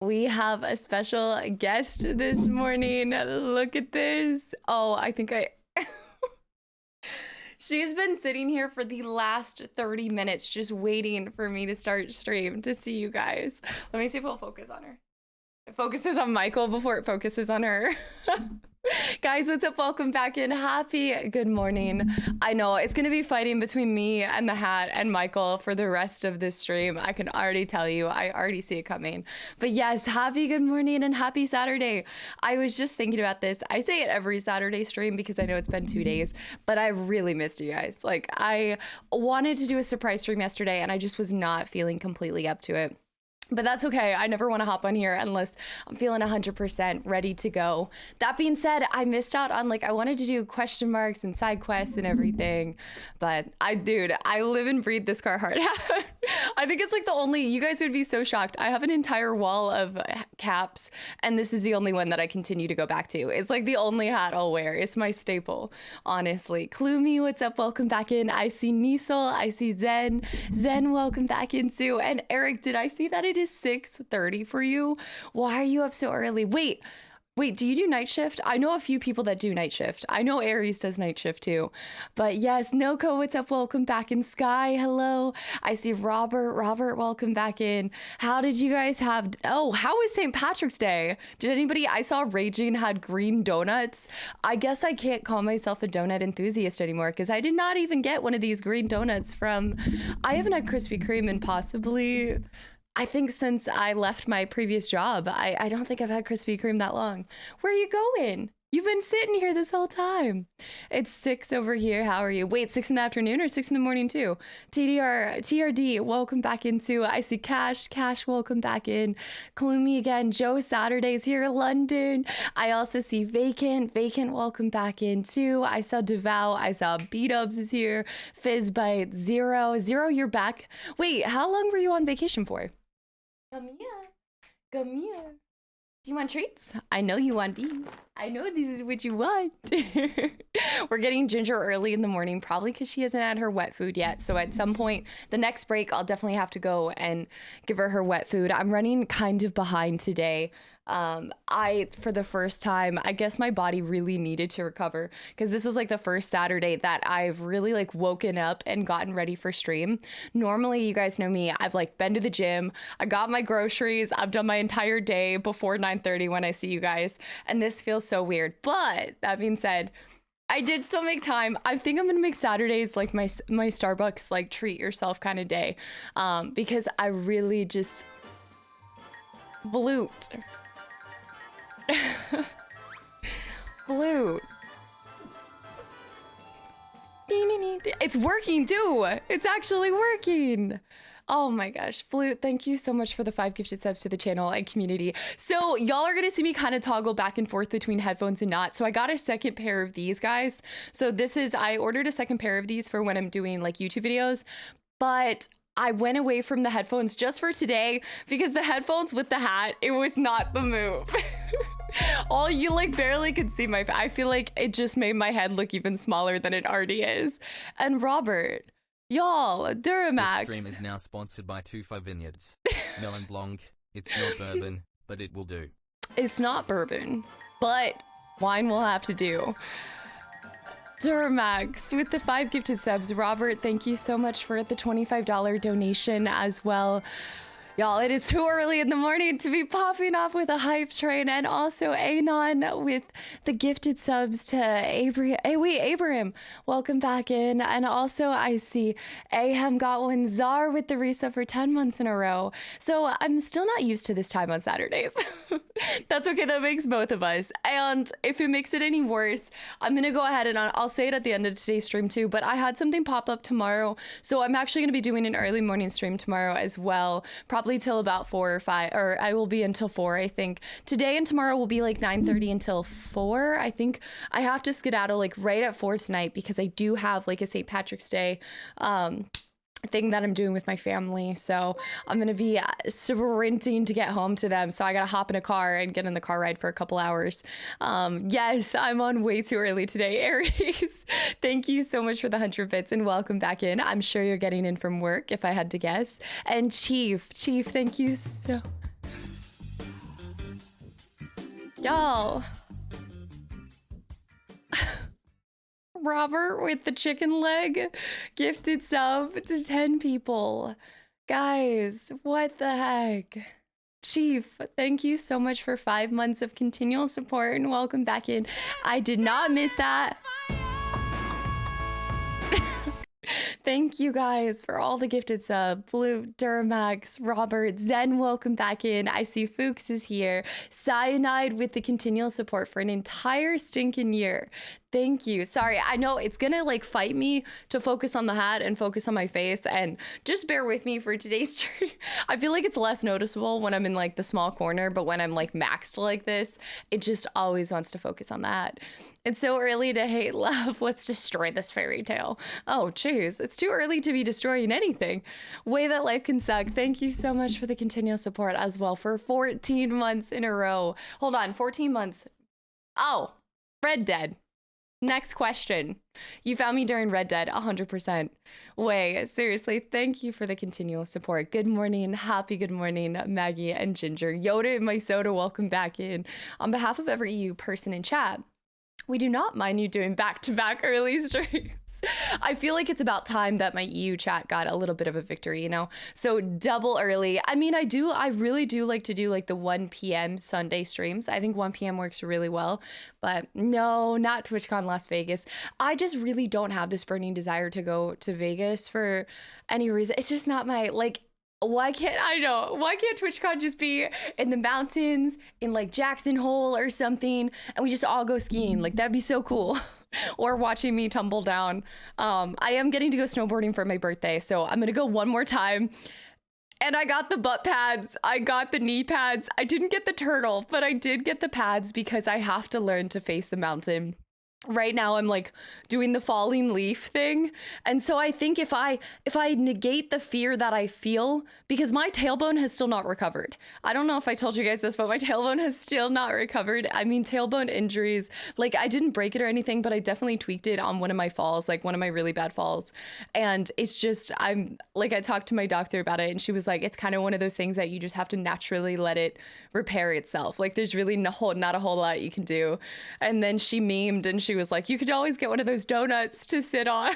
We have a special guest this morning. Look at this. Oh, I think she's been sitting here for the last 30 minutes just waiting for me to start stream to see you guys. Let me see if it'll focus on her. It focuses on Michael before it focuses on her. Guys, what's up? Welcome back in. Happy good morning. I know it's gonna be fighting between me and the hat and Michael for the rest of this stream. I can already tell you, I already see it coming. But yes, happy good morning and happy Saturday. I was just thinking about this. I say it every Saturday stream because I know it's been 2 days, but I really missed you guys. Like, I wanted to do a surprise stream yesterday and I just was not feeling completely up to it. But that's okay. I never want to hop on here unless I'm feeling 100% ready to go. That being said, I missed out on, like, I wanted to do question marks and side quests and everything. But dude, I live and breathe this Carhartt hat. I think it's like the only, you guys would be so shocked. I have an entire wall of caps and this is the only one that I continue to go back to. It's like the only hat I'll wear. It's my staple, honestly. Klumi, what's up? Welcome back in. I see Nisol. I see Zen. Zen, welcome back in too. And Eric, did I see that it is 6:30 for you? Why are you up so early? Wait, do you do night shift? I know a few people that do night shift. I know Aries does night shift too. But yes, Noko, what's up? Welcome back in. Sky, hello. I see Robert. Robert, welcome back in. How did you guys have, oh, how was St. Patrick's Day? Did anybody, I saw Raging had green donuts. I guess I can't call myself a donut enthusiast anymore because I did not even get one of these green donuts from, I haven't had Krispy Kreme in possibly, I think since I left my previous job. I don't think I've had Krispy Kreme that long. Where are you going? You've been sitting here this whole time. It's 6 over here. How are you? Wait, 6 in the afternoon or 6 in the morning too? TRD, welcome back into. I see Cash, welcome back in. Gloomy again. Joe Saturday's here, London. I also see Vacant, welcome back in too. I saw Devout, I saw B-Dubs is here. Fizzbite, Zero, you're back. Wait, how long were you on vacation for? Come here. Do you want treats? I know you want these. I know this is what you want. We're getting Ginger early in the morning, probably because she hasn't had her wet food yet. So at some point, the next break, I'll definitely have to go and give her wet food. I'm running kind of behind today. For the first time, I guess my body really needed to recover because this is like the first Saturday that I've really like woken up and gotten ready for stream. Normally, you guys know me, I've like been to the gym, I got my groceries, I've done my entire day before 9:30 when I see you guys, and this feels so weird. But that being said, I did still make time. I think I'm gonna make Saturdays like my Starbucks like treat yourself kind of day, because I really just Blute. Blue. It's working too. It's actually working. Oh my gosh, Flute, thank you so much for the 5 gifted subs to the channel and community. So y'all are gonna see me kind of toggle back and forth between headphones and not. So I got a second pair of these, guys. So this is, I ordered a second pair of these for when I'm doing like YouTube videos, but I went away from the headphones just for today because the headphones with the hat, it was not the move. All you like barely could see my, I feel like it just made my head look even smaller than it already is. And Robert, y'all, Duramax. This stream is now sponsored by Tufo Vineyards. Melon Blanc. It's not bourbon, but it will do. It's not bourbon, but wine will have to do. Duramax with the 5 gifted subs. Robert, thank you so much for the $25 donation as well. Y'all, it is too early in the morning to be popping off with a hype train. And also Anon with the gifted subs to Abraham, welcome back in. And also I see Ahem got one. Czar with the resub for 10 months in a row. So I'm still not used to this time on Saturdays. That's okay, that makes both of us. And if it makes it any worse, I'm gonna go ahead and I'll say it at the end of today's stream too, but I had something pop up tomorrow. So I'm actually gonna be doing an early morning stream tomorrow as well. Probably till about 4 or 5, or I will be until 4, I think. Today and tomorrow will be like 9:30 until 4. I think I have to skedaddle like right at 4 tonight because I do have like a St. Patrick's Day thing that I'm doing with my family. So I'm gonna be sprinting to get home to them. So I gotta hop in a car and get in the car ride for a couple hours. Yes, I'm on way too early today, Aries. Thank you so much for the 100 bits and welcome back in. I'm sure you're getting in from work if I had to guess. And Chief, thank you so Y'all. Robert with the chicken leg gifted sub to 10 people. Guys, what the heck? Chief, thank you so much for 5 months of continual support and welcome back in. I did not miss that. Thank you guys for all the gifted sub. Blue, Duramax, Robert, Zen, welcome back in. I see Fuchs is here. Cyanide with the continual support for an entire stinking year. Thank you. Sorry, I know it's gonna like fight me to focus on the hat and focus on my face, and just bear with me for today's stream. I feel like it's less noticeable when I'm in like the small corner, but when I'm like maxed like this, it just always wants to focus on that. It's so early to hate love. Let's destroy this fairy tale. Oh, jeez. It's too early to be destroying anything. Way that life can suck. Thank you so much for the continual support as well for 14 months in a row. Hold on, 14 months. Oh, Red Dead. Next question. You found me during Red Dead, 100%. Way, seriously, thank you for the continual support. Good morning, happy good morning, Maggie and Ginger. Yoda and my soda, welcome back in. On behalf of every EU person in chat, we do not mind you doing back-to-back early streams. I feel like it's about time that my EU chat got a little bit of a victory, you know? So double early. I mean, I really do like to do like the 1 p.m. Sunday streams. I think 1 p.m. works really well, but no, not TwitchCon Las Vegas. I just really don't have this burning desire to go to Vegas for any reason. It's just not my, like, why can't TwitchCon just be in the mountains in like Jackson Hole or something and we just all go skiing? Like, that'd be so cool. Or watching me tumble down. I am getting to go snowboarding for my birthday, so I'm gonna go one more time. And I got the butt pads, I got the knee pads. I didn't get the turtle, but I did get the pads because I have to learn to face the mountain. Right now I'm like doing the falling leaf thing. And so I think if I negate the fear that I feel, because my tailbone has still not recovered. I don't know if I told you guys this, but my tailbone has still not recovered. I mean, tailbone injuries, like I didn't break it or anything, but I definitely tweaked it on one of my falls, like one of my really bad falls. And it's just, I talked to my doctor about it and she was like, it's kind of one of those things that you just have to naturally let it repair itself. Like there's really not a whole lot you can do. And then she memed and she was like, you could always get one of those donuts to sit on.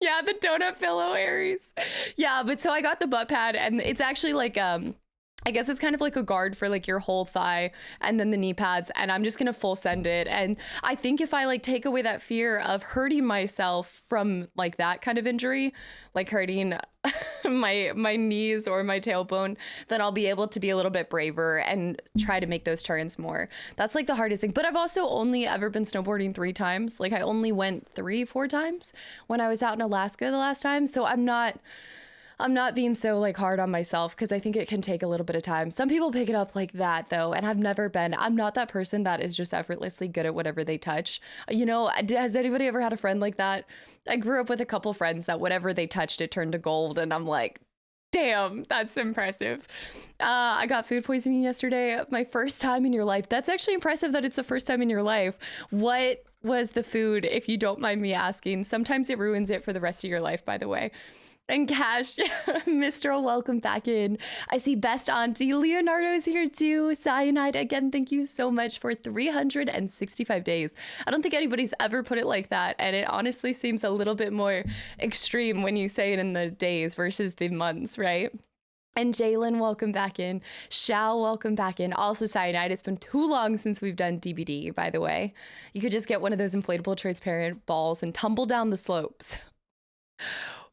Yeah, the donut pillow, Aries. Yeah, but so I got the butt pad and it's actually like, I guess it's kind of like a guard for like your whole thigh and then the knee pads, and I'm just gonna full send it. And I think if I like take away that fear of hurting myself from like that kind of injury, like hurting my knees or my tailbone, then I'll be able to be a little bit braver and try to make those turns more. That's like the hardest thing. But I've also only ever been snowboarding 3 times. Like I only went 3-4 times when I was out in Alaska the last time. So I'm not being so like hard on myself because I think it can take a little bit of time. Some people pick it up like that though, and I'm not that person that is just effortlessly good at whatever they touch. You know, has anybody ever had a friend like that? I grew up with a couple friends that whatever they touched, it turned to gold, and I'm like, damn, that's impressive. I got food poisoning yesterday. My first time in your life. That's actually impressive that it's the first time in your life. What was the food, if you don't mind me asking? Sometimes it ruins it for the rest of your life, by the way. And Cash, Mistral, welcome back in. I see Best Auntie Leonardo's here too. Cyanide, again, thank you so much for 365 days. I don't think anybody's ever put it like that. And it honestly seems a little bit more extreme when you say it in the days versus the months, right? And Jalen, welcome back in. Shao, welcome back in. Also, Cyanide, it's been too long since we've done DBD, by the way. You could just get one of those inflatable transparent balls and tumble down the slopes.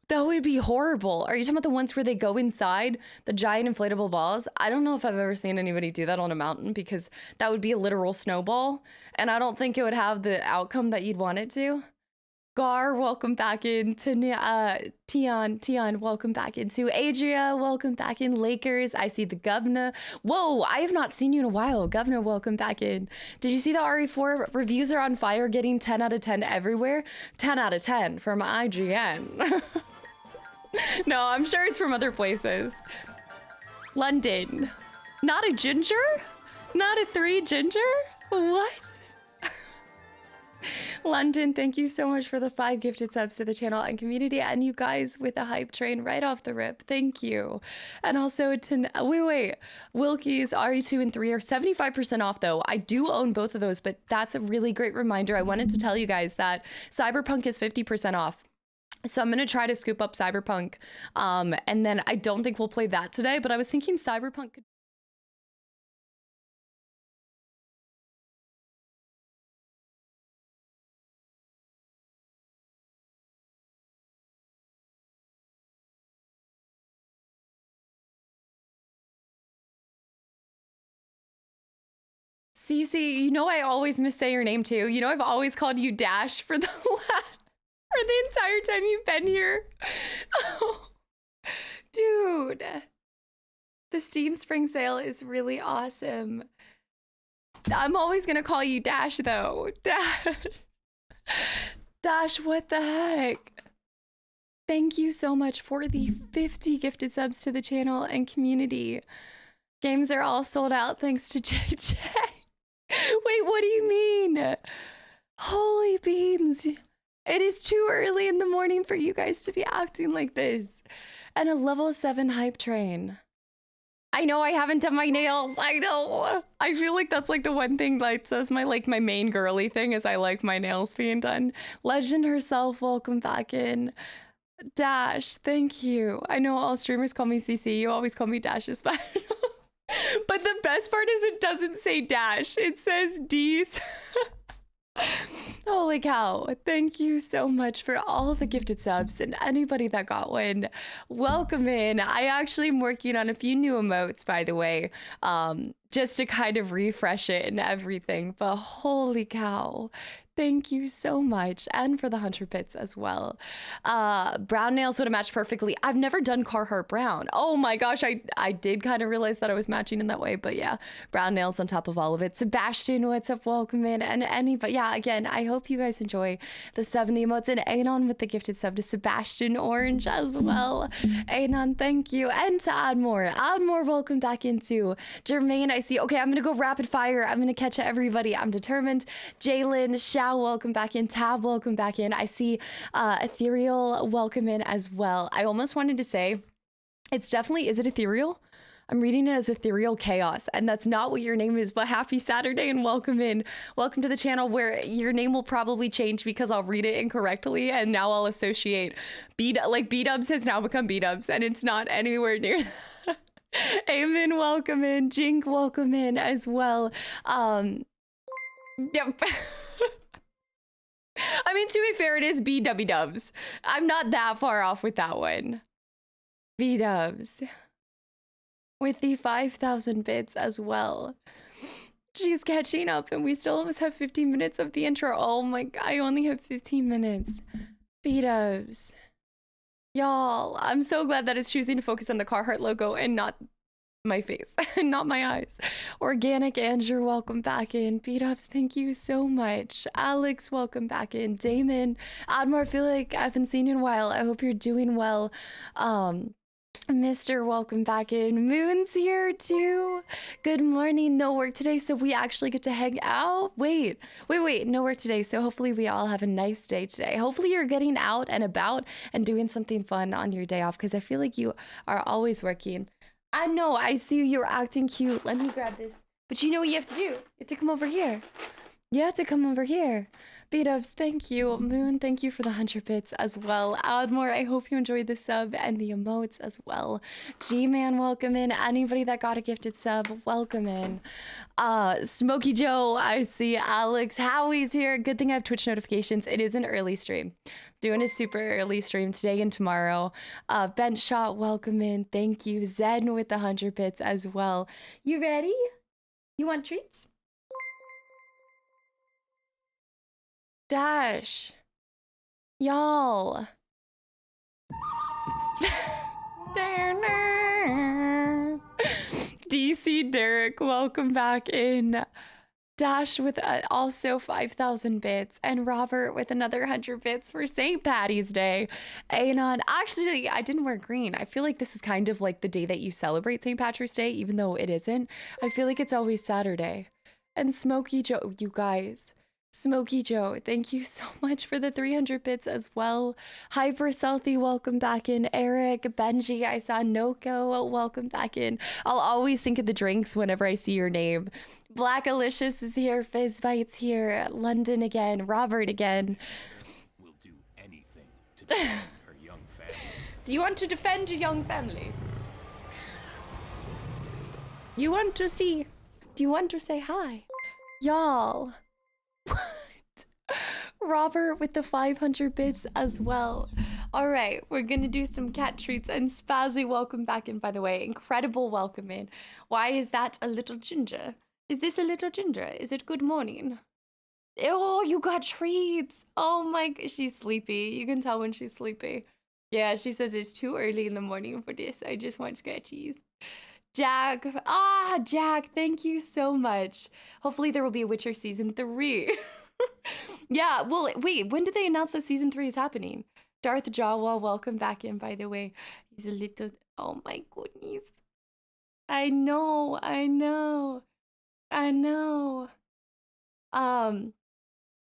That would be horrible. Are you talking about the ones where they go inside the giant inflatable balls? I don't know if I've ever seen anybody do that on a mountain because that would be a literal snowball. And I don't think it would have the outcome that you'd want it to. Gar, welcome back in. Tian, welcome back into. Adria, welcome back in. Lakers, I see the governor. Whoa, I have not seen you in a while. Governor, welcome back in. Did you see the RE4 reviews are on fire, getting 10 out of 10 everywhere? 10 out of 10 from IGN. No, I'm sure it's from other places. London. Not a ginger? Not a 3 ginger? What? London, thank you so much for the 5 gifted subs to the channel and community, and you guys with the hype train right off the rip. Thank you. And also to wait, Wilkie's RE2 and 3 are 75% off though. I do own both of those, but that's a really great reminder. I wanted to tell you guys that Cyberpunk is 50% off. So I'm gonna try to scoop up Cyberpunk, and then I don't think we'll play that today, but I was thinking Cyberpunk could. Cece, you know I always missay your name too. You know I've always called you Dash for the for the entire time you've been here. Oh, dude. The Steam Spring Sale is really awesome. I'm always gonna call you Dash though. Dash. Dash, what the heck? Thank you so much for the 50 gifted subs to the channel and community. Games are all sold out thanks to JJ. Wait, what do you mean? Holy beans. It is too early in the morning for you guys to be acting like this. And a level 7 hype train. I know I haven't done my nails. I know. I feel like that's like the one thing that says my main girly thing is I like my nails being done. Legend herself, welcome back in. Dash, thank you. I know all streamers call me CC. You always call me Dash is special. But the best part is it doesn't say Dash. It says D's. Holy cow. Thank you so much for all the gifted subs and anybody that got one. Welcome in. I actually am working on a few new emotes, by the way, just to kind of refresh it and everything. But holy cow. Thank you so much. And for the 100 bits as well. Brown nails would have matched perfectly. I've never done Carhartt brown. Oh my gosh, I did kind of realize that I was matching in that way, but yeah, brown nails on top of all of it. Sebastian, what's up? Welcome in. And anybody, yeah, again, I hope you guys enjoy the 70 emotes and Anon with the gifted sub to Sebastian Orange as well. Anon, thank you. And to Admore. Admore, welcome back into Jermaine. I see. Okay, I'm going to go rapid fire. I'm going to catch everybody. I'm determined. Jalen, welcome back in. Tab, welcome back in. I see Ethereal, welcome in as well. I almost wanted to say it's definitely, is it Ethereal? I'm reading it as Ethereal Chaos, and that's not what your name is, but happy Saturday and welcome in. Welcome to the channel where your name will probably change because I'll read it incorrectly, and now I'll associate B-dubs has now become B-dubs, and it's not anywhere near that. Amen, welcome in. Jink, welcome in as well. Yep. I mean, to be fair, it is BW dubs. I'm not that far off with that one. B dubs. With the 5,000 bits as well. She's catching up and we still almost have 15 minutes of the intro. Oh my god, I only have 15 minutes. B dubs. Y'all, I'm so glad that it's choosing to focus on the Carhartt logo and not my face and not my eyes. Organic Andrew, welcome back in. Beat-ups, thank you so much. Alex, welcome back in. Damon, Admar, I feel like I haven't seen you in a while. I hope you're doing well. Mr. welcome back in. Moon's here too. Good morning. No work today, so we actually get to hang out. Wait, no work today, so hopefully we all have a nice day today. Hopefully you're getting out and about and doing something fun on your day off, because I feel like you are always working. I know, I see you're acting cute. Let me grab this. But you know what you have to do? You have to come over here. You have to come over here. B-dubs, thank you. Moon, thank you for the 100 bits as well. Admore, I hope you enjoyed the sub and the emotes as well. G-Man, welcome in. Anybody that got a gifted sub, welcome in. Smokey Joe, I see. Alex, Howie's here. Good thing I have Twitch notifications. It is an early stream. Doing a super early stream today and tomorrow. Bench Shot, welcome in. Thank you. Zen with the 100 bits as well. You ready? You want treats? Dash. Y'all. DC Derek, welcome back in. Dash with also 5,000 bits, and Robert with another 100 bits for St. Patty's Day. Anon, actually, I didn't wear green. I feel like this is kind of like the day that you celebrate St. Patrick's Day, even though it isn't. I feel like it's always Saturday. And Smokey Joe, you guys, Smokey Joe, thank you so much for the 300 bits as well. Hyper Stealthy, welcome back in. Eric, Benji, I saw Noko, welcome back in. I'll always think of the drinks whenever I see your name. Black Alicious is here, Fizzbite's here, London again, Robert again. Will do anything to defend her young family. Do you want to defend your young family? You want to see? Do you want to say hi? Y'all. What? Robert with the 500 bits as well. All right, we're gonna do some cat treats. And Spazzy, welcome back in, by the way. Incredible welcome in. Why is that a little ginger? Is this a little ginger? Is it good morning? Oh, you got treats. Oh my, she's sleepy. You can tell when she's sleepy. Yeah, she says it's too early in the morning for this. I just want scratchies. Jack, Jack, thank you so much. Hopefully there will be a Witcher season 3. Yeah, well, wait, when did they announce that season 3 is happening? Darth Jawa, welcome back in, by the way. He's a little, oh my goodness. I know.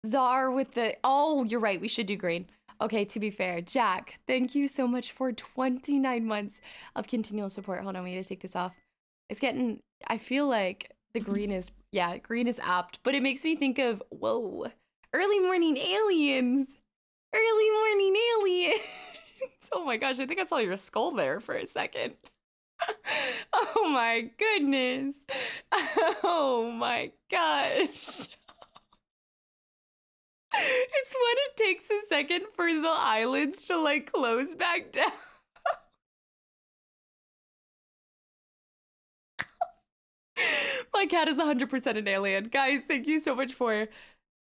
Czar with the, oh, you're right, we should do green. Okay, to be fair, Jack, thank you so much for 29 months of continual support. Hold on, we need to take this off. It's getting, I feel like the green is, yeah, green is apt, but it makes me think of, whoa, early morning aliens. Early morning aliens. Oh my gosh, I think I saw your skull there for a second. Oh my goodness. Oh my gosh. It's when it takes a second for the eyelids to like close back down. My cat is 100% an alien. Guys, thank you so much for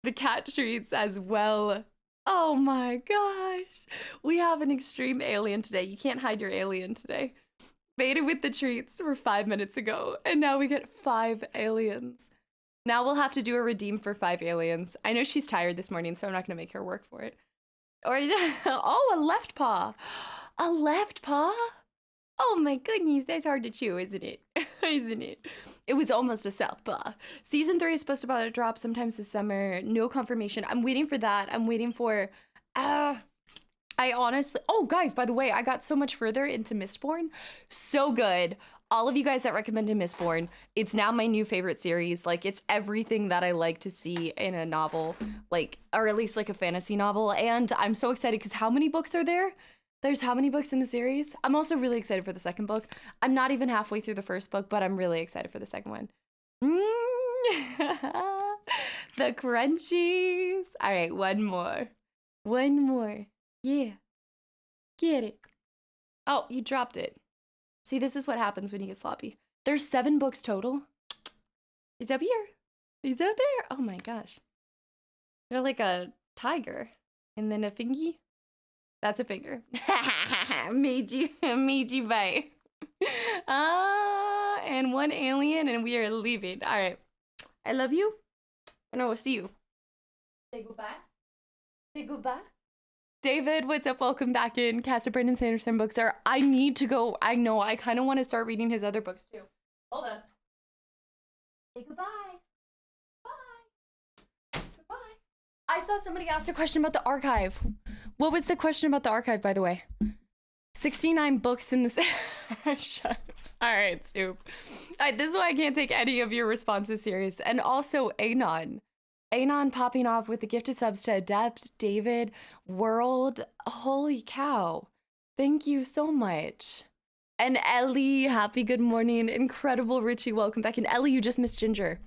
the cat treats as well. Oh my gosh. We have an extreme alien today. You can't hide your alien today. Beta with the treats were 5 minutes ago, and now we get 5 aliens. Now we'll have to do a redeem for 5 aliens. I know she's tired this morning, so I'm not going to make her work for it. Or, oh, a left paw. A left paw? Oh my goodness, that's hard to chew, isn't it? Isn't it? It was almost a south paw. Season 3 is supposed to drop sometimes this summer. No confirmation. I'm waiting for that. I'm waiting for... I honestly... Oh, guys, by the way, I got so much further into Mistborn. So good. All of you guys that recommended Mistborn, it's now my new favorite series. Like, it's everything that I like to see in a novel, like, or at least like a fantasy novel. And I'm so excited because how many books are there? There's how many books in the series? I'm also really excited for the second book. I'm not even halfway through the first book, but I'm really excited for the second one. The crunchies. All right, one more. One more. Yeah. Get it. Oh, you dropped it. See, this is what happens when you get sloppy. There's 7 books total. He's up here. He's up there. Oh my gosh. You're like a tiger. And then a fingy. That's a finger. made you bite. And 1 alien, and we are leaving. All right. I love you. And I will see you. Say goodbye. Say goodbye. David, what's up? Welcome back in. Casa Brendan Sanderson books are. I need to go. I know. I kind of want to start reading his other books too. Hold on. Say goodbye. Bye. Goodbye. I saw somebody ask a question about the archive. What was the question about the archive, by the way? 69 books in this. Shut up. All right, Stoop. This is why I can't take any of your responses serious. And also, Anon. Anon popping off with the gifted subs to Adept, David, World. Holy cow. Thank you so much. And Ellie, happy good morning. Incredible Richie, welcome back. And Ellie, you just missed Ginger.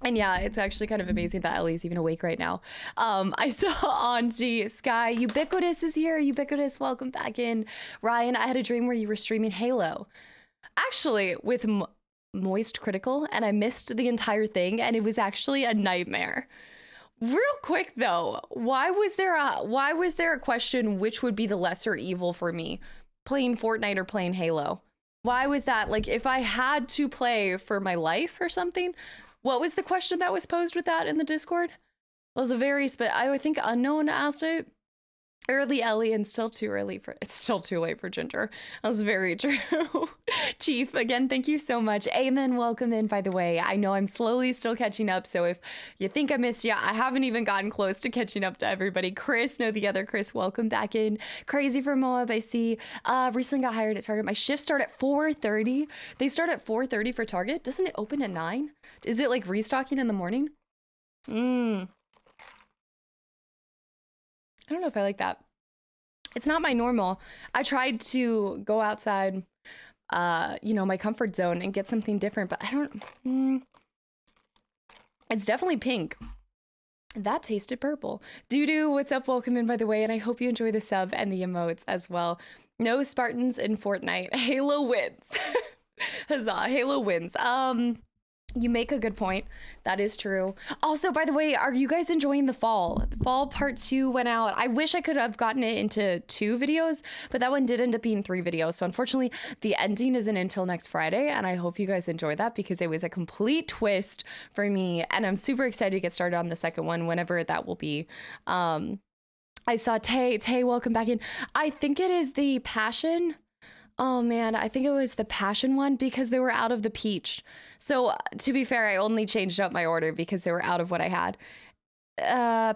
And yeah, it's actually kind of amazing that Ellie's even awake right now. I saw Angie, Sky, Ubiquitous is here. Ubiquitous, welcome back in. Ryan, I had a dream where you were streaming Halo. Actually, with Moist Critical, and I missed the entire thing, and it was actually a nightmare. Real quick though, why was there a question which would be the lesser evil for me, playing Fortnite or playing Halo? Why was that? Like, if I had to play for my life or something, what was the question that was posed with that in the Discord? It was a very I think Unknown asked it. Early Ellie and still too early for it's still too late for Ginger. That was very true. Chief, again, thank you so much. Amen, welcome in, by the way. I know I'm slowly still catching up, so if you think I missed you, I haven't even gotten close to catching up to everybody. Chris, no, the other Chris, welcome back in. Crazy for Moab, I see. Recently got hired at Target. My shifts start at 4:30. They start at 4:30 for Target. Doesn't it open at 9? Is it like restocking in the morning? I don't know if I like that. It's not my normal. I tried to go outside, you know, my comfort zone and get something different, but I don't. It's definitely pink. That tasted purple. Doo-doo, what's up? Welcome in, by the way, and I hope you enjoy the sub and the emotes as well. No Spartans in Fortnite. Halo wins. Huzzah, Halo wins. You make a good point. That is true. Also, by the way, are you guys enjoying the fall? The fall part 2 went out. I wish I could have gotten it into 2 videos, but that one did end up being 3 videos. So unfortunately, the ending isn't until next Friday, and I hope you guys enjoy that because it was a complete twist for me, and I'm super excited to get started on the second one, whenever that will be. I saw Tay, welcome back in. I think it is the Passion. Oh man, I think it was the Passion one because they were out of the peach. So to be fair, I only changed up my order because they were out of what I had.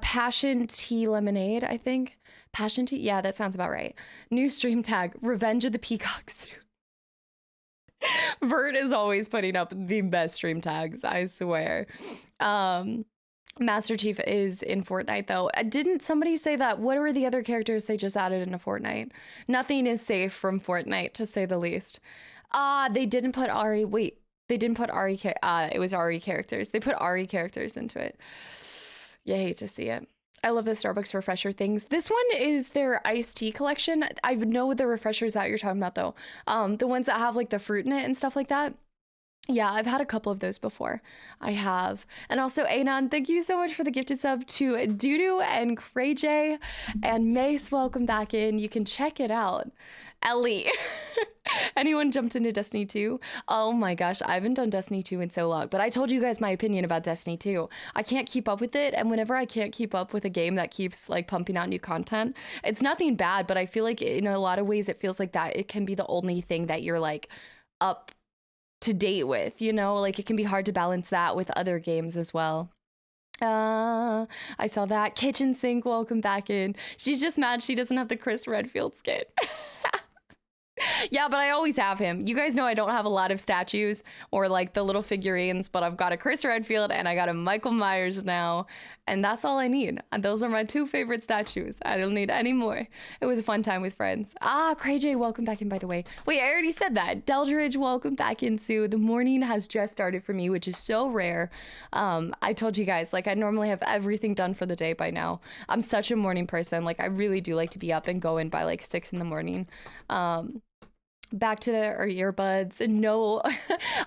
Passion tea lemonade, I think. Passion tea? Yeah, that sounds about right. New stream tag, Revenge of the Peacock Suit. Vert is always putting up the best stream tags, I swear. Master Chief is in Fortnite though. Didn't somebody say that? What were the other characters they just added into Fortnite? Nothing is safe from Fortnite, to say the least. They didn't put Ari. Wait, they didn't put Ari. It was Ari characters. They put Ari characters into it. You hate to see it. I love the Starbucks refresher things. This one is their iced tea collection. I know the refreshers that you're talking about though. The ones that have like the fruit in it and stuff like that. Yeah, I've had a couple of those before. I have. And also, Anon, thank you so much for the gifted sub to Doodoo and CrayJ. And Mace, welcome back in. You can check it out. Ellie. Anyone jumped into Destiny 2? Oh my gosh, I haven't done Destiny 2 in so long. But I told you guys my opinion about Destiny 2. I can't keep up with it. And whenever I can't keep up with a game that keeps like pumping out new content, it's nothing bad. But I feel like in a lot of ways, it feels like that it can be the only thing that you're like up to date with, you know, like it can be hard to balance that with other games as well. I saw that. Kitchen Sink, welcome back in. She's just mad she doesn't have the Chris Redfield skit. Yeah, but I always have him. You guys know I don't have a lot of statues or like the little figurines, but I've got a Chris Redfield and I got a Michael Myers now, and that's all I need. And those are my 2 favorite statues. I don't need any more. It was a fun time with friends. CrayJ, welcome back in, by the way. Wait, I already said that. Deldridge, welcome back in, Sue. The morning has just started for me, which is so rare. I told you guys, like I normally have everything done for the day by now. I'm such a morning person. Like I really do like to be up and going by like 6 in the morning. Back to our earbuds. No,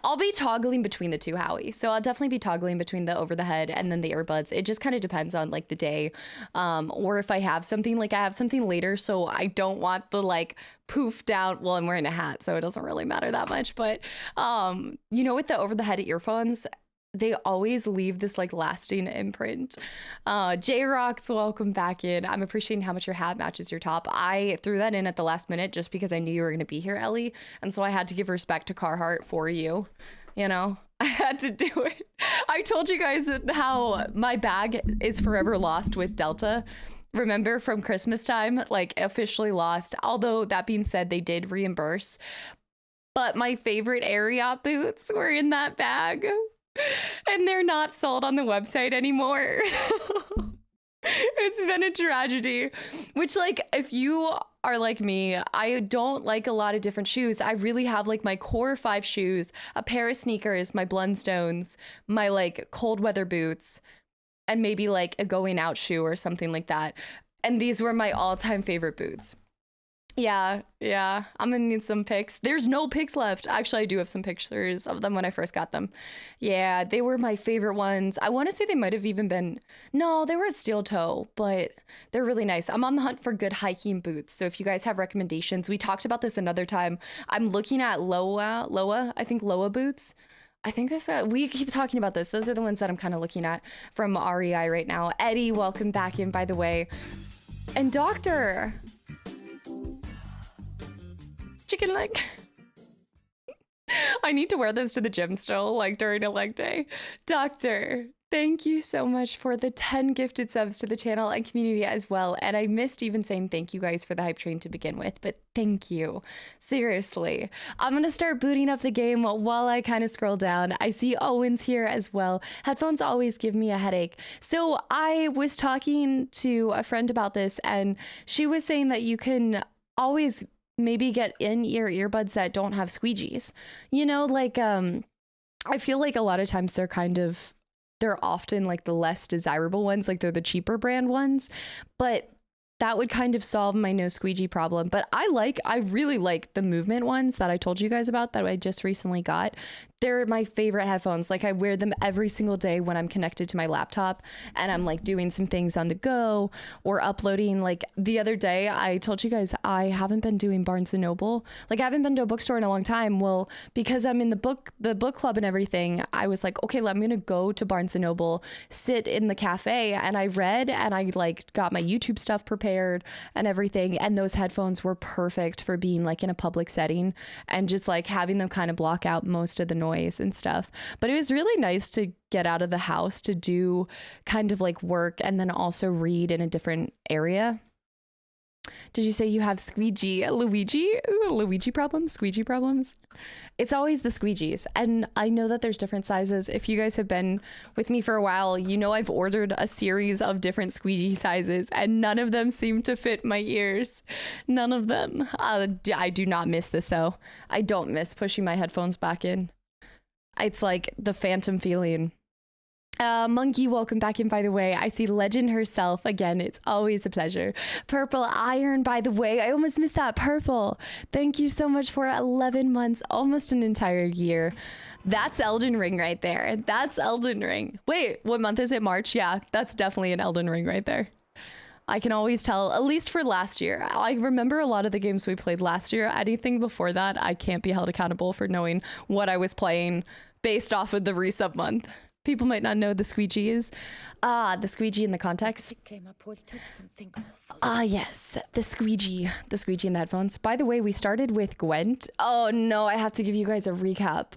I'll be toggling between the 2, Howie. So I'll definitely be toggling between the over the head and then the earbuds. It just kind of depends on like the day, or if I have something, like I have something later, so I don't want the like poof down. Well, I'm wearing a hat, so it doesn't really matter that much. But you know, with the over the head earphones, they always leave this like lasting imprint. J-Rocks, welcome back in. I'm appreciating how much your hat matches your top. I threw that in at the last minute just because I knew you were going to be here, Ellie. And so I had to give respect to Carhartt for you. You know, I had to do it. I told you guys how my bag is forever lost with Delta. Remember from Christmas time, like officially lost. Although that being said, they did reimburse. But my favorite Ariat boots were in that bag. And they're not sold on the website anymore. It's been a tragedy. Which, like, if you are like me, I don't like a lot of different shoes. I really have like my core 5 shoes, a pair of sneakers, my Blundstones, my like cold weather boots, and maybe like a going out shoe or something like that. And these were my all-time favorite boots. Yeah, I'm gonna need some pics. There's no pics left. Actually, I do have some pictures of them when I first got them. Yeah, they were my favorite ones. I want to say they might have even been, no, they were at steel toe, but they're really nice. I'm on the hunt for good hiking boots. So if you guys have recommendations, we talked about this another time. I'm looking at Loa, I think Loa boots. I think that's we keep talking about this. Those are the ones that I'm kind of looking at from REI right now. Eddie, welcome back in, by the way. And Doctor. Chicken leg. I need to wear those to the gym still, like during a leg day. Doctor, thank you so much for the 10 gifted subs to the channel and community as well. And I missed even saying thank you guys for the hype train to begin with, but thank you. Seriously. I'm going to start booting up the game while I kind of scroll down. I see Owen's here as well. Headphones always give me a headache. So I was talking to a friend about this, and she was saying that you can always maybe get in-ear earbuds that don't have squeegees. You know, like, I feel like a lot of times they're often like the less desirable ones, like they're the cheaper brand ones, but that would kind of solve my no squeegee problem. But I really like the movement ones that I told you guys about that I just recently got. They're my favorite headphones. Like I wear them every single day when I'm connected to my laptop and I'm like doing some things on the go or uploading. Like the other day, I told you guys I haven't been doing Barnes and Noble. Like I haven't been to a bookstore in a long time. Well, because I'm in the book club and everything, I was like, okay, I'm going to go to Barnes and Noble, sit in the cafe, and I read and I like got my YouTube stuff prepared and everything. And those headphones were perfect for being like in a public setting and just like having them kind of block out most of the noise and stuff. But it was really nice to get out of the house to do kind of like work and then also read in a different area. Did you say you have squeegee problems? Squeegee problems? It's always the squeegees. And I know that there's different sizes. If you guys have been with me for a while, you know I've ordered a series of different squeegee sizes and none of them seem to fit my ears. None of them. I do not miss this though. I don't miss pushing my headphones back in. It's like the phantom feeling. Monkey, welcome back in, by the way. I see Legend herself again. It's always a pleasure. Purple Iron, by the way. I almost missed that. Purple. Thank you so much for 11 months, almost an entire year. That's Elden Ring right there. That's Elden Ring. Wait, what month is it? March? Yeah, that's definitely an Elden Ring right there. I can always tell, at least for last year. I remember a lot of the games we played last year. Anything before that, I can't be held accountable for knowing what I was playing based off of the resub month. People might not know the squeegee is. The squeegee in the context. Yes, the squeegee in the headphones. By the way, we started with Gwent. Oh no, I have to give you guys a recap.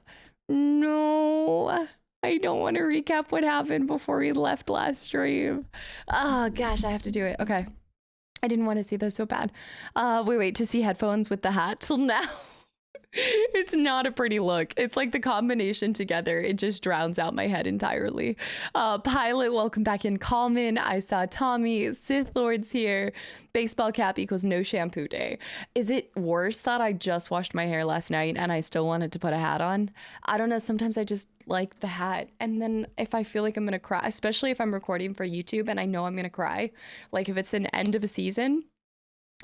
No, I don't want to recap what happened before we left last stream. Oh gosh, I have to do it. Okay. I didn't want to see those so bad. Wait, to see headphones with the hat till now. It's not a pretty look. It's like the combination together. It just drowns out my head entirely. Pilot, welcome back in. Common, I saw Tommy. Sith Lord's here. Baseball cap equals no shampoo day. Is it worse that I just washed my hair last night and I still wanted to put a hat on? I don't know. Sometimes I just like the hat. And then if I feel like I'm going to cry, especially if I'm recording for YouTube and I know I'm going to cry, like if it's an end of a season,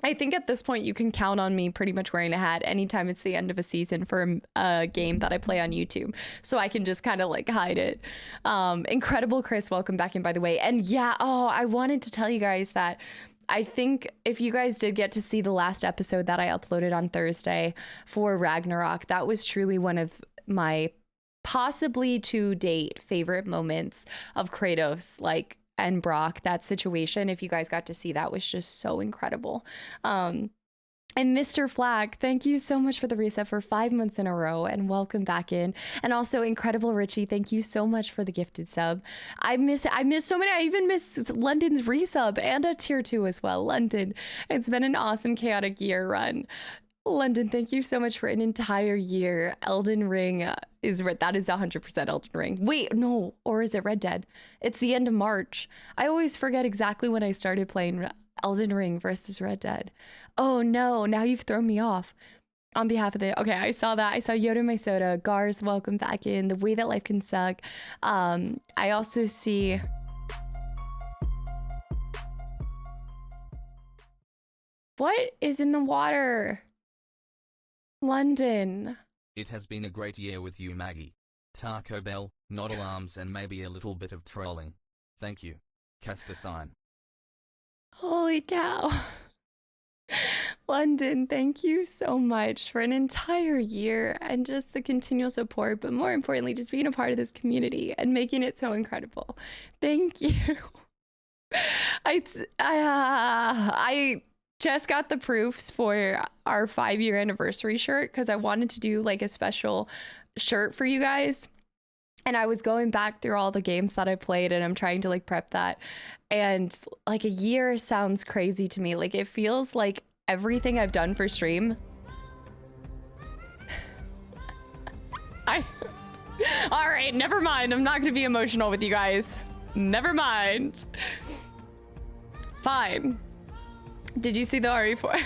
I think at this point you can count on me pretty much wearing a hat anytime it's the end of a season for a game that I play on YouTube. So I can just kind of like hide it. Incredible Chris, welcome back in, by the way. And yeah, I wanted to tell you guys that I think if you guys did get to see the last episode that I uploaded on Thursday for Ragnarok, that was truly one of my possibly to date favorite moments of Kratos, like, and Brock. That situation, if you guys got to see that, was just so incredible. And Mr. Flack, thank you so much for the reset for 5 months in a row and welcome back in. And also Incredible Richie, thank you so much for the gifted sub. I miss so many. I even missed London's resub and a tier 2 as well. London, it's been an awesome chaotic year run. London, thank you so much for an entire year. Elden Ring that is 100% Elden Ring. Wait, no, or is it Red Dead? It's the end of March. I always forget exactly when I started playing Elden Ring versus Red Dead. Oh no, now you've thrown me off. On behalf of okay, I saw that. I saw Yoda My Soda. Gars, welcome back in. The Way That Life Can Suck. I also see... What is in the water? London. It has been a great year with you, Maggie. Taco Bell, not alarms, and maybe a little bit of trolling. Thank you. Kastaclysm. Holy cow. London, thank you so much for an entire year and just the continual support, but more importantly, just being a part of this community and making it so incredible. Thank you. I just got the proofs for our 5-year anniversary shirt because I wanted to do like a special shirt for you guys. And I was going back through all the games that I played and I'm trying to like prep that. And like a year sounds crazy to me. Like it feels like everything I've done for stream. All right, never mind. I'm not going to be emotional with you guys. Never mind. Fine. Did you see the RE4?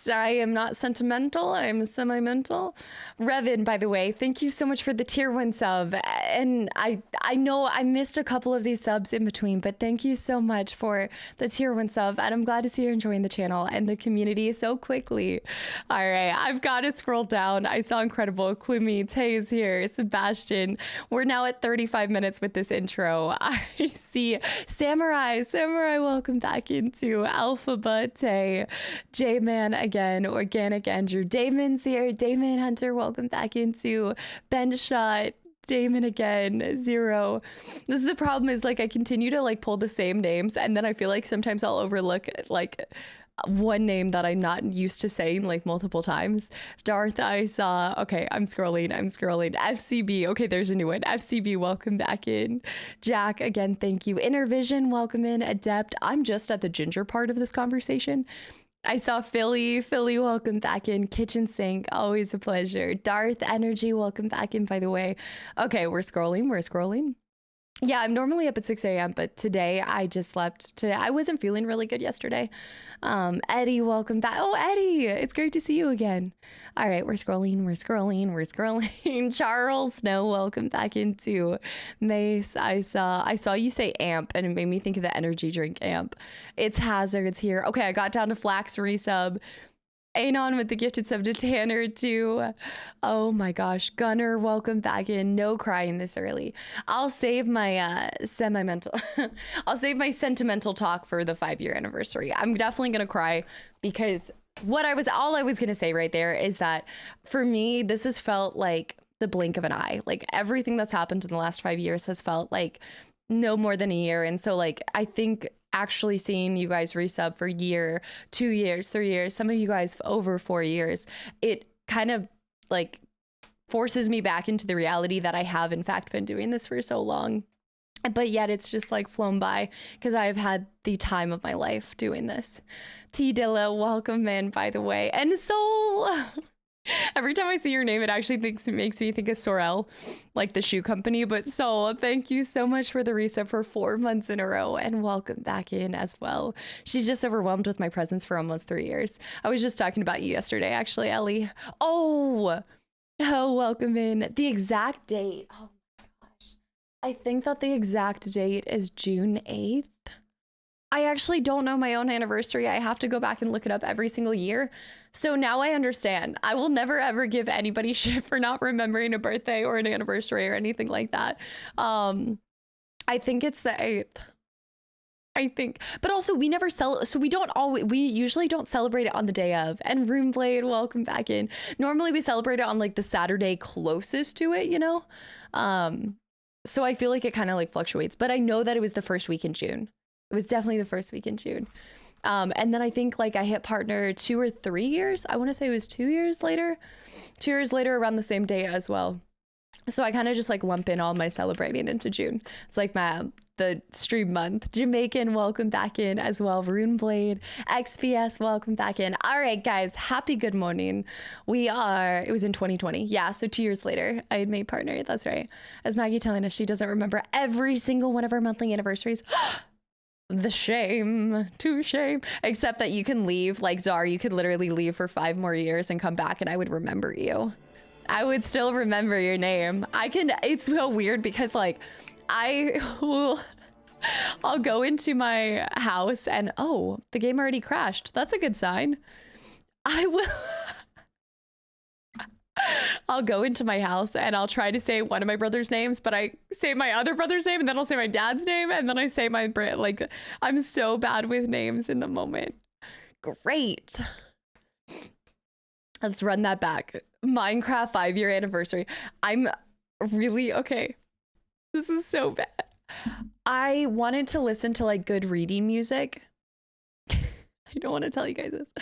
I am not sentimental. I am semi-mental. Revin, by the way, thank you so much for the tier 1 sub. And I know I missed a couple of these subs in between, but thank you so much for the tier 1 sub. And I'm glad to see you're enjoying the channel and the community so quickly. All right, I've got to scroll down. I saw Incredible, Klumi, Tay's here, Sebastian. We're now at 35 minutes with this intro. I see Samurai. Samurai, welcome back into Alphabet, Tay, J-Man again. Organic Andrew, Damon's here. Damon Hunter, welcome back into Bench Shot. Damon again, Zero. This is the problem is like I continue to like pull the same names and then I feel like sometimes I'll overlook like one name that I'm not used to saying like multiple times. Darth, I saw. Okay, I'm scrolling. FCB. Okay, there's a new one. FCB, welcome back in. Jack, again, thank you. Inner Vision, welcome in. Adept, I'm just at the ginger part of this conversation. I saw Philly, welcome back in. Kitchen Sink, always a pleasure. Darth Energy, welcome back in, by the way. Okay, we're scrolling. Yeah, I'm normally up at 6 a.m., but today I just slept. Today I wasn't feeling really good yesterday. Eddie, welcome back. Oh, Eddie, it's great to see you again. All right, we're scrolling. Charles Snow, welcome back into Mace. I saw you say amp, and it made me think of the energy drink amp. It's Hazards here. Okay, I got down to Flax resub. Anon with the gifted sub to Tanner too. Oh my gosh. Gunner, welcome back in. No crying this early. I'll save my I'll save my sentimental talk for the 5-year anniversary. I'm definitely gonna cry because all I was gonna say right there is that for me, this has felt like the blink of an eye. Like everything that's happened in the last 5 years has felt like no more than a year. And so like I think actually seeing you guys resub for a year, 2 years, 3 years, some of you guys over 4 years, it kind of like forces me back into the reality that I have in fact been doing this for so long. But yet it's just like flown by because I've had the time of my life doing this. T Dilla, welcome in, by the way. And Soul. Every time I see your name, it actually makes me think of Sorel, like the shoe company. But Soul, thank you so much for the resub for 4 months in a row, and welcome back in as well. She's just overwhelmed with my presence for almost 3 years. I was just talking about you yesterday, actually, Ellie. Oh, welcome in. The exact date. Oh my gosh. I think that the exact date is June 8th. I actually don't know my own anniversary. I have to go back and look it up every single year. So now I understand. I will never ever give anybody shit for not remembering a birthday or an anniversary or anything like that. I think it's the 8th. I think, but also we never we usually don't celebrate it on the day of. And Roomblade, welcome back in. Normally we celebrate it on like the Saturday closest to it, you know? So I feel like it kind of like fluctuates, but I know that it was the first week in June. It was definitely the first week in June. And then I think like I hit partner 2 or 3 years. I want to say it was 2 years later. 2 years later around the same day as well. So I kind of just like lump in all my celebrating into June. It's like the stream month. Jamaican, welcome back in as well. Runeblade, XPS, welcome back in. All right, guys, happy good morning. It was in 2020. Yeah, so 2 years later, I had made partner. That's right. As Maggie telling us she doesn't remember every single one of our monthly anniversaries. The shame, too shame. Except that you can leave, like Czar, you could literally leave for 5 more years and come back and I would remember you. I would still remember your name. It's so weird because like, I'll go into my house and oh, the game already crashed. That's a good sign. I'll go into my house and I'll try to say one of my brother's names, but I say my other brother's name and then I'll say my dad's name and then I say like, I'm so bad with names in the moment. Great. Let's run that back. Minecraft 5-year anniversary. I'm really, okay. This is so bad. I wanted to listen to like good reading music. I don't want to tell you guys this.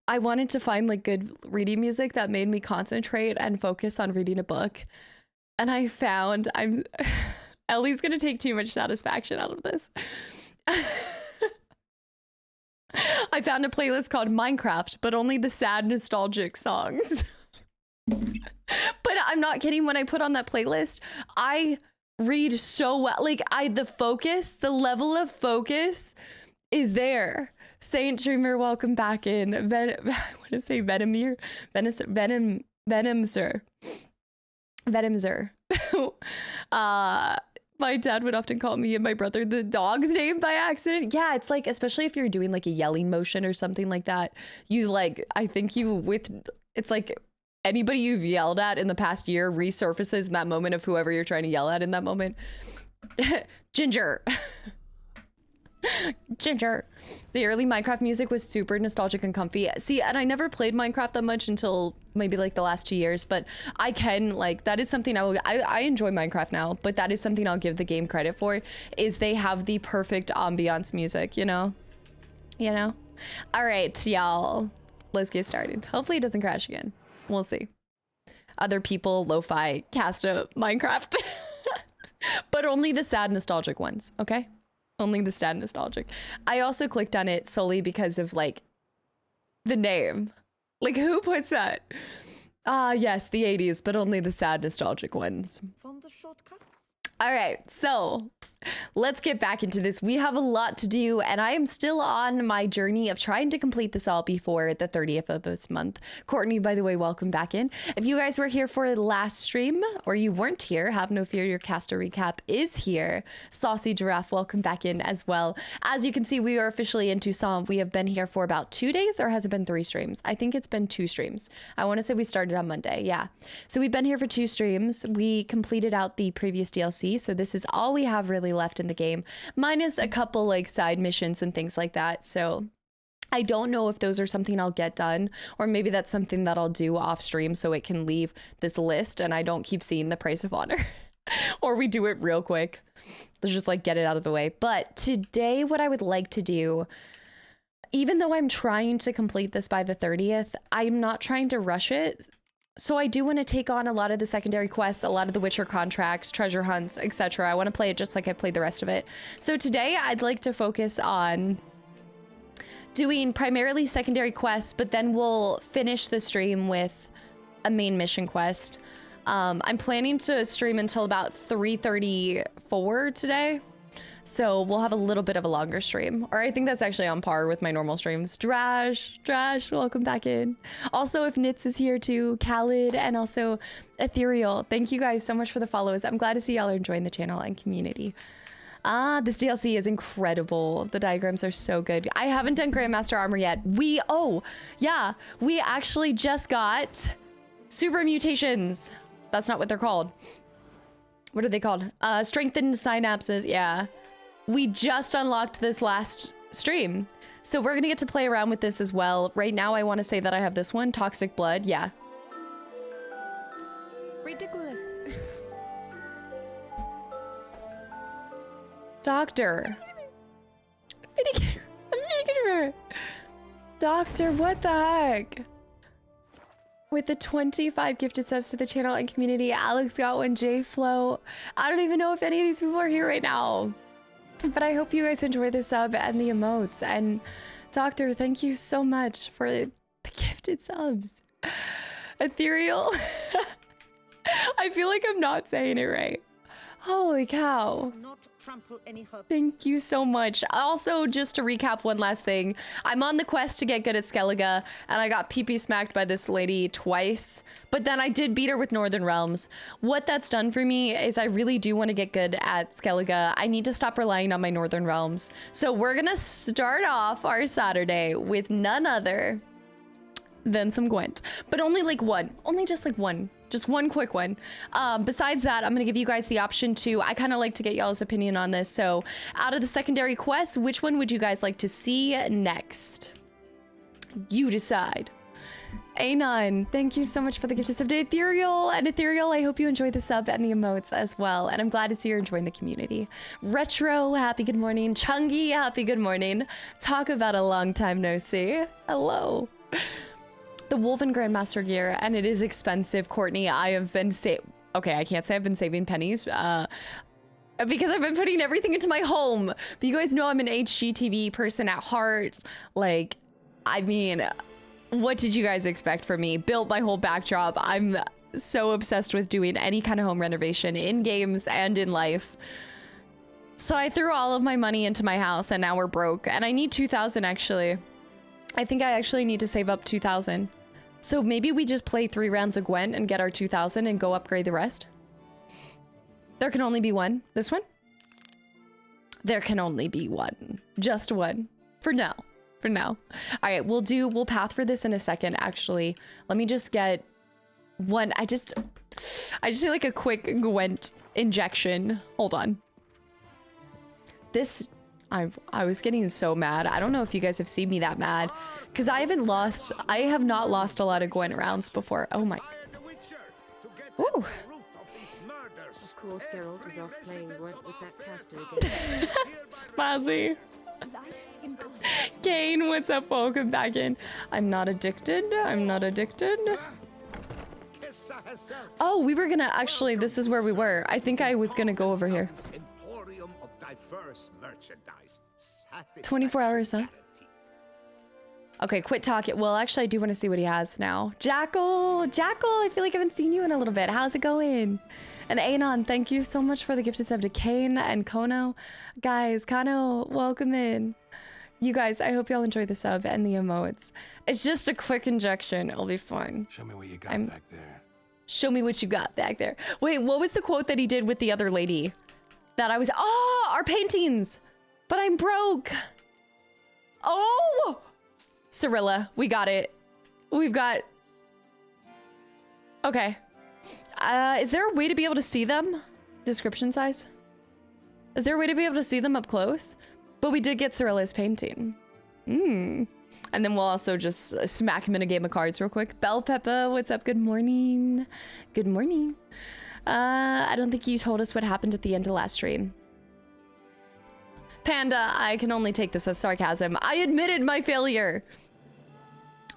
I wanted to find like good reading music that made me concentrate and focus on reading a book. And I found Ellie's gonna take too much satisfaction out of this. I found a playlist called Minecraft, but only the sad nostalgic songs. But I'm not kidding. When I put on that playlist, I read so well. Like the level of focus is there. Saint Dreamer, welcome back in. I want to say Venomir. Venomzer. My dad would often call me and my brother the dog's name by accident. Yeah, it's like, especially if you're doing like a yelling motion or something like that, it's like anybody you've yelled at in the past year resurfaces in that moment of whoever you're trying to yell at in that moment. Ginger. Ginger. The early Minecraft music was super nostalgic and comfy. See, and I never played Minecraft that much until maybe like the last 2 years, but I can like, that is something I enjoy Minecraft now, but that is something I'll give the game credit for, is they have the perfect ambiance music, you know? All right, y'all, let's get started. Hopefully it doesn't crash again. We'll see. Other people lo-fi cast a Minecraft, but only the sad nostalgic ones, okay? Only the sad nostalgic. I also clicked on it solely because of like the name. Like, who puts that? Yes, the 80s, but only the sad nostalgic ones. Fond of shortcuts? All right, so let's get back into this. We have a lot to do, and I am still on my journey of trying to complete this all before the 30th of this month. Courtney, by the way, welcome back in. If you guys were here for the last stream, or you weren't here, have no fear, your caster recap is here. Saucy Giraffe, welcome back in as well. As you can see, we are officially in Tucson. We have been here for about 2 days, or has it been 3 streams? I think it's been 2 streams. I want to say we started on Monday, yeah. So we've been here for 2 streams. We completed out the previous DLC, so this is all we have really left in the game, minus a couple like side missions and things like that. So I don't know if those are something I'll get done, or maybe that's something that I'll do off stream so it can leave this list and I don't keep seeing the price of honor. Or we do it real quick. Let's just like get it out of the way. But today what I would like to do, even though I'm trying to complete this by the 30th, I'm not trying to rush it. So I do want to take on a lot of the secondary quests, a lot of the Witcher contracts, treasure hunts, etc. I want to play it just like I played the rest of it. So today I'd like to focus on doing primarily secondary quests, but then we'll finish the stream with a main mission quest. I'm planning to stream until about 3:34 today. So we'll have a little bit of a longer stream, or I think that's actually on par with my normal streams. Drash, welcome back in. Also, if Nitz is here too, Khalid, and also Ethereal, thank you guys so much for the follows. I'm glad to see y'all are enjoying the channel and community. This DLC is incredible. The diagrams are so good. I haven't done Grandmaster Armor yet. We actually just got super mutations. That's not what they're called. What are they called? Strengthened synapses, yeah. We just unlocked this last stream. So we're gonna get to play around with this as well. Right now, I wanna say that I have this one, Toxic Blood, yeah. Ridiculous. Doctor. Doctor, what the heck? With the 25 gifted subs to the channel and community, Alex got one, J-Flow. I don't even know if any of these people are here right now. But I hope you guys enjoy the sub and the emotes. And Doctor, thank you so much for the gifted subs. Ethereal. I feel like I'm not saying it right. Holy cow. Not trample any herbs. Thank you so much. Also, just to recap one last thing, I'm on the quest to get good at Skellige, and I got pee-pee smacked by this lady twice, but then I did beat her with Northern Realms. What that's done for me is I really do want to get good at Skellige. I need to stop relying on my Northern Realms. So we're gonna start off our Saturday with none other than some Gwent, but only like one, just one quick one. Besides that, I'm gonna give you guys the option to, I kind of like to get y'all's opinion on this. So out of the secondary quests, which one would you guys like to see next? You decide. Anon, thank you so much for the gift of sub to Ethereal. And Ethereal, I hope you enjoy the sub and the emotes as well. And I'm glad to see you're enjoying the community. Retro, happy good morning. Chungy, happy good morning. Talk about a long time no see. Hello. The Wolven Grandmaster gear, and it is expensive, Courtney. I have been okay, I can't say I've been saving pennies because I've been putting everything into my home. But you guys know I'm an HGTV person at heart. Like, I mean, what did you guys expect from me? Built my whole backdrop. I'm so obsessed with doing any kind of home renovation in games and in life. So I threw all of my money into my house and now we're broke. And I need 2,000 actually. I think I actually need to save up 2,000. So maybe we just play 3 rounds of Gwent and get our 2,000 and go upgrade the rest. There can only be one. This one? There can only be one. Just one. For now. For now. All right, we'll path for this in a second, actually. Let me just get one. I just need like a quick Gwent injection. Hold on. This, I was getting so mad. I don't know if you guys have seen me that mad. Because I have not lost a lot of Gwent rounds before. Oh my. Ooh. Of course, Geralt is off playing Gwent with that caster again. Spazzy. Kane, what's up? Welcome back in. I'm not addicted. I'm not addicted. Oh, we were gonna actually, this is where we were. I think I was gonna go over here. 24 hours, huh? Okay, quit talking. Well, actually, I do want to see what he has now. Jackal, I feel like I haven't seen you in a little bit. How's it going? And Anon, thank you so much for the gifted sub to Kane and Kono. Guys, Kano, welcome in. You guys, I hope y'all enjoy the sub and the emotes. It's just a quick injection. It'll be fine. Show me what you got back there. Show me what you got back there. Wait, what was the quote that he did with the other lady? That I was, oh, our paintings. But I'm broke. Oh, Cirilla, we got it. We've got, okay. Is there a way to be able to see them? Description size? Is there a way to be able to see them up close? But we did get Cirilla's painting. And then we'll also just smack him in a game of cards real quick. Bell Peppa, what's up? Good morning. Good morning. I don't think you told us what happened at the end of last stream. Panda, I can only take this as sarcasm. I admitted my failure.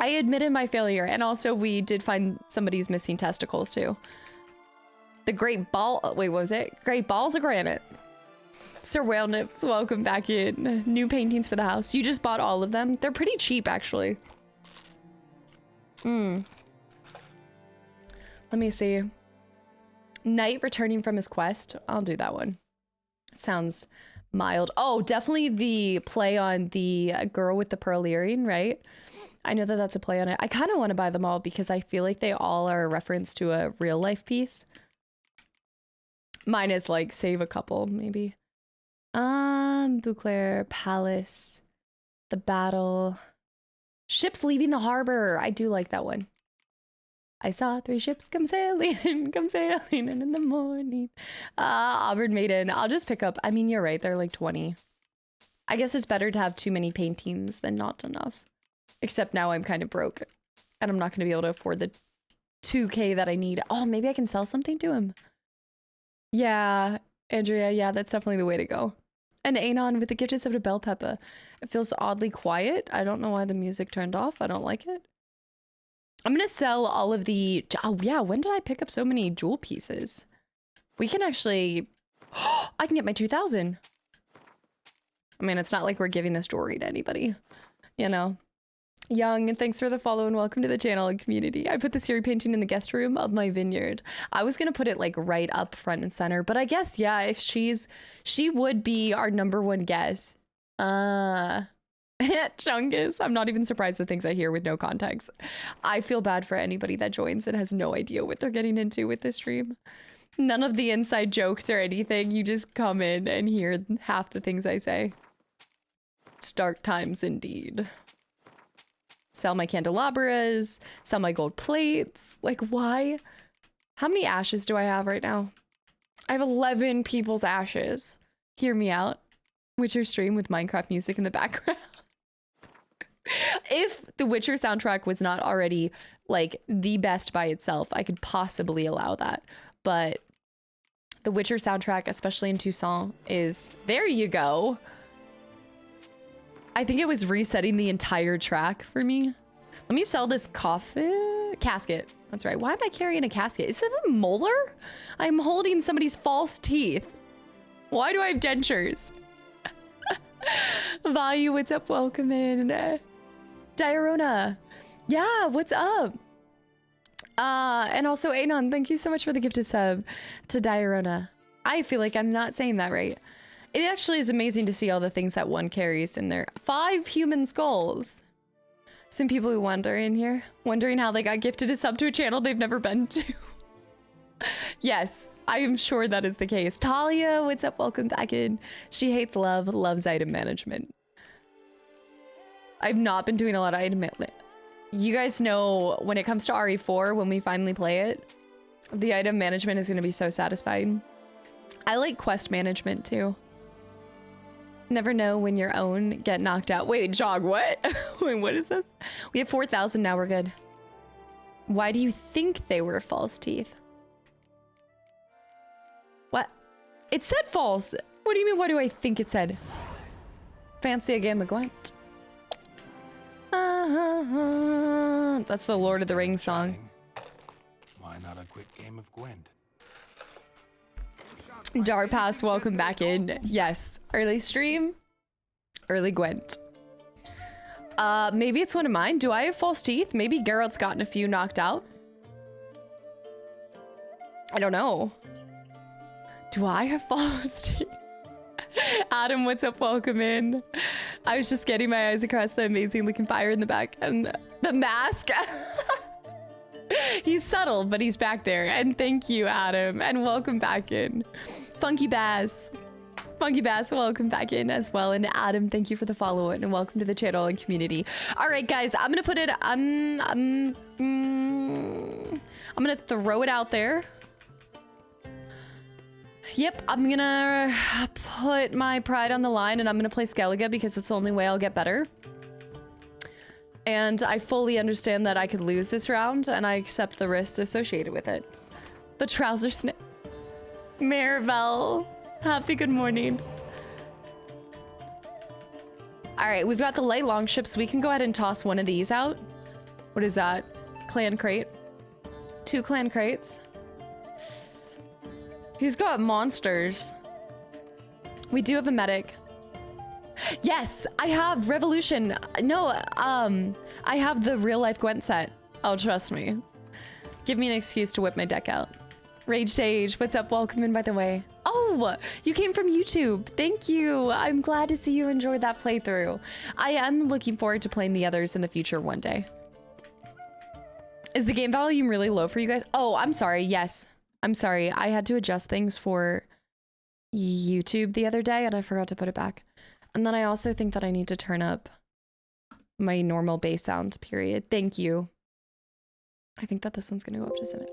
And also we did find somebody's missing testicles too. The great ball, wait, what was it? Great balls of granite. Sir Whale Nips, welcome back in. New paintings for the house. You just bought all of them? They're pretty cheap, actually. Let me see. Knight returning from his quest. I'll do that one. Sounds mild. Oh, definitely the play on the girl with the pearl earring, right? I know that that's a play on it. I kind of want to buy them all because I feel like they all are a reference to a real life piece. Mine is like save a couple, maybe. Bouclair, Palace, the battle. Ships leaving the harbor. I do like that one. I saw 3 ships come sailing in the morning. Auburn Maiden. I'll just pick up. I mean, you're right. They're like 20. I guess it's better to have too many paintings than not enough. Except now I'm kind of broke. And I'm not going to be able to afford the 2K that I need. Oh, maybe I can sell something to him. Yeah, Andrea. Yeah, that's definitely the way to go. And Anon with the gifted sub to Bell Peppa. It feels oddly quiet. I don't know why the music turned off. I don't like it. I'm going to sell all of the... Oh, yeah. When did I pick up so many jewel pieces? We can actually... I can get my 2,000. I mean, it's not like we're giving this jewelry to anybody. You know? Young, thanks for the follow and welcome to the channel and community. I put the Siri painting in the guest room of my vineyard. I was going to put it like right up front and center. But I guess, yeah, if she would be our #1 guess. Chungus. I'm not even surprised the things I hear with no context. I feel bad for anybody that joins and has no idea what they're getting into with this stream. None of the inside jokes or anything. You just come in and hear half the things I say. It's dark times indeed. Sell my candelabras, sell my gold plates. Like, why? How many ashes do I have right now? I have 11 people's ashes. Hear me out. Witcher stream with Minecraft music in the background. If the Witcher soundtrack was not already like the best by itself, I could possibly allow that. But the Witcher soundtrack, especially in Toussaint, is, there you go. I think it was resetting the entire track for me. Let me sell this casket. That's right. Why am I carrying a casket? Is it a molar? I'm holding somebody's false teeth. Why do I have dentures? Value, what's up? Welcome in. Diarona. Yeah, what's up? And also Anon, thank you so much for the gifted sub to Diarona. I feel like I'm not saying that right. It actually is amazing to see all the things that one carries in there. 5 human skulls. Some people who wander in here, wondering how they got gifted a sub to a channel they've never been to. Yes, I am sure that is the case. Talia, what's up? Welcome back in. She hates love, loves item management. I've not been doing a lot of item management. You guys know when it comes to RE4, when we finally play it, the item management is going to be so satisfying. I like quest management too. Never know when your own get knocked out. Wait, Jog, what? Wait, what is this? We have 4,000 now, we're good. Why do you think they were false teeth? What? It said false. What do you mean, what do I think it said? Fancy a game of Gwent. That's the Lord of the Rings song. Why not a quick game of Gwent? Darpass, welcome back in. Yes, early stream, early Gwent. Maybe it's one of mine. Do I have false teeth? Maybe Geralt's gotten a few knocked out. I don't know. Do I have false teeth? Adam, what's up? Welcome in. I was just getting my eyes across the amazing looking fire in the back and the mask. He's subtle, but he's back there. And thank you, Adam, and welcome back in. Funky Bass, welcome back in as well. And Adam, thank you for the follow and welcome to the channel and community. All right, guys, I'm gonna put it. I'm gonna throw it out there. Yep, I'm gonna put my pride on the line and I'm gonna play Skellige because it's the only way I'll get better. And I fully understand that I could lose this round and I accept the risks associated with it. The trouser snip. Maribel, happy good morning. All right, we've got the light longships. We can go ahead and toss one of these out. What is that? Clan crate. 2 clan crates. He's got monsters. We do have a medic. Yes, I have Revolution. No, I have the real life Gwent set. Oh, trust me. Give me an excuse to whip my deck out. Rage Sage, what's up? Welcome in, by the way. Oh, you came from YouTube. Thank you. I'm glad to see you enjoyed that playthrough. I am looking forward to playing the others in the future one day. Is the game volume really low for you guys? Oh, I'm sorry. Yes, I'm sorry. I had to adjust things for YouTube the other day and I forgot to put it back. And then I also think that I need to turn up my normal bass sound, period. Thank you. I think that this one's gonna go up to 7.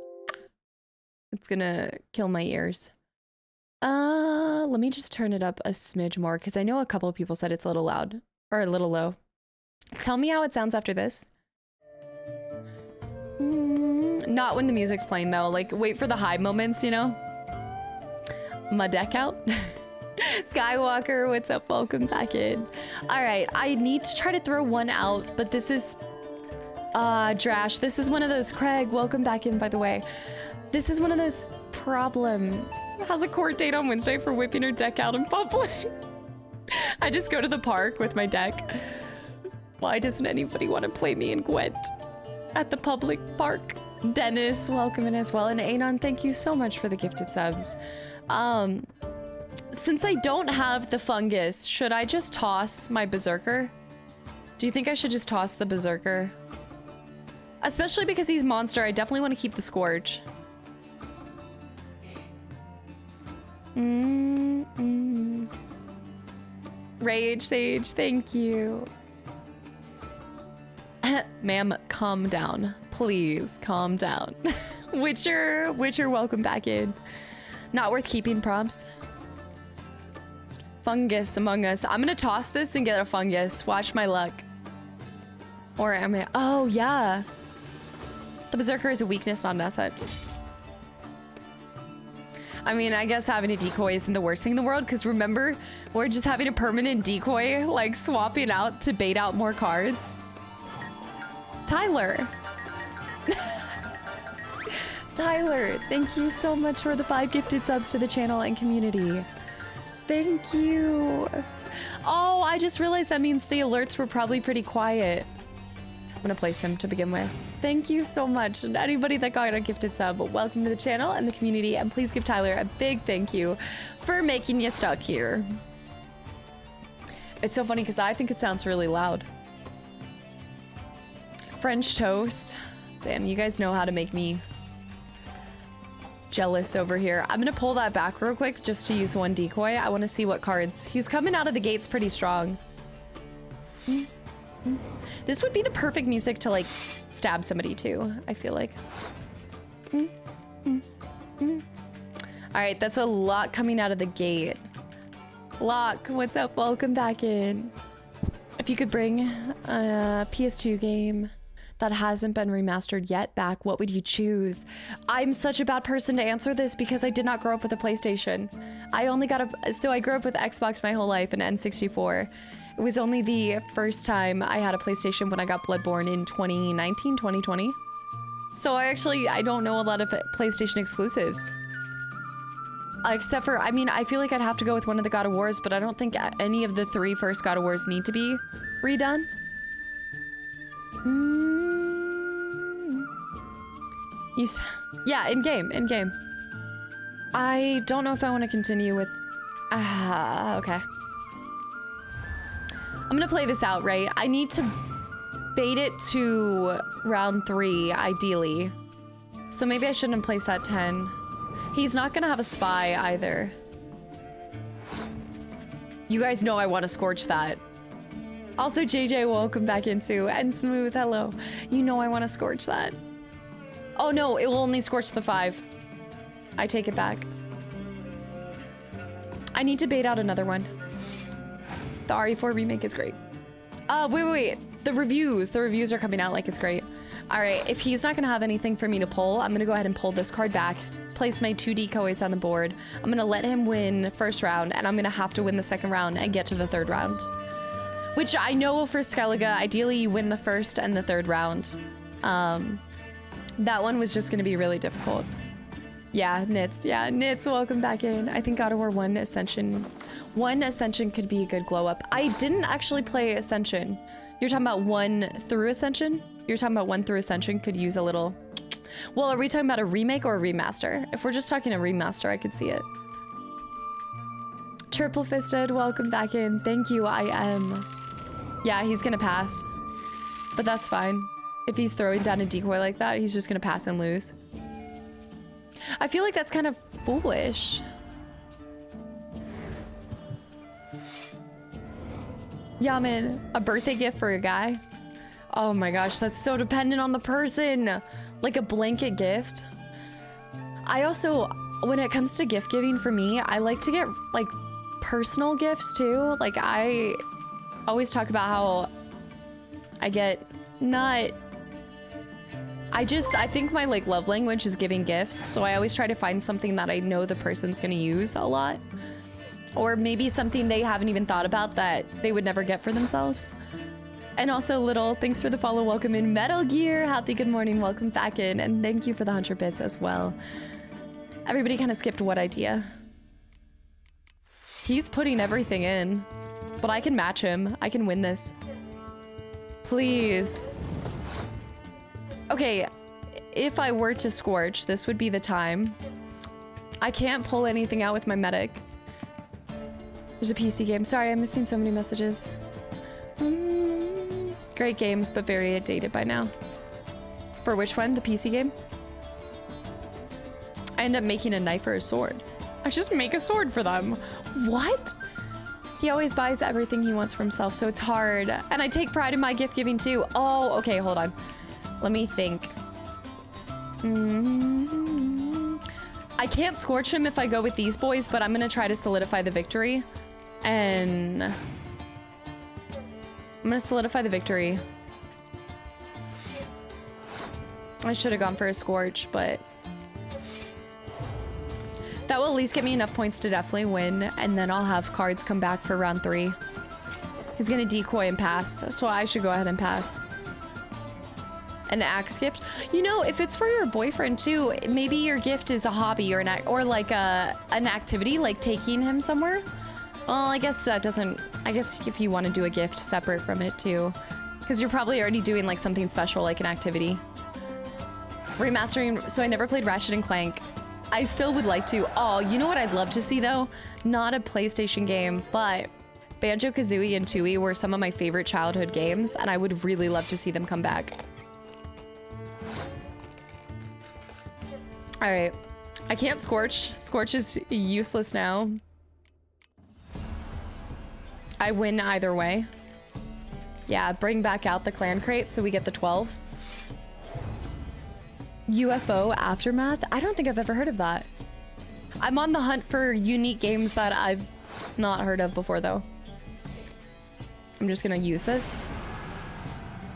It's gonna kill my ears. Let me just turn it up a smidge more because I know a couple of people said it's a little loud or a little low. Tell me how it sounds after this. Not when the music's playing though. Like wait for the high moments, you know? My deck out. Skywalker, what's up? Welcome back in. All right, I need to try to throw one out, but this is Drash. This is one of those. Craig, welcome back in, by the way. This is one of those problems. How's a court date on Wednesday for whipping her deck out in public? I just go to the park with my deck. Why doesn't anybody want to play me in Gwent at the public park? Dennis, welcome in as well. And Anon, thank you so much for the gifted subs. Since I don't have the fungus, should I just toss my berserker? Do you think I should just toss the berserker? Especially because he's monster, I definitely want to keep the scourge. Rage Sage, thank you. Ma'am, calm down. Please, calm down. Witcher, welcome back in. Not worth keeping prompts. Fungus among us. I'm gonna toss this and get a fungus. Watch my luck. Or am I? Oh, yeah. The Berserker is a weakness, not an asset. I mean, I guess having a decoy isn't the worst thing in the world, because remember, we're just having a permanent decoy, like swapping out to bait out more cards. Tyler. Tyler, thank you so much for the 5 gifted subs to the channel and community. Thank you. Oh, I just realized that means the alerts were probably pretty quiet. I'm gonna place him to begin with. Thank you so much. And anybody that got a gifted sub, welcome to the channel and the community. And please give Tyler a big thank you for making you stuck here. It's so funny because I think it sounds really loud. French toast. Damn, you guys know how to make me jealous over here. I'm gonna pull that back real quick just to use one decoy. I want to see what cards. He's coming out of the gates pretty strong. This would be the perfect music to like stab somebody too, I feel like. All right, that's a lot coming out of the gate. Locke, what's up? Welcome back in. If you could bring a PS2 game that hasn't been remastered yet back, what would you choose? I'm such a bad person to answer this because I did not grow up with a PlayStation. I grew up with Xbox my whole life and N64. It was only the first time I had a PlayStation when I got Bloodborne in 2019, 2020. So I don't know a lot of PlayStation exclusives. Except for, I mean, I feel like I'd have to go with one of the God of Wars, but I don't think any of the 3 first God of Wars need to be redone. Yeah, in game. I don't know if I want to continue with... okay. I'm gonna play this out, right? I need to bait it to round 3, ideally. So maybe I shouldn't have placed that 10. He's not gonna have a spy either. You guys know I want to scorch that. Also, JJ, welcome back into and Smooth, hello. You know I want to scorch that. Oh no, it will only scorch the 5. I take it back. I need to bait out another one. The RE4 remake is great. Wait. The reviews are coming out like it's great. All right, if he's not gonna have anything for me to pull, I'm gonna go ahead and pull this card back. Place my 2 decoys on the board. I'm gonna let him win first round, and I'm gonna have to win the second round and get to the 3rd round. Which I know for Skellige, ideally you win the 1st and the 3rd round. That one was just gonna be really difficult. Yeah, Nits. Yeah, Nits, welcome back in. I think God of War 1 Ascension could be a good glow up. I didn't actually play Ascension. You're talking about 1 through Ascension? You're talking about 1 through Ascension could use a little... Well, are we talking about a remake or a remaster? If we're just talking a remaster, I could see it. Triple Fisted, welcome back in. Thank you, I am. Yeah, he's gonna pass. But that's fine. If he's throwing down a decoy like that, he's just gonna pass and lose. I feel like that's kind of foolish. Yeah, man, a birthday gift for a guy? Oh my gosh, that's so dependent on the person. Like a blanket gift. I also, when it comes to gift giving for me, I like to get like personal gifts too. Like I always talk about how I get not... I think my like love language is giving gifts, so I always try to find something that I know the person's gonna use a lot. Or maybe something they haven't even thought about that they would never get for themselves. And also Little, thanks for the follow, welcome in. Metal Gear, happy good morning, welcome back in. And thank you for the 100 bits as well. Everybody kind of skipped what idea? He's putting everything in, but I can match him. I can win this. Please. Okay, if I were to Scorch, this would be the time. I can't pull anything out with my medic. There's a PC game. Sorry, I'm missing so many messages. Great games, but very outdated by now. For which one? The PC game? I end up making a knife or a sword. I just make a sword for them. What? He always buys everything he wants for himself, so it's hard. And I take pride in my gift giving too. Oh, okay, hold on. Let me think. I can't Scorch him if I go with these boys, but I'm gonna try to solidify the victory. And I'm gonna solidify the victory. I should have gone for a Scorch, but that will at least get me enough points to definitely win, and then I'll have cards come back for round 3. He's gonna decoy and pass, so I should go ahead and pass. An axe gift? You know, if it's for your boyfriend too, maybe your gift is a hobby or like an activity, like taking him somewhere. Well, I guess that doesn't, I guess if you want to do a gift separate from it too, because you're probably already doing like something special, like an activity. Remastering, so I never played Ratchet and Clank. I still would like to. Oh, you know what I'd love to see though? Not a PlayStation game, but Banjo-Kazooie and Tooie were some of my favorite childhood games, and I would really love to see them come back. All right, I can't Scorch. Scorch is useless now. I win either way. Yeah, bring back out the clan crate so we get the 12. UFO Aftermath? I don't think I've ever heard of that. I'm on the hunt for unique games that I've not heard of before though. I'm just gonna use this.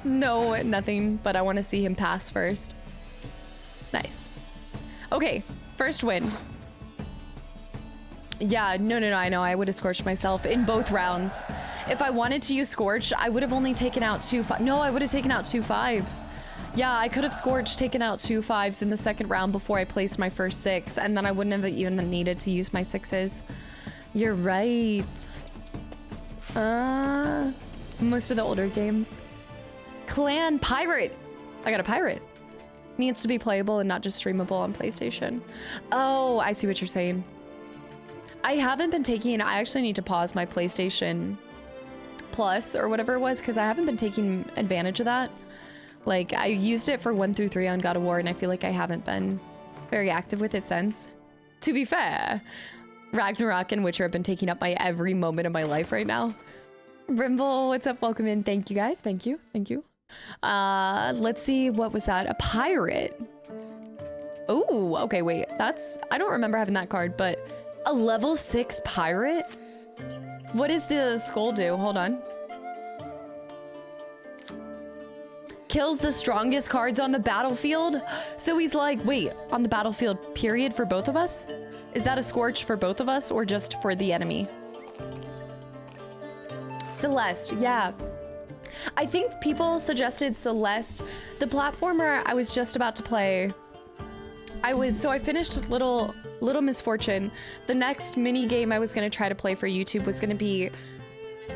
No, nothing, but I want to see him pass first. Nice. Okay, first win. Yeah, no, I know. I would have Scorched myself in both rounds. If I wanted to use Scorch, I would have only taken out 2 No, I would have taken out 2 5s. Yeah, I could have Scorched, taken out 2 5s in the second round before I placed my first 6, and then I wouldn't have even needed to use my 6s. You're right. Most of the older games. Clan Pirate. I got a pirate. Needs to be playable and not just streamable on PlayStation. Oh, I see what you're saying. I haven't been taking, I actually need to pause my PlayStation Plus or whatever it was, because I haven't been taking advantage of that. Like, I used it for 1 through 3 on God of War, and I feel like I haven't been very active with it since. To be fair, Ragnarok and Witcher have been taking up my every moment of my life right now. Brimble, what's up? Welcome in. Thank you guys. Thank you. Thank you. Let's see. What was that? A pirate. Oh, okay. Wait, that's, I don't remember having that card, but a level 6 pirate? What does the skull do? Hold on. Kills the strongest cards on the battlefield. So he's like, wait, on the battlefield period for both of us? Is that a Scorch for both of us or just for the enemy? Celeste, yeah. I think people suggested Celeste. The platformer I was just about to play, so I finished Little Misfortune. The next mini game I was gonna try to play for YouTube was gonna be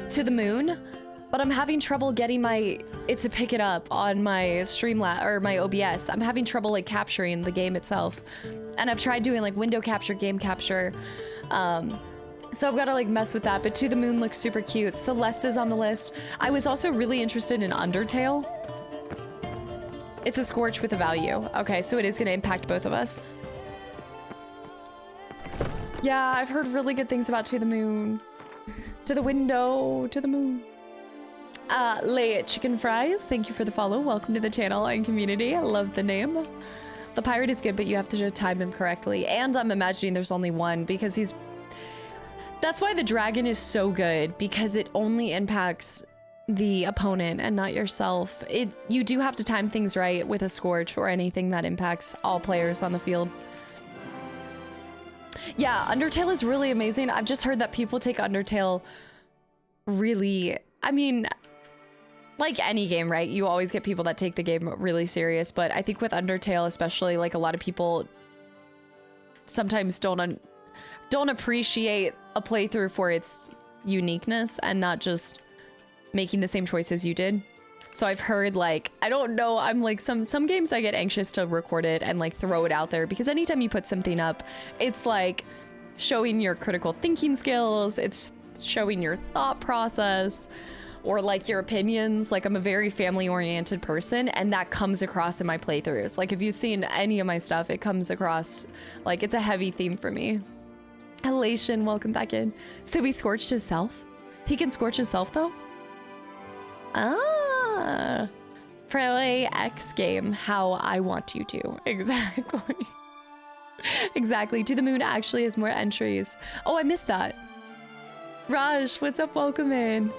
To the Moon, but I'm having trouble getting it to pick it up on my Streamlabs or my OBS. I'm having trouble like capturing the game itself. And I've tried doing like window capture, game capture. So I've got to like mess with that, but To the Moon looks super cute. Celeste is on the list. I was also really interested in Undertale. It's a Scorch with a value. Okay, so it is going to impact both of us. Yeah, I've heard really good things about To the Moon. To the window, to the moon. Lay Chicken Fries, thank you for the follow. Welcome to the channel and community. I love the name. The pirate is good, but you have to time him correctly. And I'm imagining there's only one because that's why the dragon is so good, because it only impacts the opponent and not yourself. You do have to time things right with a Scorch or anything that impacts all players on the field. Yeah, Undertale is really amazing. I've just heard that people take Undertale really, I mean, like any game, right? You always get people that take the game really serious, but I think with Undertale especially, like a lot of people sometimes don't appreciate a playthrough for its uniqueness and not just making the same choices you did. So I've heard, like, I don't know, I'm like, some games I get anxious to record it and like throw it out there, because anytime you put something up, it's like showing your critical thinking skills, it's showing your thought process, or like your opinions. Like, I'm a very family-oriented person, and that comes across in my playthroughs. Like, if you've seen any of my stuff, it comes across like it's a heavy theme for me. Elation, welcome back in. So he Scorched himself? He can Scorch himself though? Ah, play X game how I want you to. Exactly. Exactly. To the Moon actually has more entries. Oh, I missed that. Raj, what's up? Welcome in.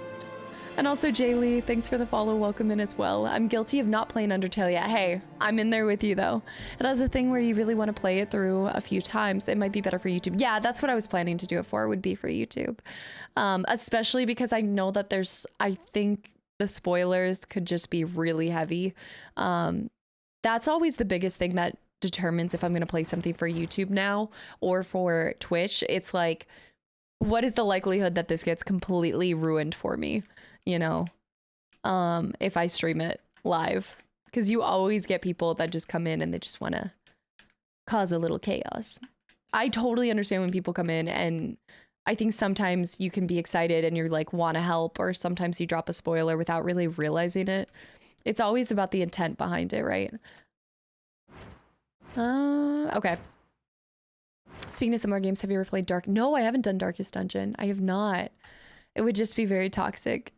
And also Jaylee, thanks for the follow, welcome in as well. I'm guilty of not playing Undertale yet. Hey, I'm in there with you though. It has a thing where you really want to play it through a few times. It might be better for YouTube. Yeah, that's what I was planning to do it for, would be for YouTube. Especially because I know that I think the spoilers could just be really heavy. That's always the biggest thing that determines if I'm going to play something for YouTube now or for Twitch. It's like, what is the likelihood that this gets completely ruined for me, you know, if I stream it live? Because you always get people that just come in and they just want to cause a little chaos. I totally understand when people come in, and I think sometimes you can be excited and you're like, want to help, or sometimes you drop a spoiler without really realizing it. It's always about the intent behind it, right? Okay. Speaking of similar games, have you ever played Dark? No, I haven't done Darkest Dungeon. I have not. It would just be very toxic.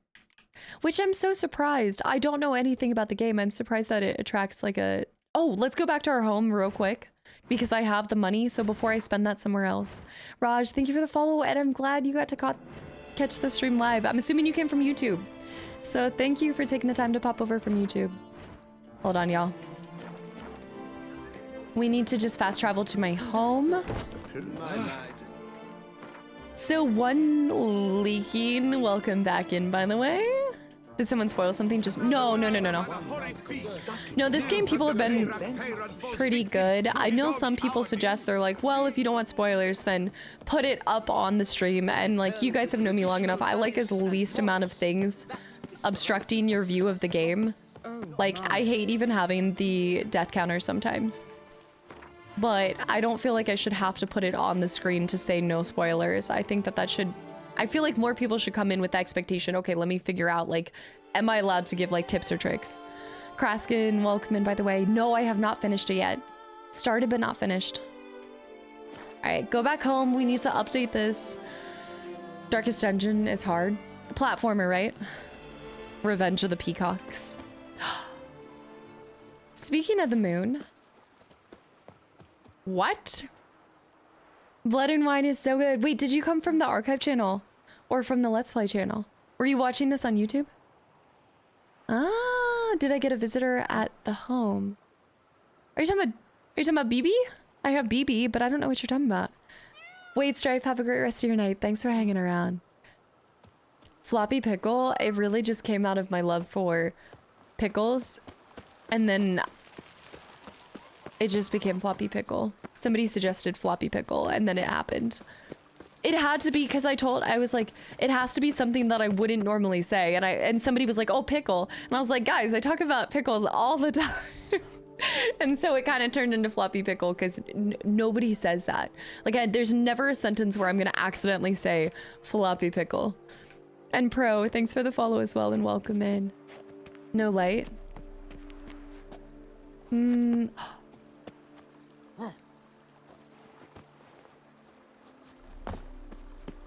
Which I'm so surprised. I don't know anything about the game. I'm surprised that it attracts like a... Oh, let's go back to our home real quick, because I have the money, so before I spend that somewhere else. Raj, thank you for the follow, and I'm glad you got to catch the stream live. I'm assuming you came from YouTube. So thank you for taking the time to pop over from YouTube. Hold on, y'all. We need to just fast travel to my home. So one leaking, welcome back in, by the way. Did someone spoil something? Just no. No, this game people have been pretty good. I know some people suggest, they're like, well, if you don't want spoilers, then put it up on the stream. And like, you guys have known me long enough. I like as least amount of things obstructing your view of the game. Like, I hate even having the death counter sometimes. But I don't feel like I should have to put it on the screen to say no spoilers. I think that should... I feel like more people should come in with the expectation, okay, let me figure out, like, am I allowed to give, like, tips or tricks? Kraskin, welcome in, by the way. No, I have not finished it yet. Started, but not finished. All right, go back home. We need to update this. Darkest Dungeon is hard. Platformer, right? Revenge of the Peacocks. Speaking of the moon... What? Blood and Wine is so good. Wait, did you come from the archive channel or from the Let's Play channel? Were you watching this on YouTube? Ah, did I get a visitor at the home? Are you talking about BB? I have BB, but I don't know what you're talking about. Wait, Strife, have a great rest of your night. Thanks for hanging around. Floppy Pickle, it really just came out of my love for pickles, and then it just became Floppy Pickle. Somebody suggested Floppy Pickle, and then it happened. It had to be, because I was like, it has to be something that I wouldn't normally say. And somebody was like, oh, pickle. And I was like, guys, I talk about pickles all the time. And so it kind of turned into Floppy Pickle, because nobody says that. Like, there's never a sentence where I'm going to accidentally say Floppy Pickle. And Pro, thanks for the follow as well, and welcome in. No light.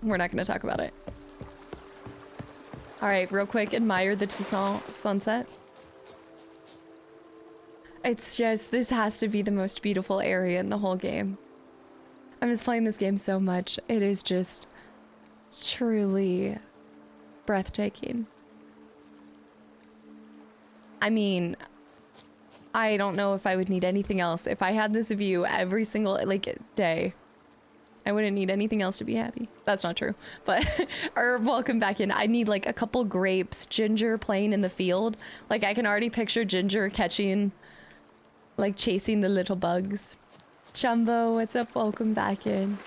We're not going to talk about it. All right, real quick, admire the Toussaint sunset. It's just, this has to be the most beautiful area in the whole game. I'm just playing this game so much. It is just truly breathtaking. I mean, I don't know if I would need anything else. If I had this view every single, like, day, I wouldn't need anything else to be happy. That's not true, but or welcome back in. I need like a couple grapes, Ginger playing in the field. Like, I can already picture Ginger catching, like, chasing the little bugs. Chumbo, what's up? Welcome back in.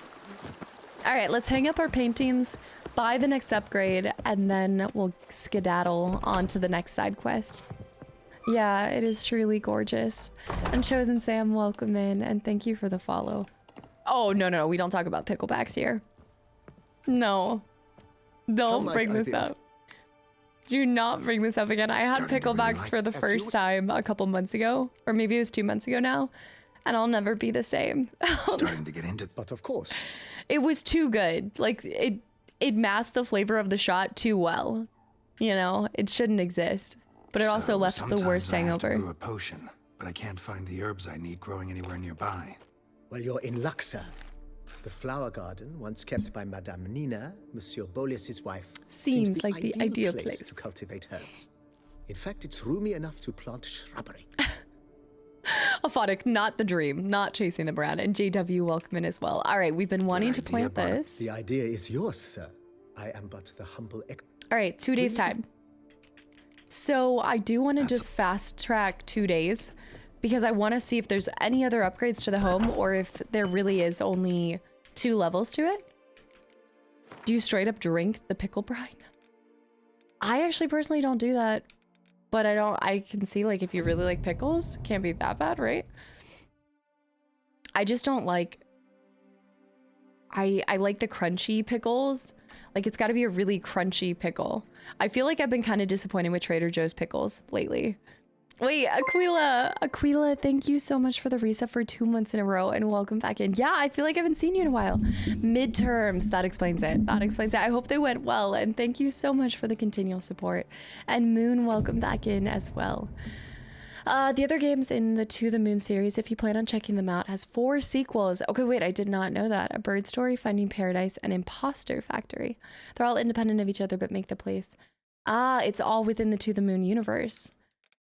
All right, let's hang up our paintings, buy the next upgrade, and then we'll skedaddle on to the next side quest. Yeah, it is truly gorgeous. And Chosen Sam, welcome in, and thank you for the follow. Oh, no, we don't talk about picklebacks here. No. Don't bring this up. Do not bring this up again. I had picklebacks for the first time a couple months ago, or maybe it was 2 months ago now, and I'll never be the same. Starting to get into, but of course. It was too good. Like, it masked the flavor of the shot too well. You know, it shouldn't exist. But it also left the worst hangover. I have to brew a potion, but I can't find the herbs I need growing anywhere nearby. Well, you're in luck, sir. The flower garden, once kept by Madame Nina, Monsieur Bolis's wife, Seems like the ideal place place. to cultivate herbs. In fact, it's roomy enough to plant shrubbery. Aphotic, not the dream, not chasing the brand. And JW, welcome in as well. All right, we've been wanting to plant this. The idea is yours, sir. I am but the humble All right, 2 days time. So I do want to just fast track 2 days because I want to see if there's any other upgrades to the home or if there really is only 2 levels to it. Do you straight up drink the pickle brine? I actually personally don't do that, but I can see like if you really like pickles, can't be that bad, right? I just don't like, I like the crunchy pickles. Like it's got to be a really crunchy pickle. I feel like I've been kind of disappointed with Trader Joe's pickles lately. Wait, Aquila, thank you so much for the reset for 2 months in a row and welcome back in. Yeah, I feel like I haven't seen you in a while. Midterms, that explains it. That explains it. I hope they went well and thank you so much for the continual support. And Moon, welcome back in as well. The other games in the To the Moon series, if you plan on checking them out, has 4 sequels. Okay, wait, I did not know that. A Bird Story, Finding Paradise, and Imposter Factory. They're all independent of each other, but make the place. Ah, it's all within the To the Moon universe.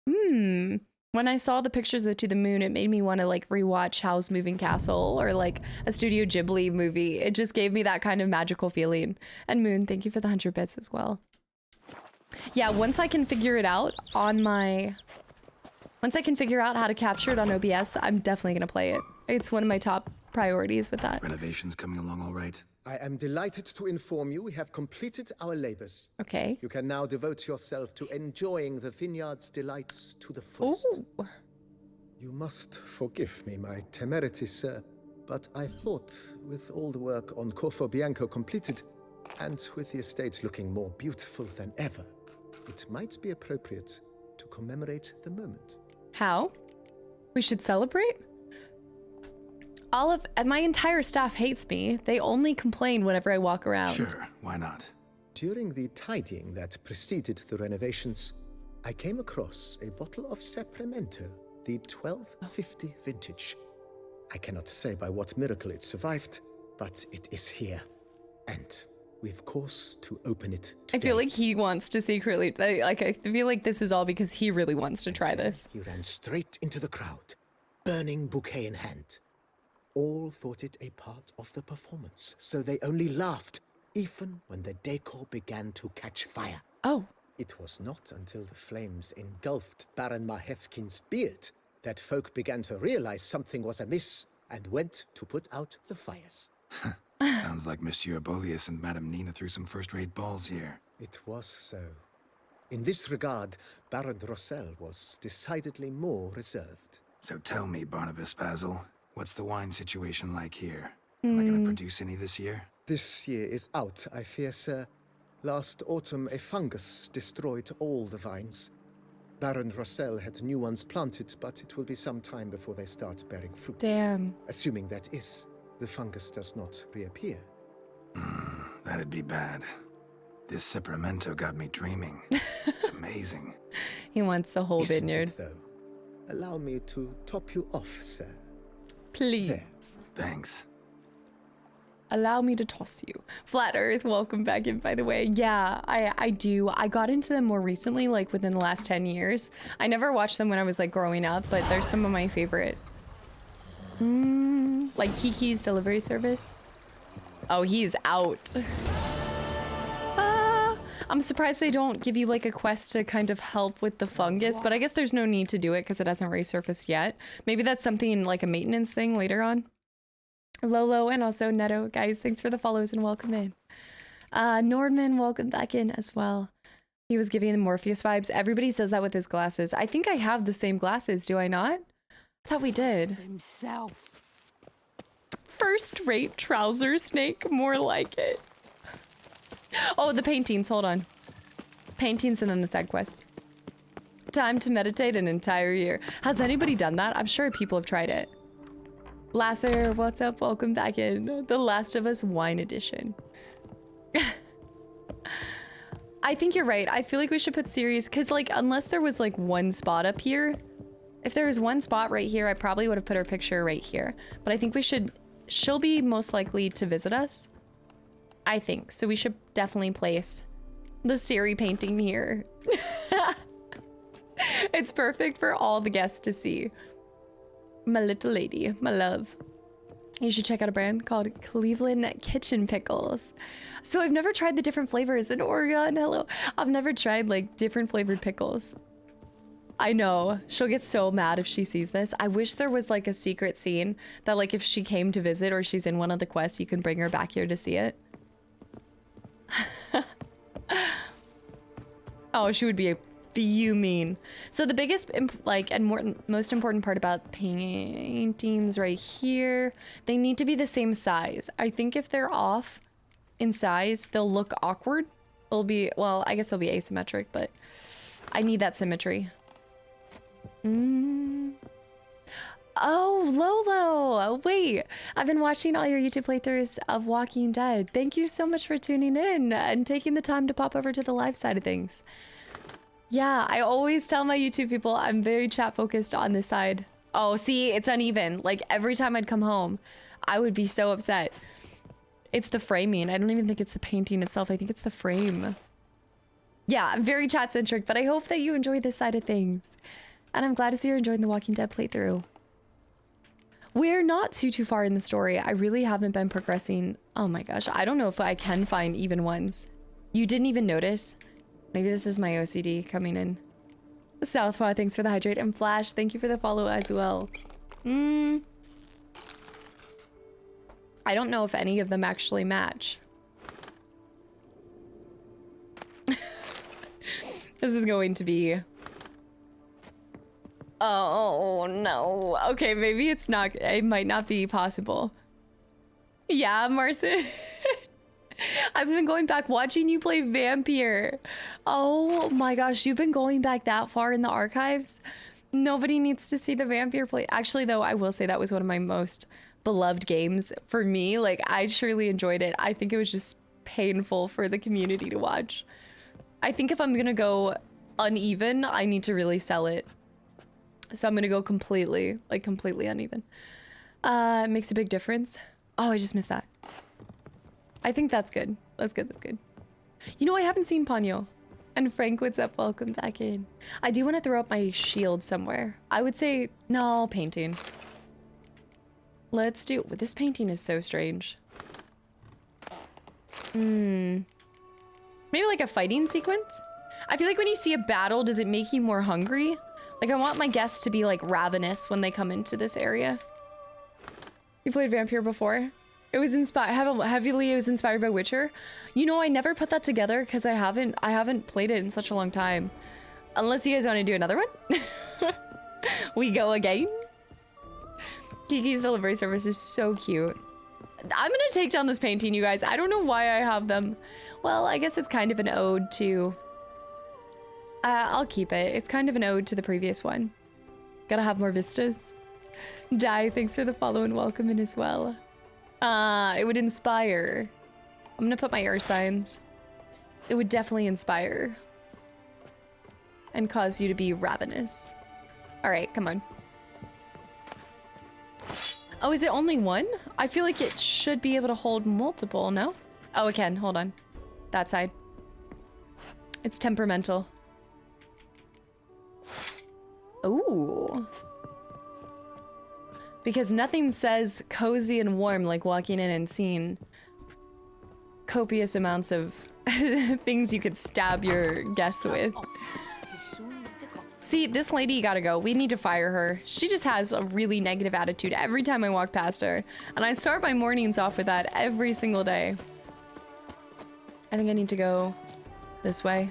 When I saw the pictures of To the Moon, it made me want to like rewatch Howl's Moving Castle or like a Studio Ghibli movie. It just gave me that kind of magical feeling. And Moon, thank you for the 100 bits as well. Yeah, once I can figure it out on my... Once I can figure out how to capture it on OBS, I'm definitely going to play it. It's one of my top priorities with that. Renovations coming along all right? I am delighted to inform you we have completed our labors. Okay. You can now devote yourself to enjoying the vineyard's delights to the fullest. Ooh. You must forgive me my temerity, sir, but I thought with all the work on Corfo Bianco completed, and with the estate looking more beautiful than ever, it might be appropriate to commemorate the moment. How? We should celebrate? My entire staff hates me. They only complain whenever I walk around. Sure, why not? During the tidying that preceded the renovations, I came across a bottle of Sapramento, the 1250 vintage. I cannot say by what miracle it survived, but it is here. And we've course to open it today. I feel like he wants to secretly, like I feel like this is all because he really wants to try this. He ran straight into the crowd, burning bouquet in hand. All thought it a part of the performance, so they only laughed, even when the decor began to catch fire. Oh. It was not until the flames engulfed Baron Mahevkin's beard that folk began to realize something was amiss and went to put out the fires. Sounds like Monsieur Bolius and Madame Nina threw some first-rate balls here. It was so. In this regard, Baron Rossel was decidedly more reserved. So tell me, Barnabas Basil, what's the wine situation like here? Am I going to produce any this year? This year is out, I fear, sir. Last autumn, a fungus destroyed all the vines. Baron Rossel had new ones planted, but it will be some time before they start bearing fruit. Damn. Assuming that is, the fungus does not reappear. That'd be bad. This Sapramento got me dreaming. It's amazing. He wants the whole Isn't vineyard. it, though? Allow me to top you off, sir. Please. There. Thanks. Allow me to toss you. Flat Earth, welcome back in, by the way. Yeah, I do. I got into them more recently, like within the last 10 years. I never watched them when I was like growing up, but they're some of my favorite. Like Kiki's delivery service. Oh, he's out. I'm surprised they don't give you like a quest to kind of help with the fungus, but I guess there's no need to do it because it hasn't resurfaced yet. Maybe that's something like a maintenance thing later on. Lolo and also Neto, guys, thanks for the follows and welcome in. Nordman, welcome back in as well. He was giving the Morpheus vibes. Everybody says that with his glasses. I think I have the same glasses, do I not? I thought we did. Himself. First-rate trouser snake, more like it. Oh, the paintings, hold on. Paintings and then the side quest. Time to meditate an entire year. Has anybody done that? I'm sure people have tried it. Lasser, what's up? Welcome back in. The Last of Us Wine Edition. I think you're right. I feel like we should put series, because like, unless there was like one spot up here, if there was one spot right here, I probably would have put her picture right here. But I think we should she'll be most likely to visit us, I think. So we should definitely place the Siri painting here. It's perfect for all the guests to see. My little lady, my love. You should check out a brand called Cleveland Kitchen Pickles. So I've never tried the different flavors in Oregon. Hello. I've never tried like different flavored pickles. I know. She'll get so mad if she sees this. I wish there was like a secret scene that like if she came to visit or she's in one of the quests, you can bring her back here to see it. Oh, she would be fuming. So the biggest most important part about paintings right here, they need to be the same size. I think if they're off in size, they'll look awkward. It'll be, well, I guess it'll be asymmetric, but I need that symmetry. Oh, Lolo. Wait, I've been watching all your YouTube playthroughs of Walking Dead. Thank you so much for tuning in and taking the time to pop over to the live side of things. Yeah, I always tell my YouTube people I'm very chat focused on this side. Oh, see, it's uneven. Like every time I'd come home, I would be so upset. It's the framing. I don't even think it's the painting itself. I think it's the frame. Yeah, I'm very chat centric, but I hope that you enjoy this side of things. And I'm glad to see you're enjoying the Walking Dead playthrough. We're not too far in the story. I really haven't been progressing. Oh my gosh, I don't know if I can find even ones. You didn't even notice? Maybe this is my OCD coming in. Southpaw, thanks for the hydrate. And Flash, thank you for the follow as well. I don't know if any of them actually match. This is going to be... Oh no. Okay, maybe it's not, it might not be possible. Yeah, Marcin. I've been going back watching you play Vampire. Oh my gosh, you've been going back that far in the archives? Nobody needs to see the Vampire play. Actually though, I will say that was one of my most beloved games for me. Like, I truly enjoyed it. I think it was just painful for the community to watch. I think if I'm gonna go uneven, I need to really sell it. So I'm gonna go completely uneven. It makes a big difference. Oh, I just missed that. I think that's good. That's good, that's good. You know, I haven't seen Ponyo. And Frank, what's up? Welcome back in. I do want to throw up my shield somewhere. I would say, no, painting. Let's do, this painting is so strange. Maybe like a fighting sequence? I feel like when you see a battle, does it make you more hungry? Like, I want my guests to be like ravenous when they come into this area. You played Vampire before? It was inspired, heavily it was inspired by Witcher. You know, I never put that together because I haven't played it in such a long time. Unless you guys want to do another one. We go again. Kiki's delivery service is so cute. I'm gonna take down this painting, you guys. I don't know why I have them. Well, I guess it's kind of an ode to... I'll keep it. It's kind of an ode to the previous one. Gotta have more vistas. Jai, thanks for the follow and welcome in as well. It would inspire. I'm gonna put my earth signs. It would definitely inspire. And cause you to be ravenous. Alright, come on. Oh, is it only one? I feel like it should be able to hold multiple, no? Oh, it can. Hold on. That side. It's temperamental. Ooh. Because nothing says cozy and warm like walking in and seeing copious amounts of things you could stab your guests with. See, this lady gotta go. We need to fire her. She just has a really negative attitude every time I walk past her. And I start my mornings off with that every single day. I think I need to go this way.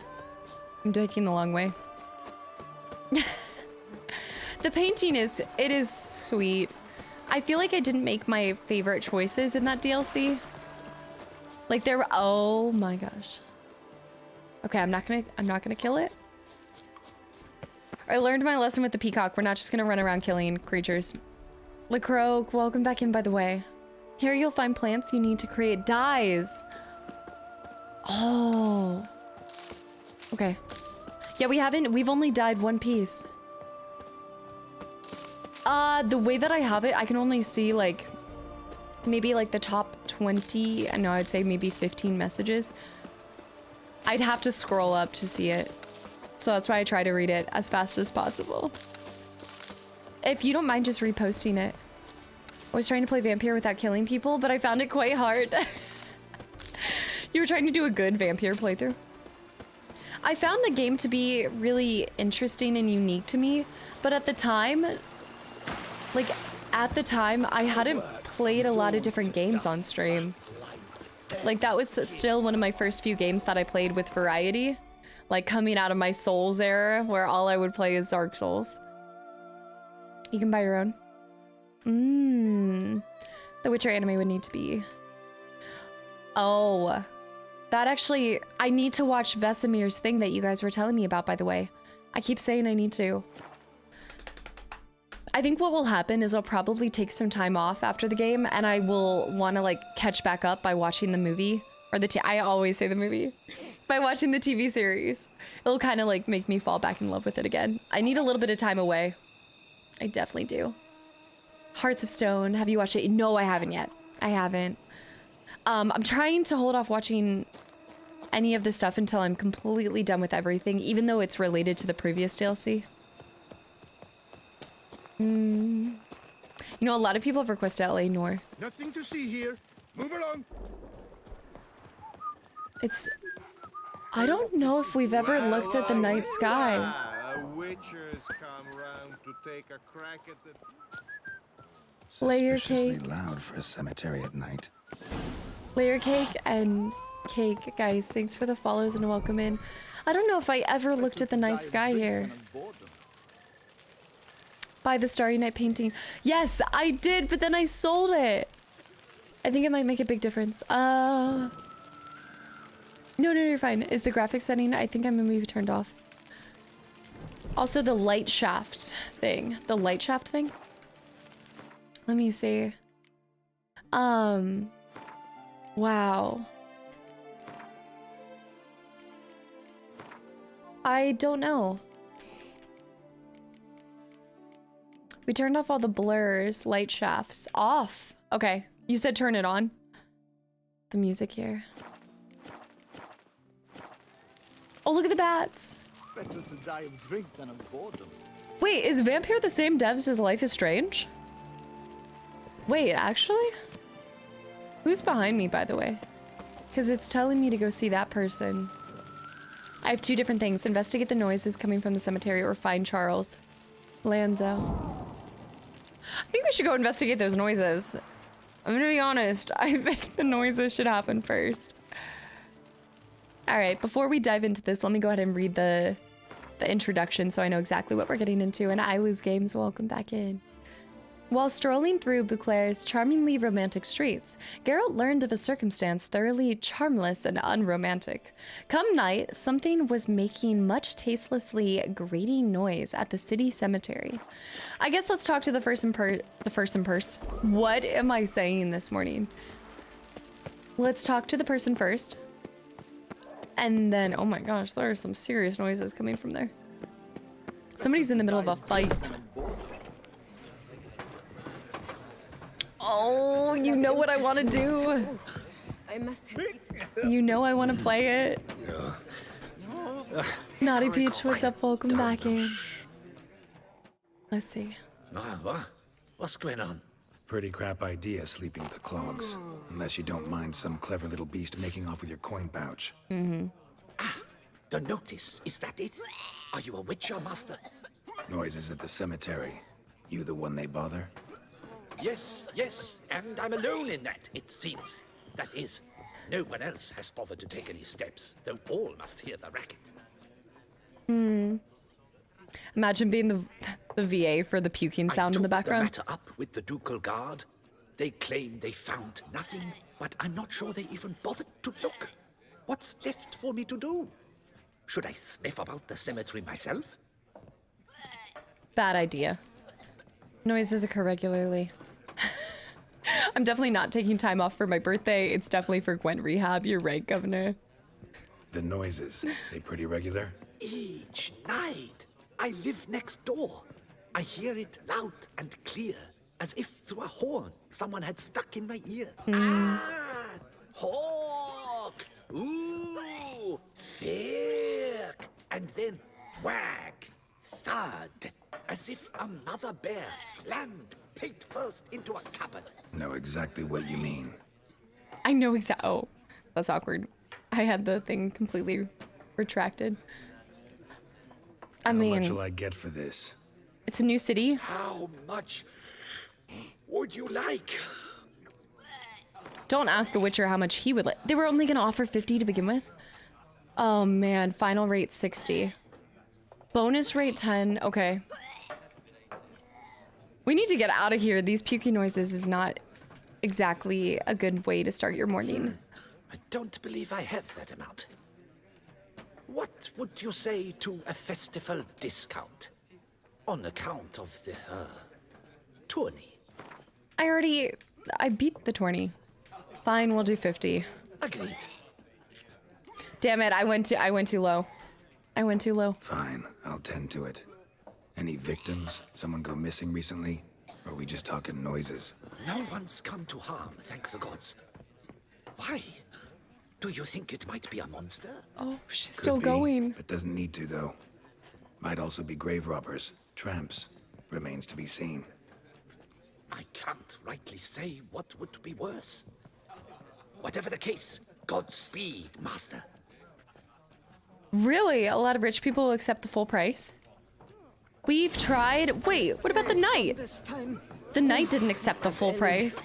I'm taking the long way. The painting is sweet. I feel like I didn't make my favorite choices in that DLC. Like there were, oh my gosh. Okay, I'm not gonna kill it. I learned my lesson with the peacock. We're not just gonna run around killing creatures. LaCroix, welcome back in, by the way. Here you'll find plants you need to create dyes. Oh. Okay. Yeah, we've only dyed one piece. The way that I have it, I can only see like maybe like the top 20, no, I'd say maybe 15 messages. I'd have to scroll up to see it. So that's why I try to read it as fast as possible. If you don't mind just reposting it. I was trying to play Vampire without killing people, but I found it quite hard. You were trying to do a good Vampire playthrough. I found the game to be really interesting and unique to me, but at the time, I hadn't played a lot of different games on stream. Like, that was still one of my first few games that I played with variety. Like, coming out of my Souls era, where all I would play is Dark Souls. You can buy your own. The Witcher anime would need to be... Oh. That actually... I need to watch Vesemir's thing that you guys were telling me about, by the way. I keep saying I need to. I think what will happen is I'll probably take some time off after the game, and I will want to, like, catch back up by watching the movie. Or I always say the movie. By watching the TV series. It'll kind of, like, make me fall back in love with it again. I need a little bit of time away. I definitely do. Hearts of Stone. Have you watched it? No, I haven't yet. I haven't. I'm trying to hold off watching any of the stuff until I'm completely done with everything, even though it's related to the previous DLC. You know, a lot of people have requested LA Noir. Nothing to see here. Move along. It's... I don't know if we've ever looked at the night sky. A witcher's come round to take a crack at the... Layer Suspiciously cake. loud for a cemetery at night. Layer cake and cake, guys. Thanks for the follows and welcome in. I don't know if I ever looked at the night sky here. Buy the Starry Night painting. Yes, I did, but then I sold it. I think it might make a big difference. No, you're fine. Is the graphic setting? I think I'm maybe turned off. Also, the light shaft thing. The light shaft thing? Let me see. Wow. I don't know. We turned off all the blurs, light shafts. Off. Okay. You said turn it on. The music here. Oh, look at the bats. Better to die of drink than of boredom. Wait, is Vampire the same devs as Life is Strange? Wait, actually? Who's behind me, by the way? Because it's telling me to go see that person. I have two different things. Investigate the noises coming from the cemetery or find Charles. Lanzo. I think we should go investigate those noises. I'm gonna be honest. I think the noises should happen first. All right, before we dive into this, let me go ahead and read the introduction so I know exactly what we're getting into. And I Lose Games, welcome back in. While strolling through Beauclair's charmingly romantic streets, Geralt learned of a circumstance thoroughly charmless and unromantic. Come night, something was making much tastelessly grating noise at the city cemetery. I guess let's talk to the first in person. What am I saying this morning? Let's talk to the person first. And then, oh my gosh, there are some serious noises coming from there. Somebody's in the middle of a fight. Oh, you know what I want to do. I must have eaten. You know I want to play it. Naughty Peach, what's up? Welcome back in. Let's see. What's going on? Pretty crap idea sleeping with the clogs. Unless you don't mind some clever little beast making off with your coin pouch. The notice, is that it? Are you a witcher, master? Noises at the cemetery. You the one they bother? Yes, and I'm alone in that, it seems. That is, no one else has bothered to take any steps, though all must hear the racket. Imagine being the VA for the puking sound in the background. I took the matter up with the ducal guard. They claim they found nothing, but I'm not sure they even bothered to look. What's left for me to do? Should I sniff about the cemetery myself? Bad idea. Noises occur regularly. I'm definitely not taking time off for my birthday. It's definitely for Gwent rehab. You're right, Governor. The noises, they pretty regular? Each night. I live next door. I hear it loud and clear, as if through a horn, someone had stuck in my ear. Ah! Hawk! Ooh! Firk! And then whack! Thud! As if a mother bear slammed pate first into a cupboard. Know exactly what you mean. I know exactly. Oh, that's awkward. I had the thing completely retracted. I How mean, much will I get for this? it's a new city. How much would you like? Don't ask a Witcher how much he would like. They were only gonna offer 50 to begin with. Oh man, final rate 60. Bonus rate 10, okay. We need to get out of here. These puking noises is not exactly a good way to start your morning. I don't believe I have that amount. What would you say to a festival discount? On account of the, tourney. I beat the tourney. Fine, we'll do 50. Agreed. Damn it, I went too low. I went too low. Fine, I'll tend to it. Any victims? Someone go missing recently? Or are we just talking noises? No one's come to harm, thank the gods. Why? Do you think it might be a monster? Oh, she's Could still be, going. but doesn't need to, though. Might also be grave robbers, tramps. Remains to be seen. I can't rightly say what would be worse. Whatever the case, Godspeed, master. Really? A lot of rich people will accept the full price? We've tried. Wait, what about the knight? This time. The knight didn't accept the full price.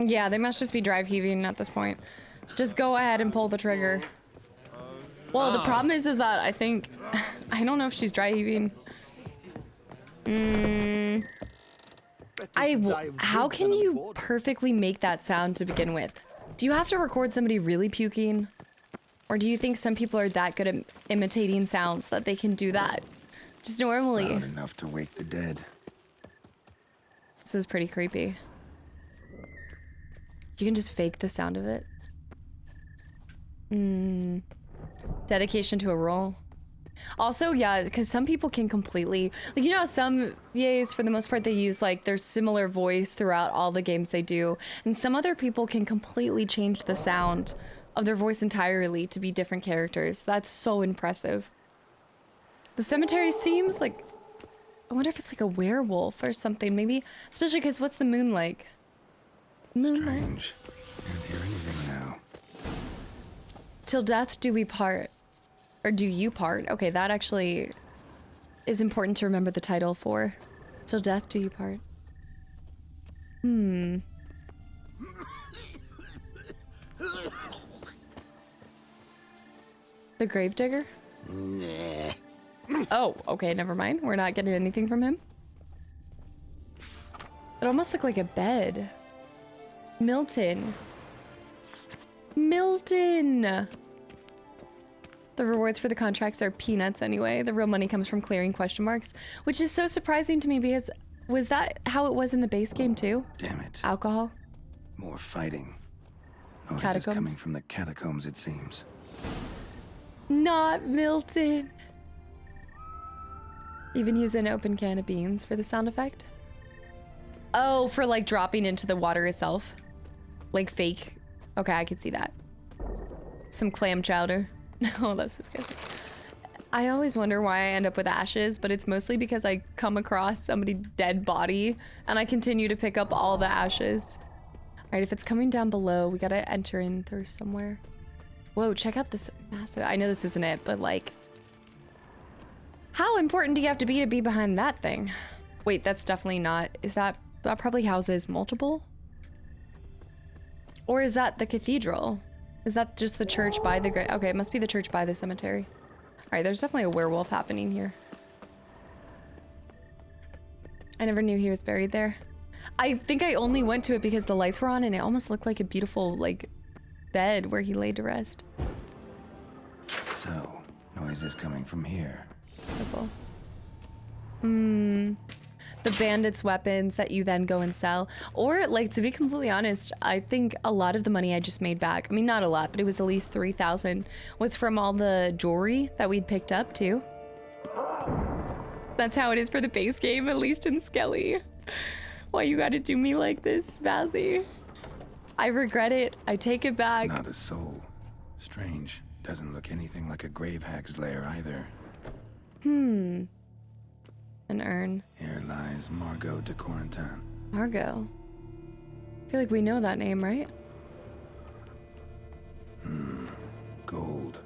Yeah, they must just be drive heaving at this point. Just go ahead and pull the trigger. Well, the problem is that I think, I don't know if she's dry heaving. How can you perfectly make that sound to begin with? Do you have to record somebody really puking? Or do you think some people are that good at imitating sounds that they can do that? Just normally. Loud enough to wake the dead. This is pretty creepy. You can just fake the sound of it. Dedication to a role. Also, yeah, because some people can completely, like, you know, some VAs, for the most part, they use, like, their similar voice throughout all the games they do. And some other people can completely change the sound of their voice entirely to be different characters. That's so impressive. The cemetery seems like, I wonder if it's like a werewolf or something, maybe, especially because what's the moon like? Moonlight. Strange. Can't hear anything now. Till death do we part. Or do you part? Okay, that actually is important to remember the title for. Till death do you part. The gravedigger? Nah. Oh, okay, never mind. We're not getting anything from him. It almost looked like a bed. Milton. Milton! The rewards for the contracts are peanuts anyway. The real money comes from clearing question marks, which is so surprising to me because was that how it was in the base game too? Damn it. Alcohol? More fighting. Noises Catacombs? coming from the catacombs, it seems. Not Milton. Even use an open can of beans for the sound effect? Oh, for like dropping into the water itself. Like fake. Okay, I could see that. Some clam chowder. Oh, that's disgusting. I always wonder why I end up with ashes, but it's mostly because I come across somebody's dead body and I continue to pick up all the ashes. All right, if it's coming down below, we gotta enter in through somewhere. Whoa, check out this massive, I know this isn't it, but like, how important do you have to be behind that thing? Wait, that's definitely not, that probably houses multiple? Or is that the cathedral? Is that just the church by the grave? Okay, it must be the church by the cemetery. All right, there's definitely a werewolf happening here. I never knew he was buried there. I think I only went to it because the lights were on and it almost looked like a beautiful, like, bed where he laid to rest. So, noises coming from here. Purple. The bandits' weapons that you then go and sell. Or, like, to be completely honest, I think a lot of the money I just made back, I mean, not a lot, but it was at least 3,000, was from all the jewelry that we'd picked up, too. That's how it is for the base game, at least in Skelly. Why you gotta do me like this, Spazzy? I regret it. I take it back. Not a soul. Strange. Doesn't look anything like a grave hag's lair either. An urn. Here lies Margot de Corentin. Margot. I feel like we know that name, right? Gold.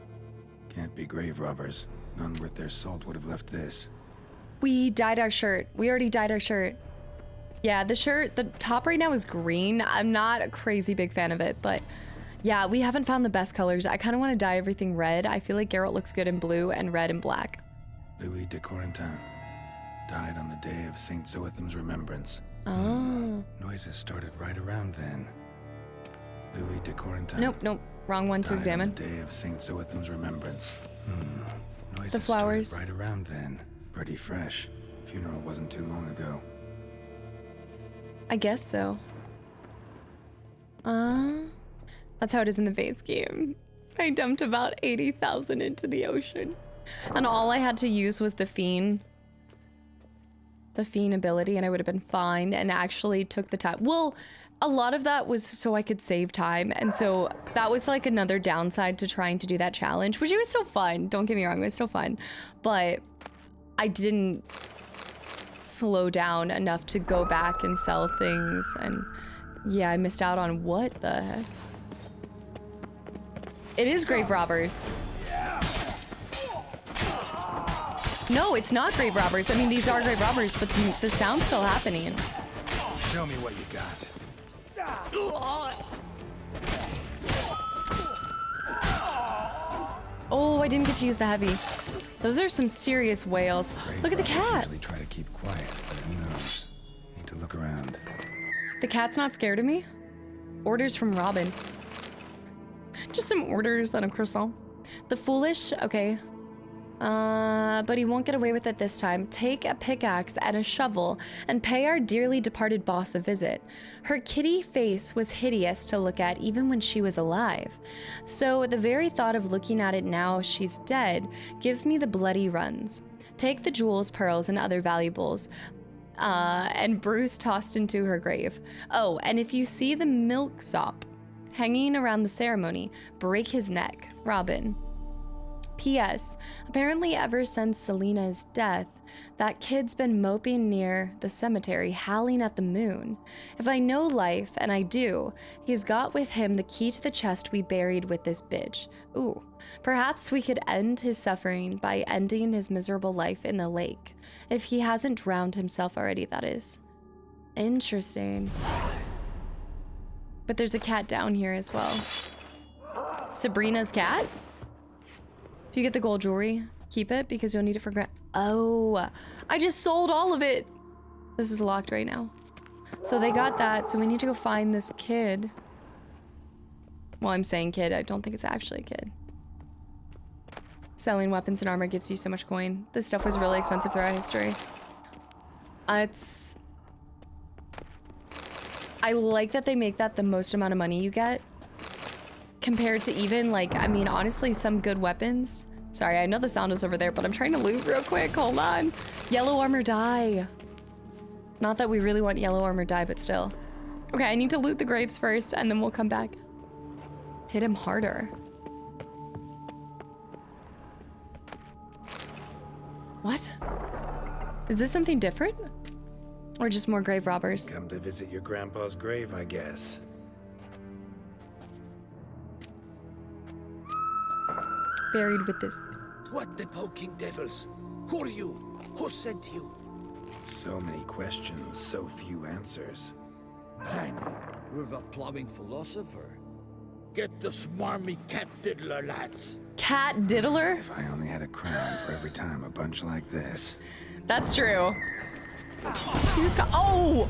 Can't be grave robbers. None worth their salt would have left this. We dyed our shirt. We already dyed our shirt. Yeah, the shirt, the top right now is green. I'm not a crazy big fan of it, but yeah, we haven't found the best colors. I kind of want to dye everything red. I feel like Geralt looks good in blue and red and black. Louis de Corentin. Died on the day of St. Zoetham's remembrance. Oh. Noises started right around then. Louis de Corentin. Nope. Wrong one to Died examine. on the day of St. Zoetham's remembrance. Noises The flowers. started right around then. Pretty fresh. Funeral wasn't too long ago. I guess so. That's how it is in the base game. I dumped about 80,000 into the ocean. And all I had to use was the Fiend ability, and I would have been fine, and actually took the time. Well, a lot of that was so I could save time, and so that was like another downside to trying to do that challenge, which it was still fun. Don't get me wrong, it was still fun. But I didn't slow down enough to go back and sell things, and yeah, I missed out on what the heck. It is grave robbers. No, it's not grave robbers. I mean, these are grave robbers, but the sound's still happening. Show me what you got. Oh, I didn't get to use the heavy. Those are some serious whales. Look at the cat. Usually try to keep quiet, but who knows? Need to look around. The cat's not scared of me. Orders from Robin. Just some orders and a croissant. The foolish, okay. But he won't get away with it this time. Take a pickaxe and a shovel and pay our dearly departed boss a visit. Her kitty face was hideous to look at even when she was alive. So the very thought of looking at it now she's dead gives me the bloody runs. Take the jewels, pearls, and other valuables. And Bruce tossed into her grave. Oh, and if you see the milksop hanging around the ceremony, break his neck. Robin. P.S. Apparently ever since Selena's death, that kid's been moping near the cemetery, howling at the moon. If I know life, and I do, he's got with him the key to the chest we buried with this bitch. Ooh. Perhaps we could end his suffering by ending his miserable life in the lake. If he hasn't drowned himself already, that is. Interesting. But there's a cat down here as well. Sabrina's cat? If you get the gold jewelry, keep it because you'll need it for Oh, I just sold all of it. This is locked right now. So they got that, so we need to go find this kid. Well, I'm saying kid, I don't think it's actually a kid. Selling weapons and armor gives you so much coin. This stuff was really expensive throughout history. I like that they make that the most amount of money you get. Compared to even, like, I mean, honestly, some good weapons. Sorry, I know the sound is over there, but I'm trying to loot real quick. Hold on. Yellow armor dye. Not that we really want yellow armor dye, but still. Okay, I need to loot the graves first, and then we'll come back. Hit him harder. What? Is this something different? Or just more grave robbers? Come to visit your grandpa's grave, I guess. Buried with this. What the poking devils? Who are you? Who sent you? So many questions, so few answers. Man, we're the plumbing philosopher. Get the smarmy cat diddler, lads. Cat diddler? If I only had a crown for every time a bunch like this. That's true. He just got. Oh!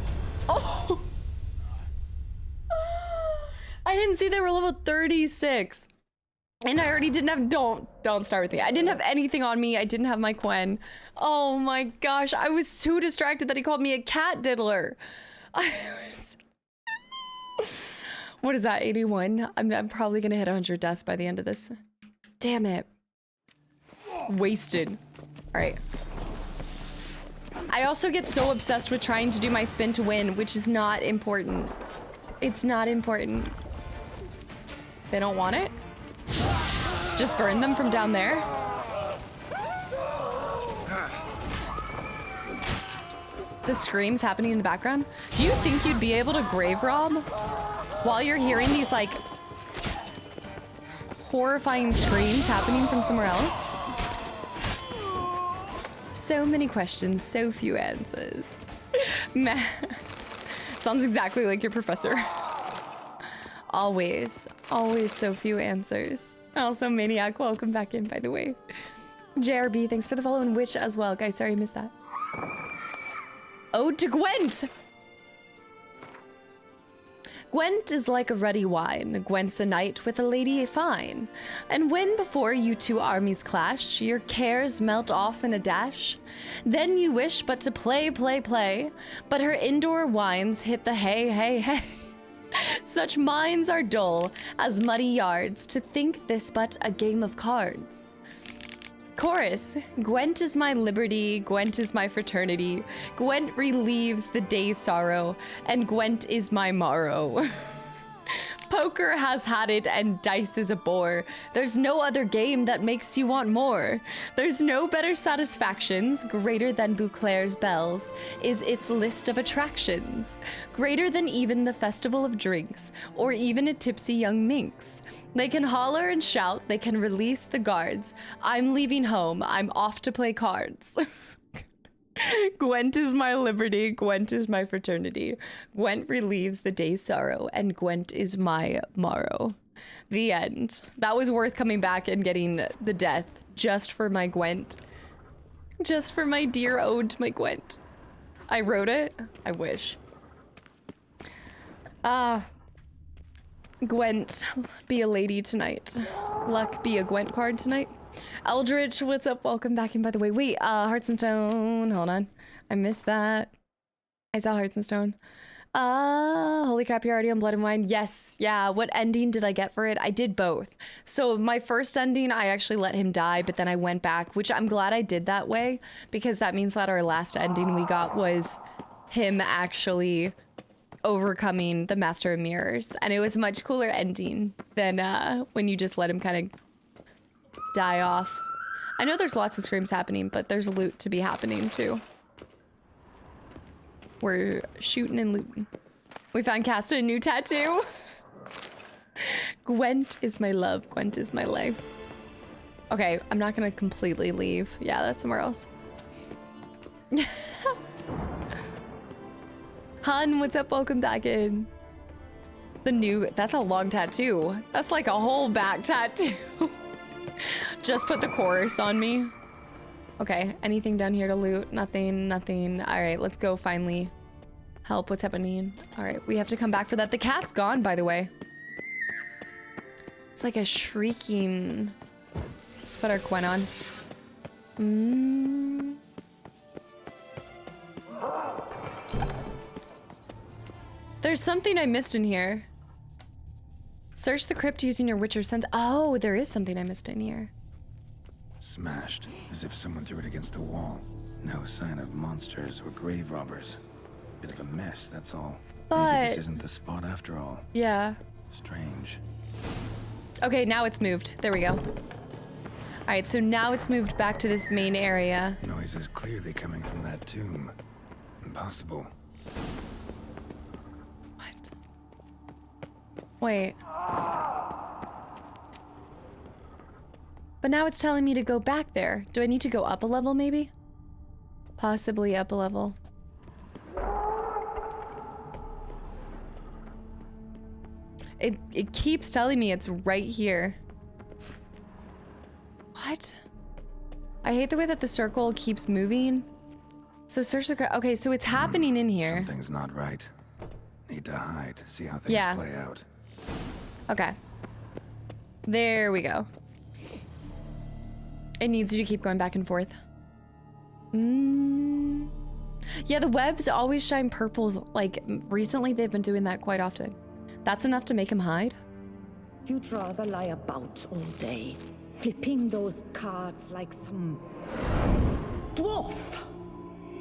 Oh! I didn't see they were level 36. And I already didn't have, don't start with me. I didn't have anything on me. I didn't have my Gwen. Oh my gosh. I was too distracted that he called me a cat diddler. I was, what is that, 81? I'm probably gonna hit 100 deaths by the end of this. Damn it. Wasted. All right. I also get so obsessed with trying to do my spin to win, which is not important. It's not important. They don't want it? Just burn them from down there? The screams happening in the background. Do you think you'd be able to grave rob while you're hearing these like horrifying screams happening from somewhere else? So many questions, so few answers. Sounds exactly like your professor. Always so few answers. Also, Maniac, welcome back in, by the way. JRB, thanks for the follow, and Witch as well. Guys, sorry I missed that. Ode to Gwent! Gwent is like a ruddy wine. Gwent's a knight with a lady fine. And when before you two armies clash, your cares melt off in a dash, then you wish but to play, play, play. But her indoor wines hit the hay, hay, hay. Such minds are dull as muddy yards to think this but a game of cards. Chorus, Gwent is my liberty, Gwent is my fraternity, Gwent relieves the day's sorrow, and Gwent is my morrow. Poker has had it and dice is a bore. There's no other game that makes you want more. There's no better satisfactions, greater than Beauclair's bells, is its list of attractions. Greater than even the festival of drinks, or even a tipsy young minx. They can holler and shout, they can release the guards. I'm leaving home, I'm off to play cards. Gwent is my liberty, Gwent is my fraternity. Gwent relieves the day's sorrow, and Gwent is my morrow. The end. That was worth coming back and getting the death just for my Gwent. Just for my dear ode to my Gwent. I wrote it? I wish. Gwent, be a lady tonight. Luck, be a Gwent card tonight. Eldritch, what's up? Welcome back in, by the way. Wait, Hearts and Stone. Hold on. I missed that. I saw Hearts and Stone. Holy crap, you're already on Blood and Wine. Yes. Yeah. What ending did I get for it? I did both. So my first ending, I actually let him die, but then I went back, which I'm glad I did that way, because that means that our last ending we got was him actually overcoming the Master of Mirrors. And it was a much cooler ending than when you just let him kind of die off. I know there's lots of screams happening, but there's loot to be happening too. We're shooting and looting. We found Casta a new tattoo. Gwent is my love. Gwent is my life. Okay, I'm not gonna completely leave. Yeah, that's somewhere else. Hun, what's up? Welcome back in. The new, that's a long tattoo. That's like a whole back tattoo. Just put the chorus on me. Okay, anything down here to loot? Nothing, nothing. All right, let's go finally help. What's happening? All right, we have to come back for that. The cat's gone, by the way. It's like a shrieking. Let's put our Gwent on. There's something I missed in here. Search the crypt using your Witcher sense. Oh, there is something I missed in here. Smashed, as if someone threw it against the wall. No sign of monsters or grave robbers. Bit of a mess, that's all. But maybe this isn't the spot after all. Yeah. Strange. Okay, now it's moved. There we go. All right, so now it's moved back to this main area. Noise is clearly coming from that tomb. Impossible. What? Wait. But now it's telling me to go back there. Do I need to go up a level, maybe? Possibly up a level. It keeps telling me it's right here. What? I hate the way that the circle keeps moving. So search the... Okay, so it's happening in here. Something's not right. Need to hide, see how things play out. Okay. There we go. It needs you to keep going back and forth. Yeah, the webs always shine purples. Like, recently they've been doing that quite often. That's enough to make him hide? You'd rather lie about all day, flipping those cards like some dwarf.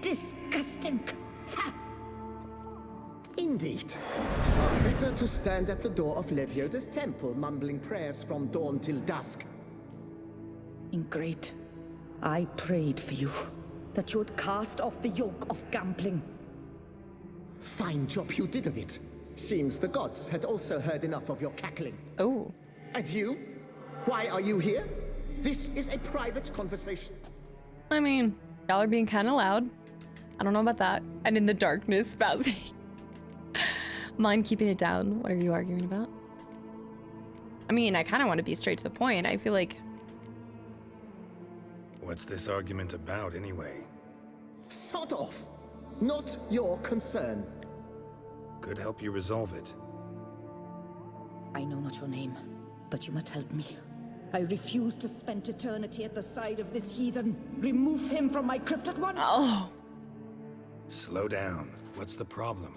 disgusting. Indeed. Far better to stand at the door of Lebioda's temple, mumbling prayers from dawn till dusk. Ingrid, I prayed for you, that you would cast off the yoke of gambling. Fine job you did of it. Seems the gods had also heard enough of your cackling. Oh. And you? Why are you here? This is a private conversation. I mean, y'all are being kind of loud. I don't know about that. And in the darkness, Spazzy. Mind keeping it down? What are you arguing about? I mean, I kind of want to be straight to the point. I feel like... What's this argument about, anyway? Sod off! Not your concern. Could help you resolve it. I know not your name, but you must help me. I refuse to spend eternity at the side of this heathen. Remove him from my crypt at once. Oh. Slow down. What's the problem?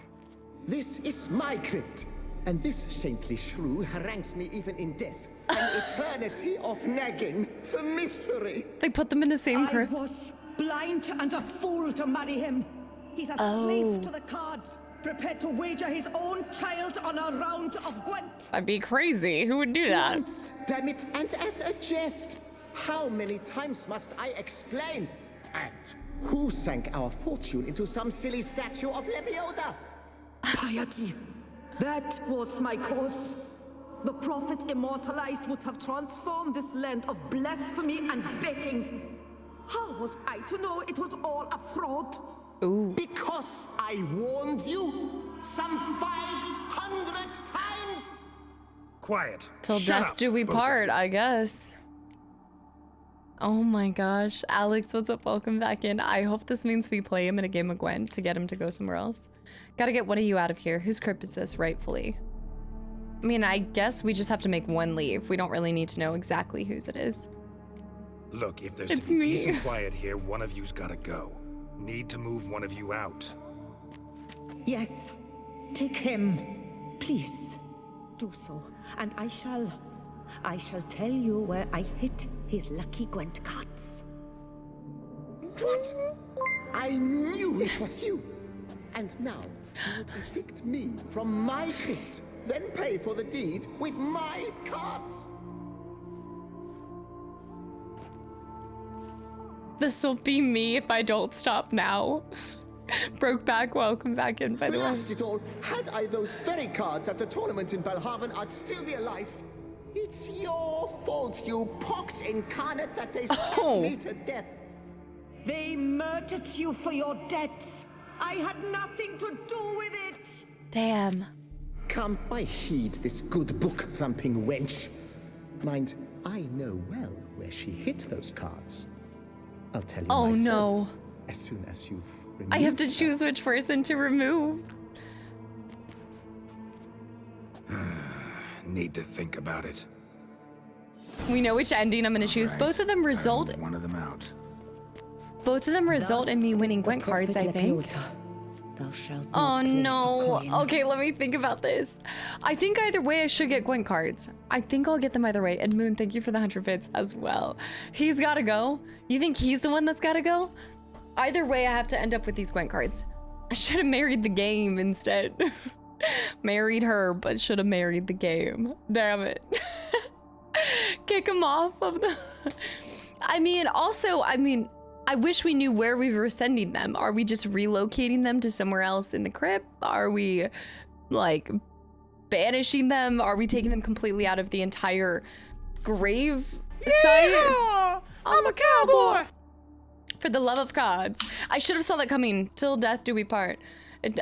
This is my crypt, and this saintly shrew harangues me even in death. An eternity of nagging, the misery. They put them in the same I crypt. was blind and a fool to marry him. He's a slave to the cards, prepared to wager his own child on a round of Gwent. That'd be crazy. Who would do that? Once, damn it, and as a jest. How many times must I explain? And who sank our fortune into some silly statue of Lebioda? Piety. That was my cause. The prophet immortalized would have transformed this land of blasphemy and betting. How was I to know it was all a fraud? Ooh. Because I warned you some 500 times. Quiet. Till Shut death up, do we both of part, you. I guess. Oh my gosh. Alex, what's up? Welcome back in. I hope this means we play him in a game of Gwent to get him to go somewhere else. Gotta get one of you out of here. Whose crypt is this, rightfully? I mean, I guess we just have to make one leave. We don't really need to know exactly whose it is. Look, if there's It's to be me. peace and quiet here, one of you's gotta go. Need to move one of you out. Yes, take him. Please, do so, and I shall tell you where I hid his lucky Gwent cards. What? I knew it was you. And now you would evict me from my crypt, then pay for the deed with my cards. This will be me if I don't stop now. Brokeback, welcome back in, by the way. Blast it all. Had I those very cards at the tournament in Belhaven, I'd still be alive. It's your fault, you pox incarnate, that they stabbed me to death. They murdered you for your debts. I had nothing to do with it. Damn. Come, I heed this good book-thumping wench. Mind, I know well where she hid those cards. I'll tell you myself. No. As soon as you've removed I have to them. choose which person to remove. Need to think about it. We know which ending I'm gonna choose. Right. Both of them result. Move one of them out. Both of them result in me winning The Gwent cards, I prophet think. Lepiota, thou shalt Oh not play no. for coin. Okay, let me think about this. I think either way I should get Gwent cards. I think I'll get them either way. And Moon, thank you for the 100 bits as well. He's gotta go. You think he's the one that's gotta go? Either way, I have to end up with these Gwent cards. I should have married the game instead. Married her, but should have married the game. Damn it. Kick him off of the... I mean, I wish we knew where we were sending them. Are we just relocating them to somewhere else in the crypt? Are we, like, banishing them? Are we taking them completely out of the entire grave site? I'm a cowboy! For the love of gods. I should have saw that coming. Till death do we part.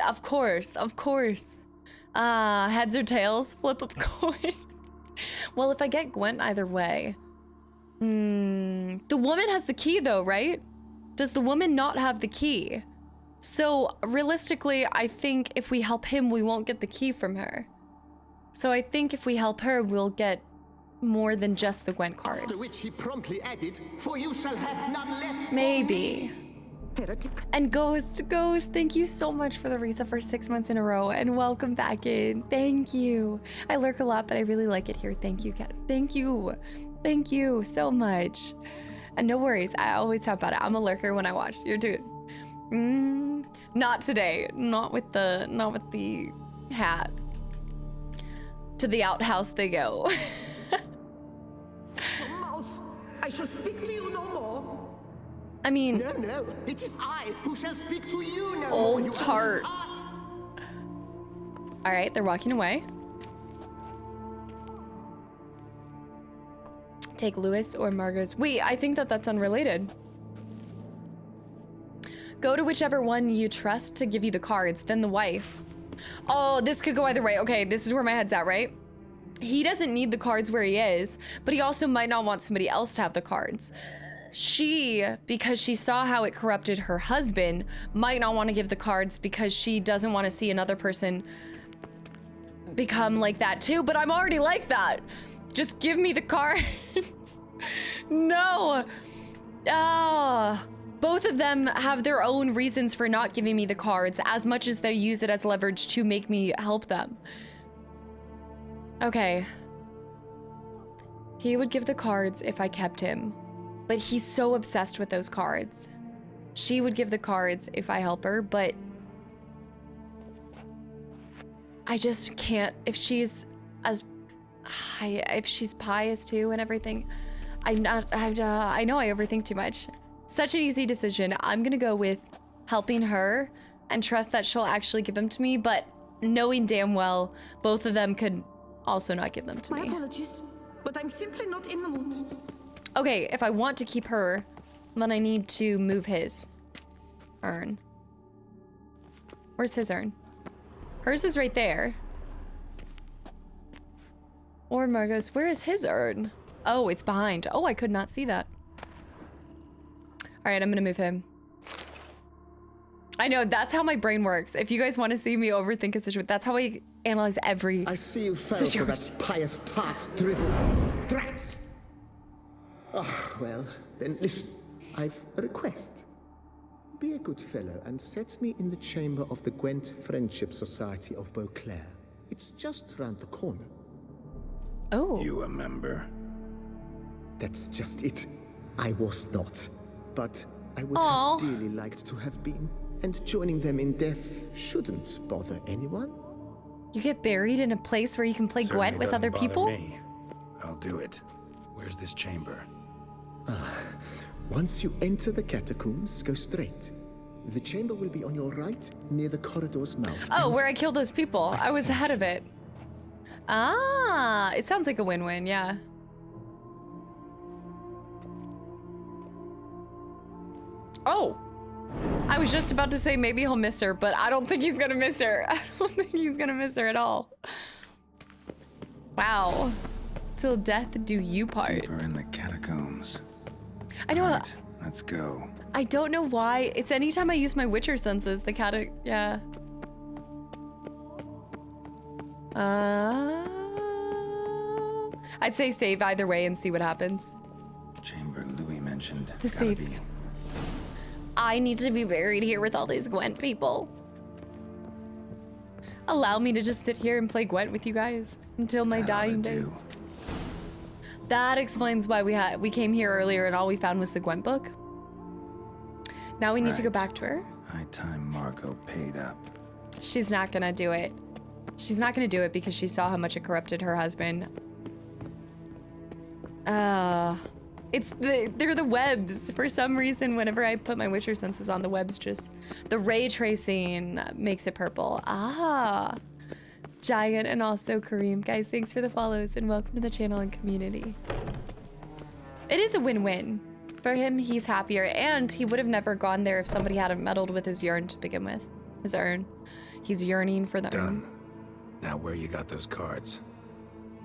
Of course, of course. Heads or tails? Flip a coin. Well, if I get Gwent either way. The woman has the key though, right? Does the woman not have the key? So realistically, I think if we help him, we won't get the key from her. So I think if we help her, we'll get more than just the Gwent cards. After which he promptly added, "For you shall have none left for Maybe. me." Heretic. And Ghost, thank you so much for the reset for 6 months in a row, and welcome back in. Thank you. I lurk a lot, but I really like it here. Thank you, Kat. Thank you. Thank you so much. And no worries, I always talk about it. I'm a lurker when I watch. You're doing Not today. Not with the hat. To the outhouse they go. Mouse, I shall speak to you no more. I mean, No, it is I who shall speak to you no Old more, you tart. tart. all right, they're walking away. Take Lewis or Margot's. Wait, I think that's unrelated. Go to whichever one you trust to give you the cards, then the wife. Oh, this could go either way. Okay, this is where my head's at, right? He doesn't need the cards where he is, but he also might not want somebody else to have the cards. She, because she saw how it corrupted her husband, might not want to give the cards because she doesn't want to see another person become like that too, but I'm already like that. Just give me the cards. No. Both of them have their own reasons for not giving me the cards, as much as they use it as leverage to make me help them. Okay. He would give the cards if I kept him, but he's so obsessed with those cards. She would give the cards if I help her, but I just can't. If she's as high, if she's pious too and everything, I know I overthink too much. Such an easy decision. I'm gonna go with helping her and trust that she'll actually give them to me, but knowing damn well both of them could also not give them to My me. apologies, but I'm simply not in the mood. Okay, if I want to keep her, then I need to move his urn. Where's his urn? Hers is right there. Or Margot's. Where is his urn? Oh, it's behind. Oh, I could not see that. All right, I'm gonna move him. I know, that's how my brain works. If you guys want to see me overthink a situation, that's how I analyze every I see you fell for situation. that pious tart's dribble. Drats! Oh, well, then listen. I've a request. Be a good fellow and set me in the chamber of the Gwent Friendship Society of Beauclair. It's just round the corner. Oh. You a member? That's just it. I was not. But I would Aw. have dearly liked to have been. And joining them in death shouldn't bother anyone. You get buried in a place where you can play Gwent with other people? Me. I'll do it. Where's this chamber? Once you enter the catacombs, go straight. The chamber will be on your right, near the corridor's mouth. Oh, and where I killed those people. I was ahead of it. Ah, it sounds like a win-win, yeah. Oh, I was just about to say maybe he'll miss her, but I don't think he's gonna miss her. I don't think he's gonna miss her at all. Wow. Till death do you part. Deeper in the catacombs. I know. Right, let's go. I don't know why. It's anytime I use my Witcher senses, the yeah. I'd say save either way and see what happens. Chamber Louis mentioned. The Gotta saves. be- I need to be buried here with all these Gwent people. Allow me to just sit here and play Gwent with you guys until my That oughta dying do. days. That explains why we came here earlier and all we found was the Gwent book. Now we need to go Right. back to her. High time Margot paid up. She's not gonna do it. She's not gonna do it because she saw how much it corrupted her husband. They're the webs. For some reason, whenever I put my Witcher senses on, the webs the ray tracing makes it purple. Ah. Giant and also Kareem. Guys, thanks for the follows and welcome to the channel and community. It is a win-win. For him, he's happier, and he would have never gone there if somebody hadn't meddled with his urn to begin with. His urn. He's yearning for the urn. Done. Now where you got those cards?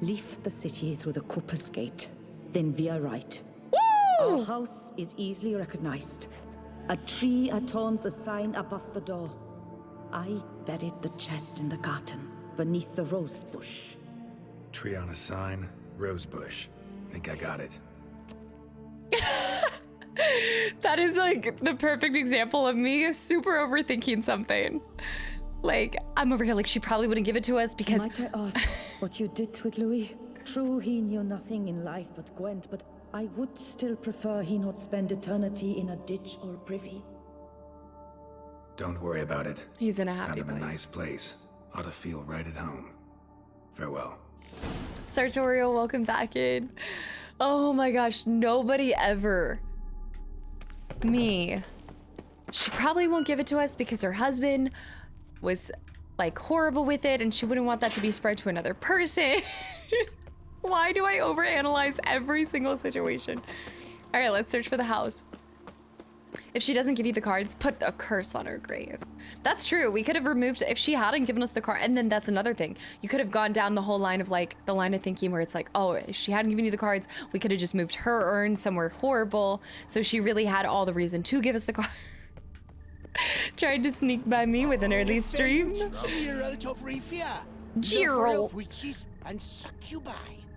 Leave the city through the Cooper's Gate, then veer right. Woo! Our house is easily recognized. A tree adorns the sign above the door. I buried the chest in the garden, beneath the rose bush. Tree on a sign, rose bush. Think I got it. That is like the perfect example of me super overthinking something. Like, I'm over here like she probably wouldn't give it to us because... Might I ask what you did with Louis? True, he knew nothing in life but Gwent, but I would still prefer he not spend eternity in a ditch or privy. Don't worry about it. He's in a happy Kind of a place. nice place. Ought to feel right at home. Farewell. Sartorial, welcome back in. Oh my gosh, nobody ever. Me. She probably won't give it to us because her husband was like horrible with it and she wouldn't want that to be spread to another person. Why do I overanalyze every single situation? All right, let's search for the house. If she doesn't give you the cards, put a curse on her grave. That's true. We could have removed, if she hadn't given us the card, and then that's another thing. You could have gone down the whole line of like, the line of thinking where it's like, oh, if she hadn't given you the cards, we could have just moved her urn somewhere horrible. So she really had all the reason to give us the card. Tried to sneak by me with an early stream. Geralt. Witches and succubi.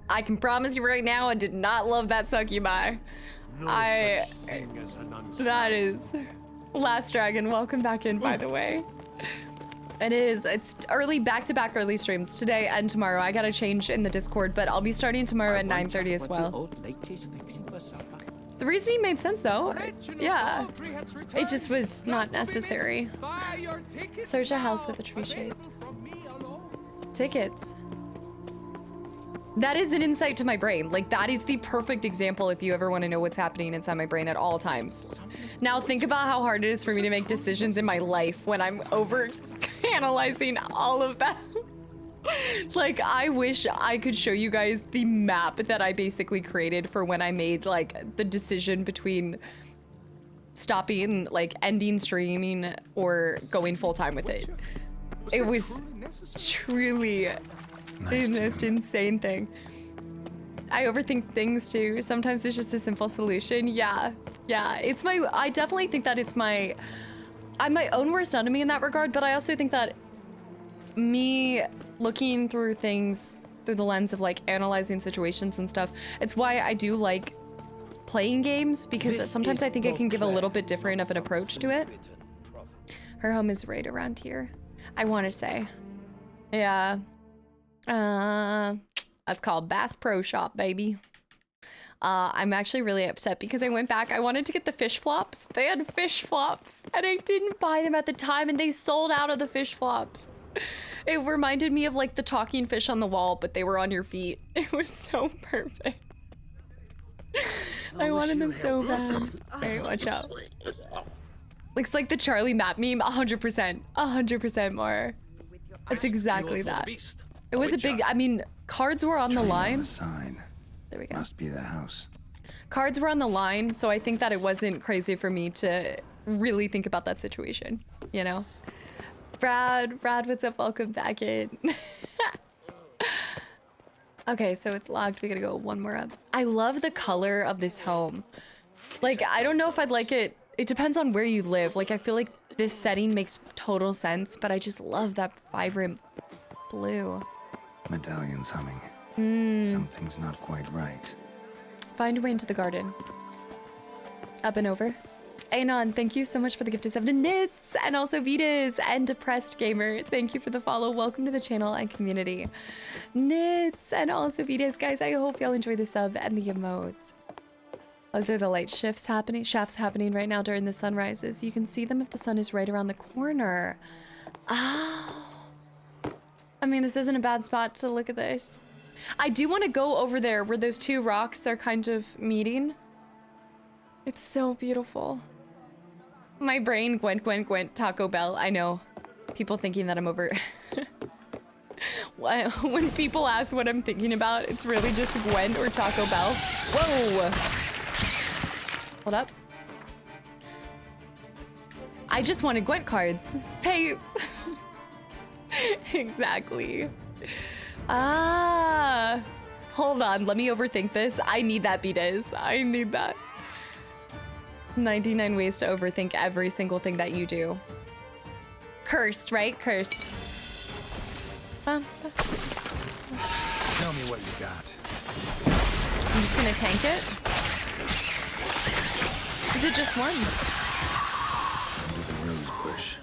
I can promise you right now, I did not love that succubi. That is Last Dragon. Welcome back in, by the way. It's early, back-to-back early streams today and tomorrow. I gotta change in the Discord, but I'll be starting tomorrow at 9:30 as well. The reasoning made sense though. Yeah. It just was not necessary. Search a house with a tree shaped. Tickets. That is an insight to my brain. Like, that is the perfect example if you ever want to know what's happening inside my brain at all times. Now think about how hard it is for me to make decisions in my life when I'm over analyzing all of that. Like, I wish I could show you guys the map that I basically created for when I made like the decision between stopping, like ending streaming or going full time with it. It was truly the most insane thing. I overthink things too. Sometimes it's just a simple solution. Yeah. I definitely think that I'm my own worst enemy in that regard, but I also think that me looking through things through the lens of like analyzing situations and stuff, it's why I do like playing games, because sometimes I think it can give a little bit different of an approach to it. Her home is right around here, I want to say. Yeah. That's called Bass Pro Shop, baby. I'm actually really upset because I went back. I wanted to get the fish flops. They had fish flops and I didn't buy them at the time and they sold out of the fish flops. It reminded me of like the talking fish on the wall, but they were on your feet. It was so perfect. I wanted them so bad. Alright, watch out. Looks like the Charlie map meme, 100%. 100% more. It's exactly that. It was a big, I mean, cards were on the line. There we go. Must be the house. Cards were on the line, so I think that it wasn't crazy for me to really think about that situation, you know? Brad, what's up? Welcome back in. Okay, so it's locked. We gotta go one more up. I love the color of this home. Like, I don't know if I'd like it. It depends on where you live. Like, I feel like this setting makes total sense, but I just love that vibrant blue. Medallion's humming. Something's not quite right. Find your way into the garden. Up and over. Anon, thank you so much for the gift of 7 knits, and also Vitas and Depressed Gamer. Thank you for the follow. Welcome to the channel and community. Knits and also Vitas, guys. I hope y'all enjoy the sub and the emotes. Those are the light shafts happening right now during the sunrises. You can see them if the sun is right around the corner. Oh. I mean, this isn't a bad spot to look at this. I do want to go over there where those two rocks are kind of meeting. It's so beautiful. My brain, Gwent, Taco Bell. I know. People thinking that I'm over. When people ask what I'm thinking about, it's really just Gwent or Taco Bell. Whoa! Hold up. I just wanted Gwent cards. Pay. Exactly. Ah. Hold on. Let me overthink this. I need that, B-Days. I need that. 99 ways to overthink every single thing that you do. Cursed, right? Cursed. Tell me what you got. I'm just gonna tank it. Is it just one? Under the rose bush.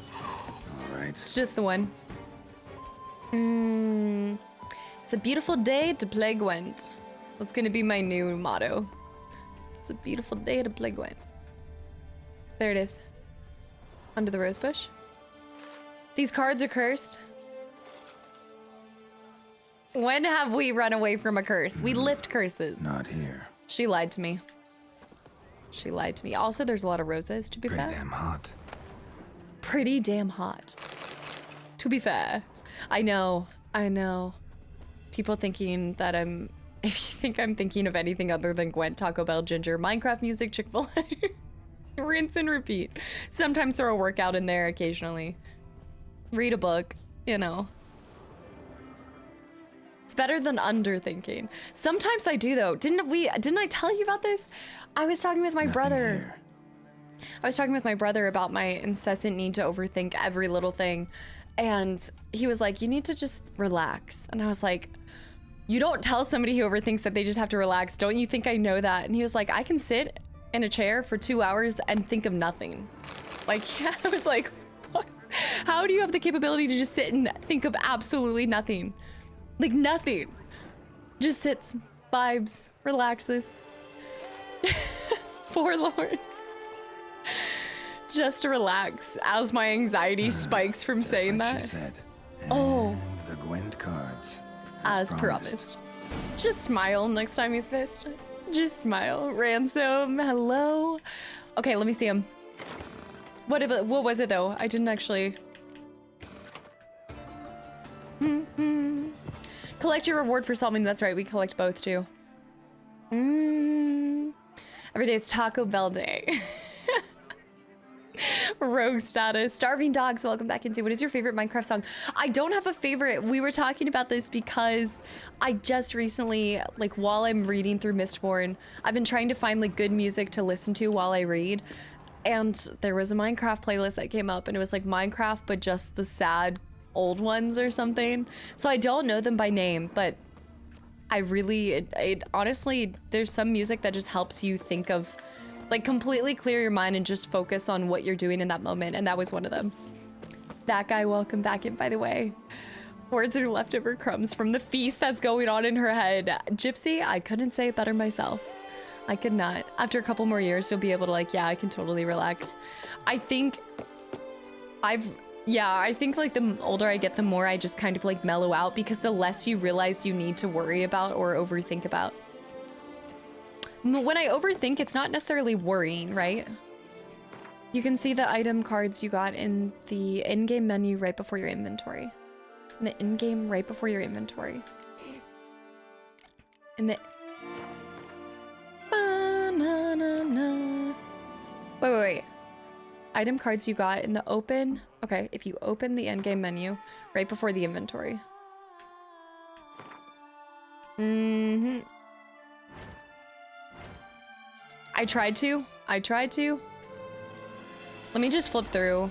All right. It's just the one. It's a beautiful day to play Gwent. That's gonna be my new motto. It's a beautiful day to play Gwent. There it is. Under the rose bush. These cards are cursed. When have we run away from a curse? We lift curses. Not here. She lied to me. She lied to me. Also, there's a lot of roses, to be Pretty fair. damn hot. Pretty damn hot. To be fair. I know. I know. People thinking that I'm... If you think I'm thinking of anything other than Gwent, Taco Bell, Ginger, Minecraft music, Chick-fil-A. Rinse and repeat. Sometimes throw a workout in there occasionally. Read a book, you know. It's better than underthinking. Sometimes I do though. Didn't I tell you about this? I was talking with my brother. I was talking with my brother about my incessant need to overthink every little thing. And he was like, you need to just relax. And I was like, you don't tell somebody who overthinks that they just have to relax. Don't you think I know that? And he was like, I can sit in a chair for 2 hours and think of nothing. Like, yeah, I was like, what? How do you have the capability to just sit and think of absolutely nothing? Like nothing. Just sits, vibes, relaxes. Forlorn. Just to relax as my anxiety spikes from saying like that. She said. Oh. And the Gwent cards. As promised. Just smile next time he's pissed. Just smile. Ransom, hello. Okay, let me see him. What was it though? I didn't actually. Collect your reward for solving. That's right, we collect both too. Every day is Taco Bell day. Rogue status. Starving dogs, welcome back into. What is your favorite Minecraft song? I don't have a favorite. We were talking about this because I just recently, like while I'm reading through Mistborn, I've been trying to find like good music to listen to while I read. And there was a Minecraft playlist that came up and it was like Minecraft, but just the sad old ones or something. So I don't know them by name, but I really, it honestly, there's some music that just helps you think of, like completely clear your mind and just focus on what you're doing in that moment. And that was one of them. That guy, welcome back in, by the way. Words are leftover crumbs from the feast that's going on in her head. Gypsy, I couldn't say it better myself. I could not. After a couple more years, you'll be able to like, yeah, I can totally relax. I think like the older I get, the more I just kind of like mellow out because the less you realize you need to worry about or overthink about. When I overthink, it's not necessarily worrying, right? You can see the item cards you got in the in-game menu right before your inventory. In the in-game right before your inventory. In the... Wait. Item cards you got in the open... Okay, if you open the in-game menu right before the inventory. I tried to. Let me just flip through.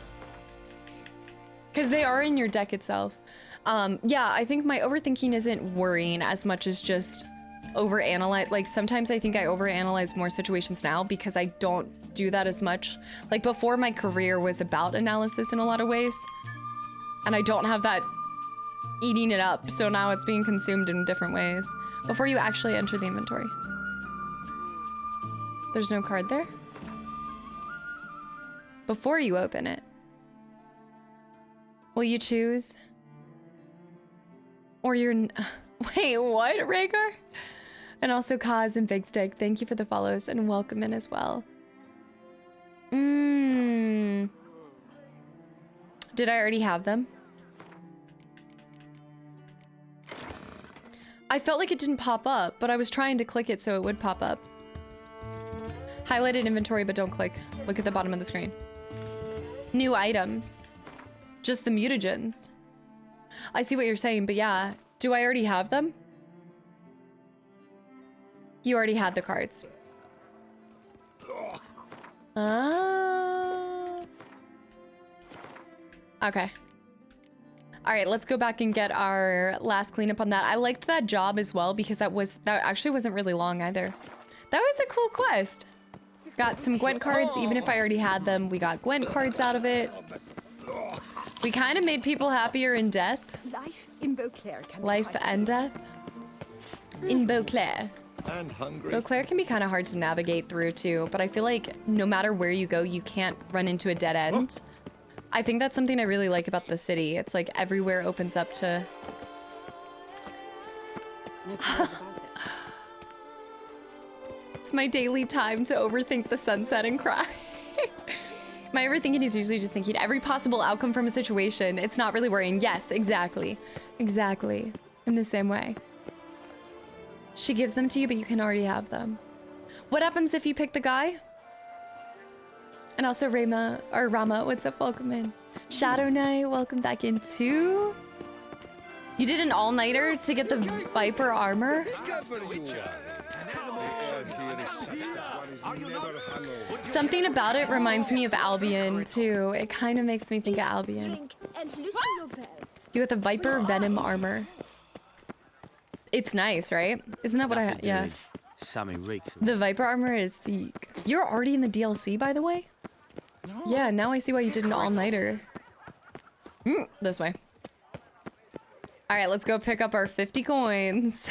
Because they are in your deck itself. Yeah, I think my overthinking isn't worrying as much as just overanalyze. Like sometimes I think I overanalyze more situations now because I don't do that as much. Like before, my career was about analysis in a lot of ways. And I don't have that eating it up. So now it's being consumed in different ways. Before you actually enter the inventory. There's no card there? Before you open it. Will you choose? Or you're... Wait, what, Rhaegar? And also Kaz and Big Stick, thank you for the follows and welcome in as well. Did I already have them? I felt like it didn't pop up, but I was trying to click it so it would pop up. Highlighted inventory, but don't click. Look at the bottom of the screen. New items. Just the mutagens. I see what you're saying, but yeah. Do I already have them? You already had the cards. Okay. All right, let's go back and get our last cleanup on that. I liked that job as well because that actually wasn't really long either. That was a cool quest. Got some Gwent cards, even if I already had them. We got Gwent cards out of it. We kind of made people happier in death. Life in Beauclair can Life and death? In Beauclair. And hungry. Beauclair can be kind of hard to navigate through too, but I feel like no matter where you go, you can't run into a dead end. I think that's something I really like about the city. It's like everywhere opens up to... No two ways about it. It's my daily time to overthink the sunset and cry. My overthinking is usually just thinking every possible outcome from a situation. It's not really worrying. Yes, exactly. Exactly. In the same way. She gives them to you, but you can already have them. What happens if you pick the guy? And also Rama, what's up? Welcome in. Shadow Knight, welcome back in too. You did an all-nighter to get the Viper armor? Something about it reminds me of Albion too. It kind of makes me think of Albion. You got the Viper Venom armor. It's nice, right? Isn't that what I... Yeah. The Viper armor is sick. You're already in the DLC, by the way? Yeah, now I see why you did an all-nighter. This way. Alright, let's go pick up our 50 coins.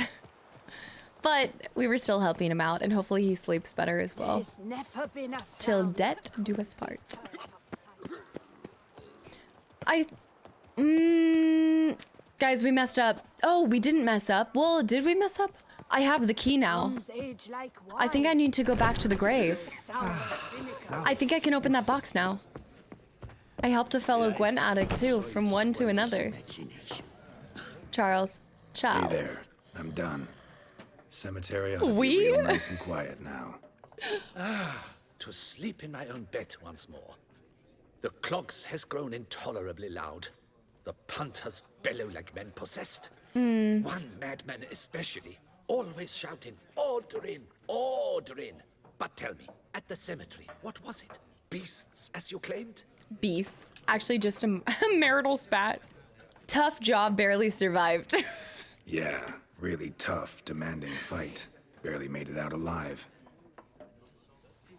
But we were still helping him out, and hopefully he sleeps better as well. Till death do us part. Guys, we messed up. Oh, we didn't mess up. Well, did we mess up? I have the key now. I think I need to go back to the grave. I think I can open that box now. I helped a fellow Gwent addict too, from one to another. Charles. Hey there. I'm done. Cemetery ought to be real nice and quiet now. To sleep in my own bed once more. The clogs has grown intolerably loud. The punters bellow like men possessed. One madman especially, always shouting, "Order in, order in." But tell me, at the cemetery, what was it? Beasts, as you claimed? Beasts. Actually, just a marital spat. Tough job, barely survived. Yeah, really tough, demanding fight. Barely made it out alive.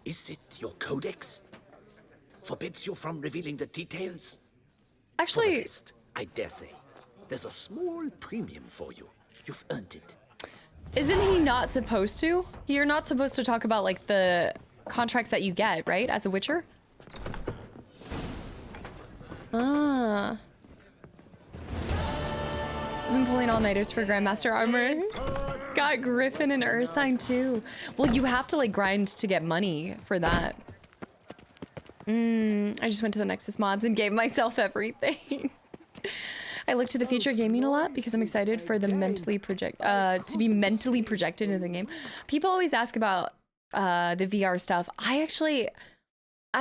Is it your codex? Forbids you from revealing the details? Actually... For the rest, I dare say, there's a small premium for you. You've earned it. Isn't he not supposed to? You're not supposed to talk about, like, the contracts that you get, right? As a Witcher? Ah. I've been pulling all-nighters for Grandmaster armor. Got Griffin and Ursine too. Well, you have to like grind to get money for that. I just went to the Nexus mods and gave myself everything. I look to the future gaming a lot because I'm excited for the to be mentally projected in the game. People always ask about the VR stuff. I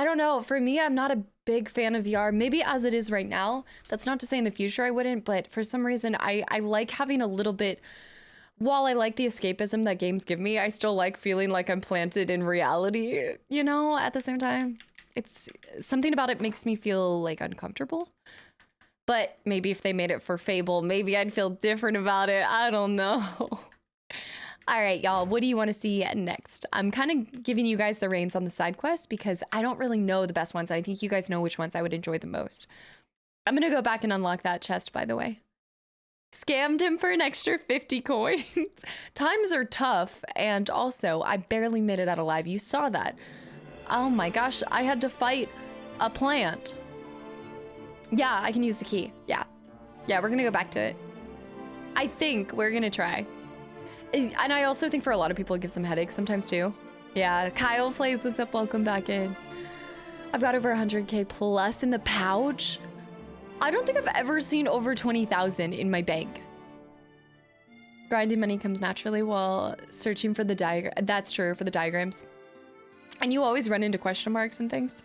don't know. For me, I'm not a big fan of VR. Maybe as it is right now. That's not to say in the future I wouldn't, but for some reason, I like having a little bit... While I like the escapism that games give me, I still like feeling like I'm planted in reality, you know, at the same time. It's something about it makes me feel like uncomfortable. But maybe if they made it for Fable, maybe I'd feel different about it. I don't know. All right, y'all, what do you want to see next? I'm kind of giving you guys the reins on the side quests because I don't really know the best ones. I think you guys know which ones I would enjoy the most. I'm going to go back and unlock that chest, by the way. Scammed him for an extra 50 coins. Times are tough, and also, I barely made it out alive. You saw that. Oh my gosh, I had to fight a plant. Yeah, I can use the key. Yeah, we're gonna go back to it. I think we're gonna try. And I also think for a lot of people it gives them headaches sometimes too. Yeah, Kyle plays, what's up, welcome back in. I've got over 100k plus in the pouch. I don't think I've ever seen over 20,000 in my bank. Grinding money comes naturally while searching for the diagram. That's true, for the diagrams. And you always run into question marks and things.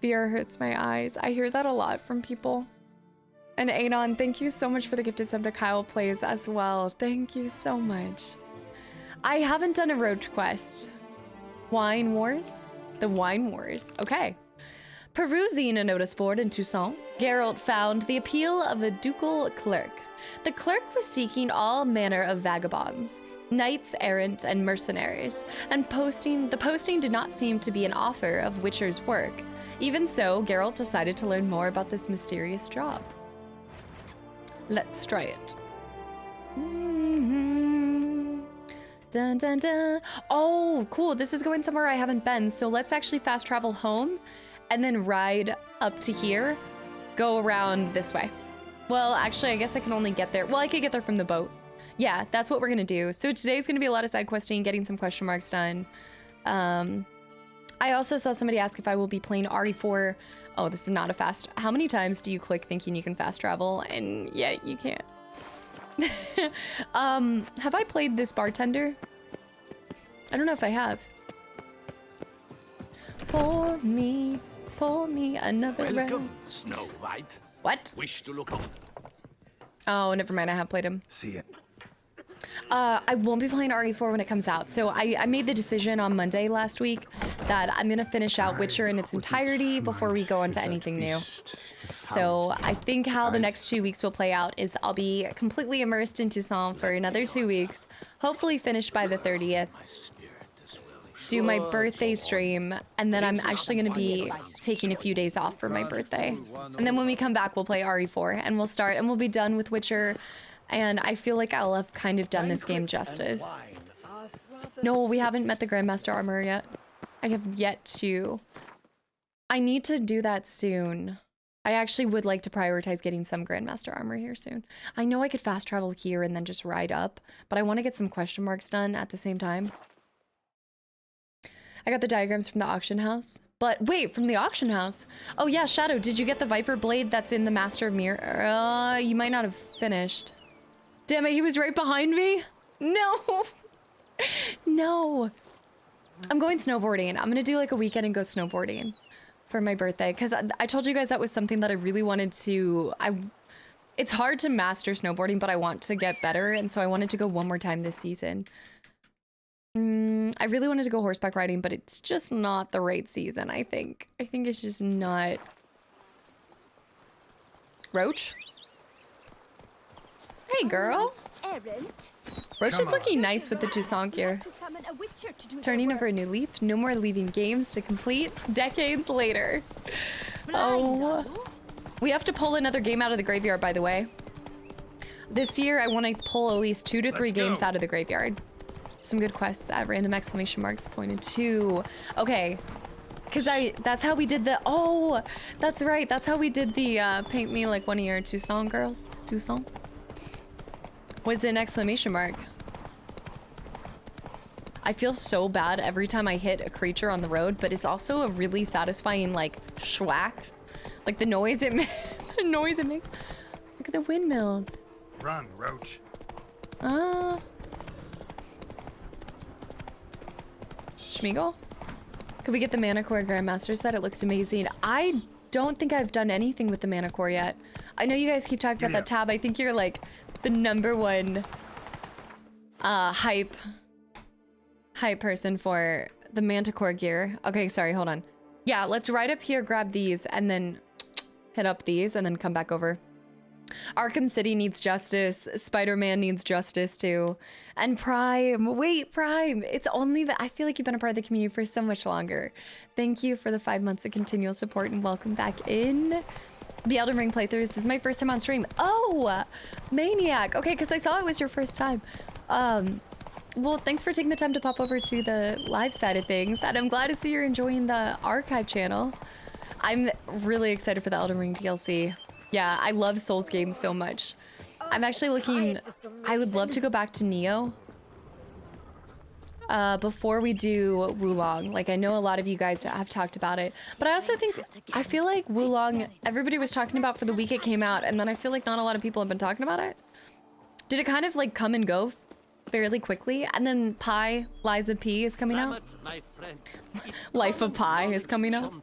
VR hurts my eyes. I hear that a lot from people. And Anon, thank you so much for the gifted sub to Kyle Plays as well. Thank you so much. I haven't done a road quest. Wine Wars? The Wine Wars. Okay. Perusing a notice board in Toussaint, Geralt found the appeal of a ducal clerk. The clerk was seeking all manner of vagabonds, knights errant and mercenaries, and the posting did not seem to be an offer of Witcher's work. Even so, Geralt decided to learn more about this mysterious job. Let's try it. Dun, dun, dun. Oh, cool. This is going somewhere I haven't been, so let's actually fast travel home and then ride up to here go around this way. Well, actually, I guess I can only get there. Well, I could get there from the boat. Yeah, that's what we're gonna do. So today's gonna be a lot of side questing, getting some question marks done. I also saw somebody ask if I will be playing RE4. Oh, this is not a fast. How many times do you click thinking you can fast travel? And yeah, you can't. Have I played this bartender? I don't know if I have. Pour me another round. Welcome, Snow White. What? Wish to look on. Oh, never mind. I have played him. See it. I won't be playing RE4 when it comes out. So I made the decision on Monday last week that I'm gonna finish out Witcher in its entirety before we go on to anything new. So I think how the next 2 weeks will play out is I'll be completely immersed in Toussaint for another 2 weeks, hopefully finish by the 30th. Do my birthday stream, and then I'm actually going to be taking a few days off for my birthday. And then when we come back, we'll play RE4, and we'll start, and we'll be done with Witcher, and I feel like I'll have kind of done this game justice. No, we haven't met the Grandmaster Armor yet. I have yet to. I need to do that soon. I actually would like to prioritize getting some Grandmaster Armor here soon. I know I could fast travel here and then just ride up, but I want to get some question marks done at the same time. I got the diagrams from the auction house. But wait, from the auction house? Oh yeah, Shadow, did you get the Viper Blade that's in the Master of Mirror? You might not have finished. Damn it, he was right behind me? No. No. I'm going snowboarding. I'm gonna do like a weekend and go snowboarding for my birthday. Cause I told you guys that was something that I really wanted to, it's hard to master snowboarding, but I want to get better. And so I wanted to go one more time this season. I really wanted to go horseback riding, but it's just not the right season, I think. I think it's just not. Roach? Hey, girl. Roach is looking nice with the Toussaint gear. Turning over a new leaf. No more leaving games to complete decades later. Oh. We have to pull another game out of the graveyard, by the way. This year, I want to pull at least 2 to 3 games out of the graveyard. Some good quests at random exclamation marks pointed to. Okay, because that's how we did the, oh, that's right. That's how we did the paint me like one of your Toussaint girls. Toussaint? Was an exclamation mark. I feel so bad every time I hit a creature on the road, but it's also a really satisfying like schwack. Like the noise it the noise it makes. Look at the windmills. Run, Roach. Schmeagle? Could we get the Mana Core Grandmaster set? It looks amazing. I don't think I've done anything with the Mana Core yet. I know you guys keep talking about that tab. I think you're like the #1 hype person for the Manticore gear. Okay, sorry, hold on. Yeah, let's ride up here, grab these, and then hit up these, and then come back over. Arkham City needs justice. Spider-Man needs justice too. And Prime. Wait, Prime. It's only that I feel like you've been a part of the community for so much longer. Thank you for the 5 months of continual support and welcome back in. The Elden Ring playthroughs. This is my first time on stream. Oh, Maniac. Okay, because I saw it was your first time. Well, thanks for taking the time to pop over to the live side of things. And I'm glad to see you're enjoying the archive channel. I'm really excited for the Elden Ring DLC. Yeah, I love Souls games so much. I'm actually looking, I would love to go back to Neo before we do Wulong. Like, I know a lot of you guys have talked about it, but I also think, I feel like Wulong, everybody was talking about for the week it came out, and then I feel like not a lot of people have been talking about it. Did it kind of like come and go fairly quickly? And then Pi, Liza P is coming out. Life of Pi is coming out.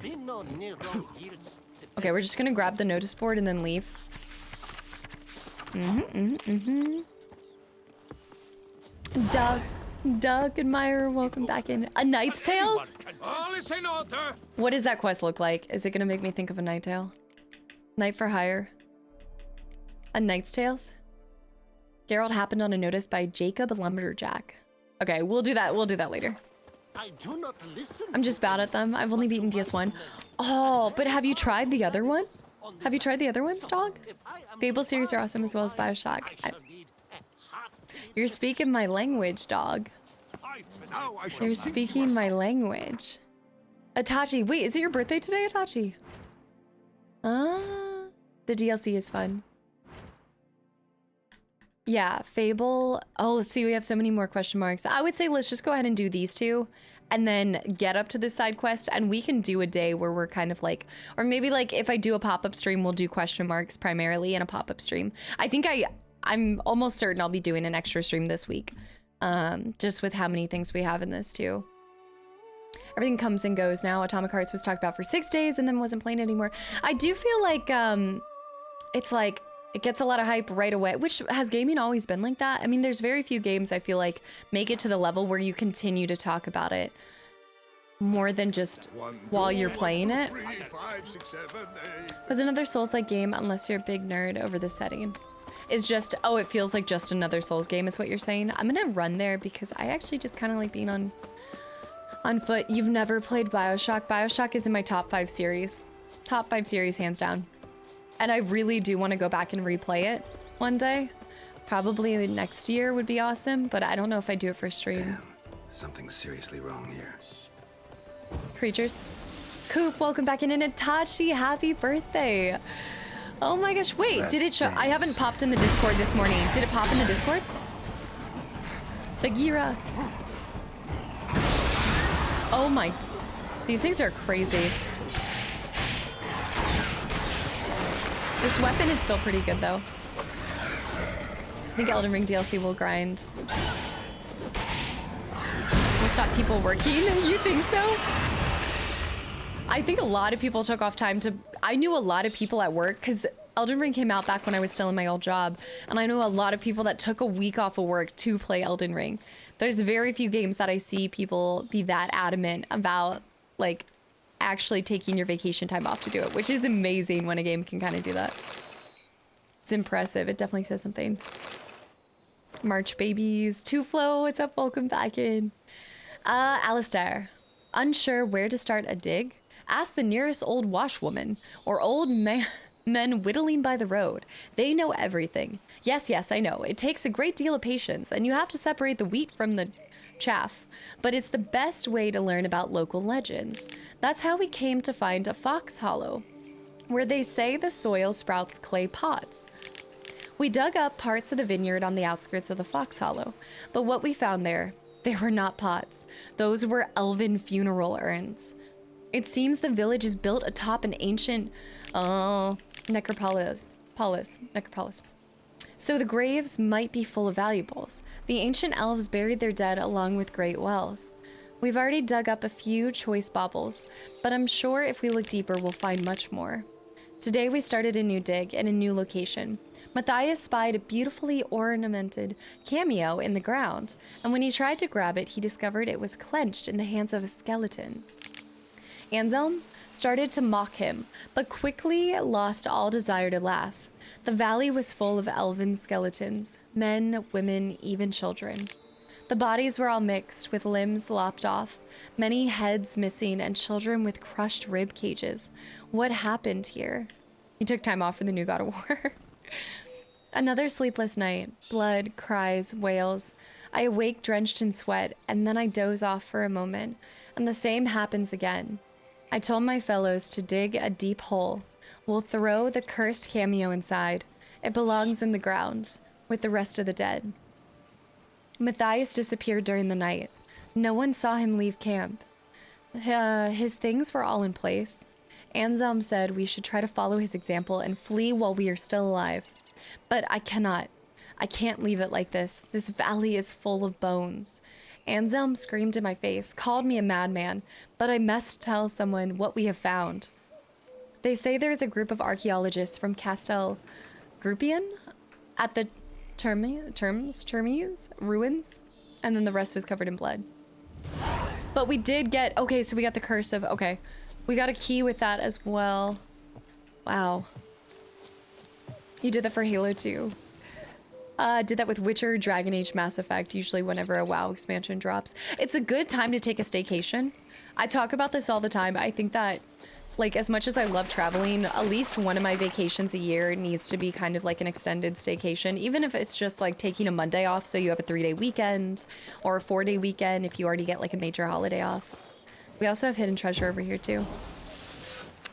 Okay, we're just gonna grab the notice board and then leave. Doug Admirer, welcome back in. A Knight's Tales? What does that quest look like? Is it gonna make me think of a Night Tale? Knight for hire. A Knight's Tales? Geralt happened on a notice by Jacob Lumberjack. Okay, we'll do that later. I do not listen. I'm just bad at them. I've only beaten DS1. Oh, but have you tried the other one? Have you tried the other ones, dog? Fable series are awesome as well as Bioshock. You're speaking my language, dog. You're speaking my language. Itachi, wait, is it your birthday today, Itachi? The DLC is fun. Yeah, Fable. Oh, let's see. We have so many more question marks. I would say let's just go ahead and do these two and then get up to the side quest. And we can do a day where we're kind of like, or maybe like if I do a pop-up stream, we'll do question marks primarily in a pop-up stream. I think I'm almost certain I'll be doing an extra stream this week. Just with how many things we have in this too. Everything comes and goes now. Atomic Hearts was talked about for 6 days and then wasn't playing anymore. I do feel like it's like it gets a lot of hype right away, which has gaming always been like that? I mean, there's very few games I feel like make it to the level where you continue to talk about it more than just while you're playing it. Was another Souls-like game unless you're a big nerd over the setting. It's just, oh, it feels like just another Souls game is what you're saying. I'm gonna run there because I actually just kind of like being on foot. You've never played BioShock? BioShock is in my top 5 series. Top 5 series, hands down. And I really do want to go back and replay it one day. Probably next year would be awesome, but I don't know if I do it for stream. Damn, something's seriously wrong here. Creatures. Coop, welcome back in. And Itachi, happy birthday. Oh my gosh, wait, did it show? I haven't popped in the Discord this morning. Did it pop in the Discord? Bagheera. Oh my, these things are crazy. This weapon is still pretty good though. I think Elden Ring DLC will grind. Will stop people working? You think so? I think a lot of people took off time to... I knew a lot of people at work because Elden Ring came out back when I was still in my old job. And I know a lot of people that took a week off of work to play Elden Ring. There's very few games that I see people be that adamant about, like, actually taking your vacation time off to do it, which is amazing when a game can kind of do that. It's impressive. It definitely says something. March babies. Two Flow, what's up? Welcome back in. Alistair. Unsure where to start a dig? Ask the nearest old washwoman or old men whittling by the road. They know everything. Yes, I know. It takes a great deal of patience, and you have to separate the wheat from the chaff. But it's the best way to learn about local legends. That's how we came to find a fox hollow, where they say the soil sprouts clay pots. We dug up parts of the vineyard on the outskirts of the fox hollow, but what we found there, they were not pots. Those were elven funeral urns. It seems the village is built atop an ancient, necropolis. So the graves might be full of valuables. The ancient elves buried their dead along with great wealth. We've already dug up a few choice baubles, but I'm sure if we look deeper, we'll find much more. Today we started a new dig in a new location. Matthias spied a beautifully ornamented cameo in the ground, and when he tried to grab it, he discovered it was clenched in the hands of a skeleton. Anselm started to mock him, but quickly lost all desire to laugh. The valley was full of elven skeletons, men, women, even children. The bodies were all mixed, with limbs lopped off, many heads missing, and children with crushed rib cages. What happened here? He took time off for the new God of War. Another sleepless night. Blood, cries, wails. I awake drenched in sweat, and then I doze off for a moment, and the same happens again. I told my fellows to dig a deep hole. We'll throw the cursed cameo inside. It belongs in the ground, with the rest of the dead. Matthias disappeared during the night. No one saw him leave camp. His things were all in place. Anselm said we should try to follow his example and flee while we are still alive. But I cannot. I can't leave it like this. This valley is full of bones. Anselm screamed in my face, called me a madman, but I must tell someone what we have found. They say there is a group of archaeologists from Kastaclysm at the Termes ruins, and then the rest is covered in blood. But we did get, okay, so we got the curse of, okay, we got a key with that as well. Wow. You did that for Halo 2. Did that with Witcher, Dragon Age, Mass Effect, usually whenever a WoW expansion drops. It's a good time to take a staycation. I talk about this all the time. I think that, like, as much as I love traveling, at least one of my vacations a year needs to be kind of like an extended staycation, even if it's just like taking a Monday off so you have a 3-day weekend, or a 4-day weekend if you already get like a major holiday off. We also have hidden treasure over here too.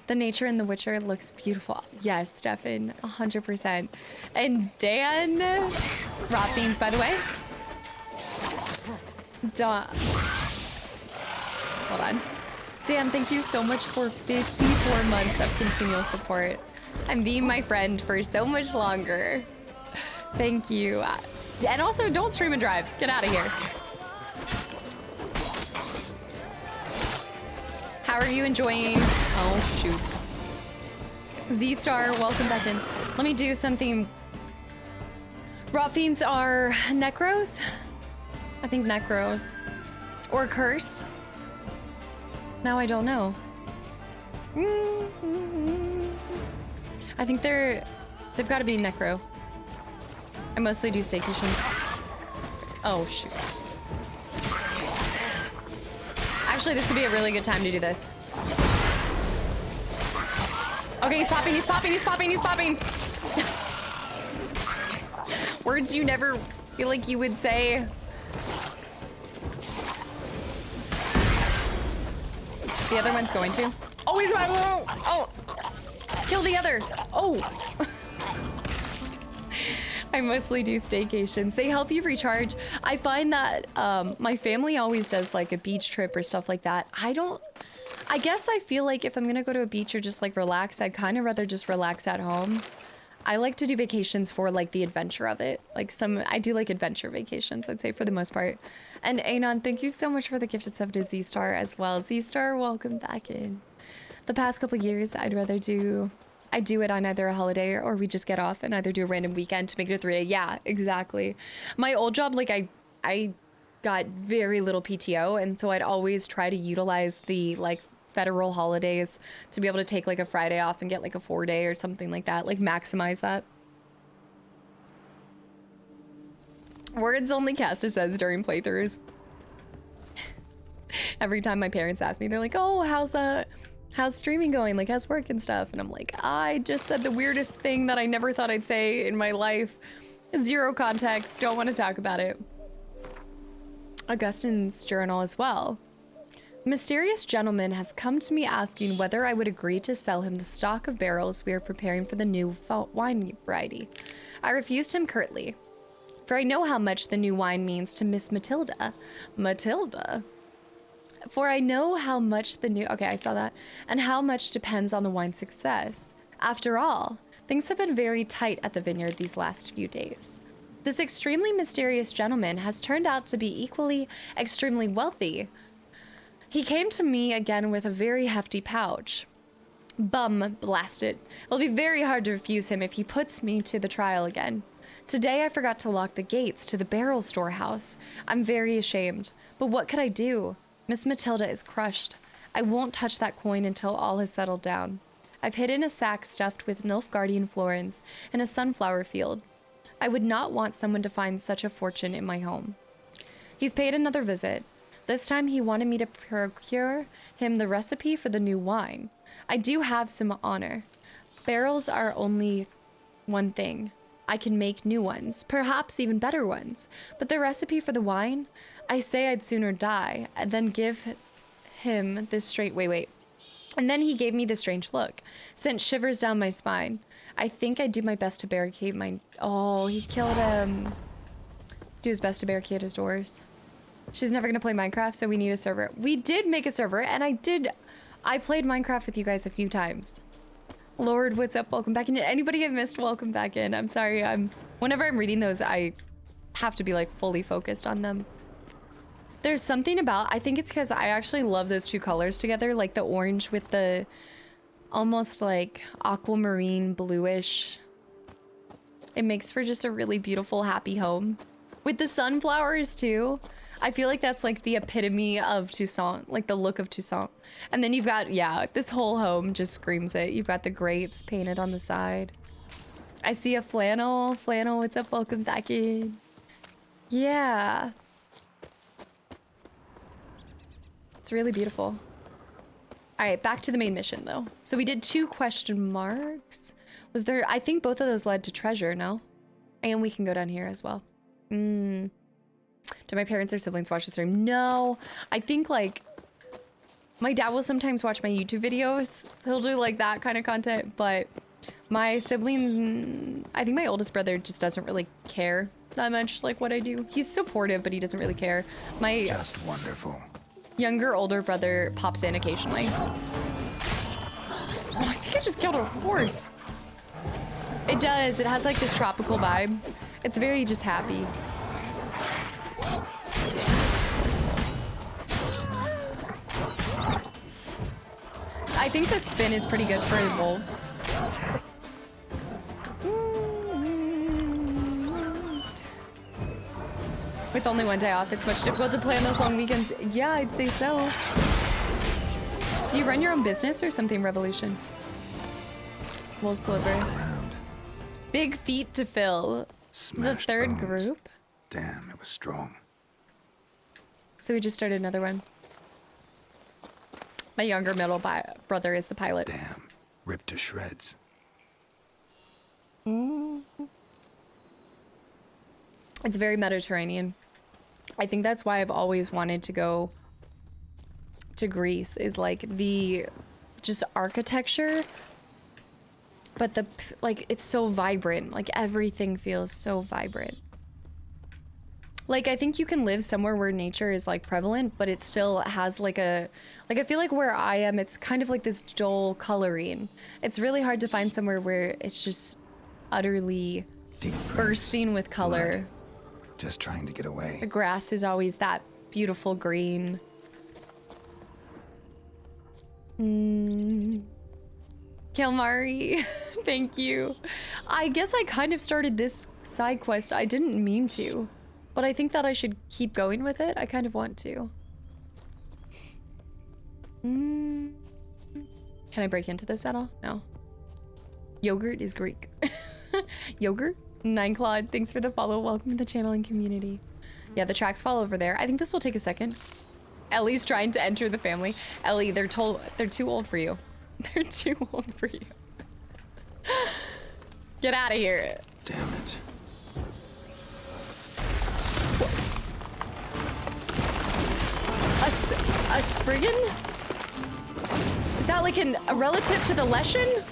The nature in The Witcher looks beautiful. Yes, Stefan, 100%. And Dan, raw beans, by the way. Hold on. Dan, thank you so much for 54 months of continual support. I'm being my friend for so much longer. Thank you. And also, don't stream and drive. Get out of here. How are you enjoying? Oh, shoot. Z-Star, welcome back in. Let me do something. Rot Fiends are Necros? I think Necros. Or Cursed. Now I don't know. I think they've got to be Necro. I mostly do staycations. Oh, shoot. Actually, this would be a really good time to do this. Okay, he's popping, he's popping, he's popping, he's popping. Words you never feel like you would say. The other one's going to. Oh, he's about to. Oh, kill the other. Oh. I mostly do staycations. They help you recharge. I find that my family always does like a beach trip or stuff like that. I guess I feel like if I'm gonna go to a beach or just like relax, I'd kind of rather just relax at home. I like to do vacations for like the adventure of it. Like I do like adventure vacations, I'd say, for the most part. And Anon, thank you so much for the gifted sub to Z-Star as well. Z-Star, welcome back in. The past couple years, I do it on either a holiday or we just get off and either do a random weekend to make it a 3-day. Yeah, exactly. My old job, like I got very little PTO, and so I'd always try to utilize the like federal holidays to be able to take like a Friday off and get like a 4-day or something like that, like maximize that. Words only Casta says during playthroughs. Every time my parents ask me, they're like, oh, how's streaming going? Like, how's work and stuff? And I'm like, I just said the weirdest thing that I never thought I'd say in my life. Zero context, don't want to talk about it. Augustine's journal as well. Mysterious gentleman has come to me asking whether I would agree to sell him the stock of barrels we are preparing for the new wine variety. I refused him curtly, for I know how much the new wine means to Miss Matilda. Matilda? For I know how much okay, I saw that, and how much depends on the wine's success. After all, things have been very tight at the vineyard these last few days. This extremely mysterious gentleman has turned out to be equally extremely wealthy. He came to me again with a very hefty pouch. Bum, blast it. It'll be very hard to refuse him if he puts me to the trial again. Today I forgot to lock the gates to the barrel storehouse. I'm very ashamed, but what could I do? Miss Matilda is crushed. I won't touch that coin until all has settled down. I've hidden a sack stuffed with Nilfgaardian florins in a sunflower field. I would not want someone to find such a fortune in my home. He's paid another visit. This time he wanted me to procure him the recipe for the new wine. I do have some honor. Barrels are only one thing. I can make new ones, perhaps even better ones. But the recipe for the wine, I say I'd sooner die than give him this straight wait. And then he gave me this strange look, sent shivers down my spine. I think I'd do my best to barricade my... Oh, he killed him. Do his best to barricade his doors. She's never gonna play Minecraft, so we need a server. We did make a server, and I played Minecraft with you guys a few times. Lord, what's up? Welcome back in. Anybody I missed, welcome back in. I'm sorry, whenever I'm reading those, I have to be like fully focused on them. There's something about, I think it's because I actually love those two colors together, like the orange with the almost like aquamarine bluish. It makes for just a really beautiful, happy home. With the sunflowers too. I feel like that's like the epitome of Toussaint, like the look of Toussaint. And then you've got, yeah, this whole home just screams it. You've got the grapes painted on the side. I see a flannel. Flannel, what's up? Welcome back in. Yeah. It's really beautiful. All right, back to the main mission though. So we did 2 question marks. Was there, I think both of those led to treasure, no? And we can go down here as well. Do my parents or siblings watch the stream? No, I think like My dad will sometimes watch my YouTube videos. He'll do like that kind of content, but my sibling, I think my oldest brother just doesn't really care that much like what I do. He's supportive, but he doesn't really care. My Just wonderful. older brother pops in occasionally. Oh, I think I just killed a horse. It does. It has like this tropical vibe. It's very just happy. I think the spin is pretty good for wolves. With only one day off, it's much difficult to play on those long weekends. Yeah, I'd say so. Do you run your own business or something, Revolution? Wolf Sliver. Big feet to fill. Smashed the third bones. group. Damn, it was strong. So we just started another one. My younger middle brother is the pilot. Damn, ripped to shreds. It's very Mediterranean. I think that's why I've always wanted to go to Greece, is like the just architecture, but the like it's so vibrant. Like everything feels so vibrant. Like I think you can live somewhere where nature is like prevalent, but it still has like a I feel like where I am, it's kind of like this dull coloring. It's really hard to find somewhere where it's just utterly bursting with color. Blood. Just trying to get away. The grass is always that beautiful green. Kilmari, thank you. I guess I kind of started this side quest. I didn't mean to, but I think that I should keep going with it. I kind of want to. Can I break into this at all? No. Yogurt is Greek. Yogurt? Nine Claude, thanks for the follow. Welcome to the channel and community. Yeah, the tracks fall over there. I think this will take a second. Ellie's trying to enter the family. Ellie, they're too old for you. They're too old for you. Get out of here. Damn it. A Spriggan? Is that like a relative to the Leshen?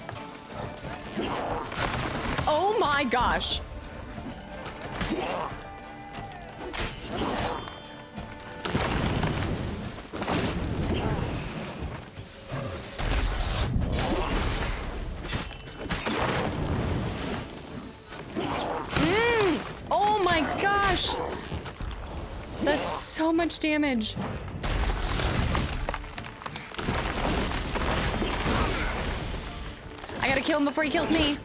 Oh my gosh. Oh my gosh. That's so much damage. I gotta kill him before he kills me.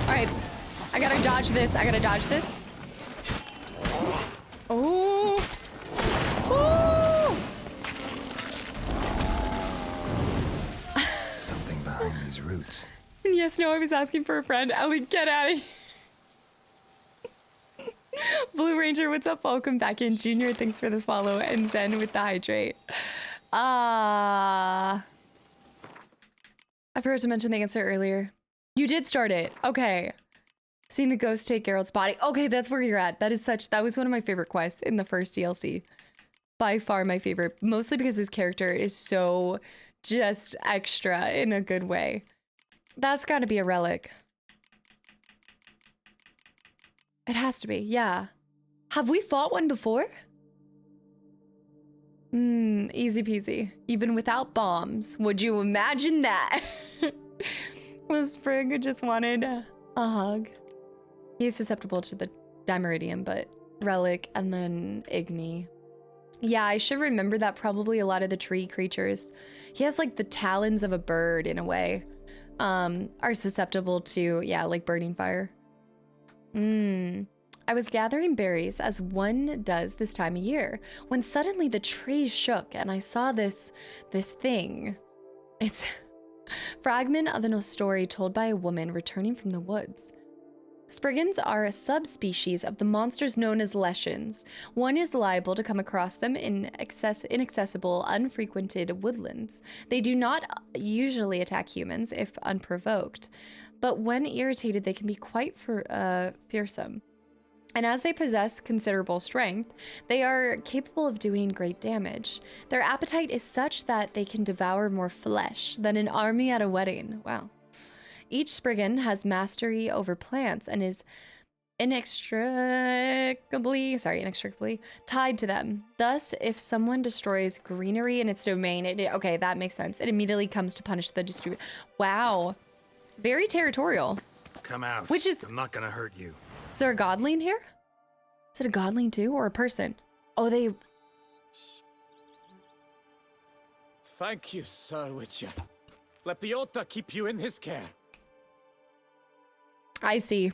Alright, I gotta dodge this. I gotta dodge this. Oh. Something behind these roots. Yes, no, I was asking for a friend. Ellie, get out of here. Blue Ranger, what's up? Welcome back in. Junior, thanks for the follow. And Zen with the hydrate. I forgot to mention the answer earlier. You did start it. Okay. Seeing the ghost take Geralt's body. Okay, that's where you're at. That was one of my favorite quests in the first DLC. By far my favorite. Mostly because his character is so just extra in a good way. That's gotta be a relic. It has to be, yeah. Have we fought one before? Easy peasy. Even without bombs. Would you imagine that? The Sprig just wanted a hug. He's susceptible to the Dimeridium, but Relic and then Igni. Yeah, I should remember that probably a lot of the tree creatures. He has like the talons of a bird in a way. Are susceptible to, yeah, like burning fire. I was gathering berries as one does this time of year when suddenly the trees shook and I saw this thing. It's fragment of a story told by a woman returning from the woods. Spriggans are a subspecies of the monsters known as Leshens. One is liable to come across them in inaccessible, unfrequented woodlands. They do not usually attack humans if unprovoked, but when irritated, they can be quite fearsome. And as they possess considerable strength, they are capable of doing great damage. Their appetite is such that they can devour more flesh than an army at a wedding. Wow. Each Spriggan has mastery over plants and is inextricably tied to them. Thus, if someone destroys greenery in its domain, okay, that makes sense. It immediately comes to punish the distributor. Wow. Very territorial. Come out. Which is... I'm not gonna hurt you. Is there a godling here? Is it a godling too, or a person? Oh, they... Thank you, Sir Witcher. Let Piotr keep you in his care. I see.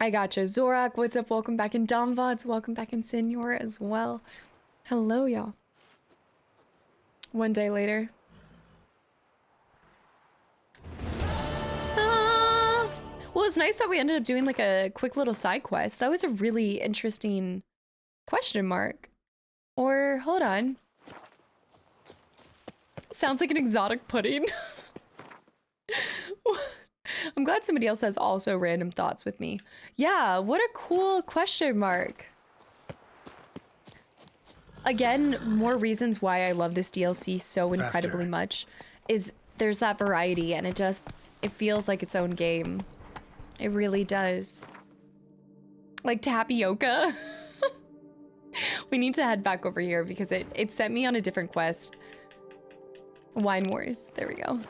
I gotcha. Zorak, what's up? Welcome back in Domvods. Welcome back in Senor as well. Hello, y'all. One day later. Well, it's nice that we ended up doing like a quick little side quest. That was a really interesting question mark. Or, hold on. Sounds like an exotic pudding. I'm glad somebody else has also random thoughts with me. Yeah, what a cool question mark. Again, more reasons why I love this DLC so incredibly much is there's that variety and it feels like its own game. It really does. Like tapioca. We need to head back over here because it sent me on a different quest. Wine Wars. There we go.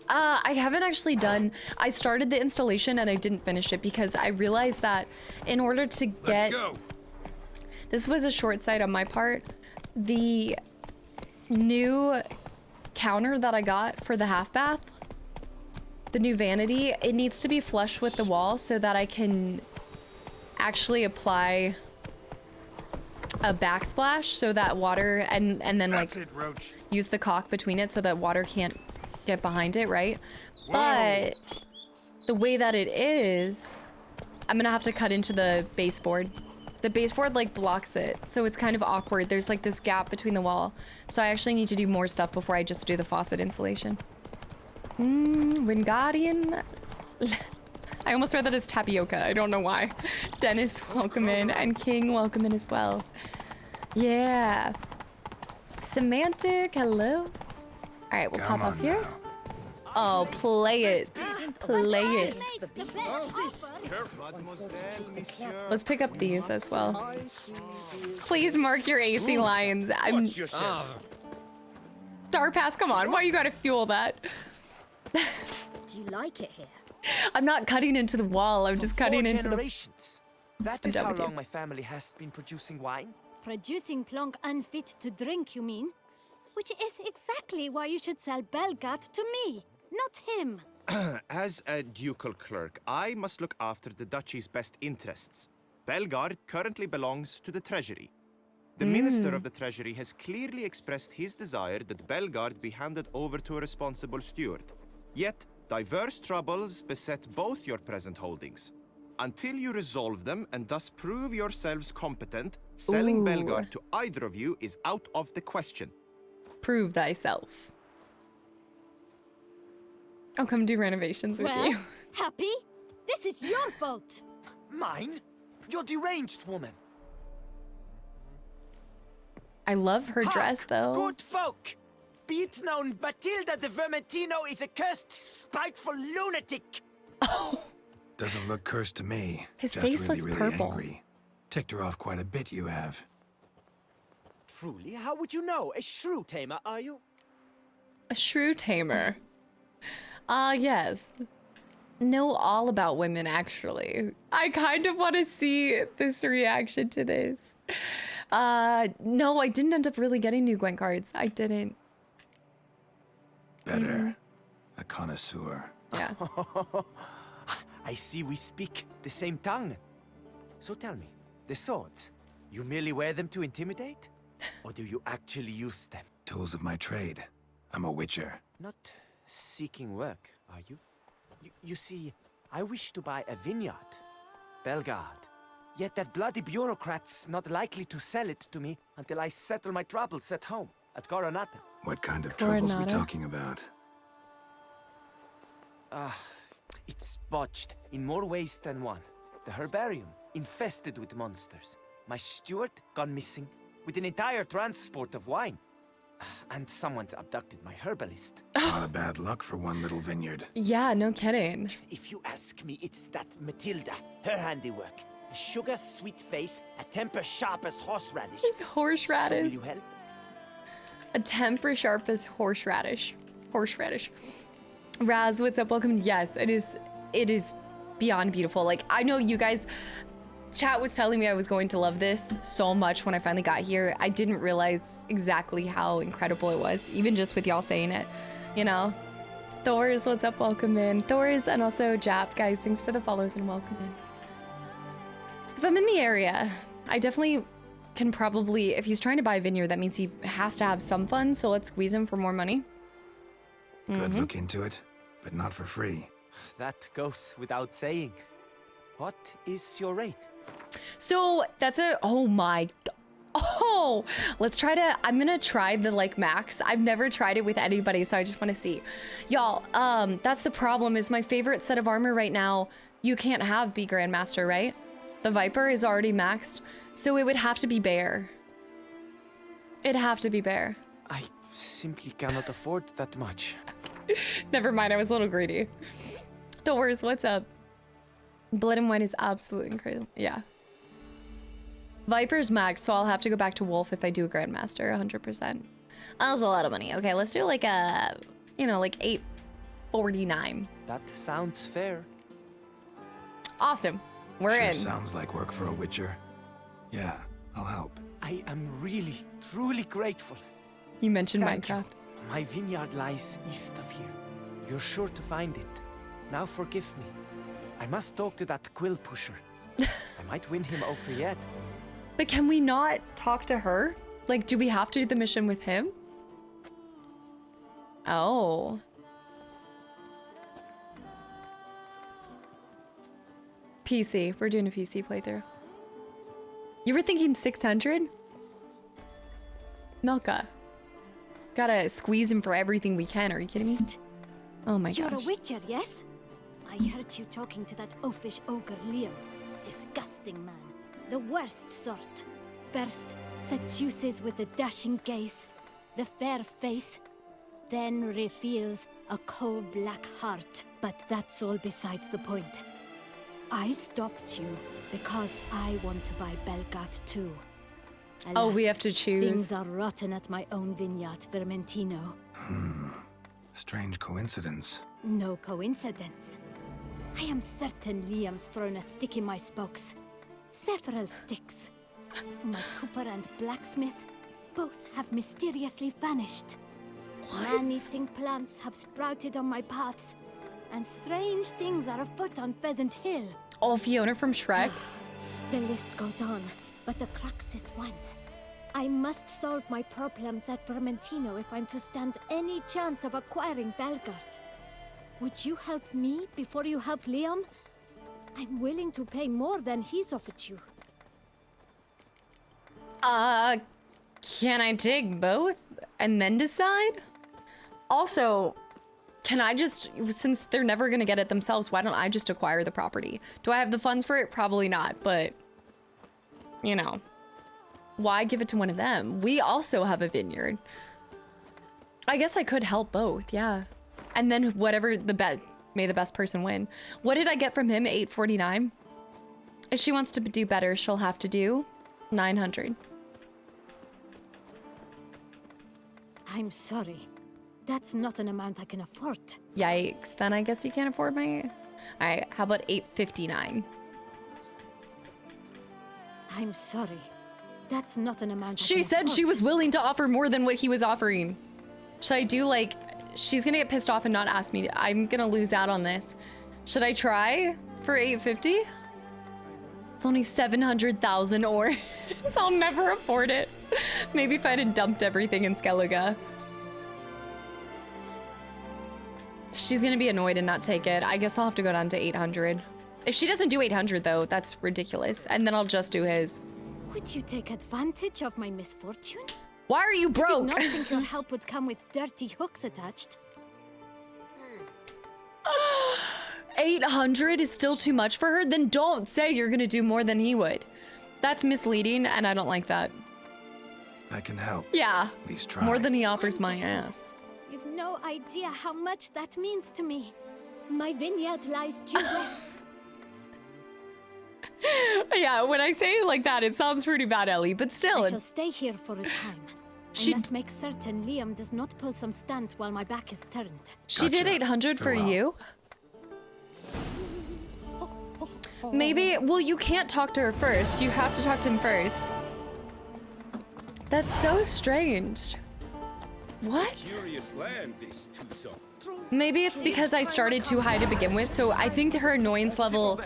I haven't actually done... I started the installation and I didn't finish it because I realized that in order to get... Let's go. This was a short sight on my part. The new counter that I got for the half bath, the new vanity, it needs to be flush with the wall so that I can actually apply a backsplash so that water and then like use the caulk between it so that water can't get behind it, right? Whoa. But the way that it is, I'm gonna have to cut into the baseboard. The baseboard like blocks it, so it's kind of awkward. There's like this gap between the wall. So I actually need to do more stuff before I just do the faucet installation. Wingardium. I almost read that as tapioca. I don't know why. Dennis, welcome in. And King, welcome in as well. Yeah. Semantic, hello. All right, we'll pop off here. Oh, play it. Play it. Let's pick up these as well. Please mark your AC lines. I'm... Star Pass, come on. Why you gotta fuel that? Do you like it here? I'm not cutting into the wall. I'm just cutting into the... That is how long my family has been producing wine. Producing plonk unfit to drink, you mean? Which is exactly why you should sell Belgat to me, not him. As a ducal clerk, I must look after the duchy's best interests. Belgard currently belongs to the treasury. The minister of the treasury has clearly expressed his desire that Belgard be handed over to a responsible steward. Yet, diverse troubles beset both your present holdings. Until you resolve them and thus prove yourselves competent, selling Belgard to either of you is out of the question. Prove thyself. I'll come do renovations with you. Happy? This is your fault. Mine? You're deranged, woman. I love her dress, though. Good folk! Be it known, Batilda de Vermentino is a cursed, spiteful lunatic. Oh. Doesn't look cursed to me. His just face really, looks really purple. Angry. Ticked her off quite a bit, you have. Truly? How would you know? A shrew tamer, are you? A shrew tamer. Yes. Know all about women, actually. I kind of want to see this reaction to this. No, I didn't end up really getting new Gwent cards. I didn't. Better. A connoisseur. Yeah. I see we speak the same tongue. So tell me, the swords, you merely wear them to intimidate? Or do you actually use them? Tools of my trade. I'm a witcher. Not seeking work, are you? You see, I wish to buy a vineyard. Belgard. Yet that bloody bureaucrat's not likely to sell it to me until I settle my troubles at home, at Coronata. What kind of troubles we talking about? It's botched in more ways than one. The herbarium, infested with monsters. My steward gone missing, with an entire transport of wine. And someone's abducted my herbalist. A lot of bad luck for one little vineyard. Yeah, no kidding. If you ask me, it's that Matilda, her handiwork. A sugar-sweet face, a temper sharp as horseradish. It's horseradish. So will you help? A temper sharp as horseradish. Horseradish. Raz, what's up? Welcome. Yes, it is beyond beautiful. Like, I know you guys, chat was telling me I was going to love this so much when I finally got here. I didn't realize exactly how incredible it was, even just with y'all saying it, you know? Thors, what's up? Welcome in. Thors and also Jap, guys, thanks for the follows and welcome in. If I'm in the area, I definitely can probably, if he's trying to buy a vineyard, that means he has to have some funds, so let's squeeze him for more money. Could look into it, but not for free. That goes without saying. What is your rate? So that's let's try to, I'm gonna try the like max. I've never tried it with anybody, so I just want to see. Y'all, that's the problem is my favorite set of armor right now, you can't have be Grandmaster, right? The Viper is already maxed, so it would have to be Bear. It'd have to be Bear. I simply cannot afford that much. Never mind, I was a little greedy. Thors, what's up? Blood and Wine is absolutely incredible. Yeah. Viper's max, so I'll have to go back to Wolf if I do a Grandmaster, 100%. That's a lot of money. Okay, let's do like a, you know, like 849. That sounds fair. Awesome. We're in. Sounds like work for a witcher. Yeah, I'll help. I am really, truly grateful. You mentioned Thank Minecraft. You. My vineyard lies east of here. You're sure to find it. Now forgive me. I must talk to that quill pusher. I might win him over yet. But can we not talk to her? Like, do we have to do the mission with him? Oh. PC. We're doing a PC playthrough. You were thinking 600? Milka. Gotta squeeze him for everything we can. Are you kidding me? Oh my gosh. You're a witcher, yes? I heard you talking to that oafish ogre Liam. Disgusting man. The worst sort. First, seduces with a dashing gaze, the fair face, then reveals a coal-black heart. But that's all besides the point. I stopped you because I want to buy Belgat too. Alas, oh, we have to choose. Things are rotten at my own vineyard, Vermentino. Strange coincidence. No coincidence. I am certain Liam's thrown a stick in my spokes. Several sticks. My cooper and blacksmith both have mysteriously vanished. Man-eating plants have sprouted on my paths, and strange things are afoot on Pheasant Hill. Oh, Fiona from Shrek. The list goes on, but the crux is one. I must solve my problems at Vermentino if I'm to stand any chance of acquiring Belgard. Would you help me before you help Liam? I'm willing to pay more than he's offered you. Can I take both and then decide? Also, can I just, since they're never gonna get it themselves, why don't I just acquire the property? Do I have the funds for it? Probably not, but, you know, why give it to one of them? We also have a vineyard. I guess I could help both, yeah. And then whatever the bet, may the best person win. What did I get from him? 849? If she wants to do better, she'll have to do 900. I'm sorry. That's not an amount I can afford. Yikes, then I guess you can't afford my... All right, how about 859? I'm sorry. That's not an amount She said she was willing to offer more than what he was offering. Should I do like... She's gonna get pissed off and not ask me. I'm gonna lose out on this. Should I try for 850? It's only 700,000 ore. So I'll never afford it. Maybe if I had dumped everything in Skellige. She's gonna be annoyed and not take it. I guess I'll have to go down to 800. If she doesn't do 800 though, that's ridiculous. And then I'll just do his. Would you take advantage of my misfortune? Why are you broke? I did not think your help would come with dirty hooks attached. 800 is still too much for her? Then don't say you're gonna do more than he would. That's misleading, and I don't like that. I can help. Yeah, At least try. more than he offers my ass. You've no idea how much that means to me. My vineyard lies due west. Yeah, when I say it like that, it sounds pretty bad, Ellie, but still. I shall stay here for a time. I must make certain Liam does not pull some stunt while my back is turned. She did 800 for you? Maybe, well, you can't talk to her first. You have to talk to him first. That's so strange. What? Curious land, this Tucson. Maybe it's because I started too high to begin with, so I think her annoyance level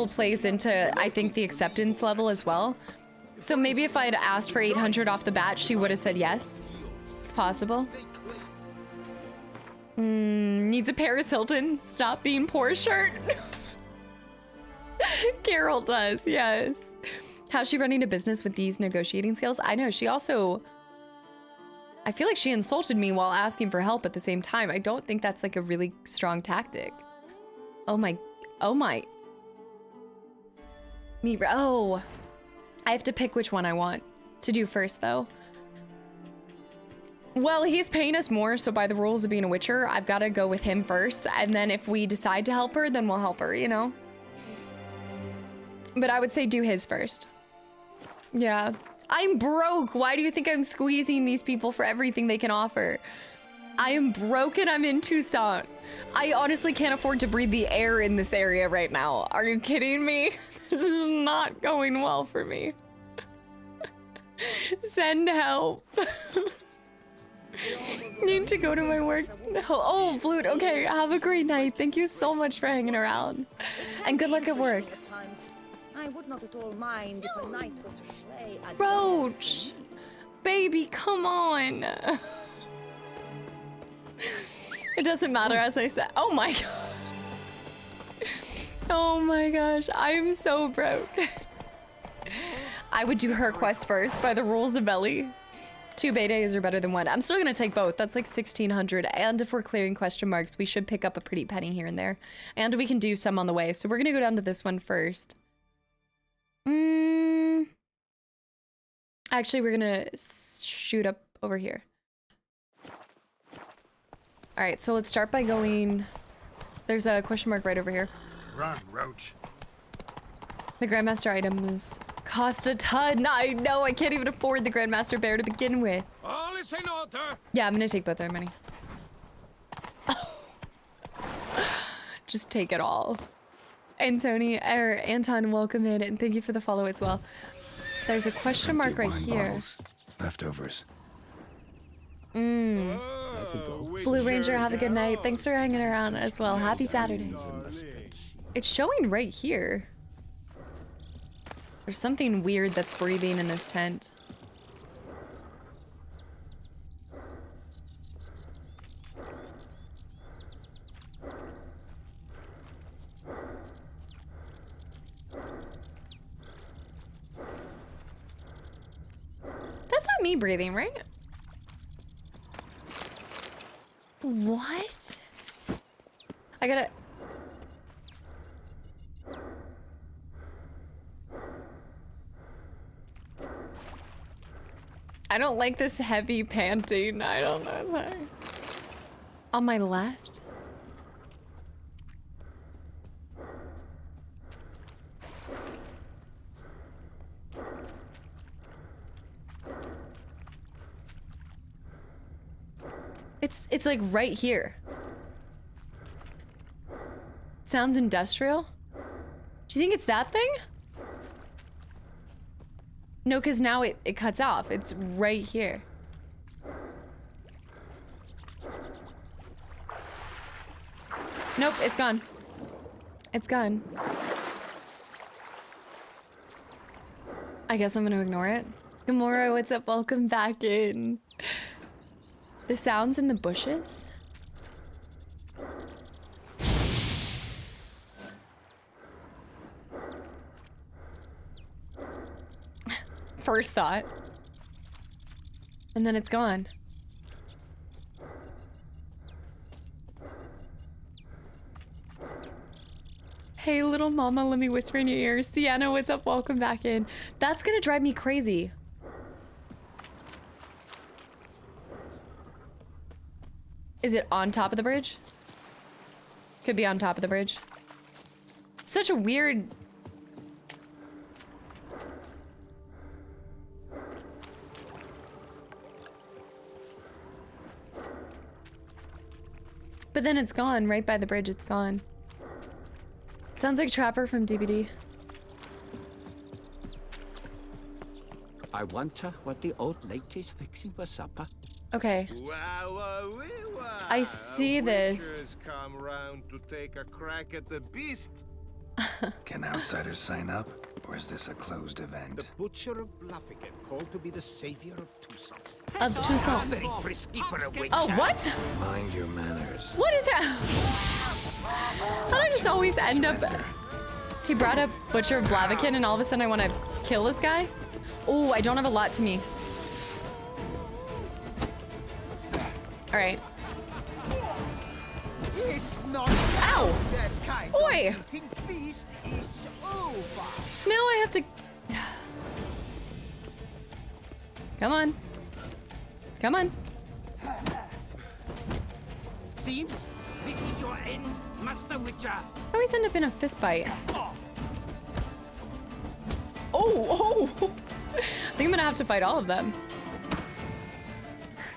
plays into, I think, the acceptance level as well. So maybe if I had asked for 800 off the bat, she would have said yes. It's possible. Needs a Paris Hilton. Stop being poor shirt. Carol does, yes. How's she running a business with these negotiating skills? I know, she also... I feel like she insulted me while asking for help at the same time. I don't think that's like a really strong tactic. Oh my. Oh. I have to pick which one I want to do first though. Well, he's paying us more, so by the rules of being a witcher, I've got to go with him first. And then if we decide to help her, then we'll help her, you know? But I would say do his first. Yeah. I'm broke. Why do you think I'm squeezing these people for everything they can offer? I am broke and I'm in Tucson. I honestly can't afford to breathe the air in this area right now. Are you kidding me? This is not going well for me. Send help. Need to go to my work. Oh, Flute. Okay, have a great night. Thank you so much for hanging around. And good luck at work. I would not at all mind if a knight got to slay a Roach! Baby, come on! It doesn't matter, as I said. Oh my god. Oh my gosh, I am so broke. I would do her quest first by the rules of Ellie. 2 betas are better than 1. I'm still gonna take both. That's like 1,600. And if we're clearing question marks, we should pick up a pretty penny here and there. And we can do some on the way. So we're gonna go down to this one first. Actually, we're gonna shoot up over here. All right, so let's start by going... There's a question mark right over here. Run, Roach. The Grandmaster items cost a ton. I know, I can't even afford the Grandmaster Bear to begin with. All is in order. Yeah, I'm gonna take both their money. Just take it all. Anton, welcome in, and thank you for the follow as well. There's a question mark right here. Bottles. Leftovers. Blue Ranger, have a good night. Thanks for hanging around as well. Happy Saturday. It's showing right here. There's something weird that's breathing in this tent. That's not me breathing, right? What? I gotta... I don't like this heavy panting. I don't know. Sorry. On my left? It's like right here. Sounds industrial? Do you think it's that thing? No, because now it cuts off. It's right here. Nope, it's gone. It's gone. I guess I'm gonna ignore it. Gamora, what's up? Welcome back in. The sounds in the bushes? First thought. And then it's gone. Hey, little mama, let me whisper in your ear. Sienna, what's up? Welcome back in. That's gonna drive me crazy. Is it on top of the bridge? Could be on top of the bridge. Such a weird... But then it's gone, right by the bridge, it's gone. Sounds like Trapper from DBD. I wonder what the old lady's fixing for supper. Okay. I see this. Come round to take a crack at the beast. Can outsiders sign up, or is this a closed event? The Butcher of Bluffigan, called to be the savior of Tucson. Of Tucson. Very frisky for a witcher. Oh, what? Mind your manners. What is that? How do I just always end up... He brought up Butcher of Blaviken and all of a sudden I want to kill this guy? Oh, I don't have a lot to me. Alright. It's not Ow! that kind Oi! of eating feast is over. Now I have to... Come on. Come on. Seems this is your end, Master Witcher. I always end up in a fist fight. Oh! I think I'm gonna have to fight all of them.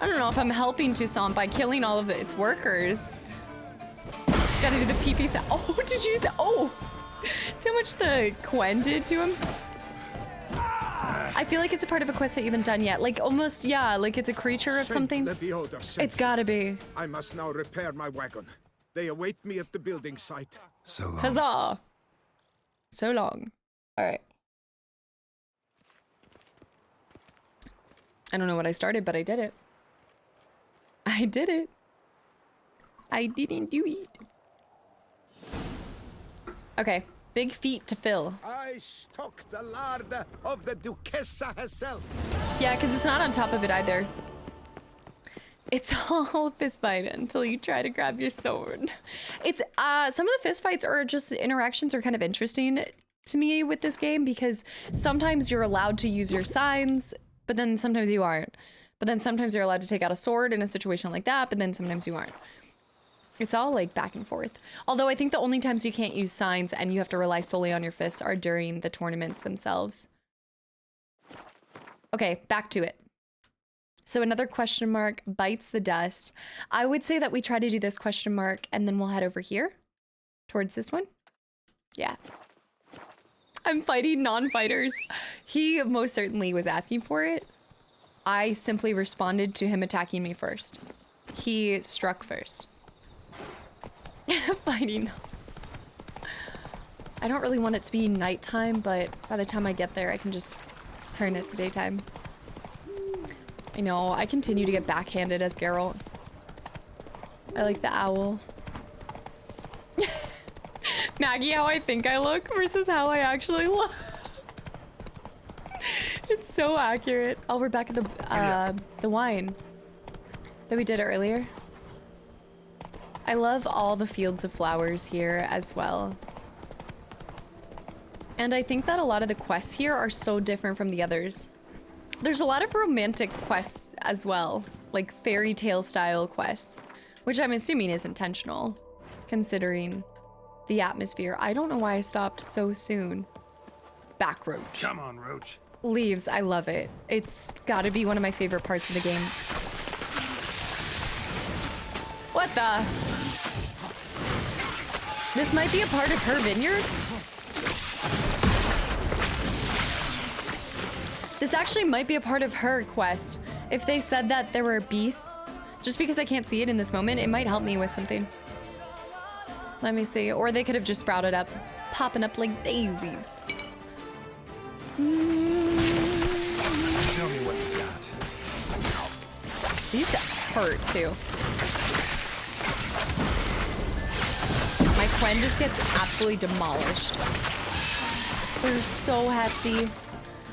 I don't know if I'm helping Tucson by killing all of its workers. Gotta do the PP sound. Oh, did you say? Oh! See how much the Gwent did to him? I feel like it's a part of a quest that you haven't done yet. Like almost, yeah, like it's a creature of something. It's gotta be. I must now repair my wagon. They await me at the building site. So long. Huzzah! So long. Alright. I don't know what I started, but I did it. I did it. I didn't do it. Okay, big feet to fill. I stock the larder of the Duchessa herself. Yeah, because it's not on top of it either. It's all a fist fight until you try to grab your sword. It's some of the fist fights are just interactions are kind of interesting to me with this game because sometimes you're allowed to use your signs, but then sometimes you aren't. But then sometimes you're allowed to take out a sword in a situation like that, but then sometimes you aren't. It's all like back and forth. Although I think the only times you can't use signs and you have to rely solely on your fists are during the tournaments themselves. Okay, back to it. So another question mark bites the dust. I would say that we try to do this question mark and then we'll head over here towards this one. Yeah. I'm fighting non-fighters. He most certainly was asking for it. I simply responded to him attacking me first. He struck first. Fighting. I don't really want it to be nighttime, but by the time I get there, I can just turn it to daytime. I know, I continue to get backhanded as Geralt. I like the owl. Maggie, how I think I look versus how I actually look. It's so accurate. Oh, we're back at the wine that we did earlier. I love all the fields of flowers here as well. And I think that a lot of the quests here are so different from the others. There's a lot of romantic quests as well, like fairy tale style quests, which I'm assuming is intentional, considering the atmosphere. I don't know why I stopped so soon. Back roach. Come on, Roach. Leaves, I love it. It's gotta be one of my favorite parts of the game. What the? This might be a part of her vineyard? This actually might be a part of her quest. If they said that there were beasts, just because I can't see it in this moment, it might help me with something. Let me see. Or they could have just sprouted up, popping up like daisies. Show me what you got. These hurt too. My Quen just gets absolutely demolished. They're so hefty.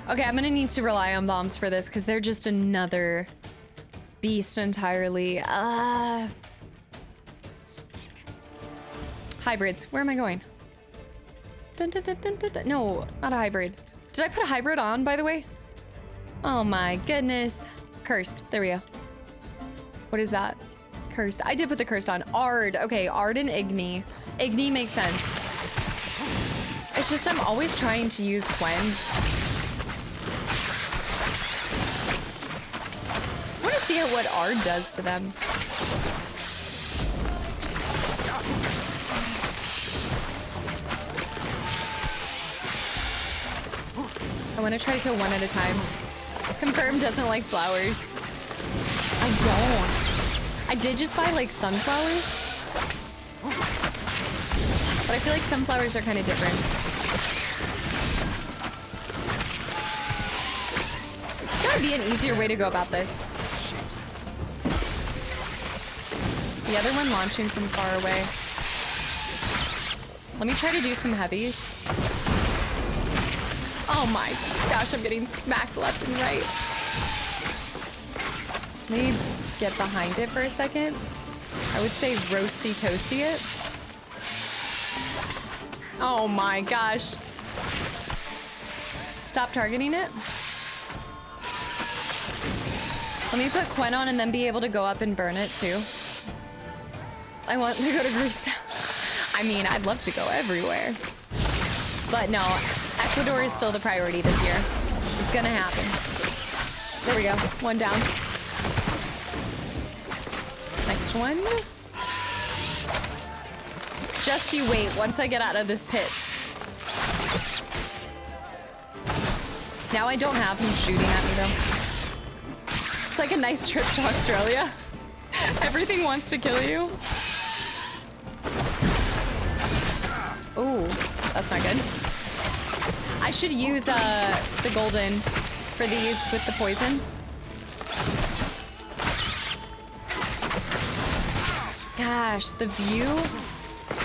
Okay, I'm gonna need to rely on bombs for this because they're just another beast entirely. Hybrids, where am I going? Dun, dun, dun, dun, dun, dun. No, not a hybrid. Did I put a hybrid on, by the way? Oh my goodness. Cursed. There we go. What is that? Cursed. I did put the cursed on. Ard. Okay, Ard and Igni. Igni makes sense. It's just I'm always trying to use Gwen. I want to see what Ard does to them. I want to try to kill one at a time. Confirm doesn't like flowers. I don't. I did just buy like sunflowers. But I feel like sunflowers are kind of different. There's gotta be an easier way to go about this. The other one launching from far away. Let me try to do some heavies. Oh my gosh, I'm getting smacked left and right. Let me get behind it for a second. I would say roasty toasty it. Oh my gosh. Stop targeting it. Let me put Gwen on and then be able to go up and burn it too. I want to go to Greece. I mean, I'd love to go everywhere. But no, Ecuador is still the priority this year. It's gonna happen. There we go. One down. Next one. Just you wait once I get out of this pit. Now I don't have him shooting at me though. It's like a nice trip to Australia. Everything wants to kill you. Ooh, that's not good. I should use the golden for these with the poison. Gosh, the view.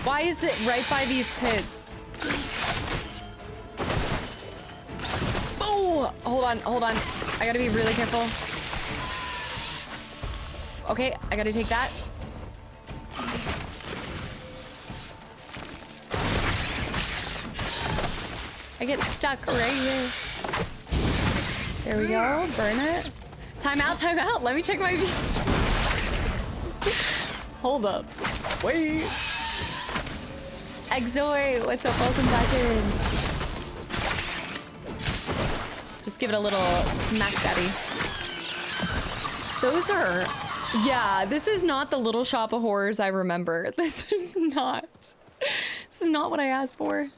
Why is it right by these pits? Oh, hold on. I gotta be really careful. Okay, I gotta take that. I get stuck right here. There we go. Burn it. Time out. Let me check my beast. Hold up. Wait. Exoi, what's up? Welcome back in. Just give it a little smack daddy. Those are... Yeah, this is not the Little Shop of Horrors I remember. This is not what I asked for.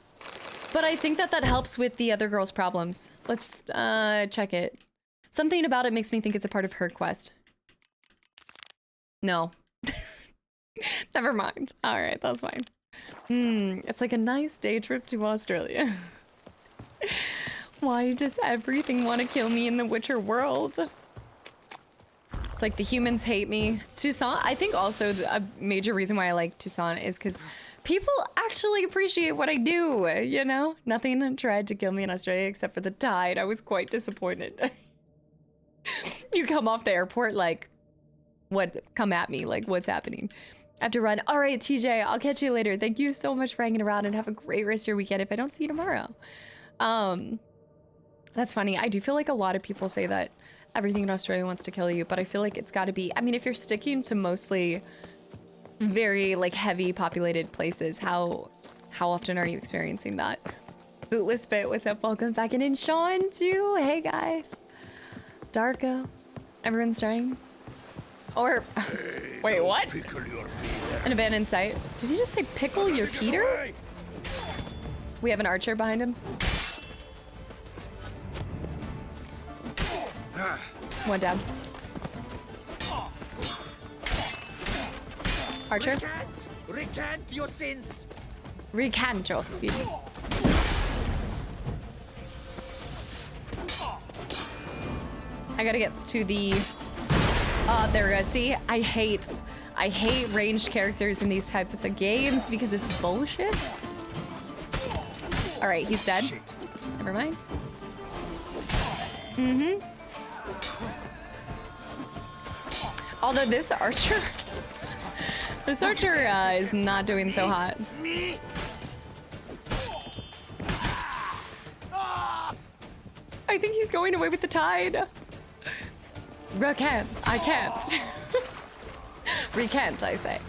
But I think that helps with the other girl's problems. Let's check it. Something about it makes me think it's a part of her quest. No. Never mind. All right, that's fine. It's like a nice day trip to Australia. Why does everything want to kill me in the Witcher world? It's like the humans hate me. Toussaint, I think also a major reason why I like Toussaint is because people actually appreciate what I do, you know? Nothing tried to kill me in Australia except for the tide. I was quite disappointed. You come off the airport like, what? Come at me, like, what's happening? I have to run. All right, TJ, I'll catch you later. Thank you so much for hanging around and have a great rest of your weekend if I don't see you tomorrow. That's funny. I do feel like a lot of people say that everything in Australia wants to kill you, but I feel like it's got to be, I mean, if you're sticking to mostly very like heavy populated places, how often are you experiencing that? Bootless Fit, what's up? Welcome back in. And Sean too. Hey guys. Darko. Everyone's trying. Or wait, what? An abandoned site. Did he just say pickle your Peter? We have an archer behind him. One down. Archer. Recant your sins. Recant your sins. I gotta get to the... there we go. See, I hate ranged characters in these types of games because it's bullshit. All right, he's dead. Never mind. Although this archer is not doing so hot. I think he's going away with the tide. Recant. I can't. Recant, I say.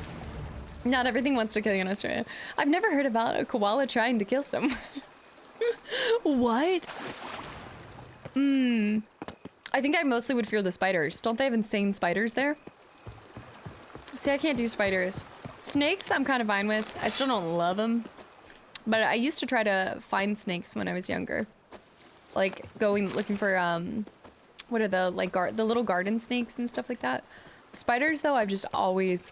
Not everything wants to kill you in Australia. I've never heard about a koala trying to kill someone. What? I think I mostly would fear the spiders. Don't they have insane spiders there? See, I can't do spiders. Snakes, I'm kind of fine with. I still don't love them. But I used to try to find snakes when I was younger. Like, looking for, what are the, like, the little garden snakes and stuff like that. Spiders, though, I've just always...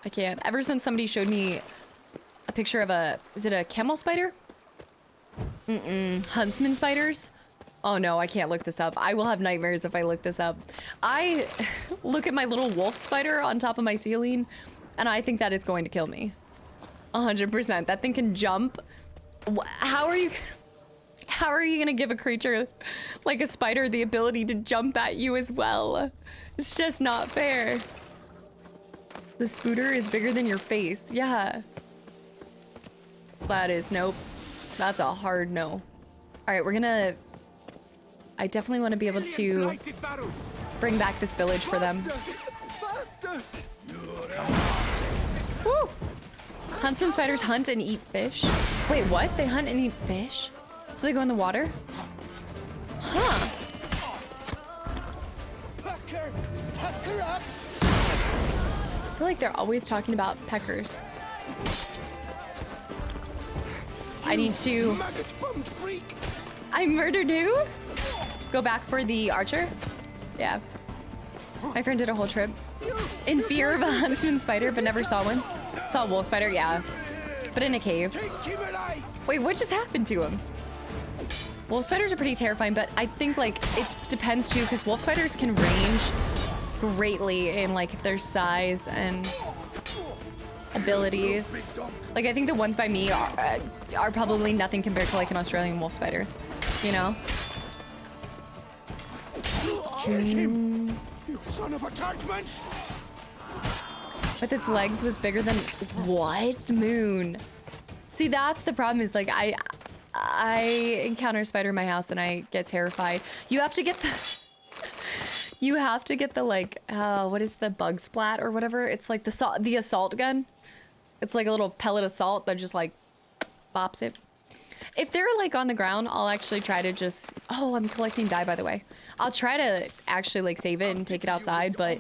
I can't. Ever since somebody showed me a picture of is it a camel spider? Huntsman spiders? Oh no, I can't look this up. I will have nightmares if I look this up. I look at my little wolf spider on top of my ceiling, and I think that it's going to kill me. 100%. That thing can jump. How are you gonna give a creature like a spider the ability to jump at you as well? It's just not fair. The spooter is bigger than your face. Yeah. That is nope. That's a hard no. All right, we're gonna... I definitely want to be able to bring back this village for them. Woo! Huntsman spiders hunt and eat fish. Wait, what? They hunt and eat fish? So they go in the water? Huh. I feel like they're always talking about peckers. I need to... I murdered who? Go back for the archer? Yeah. My friend did a whole trip in fear of a huntsman spider, but never saw one. Saw a wolf spider, yeah. But in a cave. Wait, what just happened to him? Wolf spiders are pretty terrifying, but I think, like, it depends too, because wolf spiders can range greatly in, like, their size and abilities. Like, I think the ones by me are probably nothing compared to, like, an Australian wolf spider, you know? You son of a tartment! With its legs was bigger than... What? Moon. See, that's the problem is, like, I encounter a spider in my house and I get terrified. You have to get the... You have to get the, like, what is the bug splat or whatever? It's like the assault gun. It's like a little pellet of salt that just, like, bops it. If they're, like, on the ground, I'll actually try to just... Oh, I'm collecting dye, by the way. I'll try to actually, like, save it and take it outside, but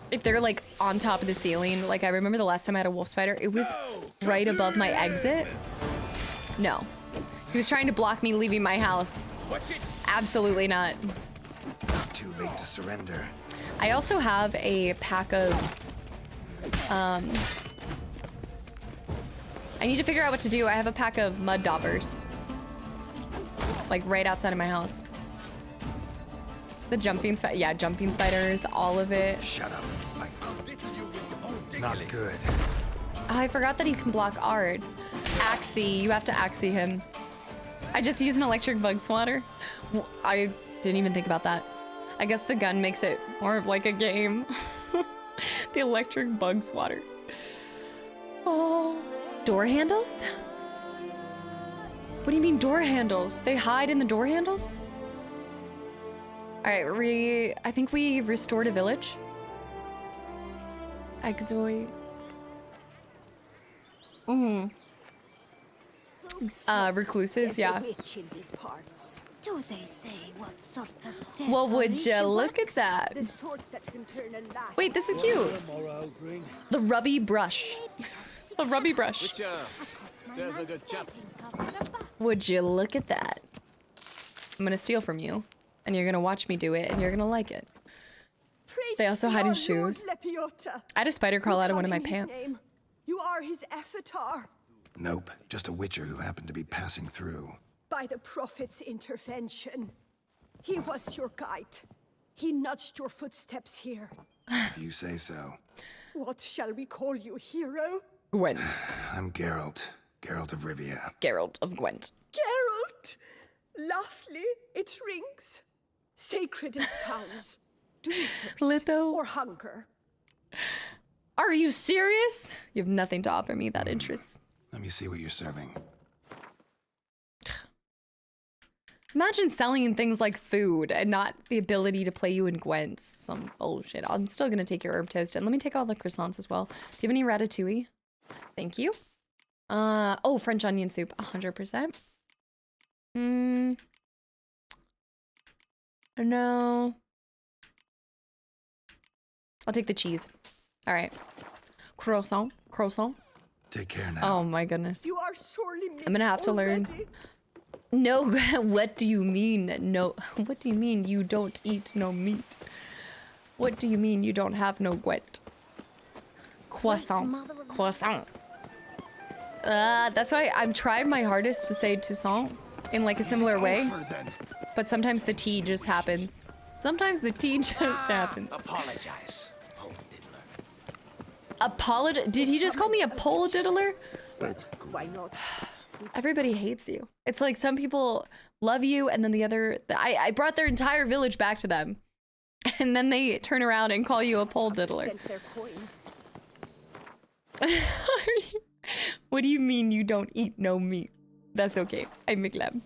if they're, like, on top of the ceiling, like, I remember the last time I had a wolf spider, it was right above my exit. No. He was trying to block me leaving my house. Absolutely not. Too late to surrender. I also have a pack of, I need to figure out what to do. I have a pack of mud daubers. Like, right outside of my house. The jumping spider, yeah, jumping spiders, all of it. Shut up and fight. Not good. Oh, I forgot that he can block Ard. Axie, you have to Axie him. I just used an electric bug swatter. I didn't even think about that. I guess the gun makes it more of like a game. The electric bug swatter. Oh, door handles? What do you mean door handles? They hide in the door handles? All right, I think we restored a village. Exoi. Recluses, yeah. Do they say what sort of death? Well, would you look at that? Wait, this is cute. The rubby brush. The rubby brush. There's a good chap. Would you look at that? I'm gonna steal from you, and you're gonna watch me do it, and you're gonna like it. They also hide in shoes. I had a spider crawl out of one of my pants. You are his avatar. Nope, just a witcher who happened to be passing through. By the prophet's intervention. He was your guide. He nudged your footsteps here. If you say so. What shall we call you, hero? Gwent. I'm Geralt. Geralt of Rivia. Geralt of Gwent. Geralt! Lovely. It rings. Sacred it sounds. Do you thirst Litho. or hunger? Are you serious? You have nothing to offer me that interests. Let me see what you're serving. Imagine selling things like food and not the ability to play you in Gwent. Some bullshit. I'm still gonna take your herb toast and let me take all the croissants as well. Do you have any ratatouille? Thank you. Oh, French onion soup, 100%. No. I'll take the cheese. All right. Croissant. Take care now. Oh my goodness. You are sorely missed. I'm gonna have to learn. No, what do you mean? No, what do you mean you don't eat no meat? What do you mean you don't have no Gwent? Croissant. That's why I'm trying my hardest to say Toussaint in like a similar way. But sometimes the T just happens. Sometimes the T just happens. Apologize. Did he just call me a pole diddler? But why not? Everybody hates you. It's like some people love you and then the other... I brought their entire village back to them. And then they turn around and call you a pole diddler. Spent their coin. What do you mean you don't eat no meat? That's okay. I'm glad.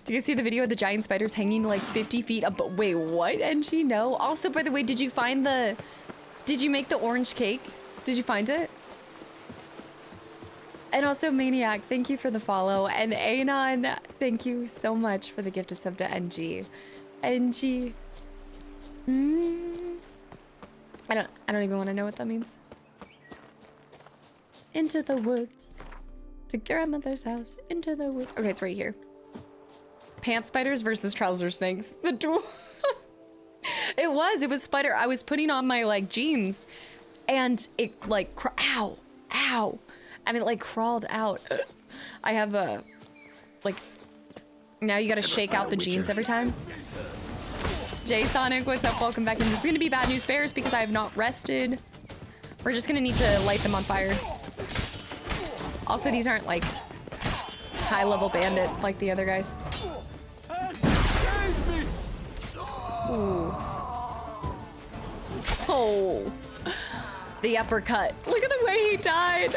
Do you guys see the video of the giant spiders hanging like 50 feet up? Wait, what? NG? No. Also, by the way, did you make the orange cake? Did you find it? And also, Maniac, thank you for the follow. And Anon, thank you so much for the gifted sub to NG. NG. I don't even want to know what that means. Into the woods. To grandmother's house. Into the woods. Okay, it's right here. Pant spiders versus trouser snakes. The duel. It was spider. I was putting on my like jeans and it like, ow. And it like crawled out. I have a, like, now you gotta shake out the jeans every time. Jay Sonic, what's up? Welcome back. And this is gonna be bad news bears because I have not rested. We're just gonna need to light them on fire. Also, these aren't like high level bandits like the other guys. Ooh. Oh, the uppercut. Look at the way he died.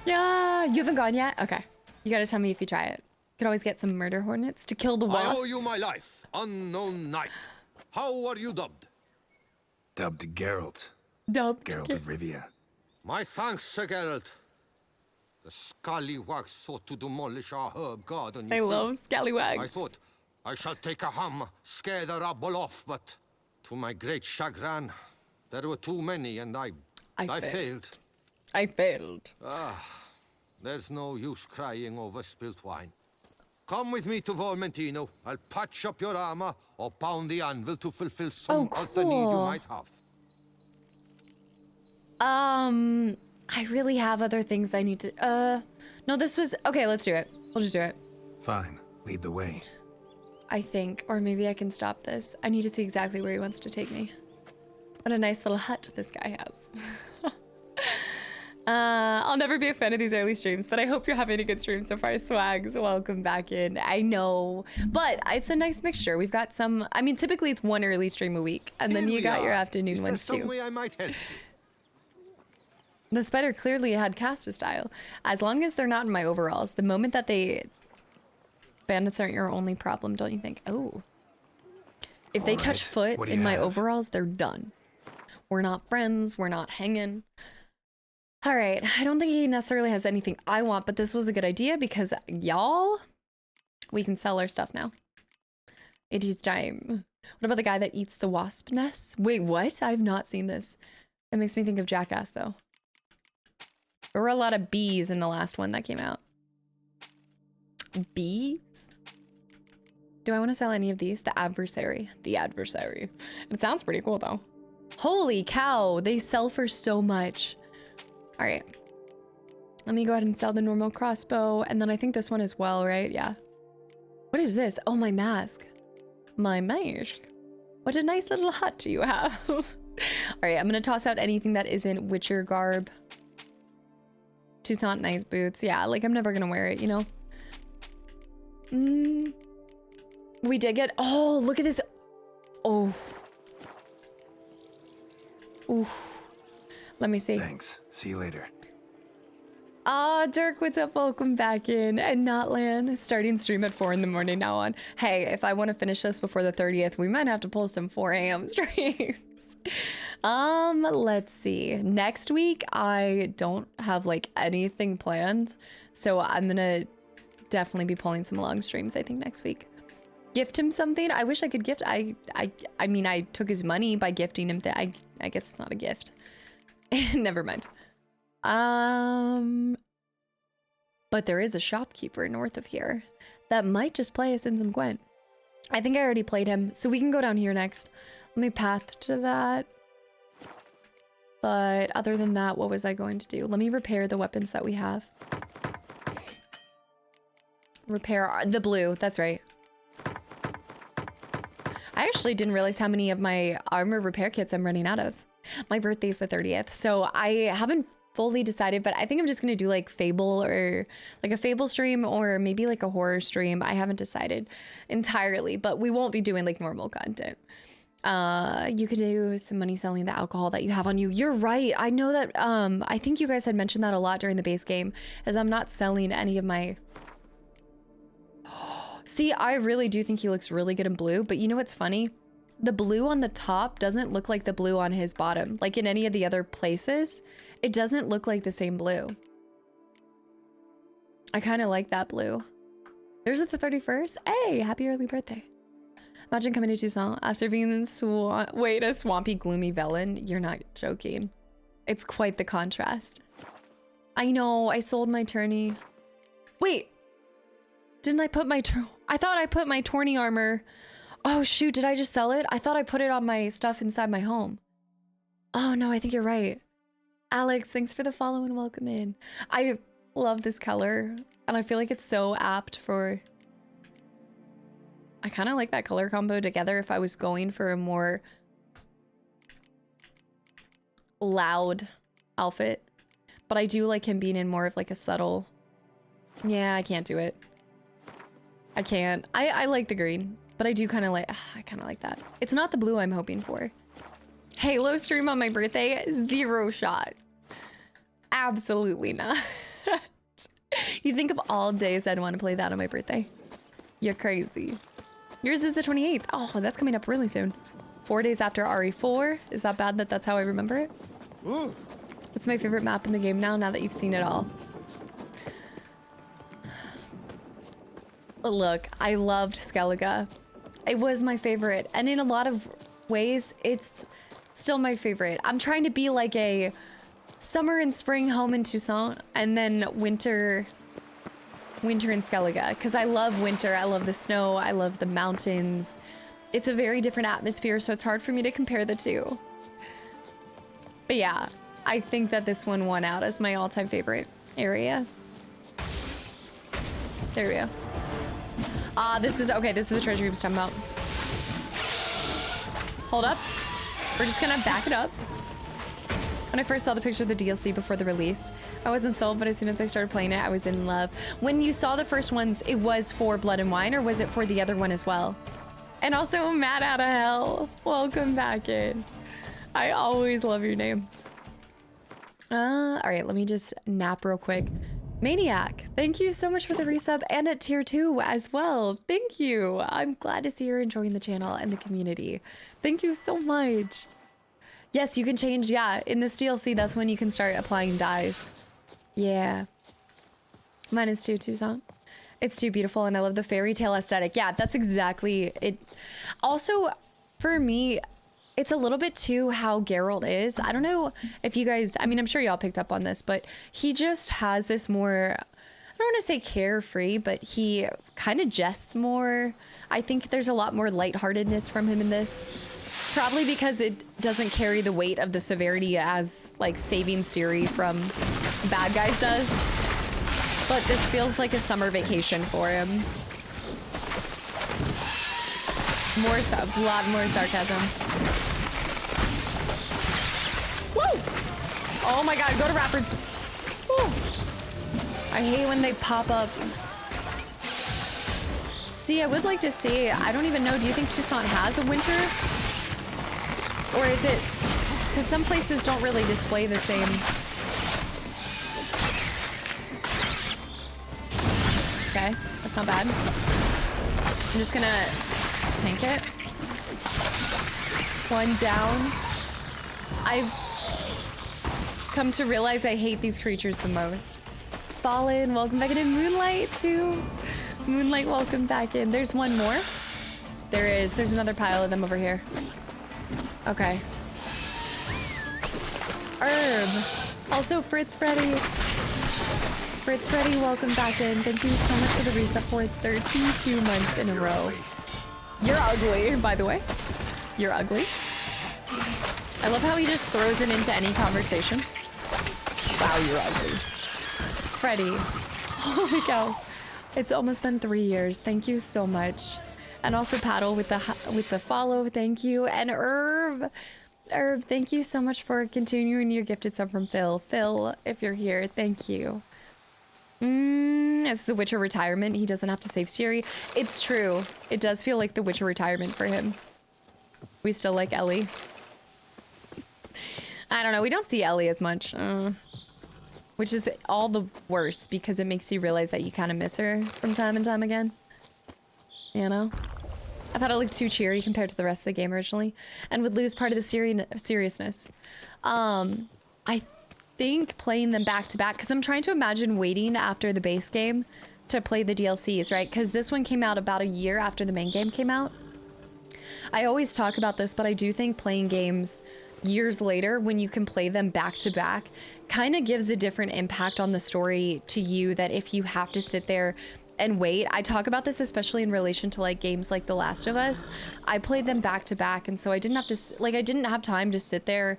Yeah, you haven't gone yet? Okay. You gotta tell me if you try it. You could always get some murder hornets to kill the wasps. I owe you my life, unknown knight. How are you dubbed? Dubbed Geralt. Geralt of Rivia. My thanks, Sir Geralt. The scallywags sought to demolish our herb garden. I love scallywags. I thought I shall take a hum, scare the rabble off, but to my great chagrin, there were too many and I failed. I failed. There's no use crying over spilt wine. Come with me to Vormentino. I'll patch up your armor or pound the anvil to fulfill some of the need you might have. I really have other things I need to, no, this was, okay, let's do it. We'll just do it. Fine, lead the way. I think, or maybe I can stop this. I need to see exactly where he wants to take me. What a nice little hut this guy has. I'll never be a fan of these early streams, but I hope you're having a good stream so far. Swags, welcome back in. I know, but it's a nice mixture. We've got some, I mean, typically it's one early stream a week, and then you got your afternoon ones too. Is there some way I might help? The spider clearly had cast a style. As long as they're not in my overalls, the moment that bandits aren't your only problem, don't you think? Oh. If they touch foot in my overalls, they're done. We're not friends, we're not hanging. All right, I don't think he necessarily has anything I want, but this was a good idea because y'all, we can sell our stuff now. It is time. What about the guy that eats the wasp nests? Wait, what? I've not seen this. That makes me think of Jackass though. There were a lot of bees in the last one that came out. Bees? Do I want to sell any of these? The adversary. The adversary. It sounds pretty cool though. Holy cow, they sell for so much. All right. Let me go ahead and sell the normal crossbow. And then I think this one as well, right? Yeah. What is this? Oh, my mask. My mask. What a nice little hut you have. All right, I'm going to toss out anything that isn't Witcher garb. Toussaint night boots. Yeah, like I'm never going to wear it, you know? We did get... Oh, look at this. Oh. Ooh. Let me see. Thanks. See you later. Dirk, what's up? Welcome back in. And Notland, starting stream at 4 in the morning now on. Hey, if I want to finish this before the 30th, we might have to pull some 4 a.m. streams. Let's see. Next week, I don't have like anything planned. So I'm gonna definitely be pulling some long streams, I think, next week. Gift him something? I wish I could gift. I mean, I took his money by gifting him. I guess it's not a gift. Never mind. But there is a shopkeeper north of here that might just play us in some Gwent. I think I already played him, so we can go down here next. Let me path to that. But other than that, what was I going to do? Let me repair the weapons that we have. Repair the blue, that's right. I actually didn't realize how many of my armor repair kits I'm running out of. My birthday's the 30th, so I haven't fully decided, but I think I'm just gonna do like Fable or like a Fable stream or maybe like a horror stream. I haven't decided entirely, but we won't be doing like normal content. You could do some money selling the alcohol that you have on you. You're right. I know that, I think you guys had mentioned that a lot during the base game, as I'm not selling any of my... See, I really do think he looks really good in blue, but you know what's funny? The blue on the top doesn't look like the blue on his bottom. Like in any of the other places, it doesn't look like the same blue. I kind of like that blue. There's the 31st. Hey, happy early birthday. Imagine coming to Tucson after being in a swampy, gloomy Velen. You're not joking. It's quite the contrast. I know, I sold my tourney. Wait, didn't I put my... I thought I put my tourney armor... Oh shoot, did I just sell it? I thought I put it on my stuff inside my home. Oh no, I think you're right. Alex, thanks for the follow and welcome in. I love this color and I feel like it's so apt for... I kind of like that color combo together if I was going for a more loud outfit. But I do like him being in more of like a subtle... Yeah, I can't do it. I can't. I like the green. But I do kind of like, I kind of like that. It's not the blue I'm hoping for. Halo stream on my birthday, 0 shot. Absolutely not. You think of all days I'd want to play that on my birthday. You're crazy. Yours is the 28th. Oh, that's coming up really soon. 4 days after RE4. Is that bad that that's how I remember it? Ooh. It's my favorite map in the game now that you've seen it all. Look, I loved Skellige. It was my favorite, and in a lot of ways, it's still my favorite. I'm trying to be like a summer and spring home in Tucson, and then winter in Skellige, because I love winter. I love the snow. I love the mountains. It's a very different atmosphere, so it's hard for me to compare the two. But yeah, I think that this one won out as my all-time favorite area. There we go. This is, okay, this is the treasure he was talking about. Hold up. We're just gonna back it up. When I first saw the picture of the DLC before the release, I wasn't sold, but as soon as I started playing it, I was in love. When you saw the first ones, it was for Blood and Wine, or was it for the other one as well? And also, Matt Out of Hell, welcome back in. I always love your name. All right, let me just nap real quick. Maniac, thank you so much for the resub and at tier 2 as well. Thank you. I'm glad to see you're enjoying the channel and the community. Thank you so much. Yes, you can change. Yeah, in this DLC, that's when you can start applying dyes. Yeah. Mine is too, Tucson. It's too beautiful and I love the fairy tale aesthetic. Yeah, that's exactly it. Also, for me, it's a little bit too how Geralt is. I don't know if you guys, I mean, I'm sure y'all picked up on this, but he just has this more, I don't want to say carefree, but he kind of jests more. I think there's a lot more lightheartedness from him in this. Probably because it doesn't carry the weight of the severity as like saving Ciri from bad guys does. But this feels like a summer vacation for him. More so, a lot more sarcasm. Woo! Oh my god, go to Rapids. Woo! I hate when they pop up. See, I would like to see, I don't even know, do you think Tucson has a winter? Or is it, because some places don't really display the same. That's not bad. I'm just gonna tank it. One down. I've come to realize I hate these creatures the most. Fallen, welcome back in. Moonlight too. Moonlight, welcome back in. There's one more. There is. There's another pile of them over here. Okay. Herb. Also, Fritz Freddy. Fritz Freddy, welcome back in. Thank you so much for the reset for 32 months in a row. You're ugly, by the way. You're ugly. I love how he just throws it into any conversation. Wow, you're ugly. Freddy. Holy cow. It's almost been 3 years. Thank you so much. And also Paddle with the follow. Thank you. And Herb. Herb, thank you so much for continuing your gifted sub from Phil. Phil, if you're here, thank you. It's the Witcher retirement. He doesn't have to save Ciri. It's true. It does feel like the Witcher retirement for him. We still like Ellie. I don't know. We don't see Ellie as much. Which is all the worse because it makes you realize that you kind of miss her from time and time again. You know? I thought it looked too cheery compared to the rest of the game originally and would lose part of the seriousness. I think playing them back to back, because I'm trying to imagine waiting after the base game to play the DLCs, right? Because this one came out about a year after the main game came out. I always talk about this, but I do think playing games years later when you can play them back to back kind of gives a different impact on the story to you that if you have to sit there and wait. I talk about this especially in relation to like games like The Last of Us. I played them back to back, and so I didn't have to I didn't have time to sit there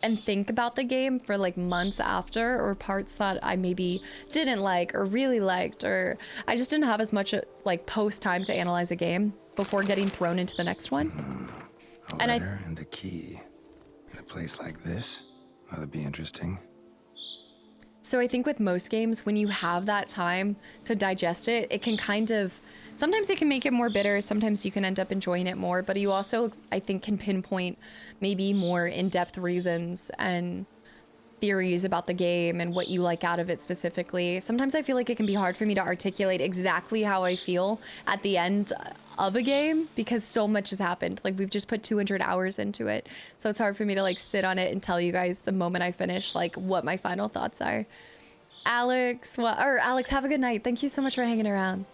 and think about the game for like months after, or parts that I maybe didn't like or really liked, or I just didn't have as much like post time to analyze a game before getting thrown into the next one. A letter and a key in a place like this. That'd be interesting. So I think with most games, when you have that time to digest it, it can kind of, sometimes it can make it more bitter, sometimes you can end up enjoying it more, but you also, I think, can pinpoint maybe more in-depth reasons and theories about the game and what you like out of it specifically. Sometimes I feel like it can be hard for me to articulate exactly how I feel at the end of a game because so much has happened. Like we've just put 200 hours into it. So it's hard for me to like sit on it and tell you guys the moment I finish like what my final thoughts are. Alex, Alex, have a good night. Thank you so much for hanging around.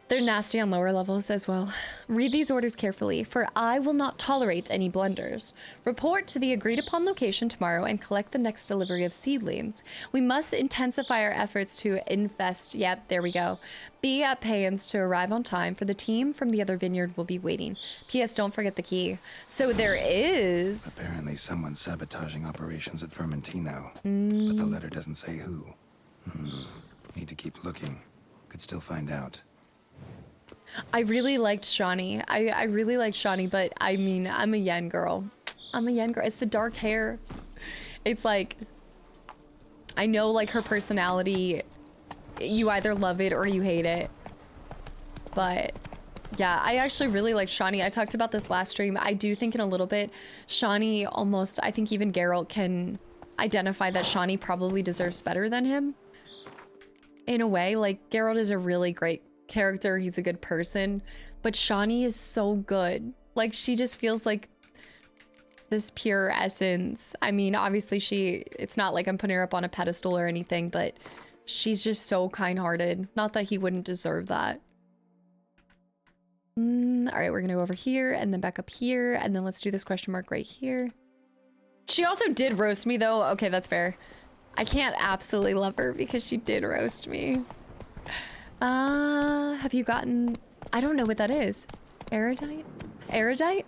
They're nasty on lower levels as well. Read these orders carefully, for I will not tolerate any blunders. Report to the agreed upon location tomorrow and collect the next delivery of seedlings. We must intensify our efforts to infest, yep, there we go. Be at Payans to arrive on time, for the team from the other vineyard will be waiting. P.S. Don't forget the key. So there is... Apparently someone's sabotaging operations at Vermentino, but the letter doesn't say who. Need to keep looking. Could still find out. I really liked Shawnee. I really liked Shawnee, but I mean, I'm a Yen girl. I'm a Yen girl. It's the dark hair. It's like, I know like her personality, you either love it or you hate it. But yeah, I actually really like Shawnee. I talked about this last stream. I do think in a little bit, Shawnee almost, I think even Geralt can identify that Shawnee probably deserves better than him. In a way, like Geralt is a really great character, he's a good person, but Shawnee is so good. Like she just feels like this pure essence. I mean, obviously it's not like I'm putting her up on a pedestal or anything, but she's just so kind-hearted. Not that he wouldn't deserve that. All right, we're gonna go over here and then back up here, and then let's do this question mark right here. She also did roast me though. Okay, that's fair. I can't absolutely love her because she did roast me. Have you gotten, I don't know what that is. Erudite? Erudite?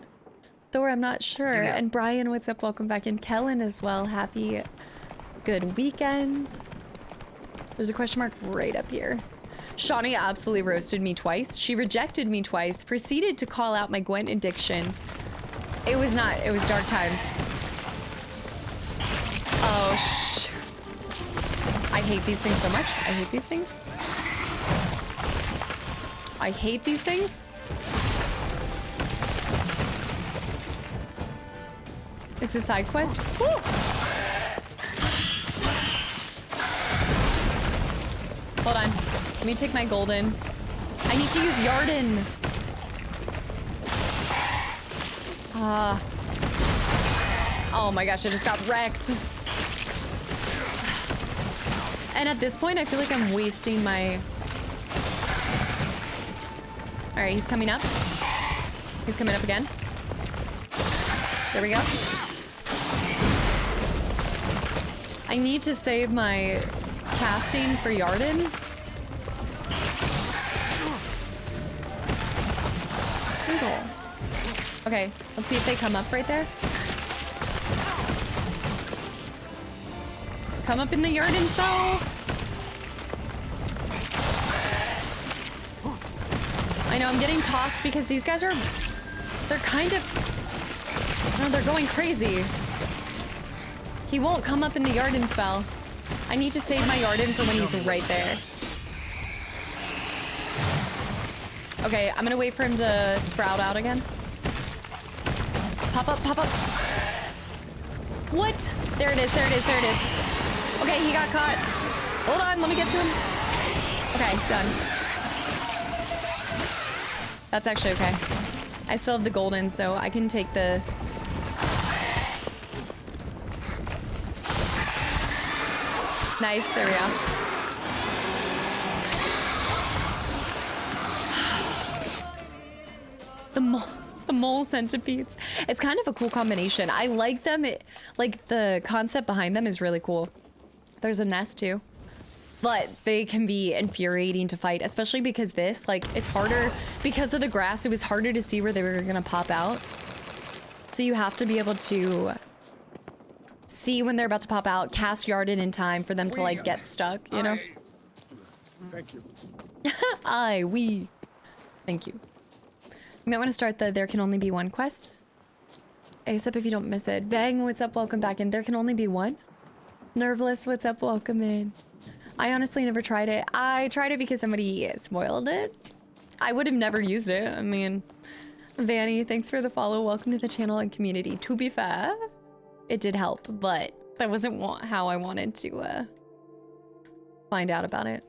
Thor, I'm not sure. And Brian, what's up? Welcome back in. Kellen as well. Happy good weekend. There's a question mark right up here. Shawnee absolutely roasted me twice. She rejected me twice, proceeded to call out my Gwent addiction. It was dark times. Oh, shoot. I hate these things so much. I hate these things. I hate these things. It's a side quest. Woo! Hold on. Let me take my golden. I need to use Yarden. Oh my gosh, I just got wrecked. And at this point, I feel like I'm wasting my... All right, he's coming up. He's coming up again. There we go. I need to save my casting for Yarden. Single. Okay, let's see if they come up right there. Come up in the Yarden spell. I know I'm getting tossed because these guys are, they're kind of, no, they're going crazy. He won't come up in the Yarden spell. I need to save my Yarden for when he's right there. Okay, I'm gonna wait for him to sprout out again. Pop up, pop up. What? There it is, there it is, there it is. Okay, he got caught. Hold on, let me get to him. Okay, done. That's actually okay. I still have the golden, so I can take the... Nice, there we go. The mole centipedes. It's kind of a cool combination. I like them. Like the concept behind them is really cool. There's a nest too. But they can be infuriating to fight, especially because this, like, it's harder because of the grass. It was harder to see where they were gonna pop out. So you have to be able to see when they're about to pop out, cast Yarden in time for them to like get stuck, you know? Thank you. Thank you. You might want to start the There Can Only Be One quest. Except if you don't miss it. Bang, what's up? Welcome back in. There Can Only Be One? Nerveless, what's up? Welcome in. I honestly never tried it. I tried it because somebody spoiled it. I would have never used it. I mean, Vanny, thanks for the follow. Welcome to the channel and community. To be fair, it did help, but that wasn't how I wanted to find out about it.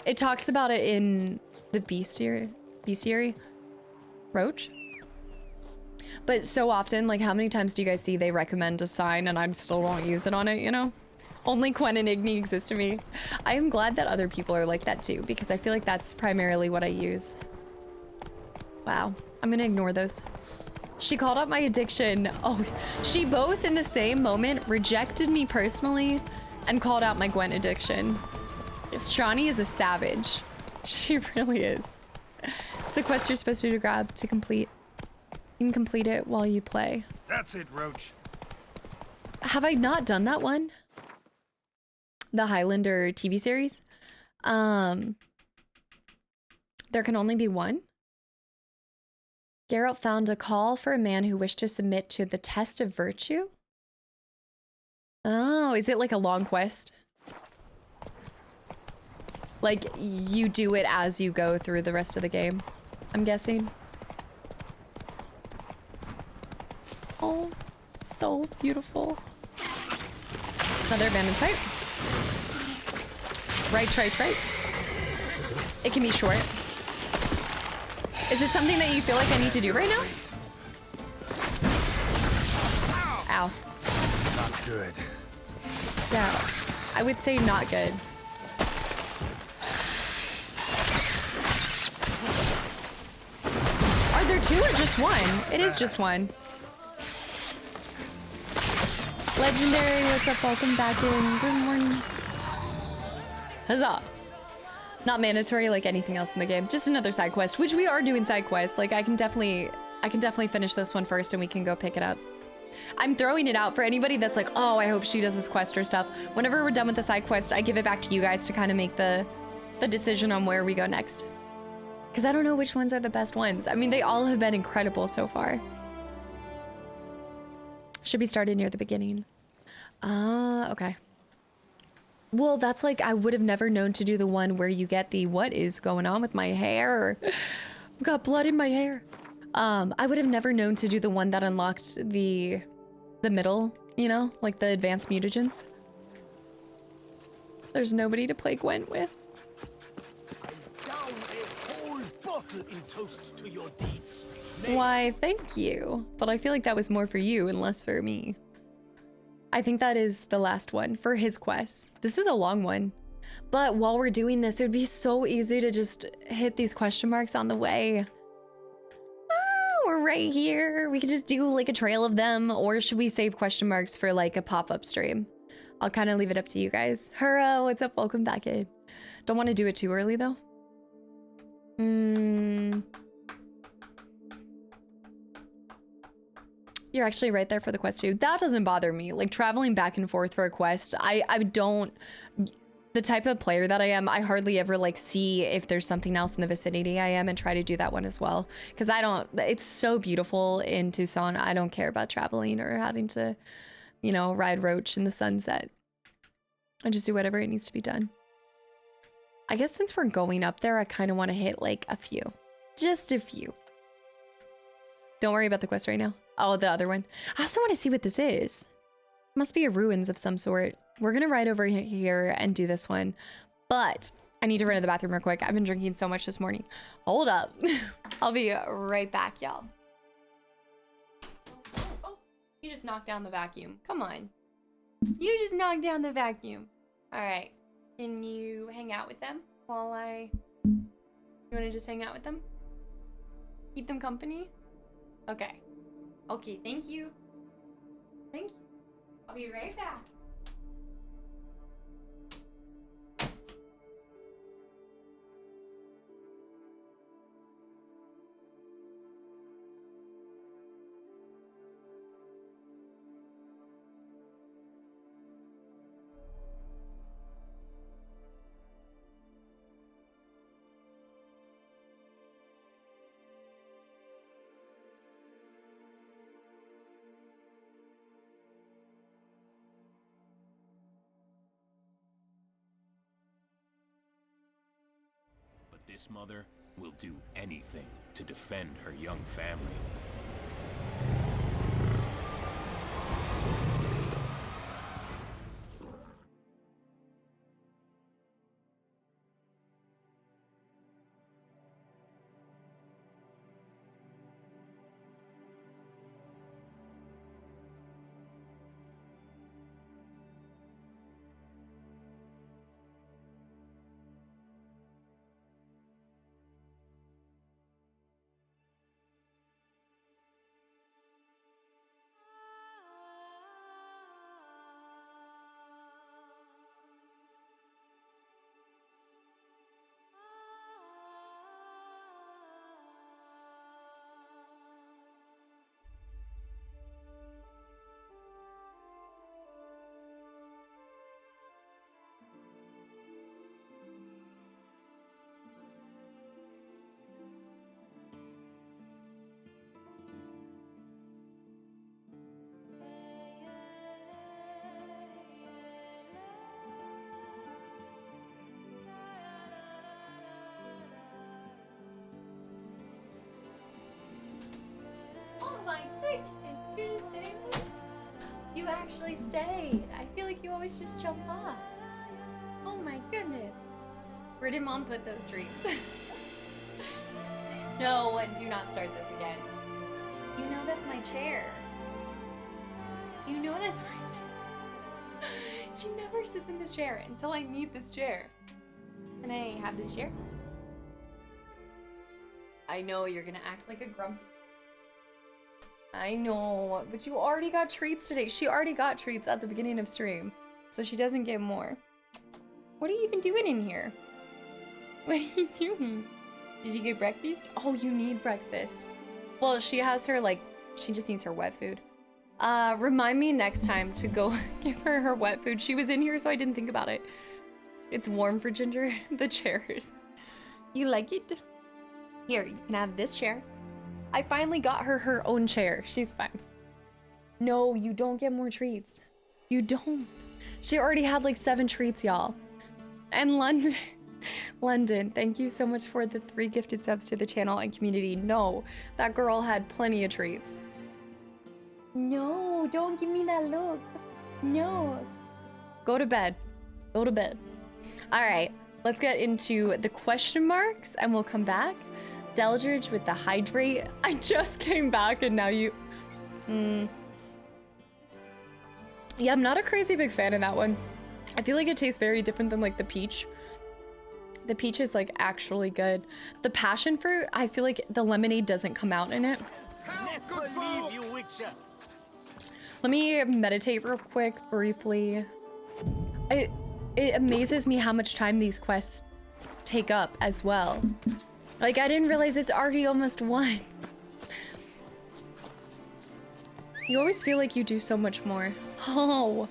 It talks about it in the bestiary Roach. But so often, like, how many times do you guys see they recommend a sign and I still won't use it on it, you know? Only Quen and Igni exist to me. I am glad that other people are like that too, because I feel like that's primarily what I use. Wow, I'm gonna ignore those. She called out my addiction. Oh, she both in the same moment rejected me personally and called out my Gwent addiction. Shawnee is a savage. She really is. It's the quest you're supposed to grab to complete. You can complete it while you play. That's it, Roach. Have I not done that one? The Highlander TV series? There Can Only Be One? Geralt found a call for a man who wished to submit to the test of virtue? Oh, is it like a long quest? Like, you do it as you go through the rest of the game, I'm guessing. Oh, so beautiful. Another abandoned site. Right. It can be short. Is it something that you feel like I need to do right now? Ow. Not good. Yeah, I would say not good. Are there two or just one? It is just one. Legendary, what's up? Welcome back in. Good morning. Huzzah. Not mandatory like anything else in the game. Just another side quest, which we are doing side quests. Like I can definitely finish this one first and we can go pick it up. I'm throwing it out for anybody that's like, oh, I hope she does this quest or stuff. Whenever we're done with the side quest, I give it back to you guys to kind of make the decision on where we go next. Because I don't know which ones are the best ones. I mean, they all have been incredible so far. Should be started near the beginning. Okay. Well, that's like, I would have never known to do the one where you get the, what is going on with my hair? I've got blood in my hair. I would have never known to do the one that unlocked the middle, you know, like the advanced mutagens. There's nobody to play Gwent with. bottle in toast to your deeds. Why, thank you. But I feel like that was more for you and less for me. I think that is the last one for his quest. This is a long one. But while we're doing this, it would be so easy to just hit these question marks on the way. We're right here. We could just do like a trail of them, or should we save question marks for like a pop-up stream? I'll kind of leave it up to you guys. Hurrah, what's up? Welcome back in. Don't want to do it too early though. You're actually right there for the quest too. That doesn't bother me. Like traveling back and forth for a quest, I don't, the type of player that I am, I hardly ever like see if there's something else in the vicinity I am and try to do that one as well. Cause I don't, it's so beautiful in Tucson. I don't care about traveling or having to, you know, ride roach in the sunset. I just do whatever it needs to be done. I guess since we're going up there, I kind of want to hit like a few, just a few. Don't worry about the quest right now. Oh, the other one. I also want to see what this is. Must be a ruins of some sort. We're gonna ride over here and do this one, but I need to run to the bathroom real quick. I've been drinking so much this morning. Hold up. I'll be right back, y'all. Oh, you just knocked down the vacuum. Come on. You just knocked down the vacuum. All right. Can you hang out with them while you want to just hang out with them? Keep them company? Okay. Okay, thank you. Thank you. I'll be right back. This mother will do anything to defend her young family. my goodness, you just stayed? You actually stayed. I feel like you always just jump off. Oh my goodness. Where did Mom put those treats? No, do not start this again. You know that's my chair. You know that's my chair. She never sits in this chair until I need this chair. Can I have this chair? I know you're gonna act like a grumpy. I know, but you already got treats today. She already got treats at the beginning of stream, so she doesn't get more. What are you even doing in here? What are you doing? Did you get breakfast? Oh, you need breakfast. Well, she has her, like, she just needs her wet food. Remind me next time to go give her her wet food. She was in here, so I didn't think about it. It's warm for Ginger. The chairs. You like it? Here, you can have this chair. I finally got her her own chair. She's fine. No, you don't get more treats. You don't. She already had like 7 treats, y'all. And London, thank you so much for the 3 gifted subs to the channel and community. No, that girl had plenty of treats. No, don't give me that look. No. Go to bed. Go to bed. All right, let's get into the question marks and we'll come back. Deldridge with the hydrate. I just came back and now you... Yeah, I'm not a crazy big fan of that one. I feel like it tastes very different than like the peach. The peach is like actually good. The passion fruit, I feel like the lemonade doesn't come out in it. Let me meditate real quick, briefly. It amazes me how much time these quests take up as well. Like, I didn't realize it's already almost 1. You always feel like you do so much more. Oh.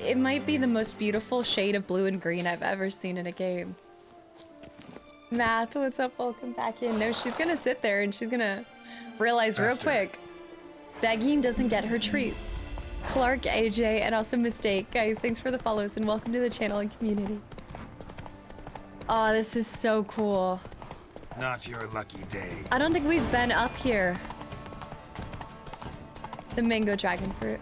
It might be the most beautiful shade of blue and green I've ever seen in a game. Math, what's up? Welcome back in. No, she's gonna sit there and she's gonna realize real quick. Begging doesn't get her treats. Clark, AJ, and also Mistake. Guys, thanks for the follows and welcome to the channel and community. Oh, this is so cool. Not your lucky day. I don't think we've been up here. The mango dragon fruit.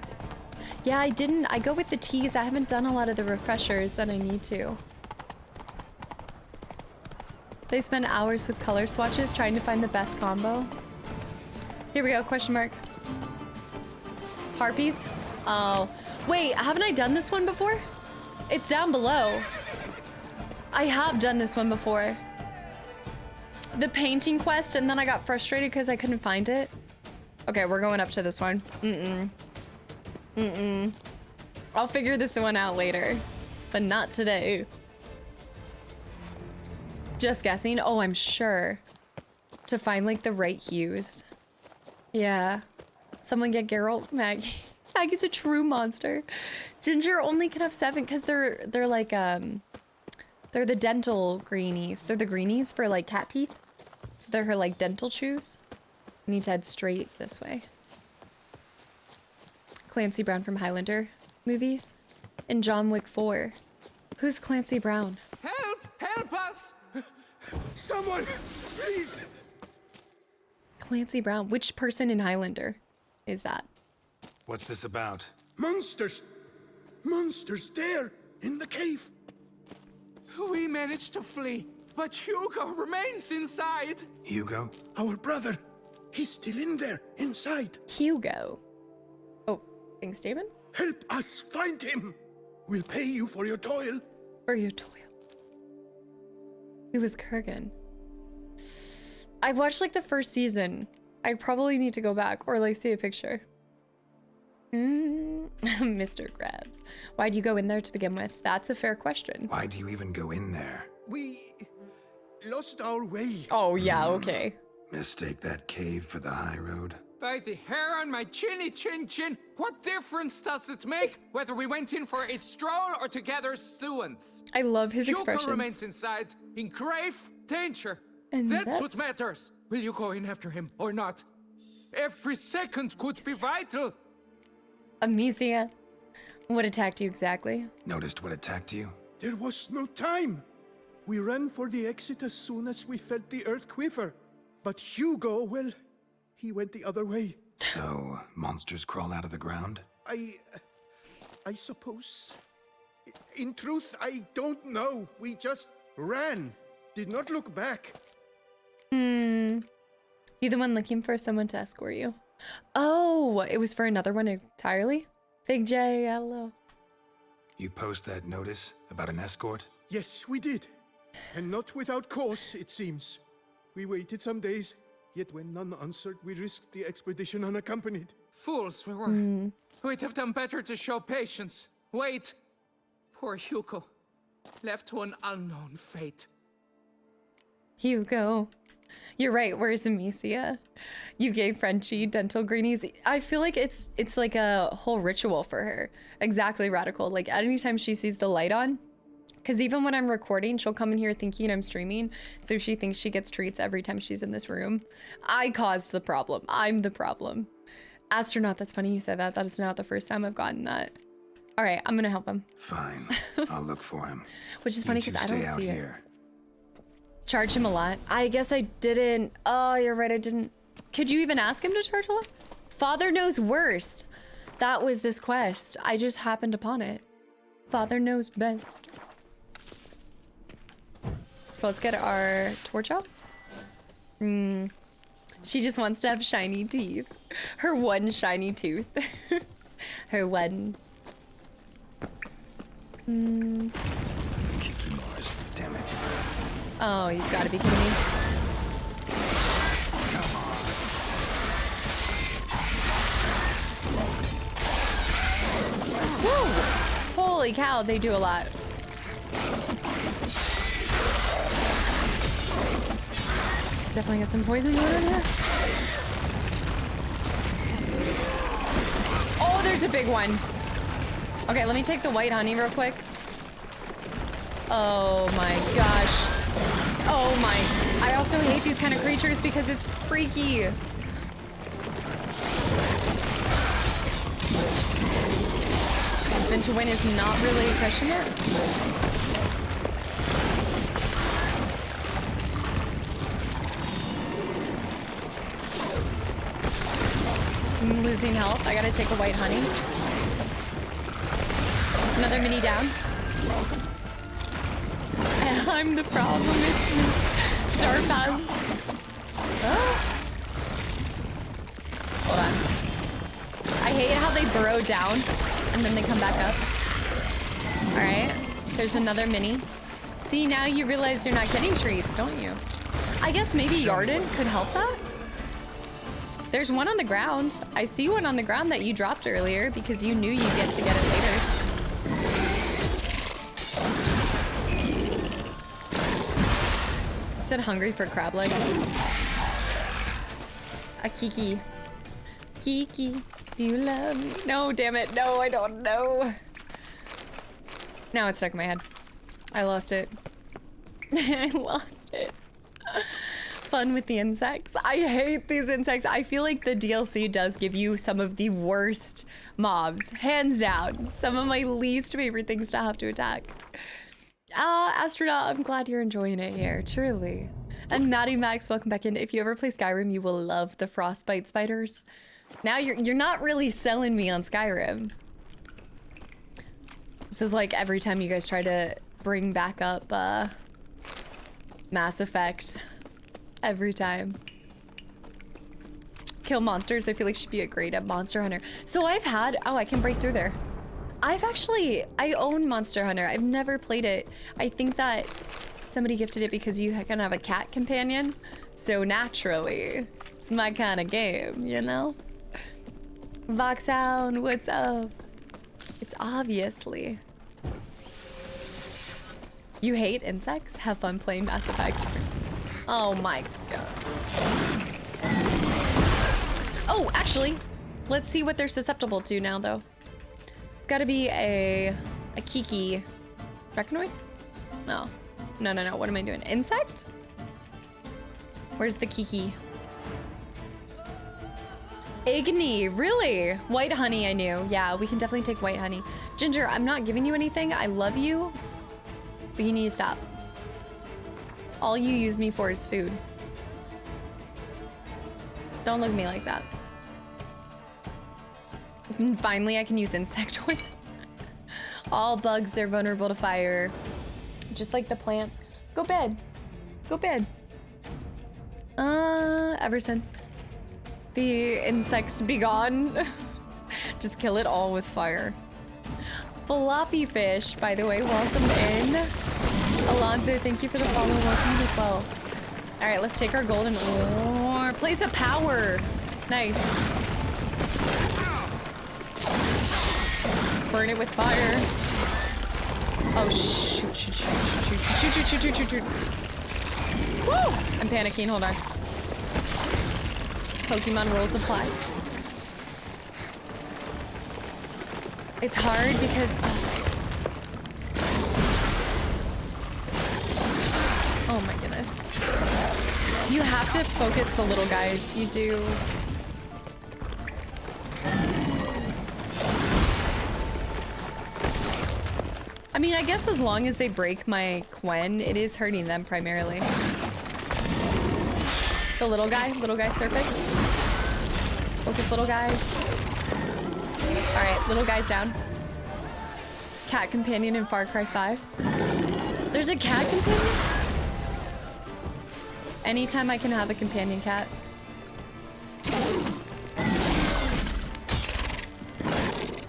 Yeah, I go with the teas. I haven't done a lot of the refreshers that I need to. They spend hours with color swatches trying to find the best combo. Here we go, question mark. Harpies? Oh, wait, haven't I done this one before? It's down below. I have done this one before. The painting quest, and then I got frustrated because I couldn't find it. Okay, we're going up to this one. I'll figure this one out later, but not today. Just guessing. Oh, I'm sure. To find like the right hues. Yeah. Someone get Geralt. Maggie. Maggie's a true monster. Ginger only can have 7 because they're like they're the dental greenies. They're the greenies for like cat teeth. So they're her like dental chews. We need to head straight this way. Clancy Brown from Highlander movies. And John Wick 4. Who's Clancy Brown? Help! Help us! Someone, please! Clancy Brown. Which person in Highlander is that? What's this about? Monsters! Monsters there, in the cave! We managed to flee, but Hugo remains inside. Hugo? Our brother! He's still in there, inside. Hugo. Oh, thanks, Damon? Help us find him! We'll pay you for your toil. For your toil. It was Kurgan. I watched like the first season. I probably need to go back or like see a picture. Mr. Krabs. Why do you go in there to begin with? That's a fair question. Why do you even go in there? We lost our way. Oh, yeah, okay. Mistake that cave for the high road. By the hair on my chinny chin chin, what difference does it make whether we went in for a stroll or to gather students? I love his expression. Hugo remains inside, in grave danger. And that's what matters. Will you go in after him or not? Every second could be vital. Amicia, what attacked you exactly? Noticed what attacked you? There was no time. We ran for the exit as soon as we felt the earth quiver. But Hugo, well, he went the other way. So, monsters crawl out of the ground? I suppose. In truth, I don't know. We just ran. Did not look back. You the one looking for someone to escort you? Oh, it was for another one entirely? Big J, hello. You post that notice about an escort? Yes, we did. And not without cause, it seems. We waited some days, yet when none answered, we risked the expedition unaccompanied. Fools we were. We'd have done better to show patience. Wait. Poor Hugo. Left to an unknown fate. Hugo. You're right, where's Amicia? You gave Frenchie dental greenies. I feel like it's like a whole ritual for her. Exactly, Radical. Like anytime she sees the light on, because even when I'm recording, she'll come in here thinking I'm streaming, so she thinks she gets treats every time she's in this room. I caused the problem. I'm the problem. Astronaut, that's funny you said that. That is not the first time I've gotten that. All right, I'm gonna help him. Fine, I'll look for him. Which is funny because I don't stay out see here. it. Charge him a lot. I guess I didn't. Oh, you're right, I didn't. Could you even ask him to charge a lot? Father knows worst. That was this quest. I just happened upon it. Father knows best. So let's get our torch out. She just wants to have shiny teeth. Her one shiny tooth. Her one. Kiki Mars, damn it. Oh, you've got to be kidding me. Woo! Holy cow, they do a lot. Definitely got some poison going in here. Oh, there's a big one. Okay, let me take the white honey real quick. Oh my gosh. Oh my. I also hate these kind of creatures because it's freaky. Spin to win is not really crushing it. I'm losing health. I gotta take a white honey. Another mini down. I'm the problem. It's me. Darfaz. Oh. Hold on. I hate how they burrow down and then they come back up. Alright. There's another mini. See, now you realize you're not getting treats, don't you? I guess maybe Yarden could help that? There's one on the ground. I see one on the ground that you dropped earlier because you knew you'd get to get it later. Said hungry for crab legs. A Kiki. Kiki, do you love me? No, damn it. No, I don't know. Now it's stuck in my head. I lost it. I lost it. Fun with the insects. I hate these insects. I feel like the DLC does give you some of the worst mobs. Hands down. Some of my least favorite things to have to attack. Astronaut, I'm glad you're enjoying it here, truly. And Maddie Max, welcome back in. If you ever play Skyrim, you will love the frostbite spiders. Now you're not really selling me on Skyrim. This is like every time you guys try to bring back up Mass Effect. Every time. Kill monsters, I feel like she'd be a great at Monster Hunter. So I've had, oh, I can break through there. I own Monster Hunter. I've never played it. I think that somebody gifted it because you can have a cat companion. So naturally, it's my kind of game, you know? Voxhound, what's up? It's obviously. You hate insects? Have fun playing Mass Effect. Oh my god. Oh, actually, let's see what they're susceptible to now, though. It's gotta be a Kiki. Arachnoid? No. No. What am I doing? Insect? Where's the Kiki? Igni, really? White honey, I knew. Yeah, we can definitely take white honey. Ginger, I'm not giving you anything. I love you, but you need to stop. All you use me for is food. Don't look at me like that. Finally, I can use insectoid. All bugs are vulnerable to fire. Just like the plants. Go bed. Go bed. Ever since the insects be gone. Just kill it all with fire. Floppy fish, by the way, welcome in. Alonzo, thank you for the follow. Welcome as well. All right, let's take our golden ore. Place of power. Nice. Burn it with fire. Oh, shoot. Woo! I'm panicking, hold on. Pokemon rules apply. It's hard because... Oh my goodness. You have to focus the little guys, you do. I mean, I guess as long as they break my Quen, it is hurting them primarily. The little guy surfaced. Focus little guy. All right, little guy's down. Cat companion in Far Cry 5. There's a cat companion? Anytime I can have a companion cat.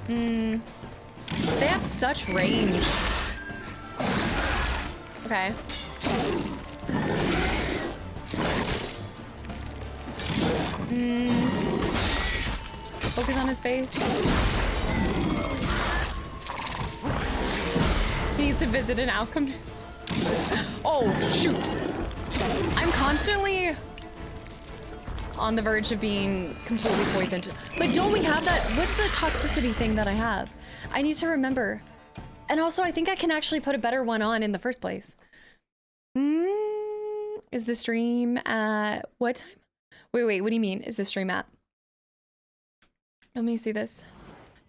They have such range. Okay. Focus on his face. He needs to visit an alchemist. Oh, shoot. I'm constantly on the verge of being completely poisoned. But don't we have that? What's the toxicity thing that I have? I need to remember. And also, I think I can actually put a better one on in the first place. Is the stream at what time? Wait, what do you mean? Is the stream at? Let me see this.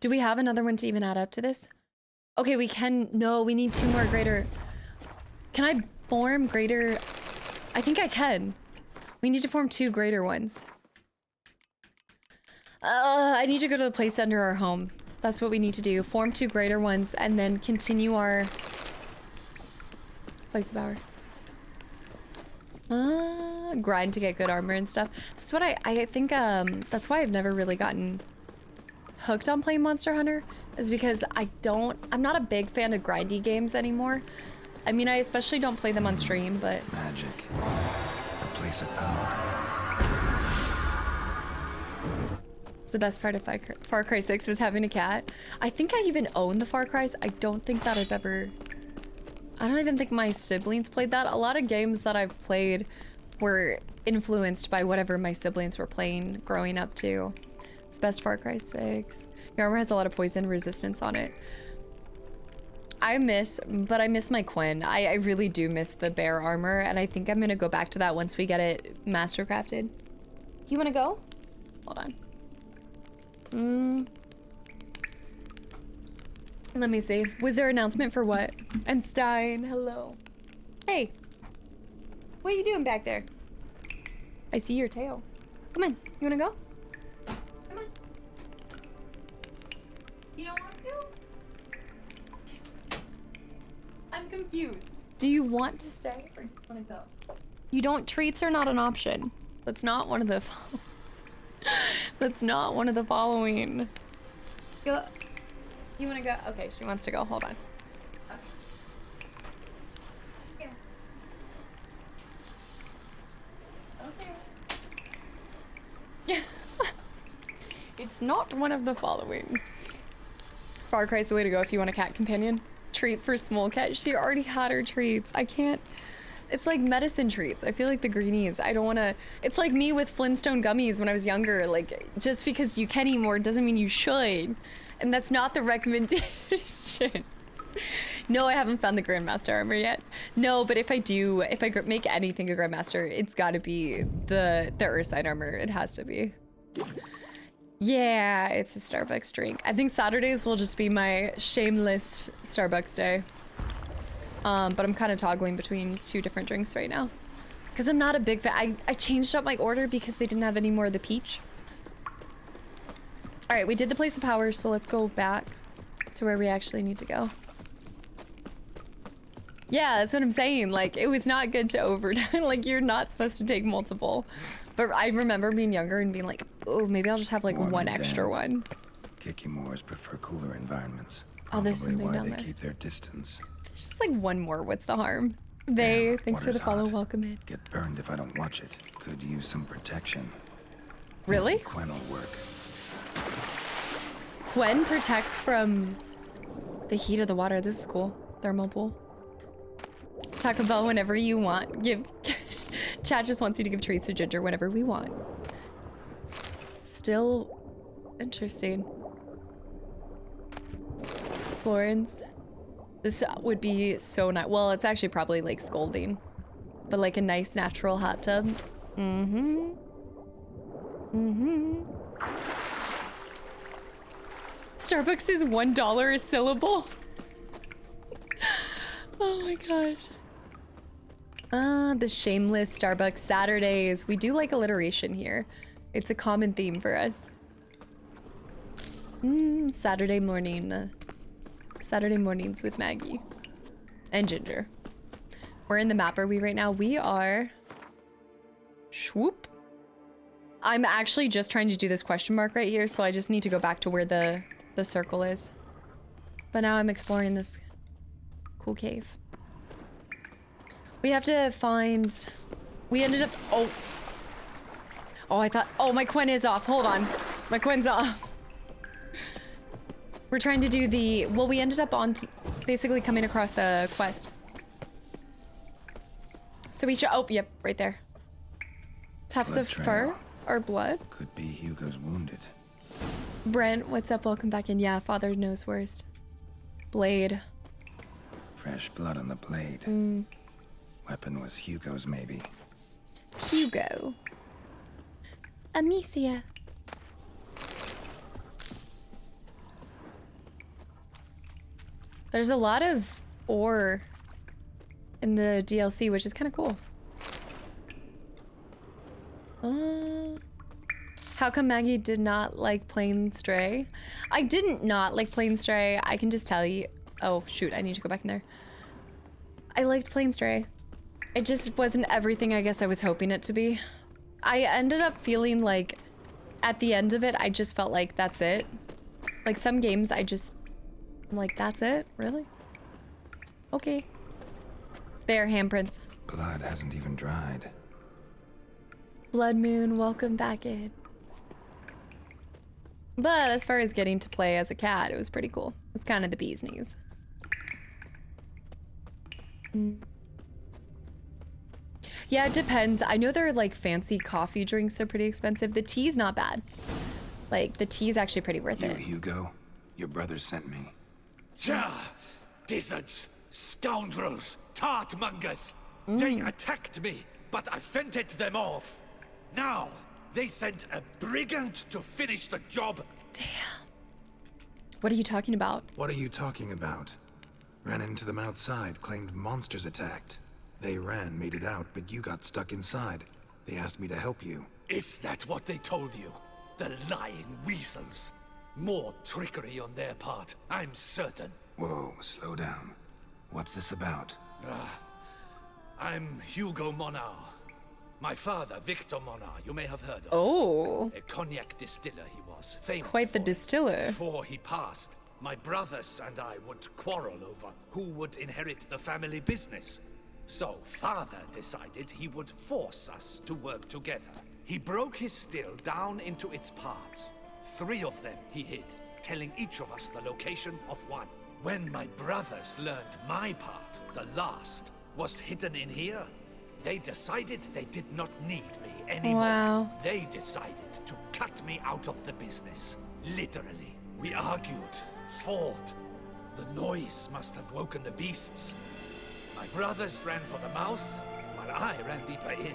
Do we have another one to even add up to this? Okay, we can. No, we need 2 more greater. Can I form greater? I think I can. We need to form 2 greater ones. I need to go to the place under our home. That's what we need to do. Form 2 greater ones and then continue our place of power. Grind to get good armor and stuff. That's what I think, that's why I've never really gotten hooked on playing Monster Hunter, is because I'm not a big fan of grindy games anymore. I mean, I especially don't play them on stream, but... Magic. A place of power. It's the best part of Far Cry 6 was having a cat. I think I even own the Far Cries. I don't think that I've ever... I don't even think my siblings played that. A lot of games that I've played were influenced by whatever my siblings were playing growing up too. It's best Far Cry 6. Your armor has a lot of poison resistance on it. I miss my Quen. I really do miss the bear armor, and I think I'm gonna go back to that once we get it mastercrafted. Do you wanna go? Hold on. Let me see. Was there an announcement for what? And Stein, hello. Hey. What are you doing back there? I see your tail. Come on. You wanna go? Come on. You don't want to? I'm confused. Do you want to stay or do you want to go? You don't. Treats are not an option. That's not one of the. That's not one of the following. Go. You want to go? Okay, she wants to go. Hold on. Okay. Okay. Yeah. It's not one of the following. Far Cry's the way to go if you want a cat companion. Treat for small cat. She already had her treats. I can't. It's like medicine treats. I feel like the greenies. I don't want to. It's like me with Flintstone gummies when I was younger. Like, just because you can eat more doesn't mean you should. And that's not the recommendation. No, I haven't found the Grandmaster armor yet. No, but if I do, if I make anything a Grandmaster, it's got to be the Ursine armor. It has to be. Yeah, it's a Starbucks drink. I think Saturdays will just be my shameless Starbucks day. But I'm kind of toggling between 2 different drinks right now. Because I'm not a big fan. I changed up my order because they didn't have any more of the peach. All right, we did the place of power, so let's go back to where we actually need to go. Yeah, that's what I'm saying. Like, it was not good to overdone. Like, you're not supposed to take multiple. But I remember being younger and being like, oh, maybe I'll just have like one extra one. Kikimores prefer cooler environments. Oh, there's Probably something why down they there. keep their distance. Just like one more. What's the harm? They, thanks for the follow. hot. Welcome in. Get burned if I don't watch it. Could use some protection. Really? Quen will work. Quen protects from the heat of the water. This is cool. Thermal pool. Taco Bell whenever you want. Give. Chat just wants you to give treats to Ginger whenever we want. Still interesting. Florence. This would be so nice. Well, it's actually probably like scalding, but like a nice natural hot tub. Mm-hmm. Mm-hmm. Starbucks is $1 a syllable. Oh my gosh. The shameless Starbucks Saturdays. We do like alliteration here. It's a common theme for us. Saturday morning. Saturday mornings with Maggie and Ginger. We're in the map, are we right now? We are Swoop. I'm actually just trying to do this question mark right here, so I just need to go back to where the circle is. But now I'm exploring this cool cave. We have to find... We ended up... Oh, I thought... Oh, my Quen is off. Hold on. My Quen's off. We're trying to do the... Well, we ended up on basically coming across a quest. So we should... Oh, yep, right there. Tufts Blood of trail. fur or blood. Could be Hugo's wounded. Brent, what's up? Welcome back in. Yeah, father knows worst. Blade. Fresh blood on the blade. Weapon was Hugo's, maybe. Hugo. Amicia. There's a lot of ore in the DLC, which is kind of cool. How come Maggie did not like Plain Stray? I didn't not like Plain Stray. I can just tell you. Oh, shoot. I need to go back in there. I liked Plain Stray. It just wasn't everything I guess I was hoping it to be. I ended up feeling like at the end of it, I just felt like that's it. Like some games I'm like, that's it? Really? Okay. Bear handprints. Blood hasn't even dried. Blood Moon, welcome back in. But as far as getting to play as a cat, it was pretty cool. It's kind of the bee's knees. Yeah, it depends. I know they're like fancy coffee drinks are pretty expensive. The tea's not bad. Like, the tea's actually pretty worth it. Hugo, your brother sent me. Ja! Dizzards, scoundrels, tartmongers! They attacked me, but I fended them off. Now, they sent a brigand to finish the job. Damn. What are you talking about? What are you talking about? Ran into them outside, claimed monsters attacked. They ran, made it out, but you got stuck inside. They asked me to help you. Is that what they told you? The lying weasels. More trickery on their part, I'm certain. Whoa, slow down. What's this about? I'm Hugo Monar. My father, Victor Monar, you may have heard of. Oh. A cognac distiller he was, famous Quite the for. distiller. Before he passed, my brothers and I would quarrel over who would inherit the family business. So father decided he would force us to work together. He broke his still down into its parts. 3 of them he hid, telling each of us the location of one. When my brothers learned my part, the last, was hidden in here, they decided they did not need me anymore. Wow. They decided to cut me out of the business. Literally. We argued, fought. The noise must have woken the beasts. My brothers ran for the mouth, while I ran deeper in.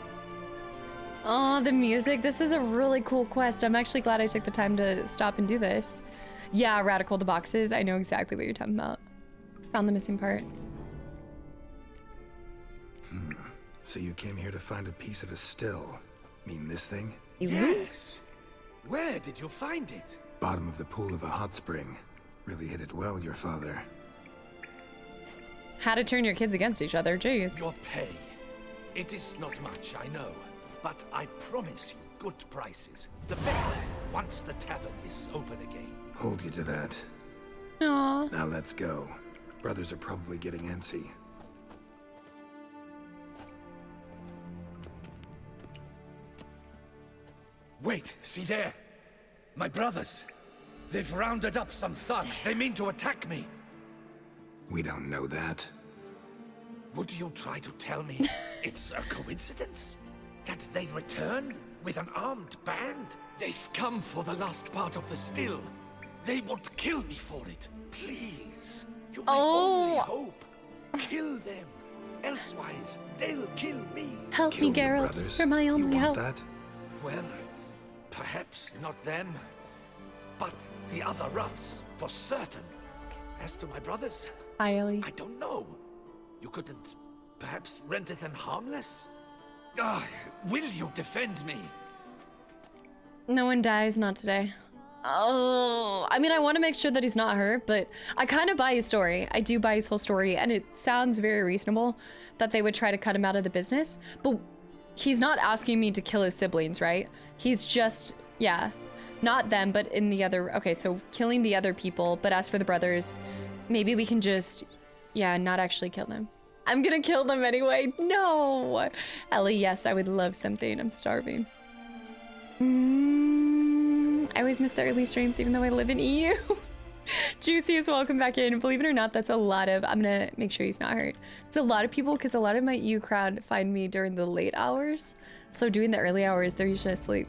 Oh, the music. This is a really cool quest. I'm actually glad I took the time to stop and do this. Yeah, Radical the boxes. I know exactly what you're talking about. Found the missing part. So you came here to find a piece of a still. Mean this thing? Yes. Where did you find it? Bottom of the pool of a hot spring. Really hit it well, your father. How to turn your kids against each other, jeez. Your pay. It is not much, I know. But I promise you good prices. The best, once the tavern is open again. Hold you to that. Aww. Now let's go. Brothers are probably getting antsy. Wait, see there? My brothers. They've rounded up some thugs. They mean to attack me. We don't know that. Would you try to tell me it's a coincidence? That they return with an armed band? They've come for the last part of the still. They would kill me for it. Please. You may only hope. Kill them. Elsewise, they'll kill me. Help me, Geralt. For my only help. That? Well, perhaps not them, but the other roughs, for certain. As to my brothers, I don't know. You couldn't perhaps render them harmless? Will you defend me? No one dies, not today. Oh, I mean, I want to make sure that he's not hurt, but I kind of buy his story. I do buy his whole story, and it sounds very reasonable that they would try to cut him out of the business, but he's not asking me to kill his siblings, right? He's just, yeah, not them, but in the other, okay, so killing the other people, but as for the brothers, maybe we can just, yeah, not actually kill them. I'm gonna kill them anyway. No. Ellie, yes, I would love something. I'm starving. I always miss the early streams, even though I live in EU. Juiciest, welcome back in. Believe it or not, that's a lot of, I'm gonna make sure he's not hurt. It's a lot of people, because a lot of my EU crowd find me during the late hours. So doing the early hours, they're usually asleep.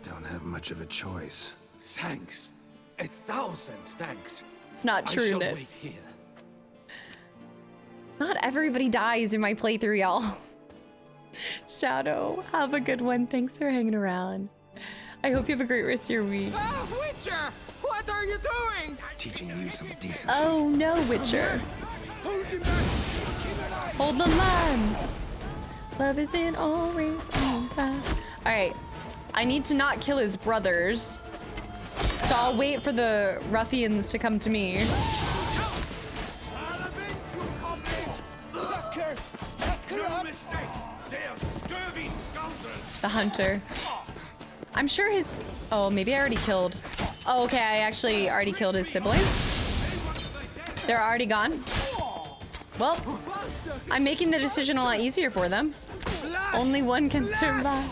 Don't have much of a choice. Thanks. 1,000 thanks. It's not true, I shall Nitz. wait here. Not everybody dies in my playthrough, y'all. Shadow, have a good one. Thanks for hanging around. I hope you have a great rest of your week. Ah, Witcher! What are you doing? Teaching you some decency. Oh no, Witcher. Hold the line. Love is in all rings on fire. Alright. I need to not kill his brothers. So I'll wait for the ruffians to come to me. The hunter. I'm sure his... Oh, maybe I already killed... Oh, okay, I actually already killed his sibling. They're already gone. Well, I'm making the decision a lot easier for them. Only one can survive.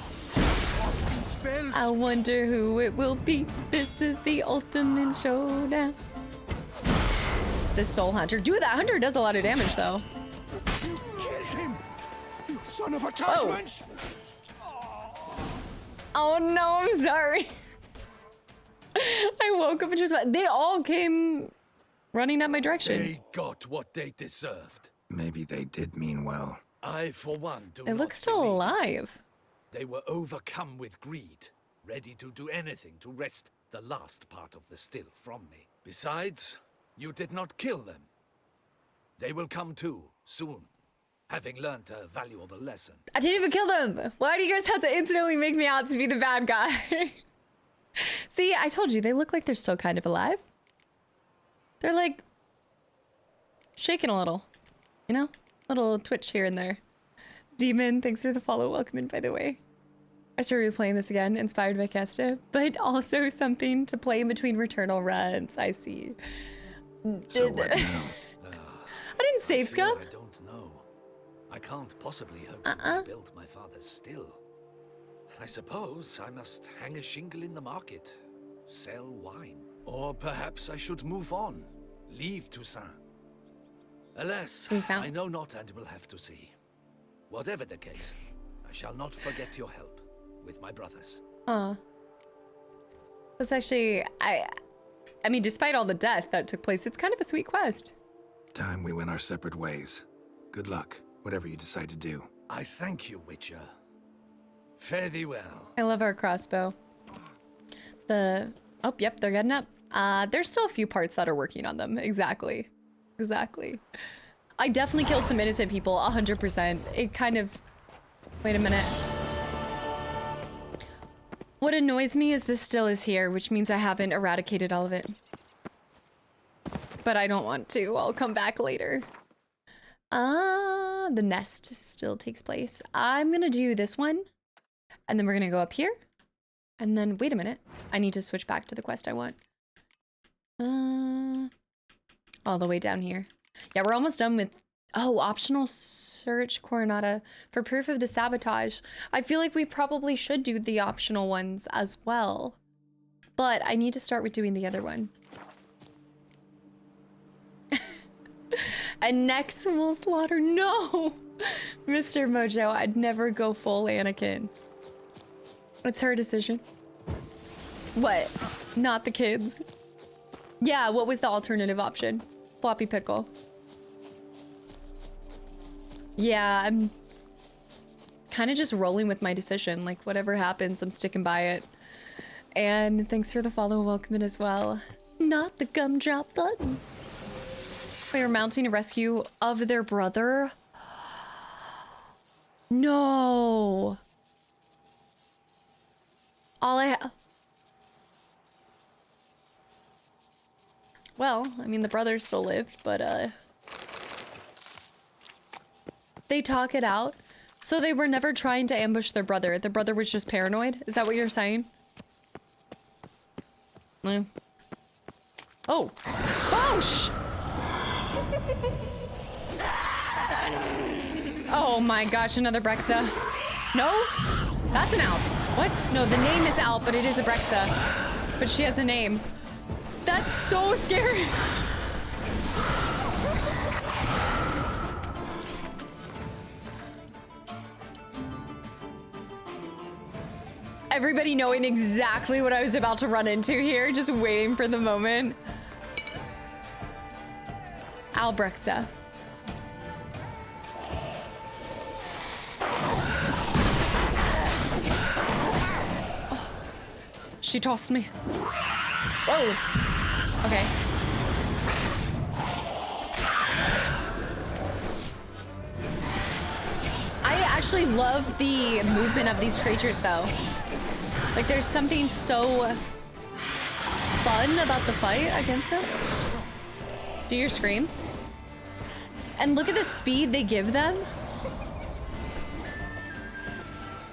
I wonder who it will be. This is the ultimate showdown. The soul hunter. Dude, that hunter does a lot of damage, though. You killed him! You son of a tyrant! Oh no, I'm sorry. I woke up and just... They all came running up my direction. They got what they deserved. Maybe they did mean well. I, for one, do They not look still believe it. alive. They were overcome with greed, ready to do anything to wrest the last part of the still from me. Besides, you did not kill them. They will come too, soon, having learned a valuable lesson. I didn't even kill them. Why do you guys have to instantly make me out to be the bad guy? See, I told you, they look like they're still kind of alive. They're like shaking a little, you know? Little twitch here and there. Demon, thanks for the follow. Welcome in, by the way. I started replaying this again, inspired by Kesta, but also something to play in between Returnal runs. I see. So what now? I didn't save scum. I don't know. I can't possibly hope to rebuild my father's still. I suppose I must hang a shingle in the market, sell wine. Or perhaps I should move on, leave Toussaint. Alas, I know not and will have to see. Whatever the case, I shall not forget your help with my brothers. That's actually, I mean, despite all the death that took place, it's kind of a sweet quest. Time we went our separate ways. Good luck, whatever you decide to do. I thank you, Witcher. Fare thee well. I love our crossbow. Oh, yep, they're getting up. There's still a few parts that are working on them. Exactly. I definitely killed some innocent people, 100%. It kind of... Wait a minute. What annoys me is this still is here, which means I haven't eradicated all of it. But I don't want to. I'll come back later. The nest still takes place. I'm gonna do this one. And then we're gonna go up here. And then, wait a minute. I need to switch back to the quest I want. All the way down here. Yeah, we're almost done with... Oh, optional search Coronata for proof of the sabotage. I feel like we probably should do the optional ones as well. But I need to start with doing the other one. And next we'll slaughter... No! Mr. Mojo, I'd never go full Anakin. It's her decision. What? Not the kids. Yeah, what was the alternative option? Floppy pickle. Yeah, I'm kind of just rolling with my decision. Like, whatever happens, I'm sticking by it. And thanks for the follow, welcome in as well. Not the gumdrop buttons. They are mounting a rescue of their brother. No. All I have... Well, I mean, the brothers still lived, but, they talk it out. So they were never trying to ambush their brother. The brother was just paranoid? Is that what you're saying? Mm. Oh. Oh, oh my gosh, another Brexa. No? That's an Alp. What? No, the name is Alp, but it is a Brexa. But she has a name. That's so scary. Everybody knowing exactly what I was about to run into here, just waiting for the moment. Albrexa. Oh, she tossed me. Whoa. Okay. I actually love the movement of these creatures, though. Like, there's something so fun about the fight against them. Do your scream. And look at the speed they give them.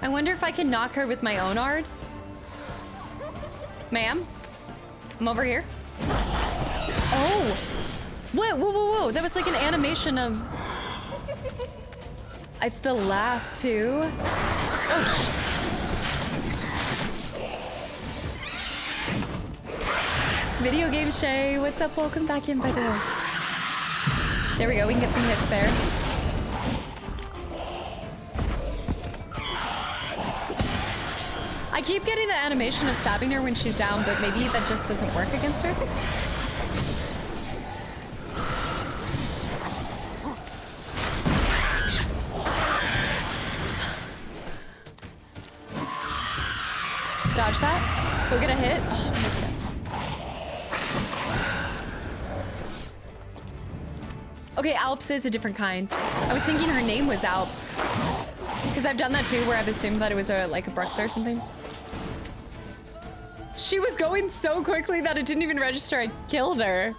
I wonder if I can knock her with my own art. Ma'am? I'm over here. Oh! Whoa, whoa, whoa, whoa. That was like an animation of... It's the laugh, too. Oh, Video Game Shay, what's up? Welcome back in, by the way. There we go, we can get some hits there. I keep getting the animation of stabbing her when she's down, but maybe that just doesn't work against her. Dodge that. Go get a hit. Oh, I missed it. Okay, Alps is a different kind. I was thinking her name was Alps. Because I've done that too, where I've assumed that it was like a Bruxa or something. She was going so quickly that it didn't even register I killed her.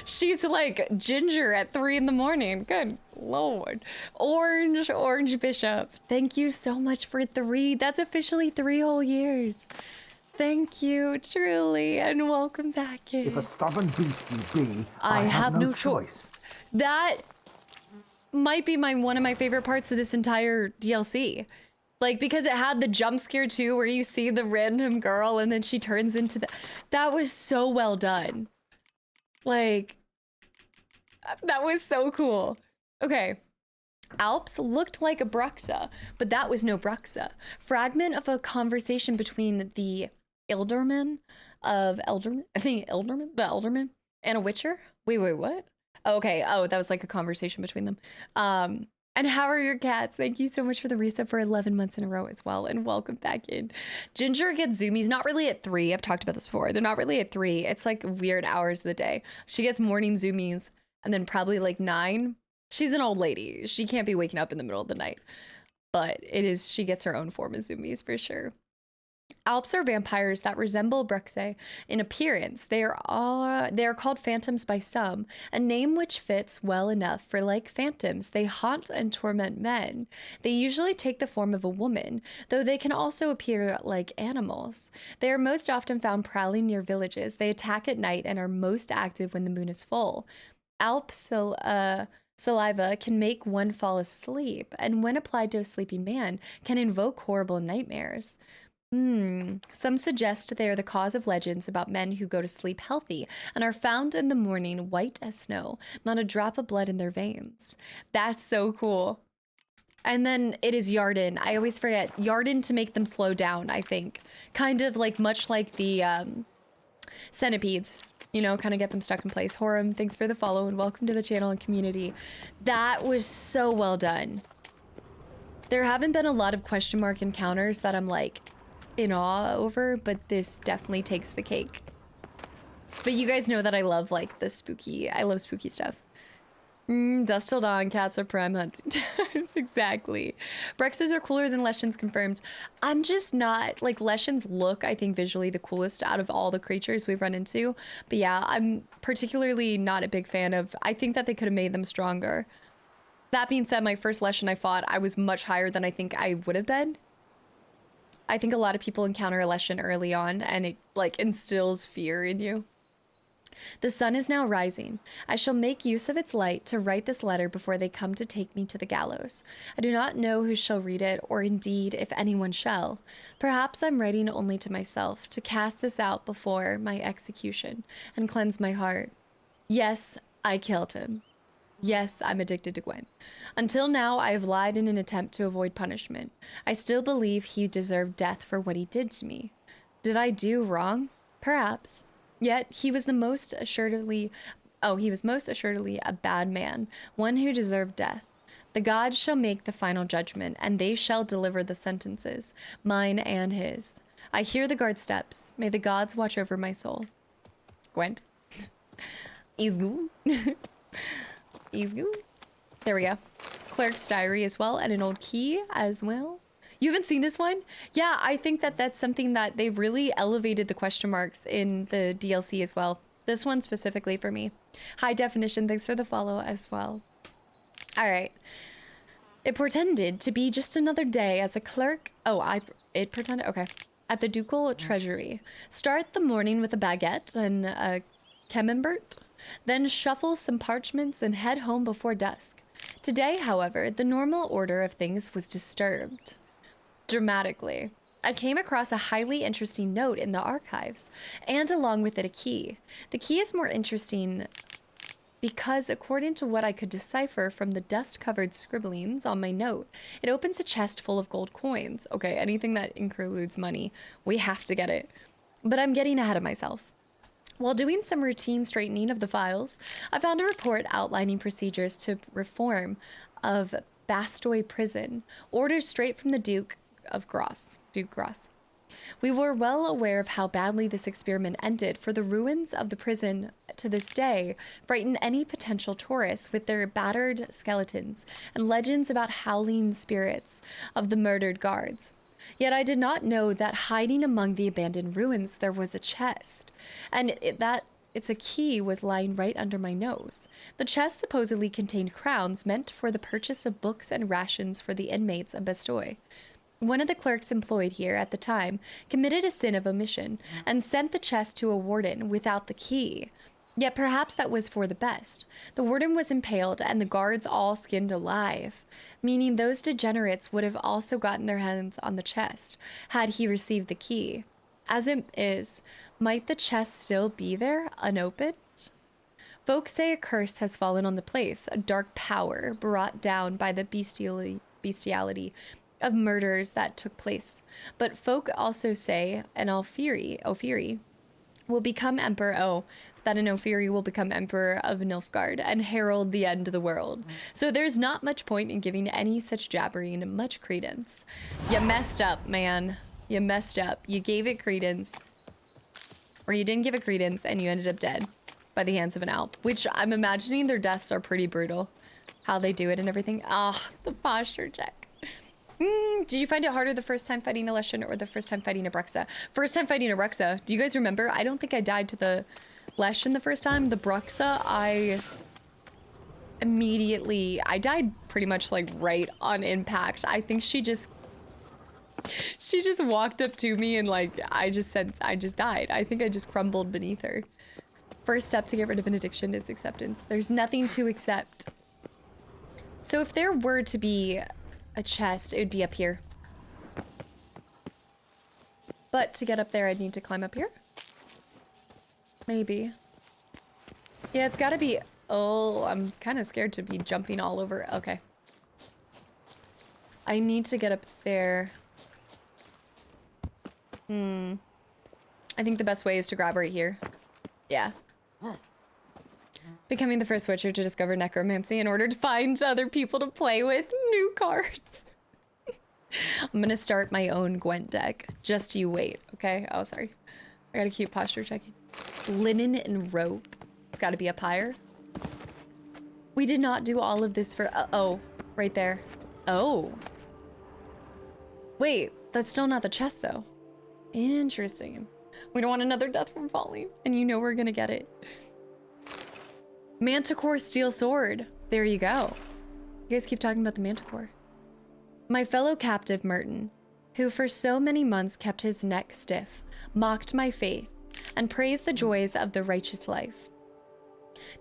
She's like Ginger at 3 in the morning. Good Lord. Orange Bishop. Thank you so much for 3. That's officially 3 whole years. Thank you, truly, and welcome back in. If a stubborn beast you be, I have no choice. That might be one of my favorite parts of this entire DLC. Like, because it had the jump scare too, where you see the random girl and then she turns into that was so well done. Like, that was so cool. Okay. Alps looked like a Bruxa, but that was no Bruxa. Fragment of a conversation between the Elderman, and a Witcher? Wait, what? Oh, okay. Oh, that was like a conversation between them. And how are your cats? Thank you so much for the reset for 11 months in a row as well. And welcome back in. Ginger gets zoomies, not really at 3. I've talked about this before. They're not really at 3. It's like weird hours of the day. She gets morning zoomies and then probably like 9. She's an old lady. She can't be waking up in the middle of the night. But she gets her own form of zoomies for sure. Alps are vampires that resemble Bruxa in appearance. They are called phantoms by some, a name which fits well enough, for like phantoms, they haunt and torment men. They usually take the form of a woman, though they can also appear like animals. They are most often found prowling near villages. They attack at night and are most active when the moon is full. Alp saliva can make one fall asleep, and when applied to a sleeping man, can invoke horrible nightmares. Some suggest they are the cause of legends about men who go to sleep healthy and are found in the morning white as snow, not a drop of blood in their veins. That's so cool. And then it is Yarden. I always forget. Yarden to make them slow down, I think. Kind of like much like the centipedes. You know, kind of get them stuck in place. Horum, thanks for the follow and welcome to the channel and community. That was so well done. There haven't been a lot of question mark encounters that I'm like in awe over, but this definitely takes the cake. But you guys know that I love like the spooky, I love spooky stuff. Dusk till dawn, cats are prime hunting times, exactly. Brexes are cooler than Leshens confirmed. I'm just not, like Leshens look, I think visually the coolest out of all the creatures we've run into. But yeah, I'm particularly not a big fan of, I think that they could have made them stronger. That being said, my first lesson I fought, I was much higher than I think I would have been. I think a lot of people encounter a lesson early on and it like instills fear in you. The sun is now rising. I shall make use of its light to write this letter before they come to take me to the gallows. I do not know who shall read it, or indeed if anyone shall. Perhaps I'm writing only to myself, to cast this out before my execution and cleanse my heart. Yes, I killed him. Yes, I'm addicted to Gwent. Until now, I have lied in an attempt to avoid punishment. I still believe he deserved death for what he did to me. Did I do wrong? Perhaps. Yet he was most assuredly a bad man, one who deserved death. The gods shall make the final judgment, and they shall deliver the sentences, mine and his. I hear the guard steps. May the gods watch over my soul. Gwent. Izgu. Izgu. There we go. Clerk's diary as well, and an old key as well. You haven't seen this one? Yeah, I think that that's something that they've really elevated the question marks in the DLC as well. This one specifically for me. High definition, thanks for the follow as well. All right. It portended to be just another day as a clerk. It pretended, okay. At the ducal treasury. Start the morning with a baguette and a camembert, then shuffle some parchments and head home before dusk. Today, however, the normal order of things was disturbed. Dramatically. I came across a highly interesting note in the archives, and along with it a key. The key is more interesting because, according to what I could decipher from the dust-covered scribblings on my note, it opens a chest full of gold coins. Okay, anything that includes money, we have to get it. But I'm getting ahead of myself. While doing some routine straightening of the files, I found a report outlining procedures to reform of Bastoy Prison, orders straight from the Duke Gross. We were well aware of how badly this experiment ended, for the ruins of the prison to this day frighten any potential tourists with their battered skeletons and legends about howling spirits of the murdered guards. Yet I did not know that hiding among the abandoned ruins there was a chest, and its a key was lying right under my nose. The chest supposedly contained crowns meant for the purchase of books and rations for the inmates of Bastoy. One of the clerks employed here at the time committed a sin of omission and sent the chest to a warden without the key. Yet perhaps that was for the best. The warden was impaled and the guards all skinned alive, meaning those degenerates would have also gotten their hands on the chest had he received the key. As it is, might the chest still be there, unopened? Folks say a curse has fallen on the place, a dark power brought down by the bestiality of murders that took place. But folk also say an Ophiri will become emperor, that an Ophiri will become emperor of Nilfgaard and herald the end of the world. So there's not much point in giving any such jabbering much credence. You messed up, man. You messed up. You gave it credence. Or you didn't give it credence and you ended up dead by the hands of an Alp, which I'm imagining their deaths are pretty brutal. How they do it and everything. Ah, the posture check. Did you find it harder the first time fighting a Leshen or the first time fighting a Bruxa? First time fighting a Bruxa. Do you guys remember? I don't think I died to the Leshen the first time. The Bruxa, I died pretty much like right on impact. I think she just walked up to me and like, I just died. I think I just crumbled beneath her. First step to get rid of an addiction is acceptance. There's nothing to accept. So if there were to be a chest, it would be up here. But to get up there, I'd need to climb up here. Maybe. Yeah, it's gotta be... Oh, I'm kind of scared to be jumping all over. Okay. I need to get up there. I think the best way is to grab right here. Yeah. Becoming the first Witcher to discover necromancy in order to find other people to play with. New cards. I'm gonna start my own Gwent deck. Just you wait, okay? Oh, sorry. I gotta keep posture checking. Linen and rope. It's gotta be up higher. We did not do all of this for... oh, right there. Oh. Wait, that's still not the chest, though. Interesting. We don't want another death from falling, and you know we're gonna get it. Manticore Steel Sword. There you go. You guys keep talking about the manticore. My fellow captive Merton, who for so many months kept his neck stiff, mocked my faith, and praised the joys of the righteous life,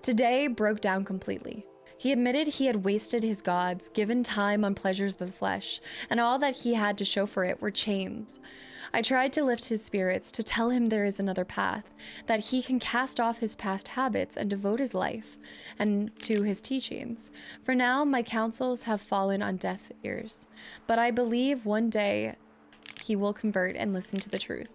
today broke down completely. He admitted he had wasted his gods, given time on pleasures of the flesh, and all that he had to show for it were chains. I tried to lift his spirits, to tell him there is another path, that he can cast off his past habits and devote his life and to his teachings. For now, my counsels have fallen on deaf ears, but I believe one day he will convert and listen to the truth.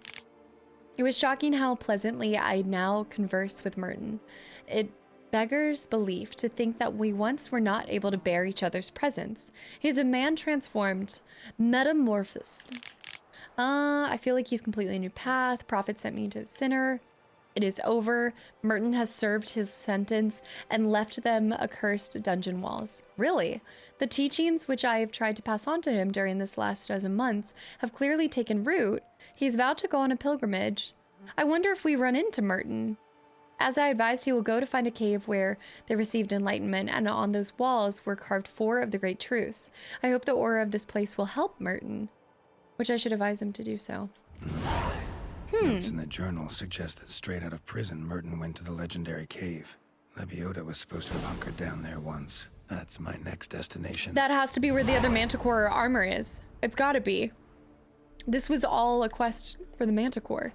It was shocking how pleasantly I now converse with Merton. It beggars belief to think that we once were not able to bear each other's presence. He is a man transformed, metamorphosed. I feel like he's completely new path. Prophet sent me to the sinner. It is over. Merton has served his sentence and left them accursed dungeon walls. Really? The teachings which I have tried to pass on to him during this last dozen months have clearly taken root. He's vowed to go on a pilgrimage. I wonder if we run into Merton. As I advised, he will go to find a cave where they received enlightenment, and on those walls were carved 4 of the great truths. I hope the aura of this place will help Merton, which I should advise him to do so. Notes in the journal suggest that straight out of prison, Merton went to the legendary cave. Lebiota was supposed to have hunkered down there once. That's my next destination. That has to be where the other manticore armor is. It's gotta be. This was all a quest for the manticore.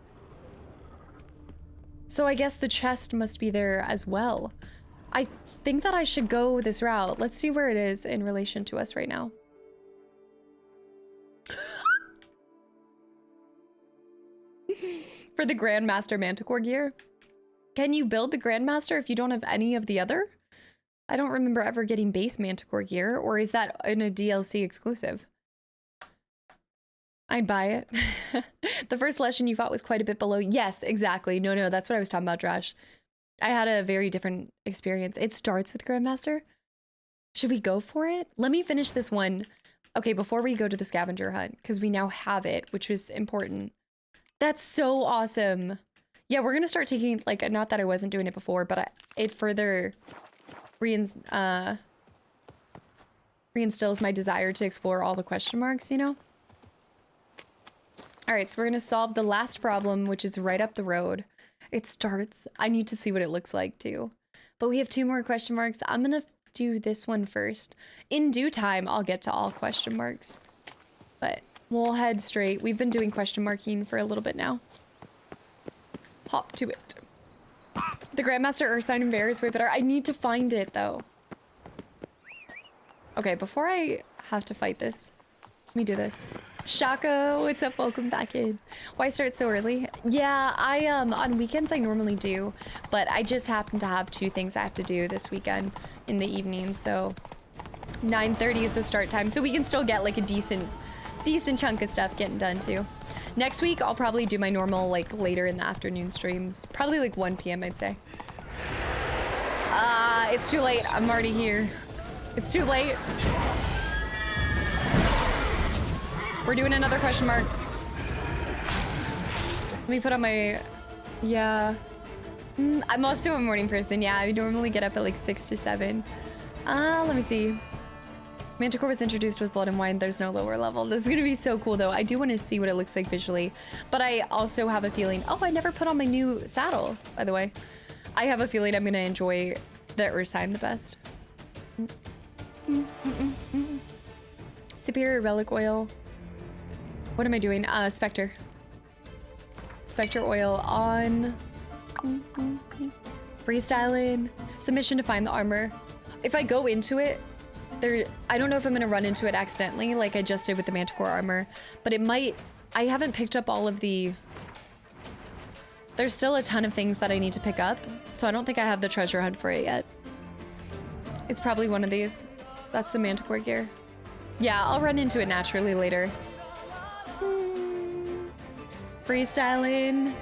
So I guess the chest must be there as well. I think that I should go this route. Let's see where it is in relation to us right now. For the Grandmaster Manticore gear. Can you build the Grandmaster if you don't have any of the other? I don't remember ever getting base Manticore gear, or is that in a DLC exclusive? I'd buy it. The first lesson you fought was quite a bit below. Yes, exactly. No, that's what I was talking about, Josh. I had a very different experience. It starts with Grandmaster. Should we go for it? Let me finish this one. Okay, before we go to the scavenger hunt, because we now have it, which was important. That's so awesome. Yeah, we're going to start taking, like, not that I wasn't doing it before, but it further reinstills my desire to explore all the question marks, you know? All right, so we're going to solve the last problem, which is right up the road. It starts. I need to see what it looks like, too. But we have 2 more question marks. I'm going to do this one first. In due time, I'll get to all question marks. But we'll head straight. We've been doing question marking for a little bit now. Hop to it. The Grandmaster Earth Sign and Bear is way better. I need to find it, though. Okay, before I have to fight this, let me do this. Shaka, what's up? Welcome back in. Why start so early? Yeah, I on weekends I normally do, but I just happen to have 2 things I have to do this weekend in the evening, so 9:30 is the start time, so we can still get like a decent chunk of stuff getting done too. Next week I'll probably do my normal like later in the afternoon streams, probably like 1 p.m. I'd say. It's too late. I'm already here. It's too late. We're doing another question mark. Let me put on my... Yeah. I'm also a morning person. Yeah, I normally get up at like 6 to 7. Let me see. Manticore was introduced with blood and wine. There's no lower level. This is going to be so cool, though. I do want to see what it looks like visually. But I also have a feeling... Oh, I never put on my new saddle, by the way. I have a feeling I'm going to enjoy the Earth Sign the best. Superior relic oil. What am I doing? Spectre. Spectre oil on. Freestyling. Submission to find the armor. If I go into it, I don't know if I'm gonna run into it accidentally like I just did with the Manticore armor, but it might. I haven't picked up all of the... There's still a ton of things that I need to pick up, so I don't think I have the treasure hunt for it yet. It's probably one of these. That's the Manticore gear. Yeah, I'll run into it naturally later. Freestyling.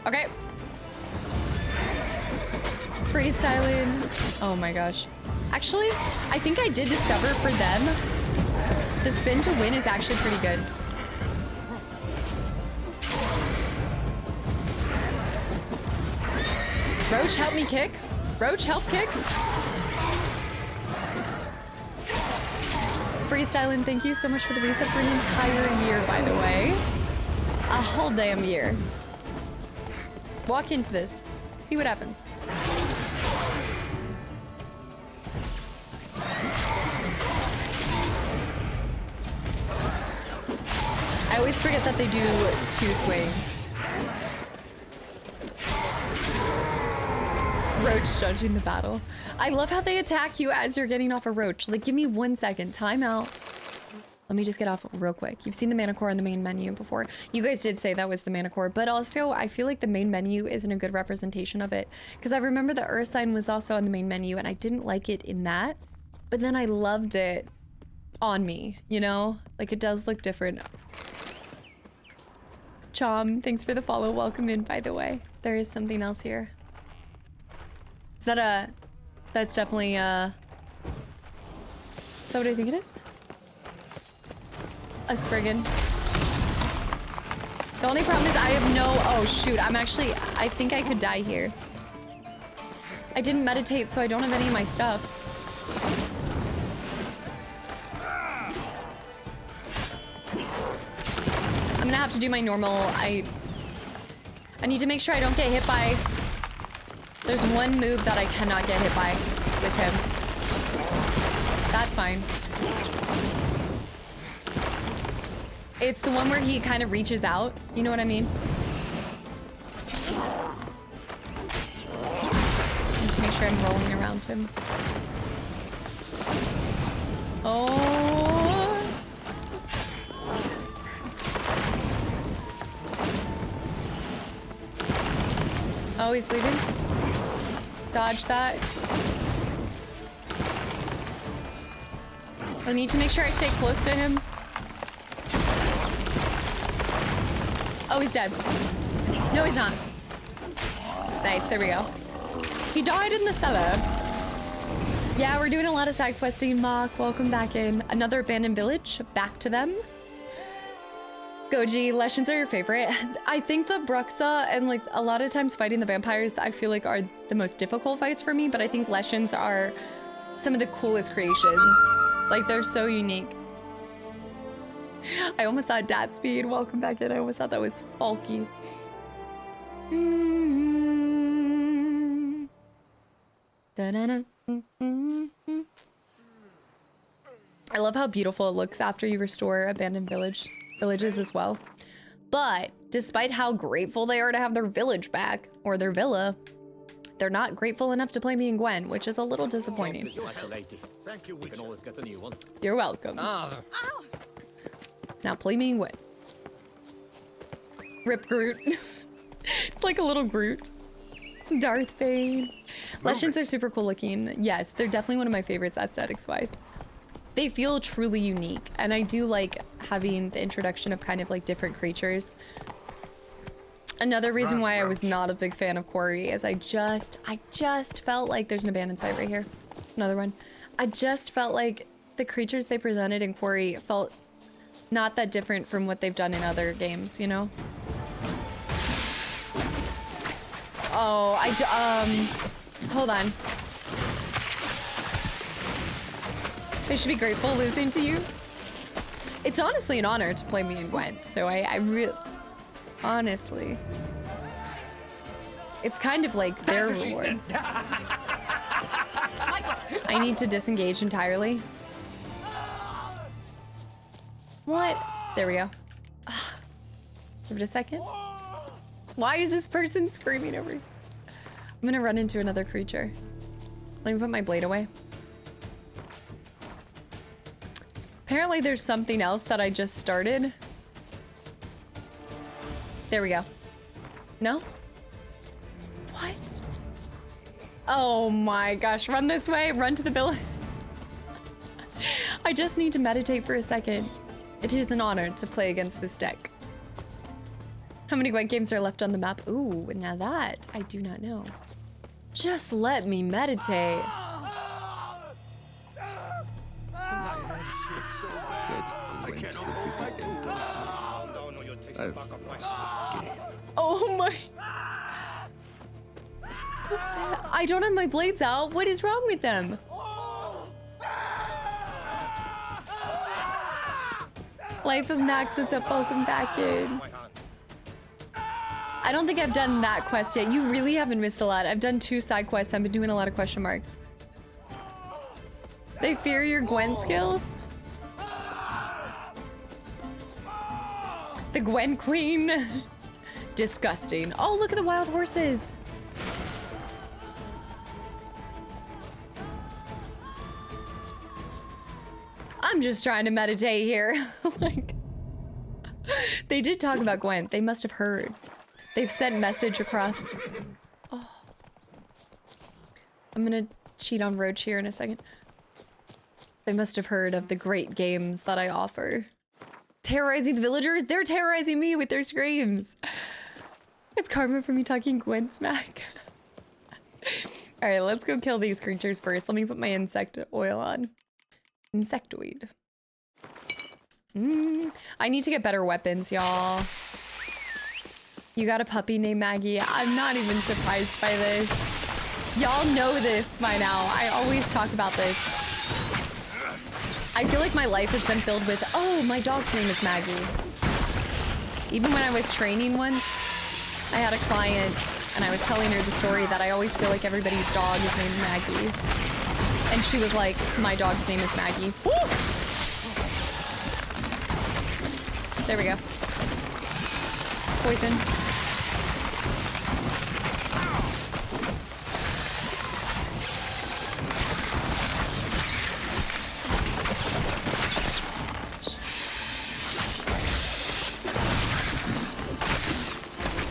Okay. Freestyling. Oh my gosh. Actually, I think I did discover for them, the spin to win is actually pretty good. Roach, help me kick. Roach, help kick. Freestyling, thank you so much for the reset for an entire year, by the way. A whole damn year. Walk into this. See what happens. I always forget that they do 2 swings. Roach judging the battle. I love how they attack you as you're getting off a roach. Like, give me 1 second. Time out. Let me just get off real quick. You've seen the mana core on the main menu before. You guys did say that was the mana core, but also I feel like the main menu isn't a good representation of it. Because I remember the Earth sign was also on the main menu and I didn't like it in that. But then I loved it on me, you know? Like, it does look different. Chom, thanks for the follow. Welcome in, by the way. There is something else here. Is that a... That's definitely, Is that what I think it is? A Spriggan. The only problem is I have no... Oh, shoot. I'm actually... I think I could die here. I didn't meditate, so I don't have any of my stuff. I'm gonna have to do my normal... I need to make sure I don't get hit by... There's one move that I cannot get hit by with him. That's fine. It's the one where he kind of reaches out. You know what I mean? I need to make sure I'm rolling around him. Oh. Oh, he's leaving. Dodge that. I need to make sure I stay close to him. Oh, he's dead. No, he's not. Nice, there we go. He died in the cellar. Yeah, we're doing a lot of side questing. Mark, welcome back in. Another abandoned village. Back to them. Goji, Leshens are your favorite. I think the Bruxa and like a lot of times fighting the vampires, I feel like are the most difficult fights for me, but I think Leshens are some of the coolest creations. Like, they're so unique. I almost thought Dat Speed. Welcome back in. I almost thought that was Falky. I love how beautiful it looks after you restore abandoned villages as well. But despite how grateful they are to have their village back, or their villa, they're not grateful enough to play me in Gwent, which is a little disappointing. Thank you, can always get a new one. You're welcome. Now play me in Gwent. Rip Groot. It's like a little Groot. Darth Bane. Leshens are super cool looking. Yes, they're definitely one of my favorites aesthetics-wise. They feel truly unique, and I do like having the introduction of kind of like different creatures. Another reason why I was not a big fan of Quarry is I just felt like there's an abandoned site right here. Another one. I just felt like the creatures they presented in Quarry felt not that different from what they've done in other games, you know? Oh, hold on. I should be grateful losing to you. It's honestly an honor to play me in Gwent, so I really... Honestly. It's kind of like their reward. I need to disengage entirely. What? There we go. Give it a second. Why is this person screaming over? I'm gonna run into another creature. Let me put my blade away. Apparently there's something else that I just started. There we go. No? What? Oh my gosh, run this way, run to the village. I just need to meditate for a second. It is an honor to play against this deck. How many Gwent games are left on the map? Ooh, now that I do not know. Just let me meditate. Oh my. I don't have my blades out. What is wrong with them? Life of Max, what's up? Welcome back in. I don't think I've done that quest yet. You really haven't missed a lot. I've done 2 side quests. I've been doing a lot of question marks. They fear your Gwent skills? The Gwent Queen. Disgusting. Oh, look at the wild horses. I'm just trying to meditate here. Like, they did talk about Gwent. They must have heard. They've sent message across. Oh. I'm gonna cheat on Roach here in a second. They must have heard of the great games that I offer. Terrorizing the villagers? They're terrorizing me with their screams. It's karma for me talking Gwent smack. Alright, let's go kill these creatures first. Let me put my insect oil on. Insectoid. I need to get better weapons, y'all. You got a puppy named Maggie. I'm not even surprised by this. Y'all know this by now. I always talk about this. I feel like my life has been filled with, oh, my dog's name is Maggie. Even when I was training once, I had a client and I was telling her the story that I always feel like everybody's dog is named Maggie. And she was like, my dog's name is Maggie. Woo! There we go. Poison.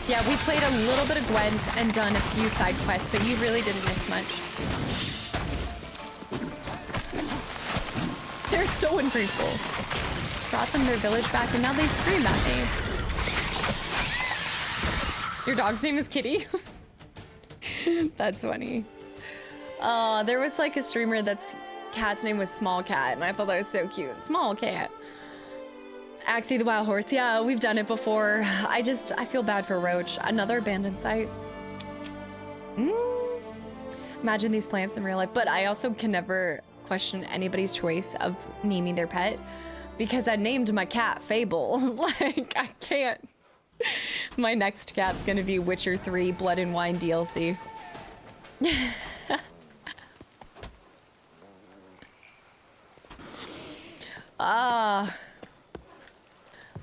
Yeah, we played a little bit of Gwent and done a few side quests, but you really didn't miss much. They're so ungrateful. Brought them their village back and now they scream at me. Your dog's name is Kitty? That's funny. There was like a streamer that's cat's name was Small Cat and I thought that was so cute. Small Cat. Axie the Wild Horse. Yeah, we've done it before. I feel bad for Roach. Another abandoned site. Imagine these plants in real life. But I also can never question anybody's choice of naming their pet because I named my cat Fable. Like, I can't. My next cat's gonna be Witcher 3 Blood and Wine DLC.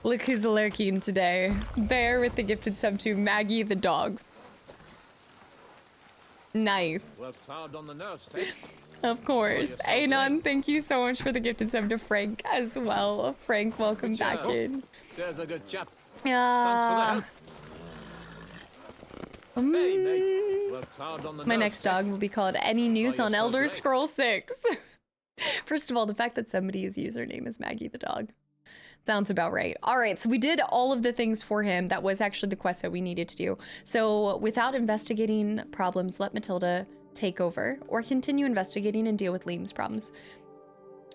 Look who's lurking today. Bear with the gifted sub to Maggie the dog. Nice. Works hard on the nerves, eh? Of course. Anon, thank you so much for the gifted sub to Frank as well. Frank, welcome back in. There's a good chap. Yeah. Hey, mate. Works hard on the My nerves, next dog will be called Any News on Elder great. Scrolls 6. First of all, the fact that somebody's username is Maggie the dog. Sounds about right. All right, so we did all of the things for him. That was actually the quest that we needed to do. So without investigating problems, let Matilda take over or continue investigating and deal with Liam's problems.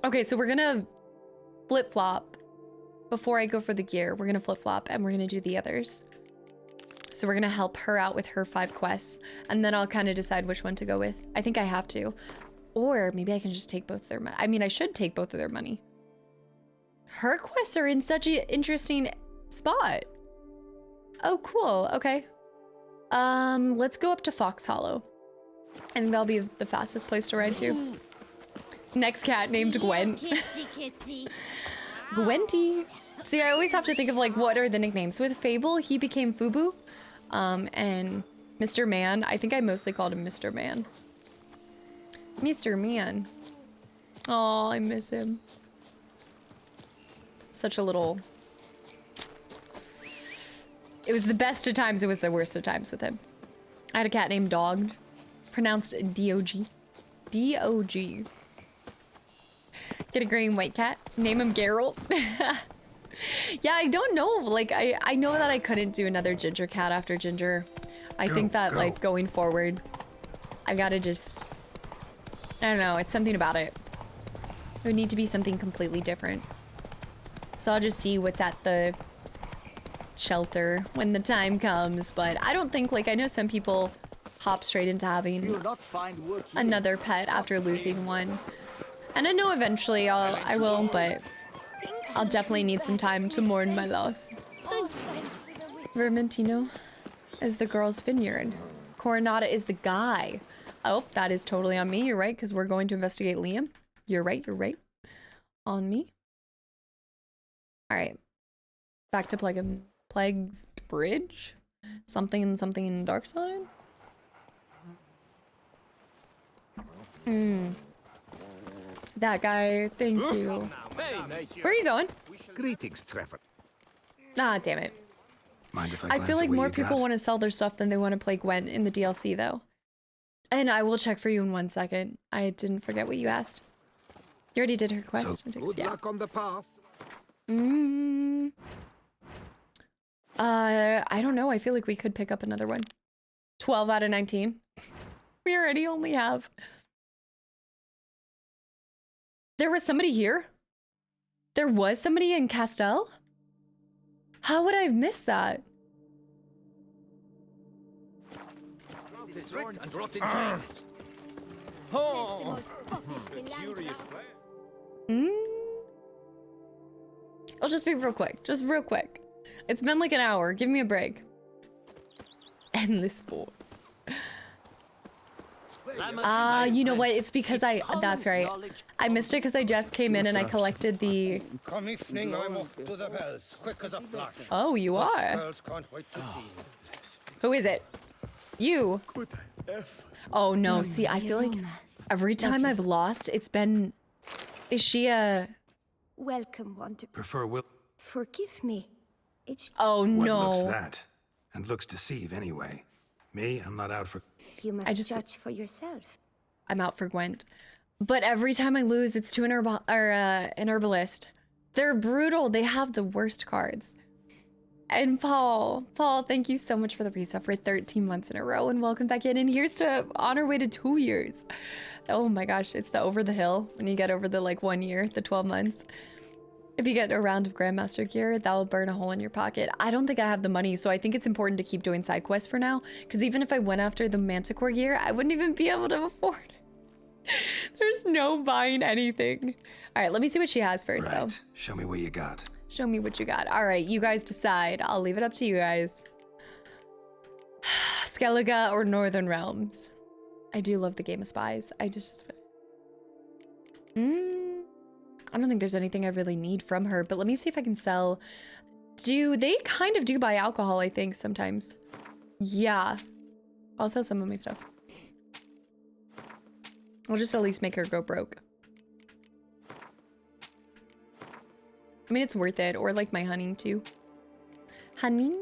Okay, so we're gonna flip-flop. Before I go for the gear, we're gonna flip-flop and we're gonna do the others. So we're gonna help her out with her 5 quests and then I'll kind of decide which one to go with. I think I have to. Or maybe I can just take both their money. I mean, I should take both of their money. Her quests are in such an interesting spot. Oh, cool. Okay. Let's go up to Fox Hollow. I think that'll be the fastest place to ride to. Next cat named Gwent. Kitty. Gwenty. See, I always have to think of like, what are the nicknames? With Fable, he became Fubu. And Mr. Man, I think I mostly called him Mr. Man. Mr. Man. Oh, I miss him. Such a little... It was the best of times, it was the worst of times with him. I had a cat named Dog, pronounced D-O-G. D-O-G. Get a gray and white cat, name him Geralt. Yeah, I don't know, like, I know that I couldn't do another Ginger cat after Ginger. I think that, like, going forward, I gotta just... I don't know, it's something about it. It would need to be something completely different. So I'll just see what's at the shelter when the time comes. But I don't think, like, I know some people hop straight into having another pet after losing one. And I know eventually I will, but I'll definitely need some time to mourn my loss. Vermentino is the girl's vineyard. Coronata is the guy. Oh, that is totally on me. You're right, because we're going to investigate Liam. You're right, you're right. On me. All right. Back to Plague's Bridge. Something in Dark Side. That guy, thank you. Where are you going? Greetings, Trevor. Ah, damn it. Mind if I feel like more people want to sell their stuff than they want to play Gwent in the DLC, though. And I will check for you in 1 second. I didn't forget what you asked. You already did her quest. Good luck on the path. I don't know. I feel like we could pick up another one. 12 out of 19. We already only have. There was somebody here? There was somebody in Castel? How would I have missed that? I'll just be real quick. Just real quick. It's been like an hour. Give me a break. Endless force. You know what? It's because that's right. I missed it because I just came in and I collected the... Come evening, I'm off to the bells, quick as a flash. Oh, you are? Girls can't wait to see. Who is it? You? Oh no, see, I feel like every time I've lost, it's been... Is she a... Welcome, Wonder. Prefer will. Forgive me. It's... Oh no. What looks that? And looks deceive anyway. Me, I'm not out for... You must judge for yourself. I'm out for Gwent. But every time I lose, it's to an herbalist. They're brutal. They have the worst cards. And Paul, thank you so much for the resub for 13 months in a row, and welcome back in. And here's to on our way to 2 years. Oh my gosh, it's the over the hill when you get over the 1 year, the 12 months. If you get a round of Grandmaster gear, that will burn a hole in your pocket. I don't think I have the money, so I think it's important to keep doing side quests for now, because even if I went after the Manticore gear, I wouldn't even be able to afford it. There's no buying anything. All right, let me see what she has first, though. Show me what you got. Show me what you got. All right, you guys decide. I'll leave it up to you guys. Skellige or Northern Realms? I do love the game of Spies. I don't think there's anything I really need from her, but let me see if I can sell. They kind of do buy alcohol, I think, sometimes. Yeah. I'll sell some of my stuff. I'll just at least make her go broke. I mean, it's worth it. Or like my honey, too. Honey?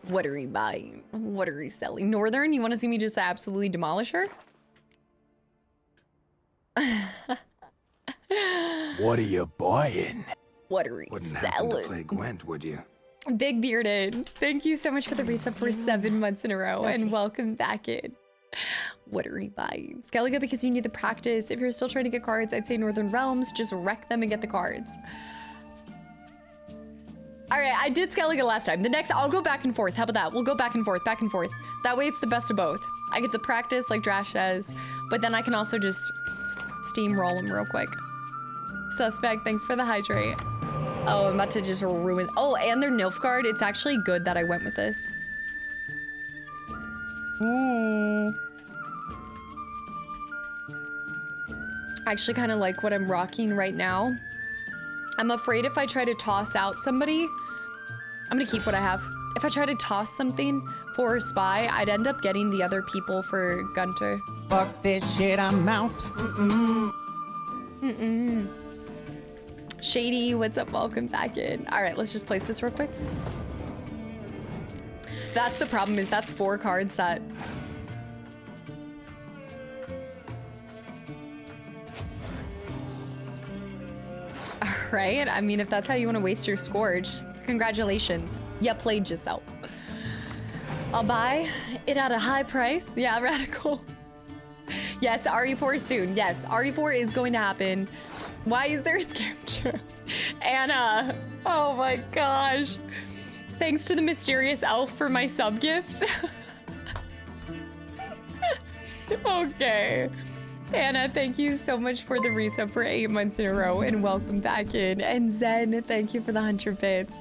What are you buying? What are you selling? Northern? You want to see me just absolutely demolish her? What are you buying? What are you Wouldn't selling? happen to play Gwent, would you? Big Bearded, thank you so much for the resub for 7 months in a row, and welcome back in. What are you buying? Skellige, because you need the practice. If you're still trying to get cards, I'd say Northern Realms. Just wreck them and get the cards. All right, I did Skellige last time. The next, I'll go back and forth. How about that? We'll go back and forth, back and forth. That way it's the best of both. I get to practice like Drash says, but then I can also just steamroll them real quick. Suspect, thanks for the hydrate. Oh, I'm about to just ruin. Oh, and their Nilfgaard. It's actually good that I went with this. I actually kind of like what I'm rocking right now. I'm afraid if I try to toss out somebody, I'm gonna keep what I have. If I try to toss something for a spy, I'd end up getting the other people for Gunter. Fuck this shit, I'm out. Shady, what's up? Welcome back in. All right, let's just place this real quick. That's the problem, is that's 4 cards that... All right, I mean, if that's how you want to waste your Scourge, congratulations. You played yourself. I'll buy it at a high price. Yeah, radical. Yes, RE4 soon. Yes, RE4 is going to happen. Why is there a scavenger? Anna, oh my gosh. Thanks to the mysterious elf for my sub gift. Okay. Anna, thank you so much for the resub for 8 months in a row, and welcome back in. And Zen, thank you for the 100 bits.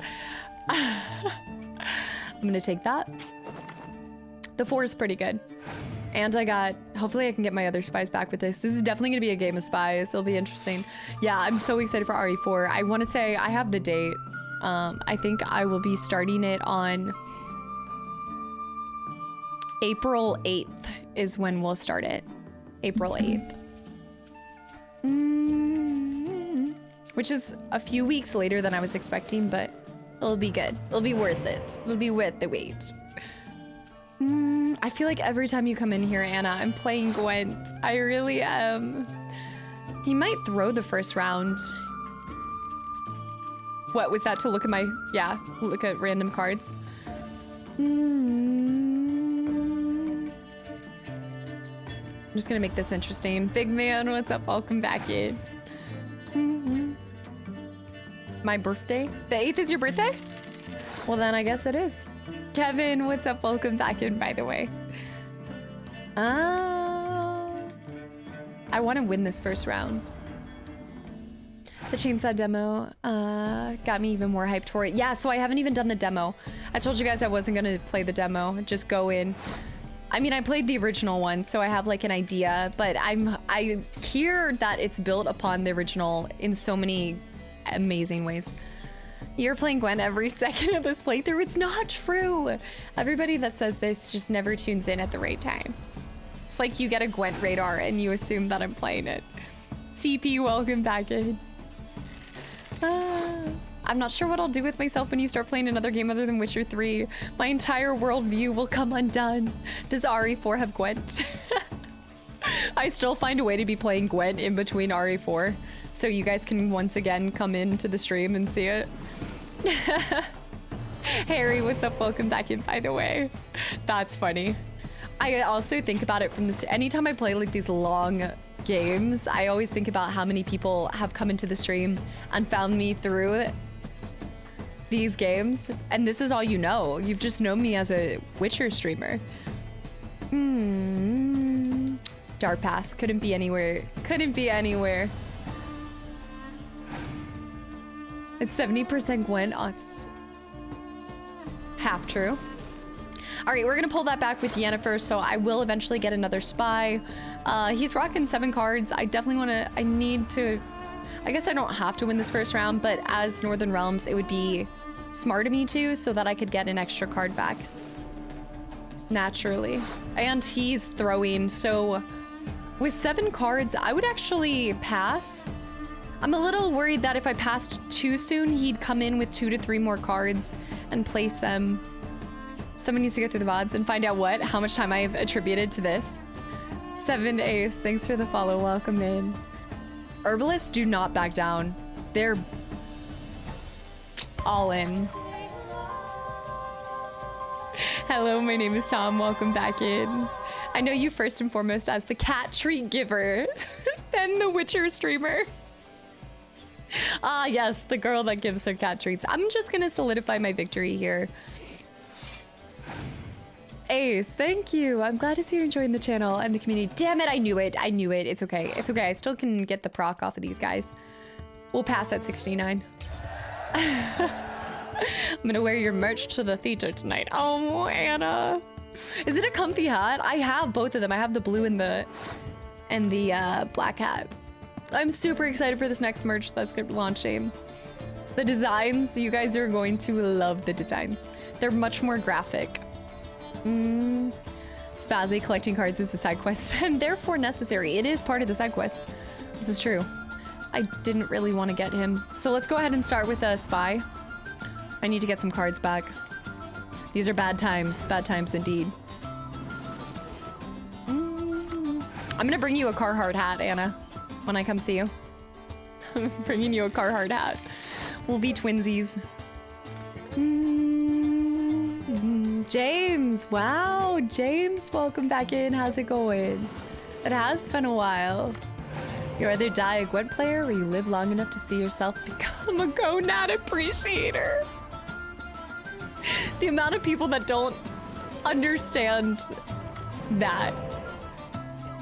I'm gonna take that. The 4 is pretty good. And hopefully I can get my other spies back with this. This is definitely gonna be a game of spies. It'll be interesting. Yeah, I'm so excited for RE4. I wanna say, I have the date. I think I will be starting it on April 8th is when we'll start it. April 8th. Which is a few weeks later than I was expecting, but it'll be good. It'll be worth it. It'll be worth the wait. I feel like every time you come in here, Anna, I'm playing Gwent. I really am. He might throw the first round. What was that, to look at my, yeah, look at random cards? I'm just gonna make this interesting. Big man, what's up? Welcome back in. My birthday? The 8th is your birthday? Well, then I guess it is. Kevin, what's up? Welcome back in, by the way. I want to win this first round. The chainsaw demo got me even more hyped for it. Yeah, so I haven't even done the demo. I told you guys I wasn't gonna play the demo, just go in. I mean, I played the original one, so I have like an idea, but I hear that it's built upon the original in so many amazing ways. You're playing Gwent every second of this playthrough. It's not true. Everybody that says this just never tunes in at the right time. It's like you get a Gwent radar and you assume that I'm playing it. TP, welcome back in. I'm not sure what I'll do with myself when you start playing another game other than Witcher 3. My entire worldview will come undone. Does RE4 have Gwent? I still find a way to be playing Gwent in between RE4, so you guys can once again come into the stream and see it. Harry, what's up? Welcome back in, by the way. That's funny. I also think about it from this. Anytime I play like these long games, I always think about how many people have come into the stream and found me through these games, and this is all you know. You've just known me as a Witcher streamer. Dark Pass couldn't be anywhere. Couldn't be anywhere. It's 70% Gwent. Oh, it's half true. All right, we're gonna pull that back with Yennefer, so I will eventually get another spy. He's rocking 7 cards. I definitely I guess I don't have to win this first round, but as Northern Realms, it would be smart of me to, so that I could get an extra card back. Naturally. And he's throwing, so with 7 cards, I would actually pass. I'm a little worried that if I passed too soon, he'd come in with 2 to 3 more cards and place them. Someone needs to go through the VODs and find out how much time I've attributed to this. 7 Ace, thanks for the follow, welcome in. Herbalists do not back down. They're all in. Hello, my name is Tom, welcome back in. I know you first and foremost as the cat treat giver, then the Witcher streamer. Ah, yes, the girl that gives her cat treats. I'm just gonna solidify my victory here. Ace, thank you. I'm glad to see you're enjoying the channel and the community. Damn it, I knew it. I knew it. It's okay. It's okay. I still can get the proc off of these guys. We'll pass at 69. I'm gonna wear your merch to the theater tonight. Oh, Anna. Is it a comfy hat? I have both of them. I have the blue and the black hat. I'm super excited for this next merch that's gonna be launching. The designs, you guys are going to love the designs. They're much more graphic. Spazzy collecting cards is a side quest and therefore necessary. It is part of the side quest. This is true. I didn't really want to get him. So let's go ahead and start with a spy. I need to get some cards back. These are bad times indeed. I'm gonna bring you a Carhartt hat, Anna, when I come see you. I'm bringing you a Carhartt hat. We'll be twinsies. James, wow, James, welcome back in. How's it going? It has been a while. You either die a Gwent player or you live long enough to see yourself become a Gonad appreciator. The amount of people that don't understand that.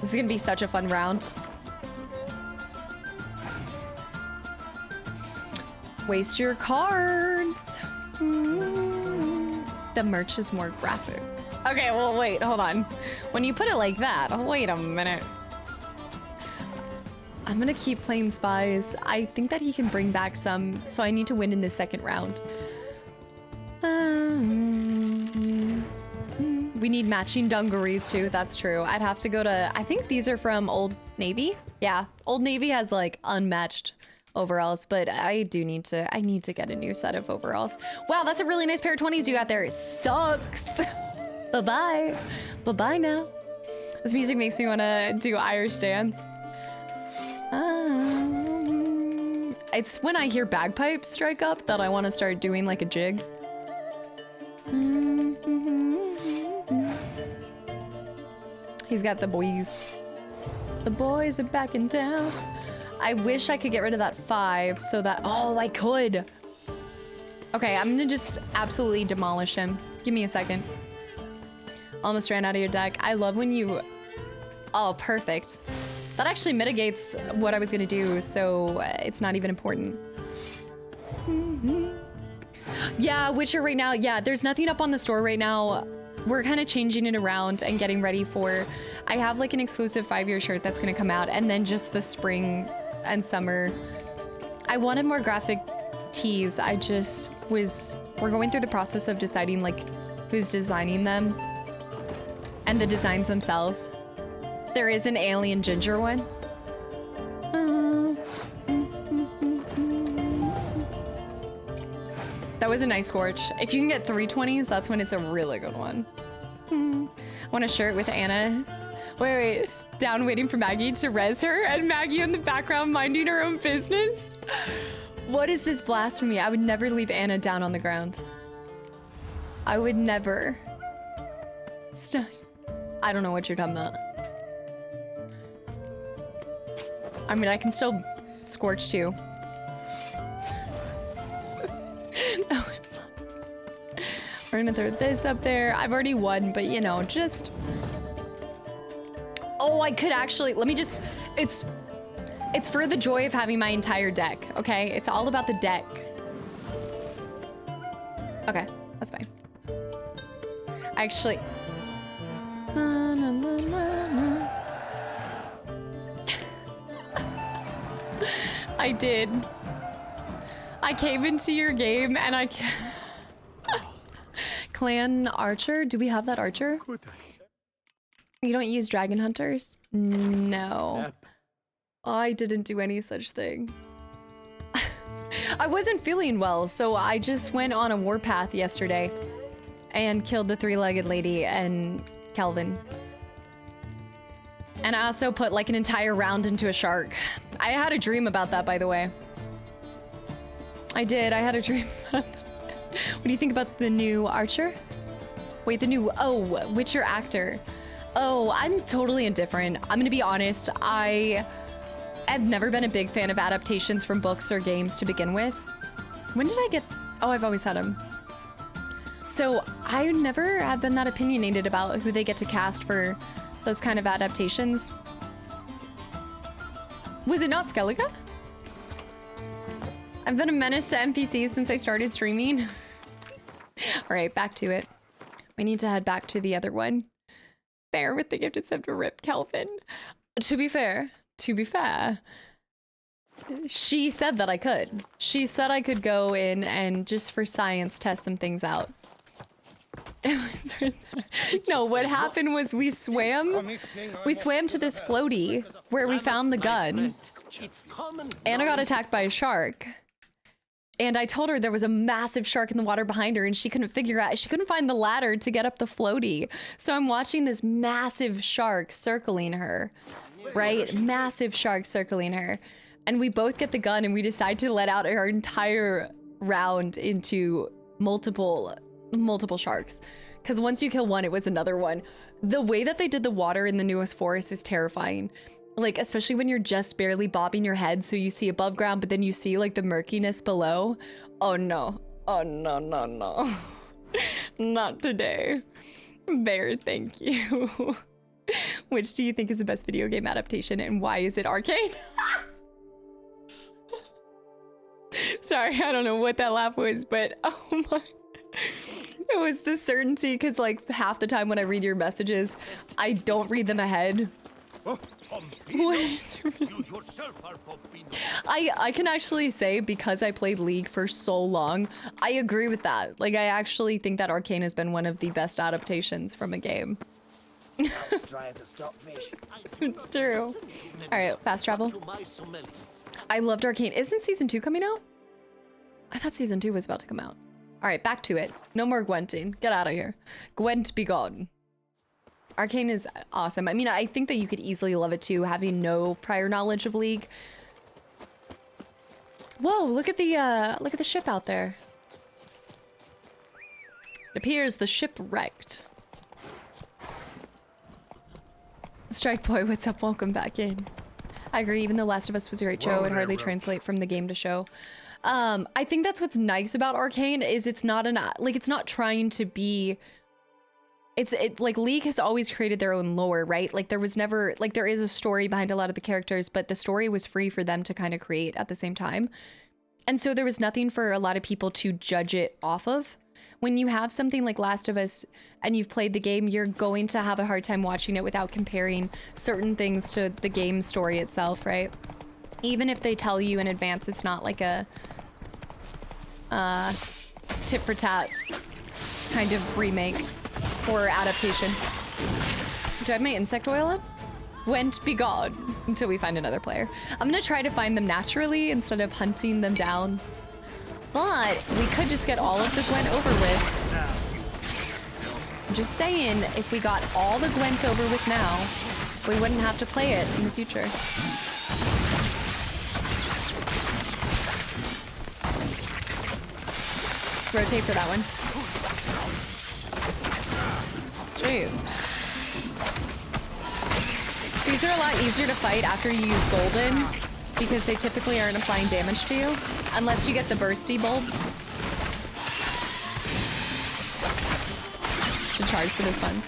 This is gonna be such a fun round. Waste your cards. The merch is more graphic. Okay, well, wait, hold on. When you put it like that, wait a minute. I'm gonna keep playing spies. I think that he can bring back some, so I need to win in the second round. We need matching dungarees too, that's true. I'd have to go to, I think these are from Old Navy. Yeah, Old Navy has like unmatched overalls, but I need to get a new set of overalls. Wow, that's a really nice pair of 20s you got there. It sucks. Bye-bye. Bye-bye now. This music makes me want to do Irish dance. It's when I hear bagpipes strike up that I want to start doing like a jig. He's got the boys. The boys are back in town. I wish I could get rid of that 5 so that, oh, I could. Okay, I'm gonna just absolutely demolish him. Give me a second. Almost ran out of your deck. I love when you, oh, perfect. That actually mitigates what I was gonna do, so it's not even important. Yeah, Witcher right now, yeah, there's nothing up on the store right now. We're kind of changing it around and getting ready for, I have like an exclusive 5-year shirt that's gonna come out, and then just the spring and summer. I wanted more graphic tees. We're going through the process of deciding like who's designing them and the designs themselves. There is an alien ginger one. That was a nice scorch. If you can get 320s, that's when it's a really good one. Want a shirt with Anna? Wait. Down waiting for Maggie to res her, and Maggie in the background minding her own business? What is this blasphemy? I would never leave Anna down on the ground. I would never. Stop. I don't know what you're talking about. I mean, I can still scorch too. No, it's not. We're gonna throw this up there. I've already won, but you know, just... Oh, I could actually, let me just, it's for the joy of having my entire deck, okay? It's all about the deck. Okay, that's fine. Actually, I did. I came into your game and I can't. Clan Archer, do we have that Archer? You don't use dragon hunters? No. Yep. I didn't do any such thing. I wasn't feeling well, so I just went on a warpath yesterday and killed the 3-legged lady and Kelvin. And I also put like an entire round into a shark. I had a dream about that, by the way. I did, I had a dream. What do you think about the new Archer? Wait, the new, oh, Witcher actor. Oh, I'm totally indifferent. I'm gonna be honest. I have never been a big fan of adaptations from books or games to begin with. When did I get... Oh, I've always had them. So I never have been that opinionated about who they get to cast for those kind of adaptations. Was it not Skellige? I've been a menace to NPCs since I started streaming. All right, back to it. We need to head back to the other one. Fair with the gifted scepter rip Kelvin. To be fair, she said that I could. She said I could go in and just for science test some things out. No, what happened was we swam to this floaty where we found the gun. Anna got attacked by a shark. And I told her there was a massive shark in the water behind her and she couldn't find the ladder to get up the floaty. So I'm watching this massive shark circling her, right? Massive shark circling her. And we both get the gun and we decide to let out our entire round into multiple sharks. Because once you kill one, it was another one. The way that they did the water in the newest forest is terrifying. Like, especially when you're just barely bobbing your head so you see above ground, but then you see like the murkiness below. Oh no. Oh no, no, no. Not today. Bear, thank you. Which do you think is the best video game adaptation, and why is it Arcane? Sorry, I don't know what that laugh was, but oh my. It was the certainty, because like half the time when I read your messages, I don't read them ahead. I can actually say, because I played League for so long, I agree with that. Like, I actually think that Arcane has been one of the best adaptations from a game. As dry as a stockfish. True. Alright, fast travel. I loved Arcane. Isn't season 2 coming out? I thought season 2 was about to come out. Alright, back to it. No more Gwenting. Get out of here. Gwent be gone. Arcane is awesome. I mean, I think that you could easily love it too, having no prior knowledge of League. Whoa, look at the ship out there. It appears the ship wrecked. Strike Boy, what's up? Welcome back in. I agree, even though Last of Us was a great show, it hardly translates from the game to show. I think that's what's nice about Arcane, is it's not it's not trying to be... like League has always created their own lore, right? Like there was never, like there is a story behind a lot of the characters, but the story was free for them to kind of create at the same time. And so there was nothing for a lot of people to judge it off of. When you have something like Last of Us and you've played the game, you're going to have a hard time watching it without comparing certain things to the game story itself, right? Even if they tell you in advance, it's not like a tit for tat kind of remake or adaptation. Do I have my insect oil on? Gwent be gone until we find another player. I'm gonna try to find them naturally instead of hunting them down. But we could just get all of the Gwent over with. I'm just saying, if we got all the Gwent over with now, we wouldn't have to play it in the future. Rotate for that one. Jeez. These are a lot easier to fight after you use golden, because they typically aren't applying damage to you, unless you get the bursty bulbs. Should charge for those buns.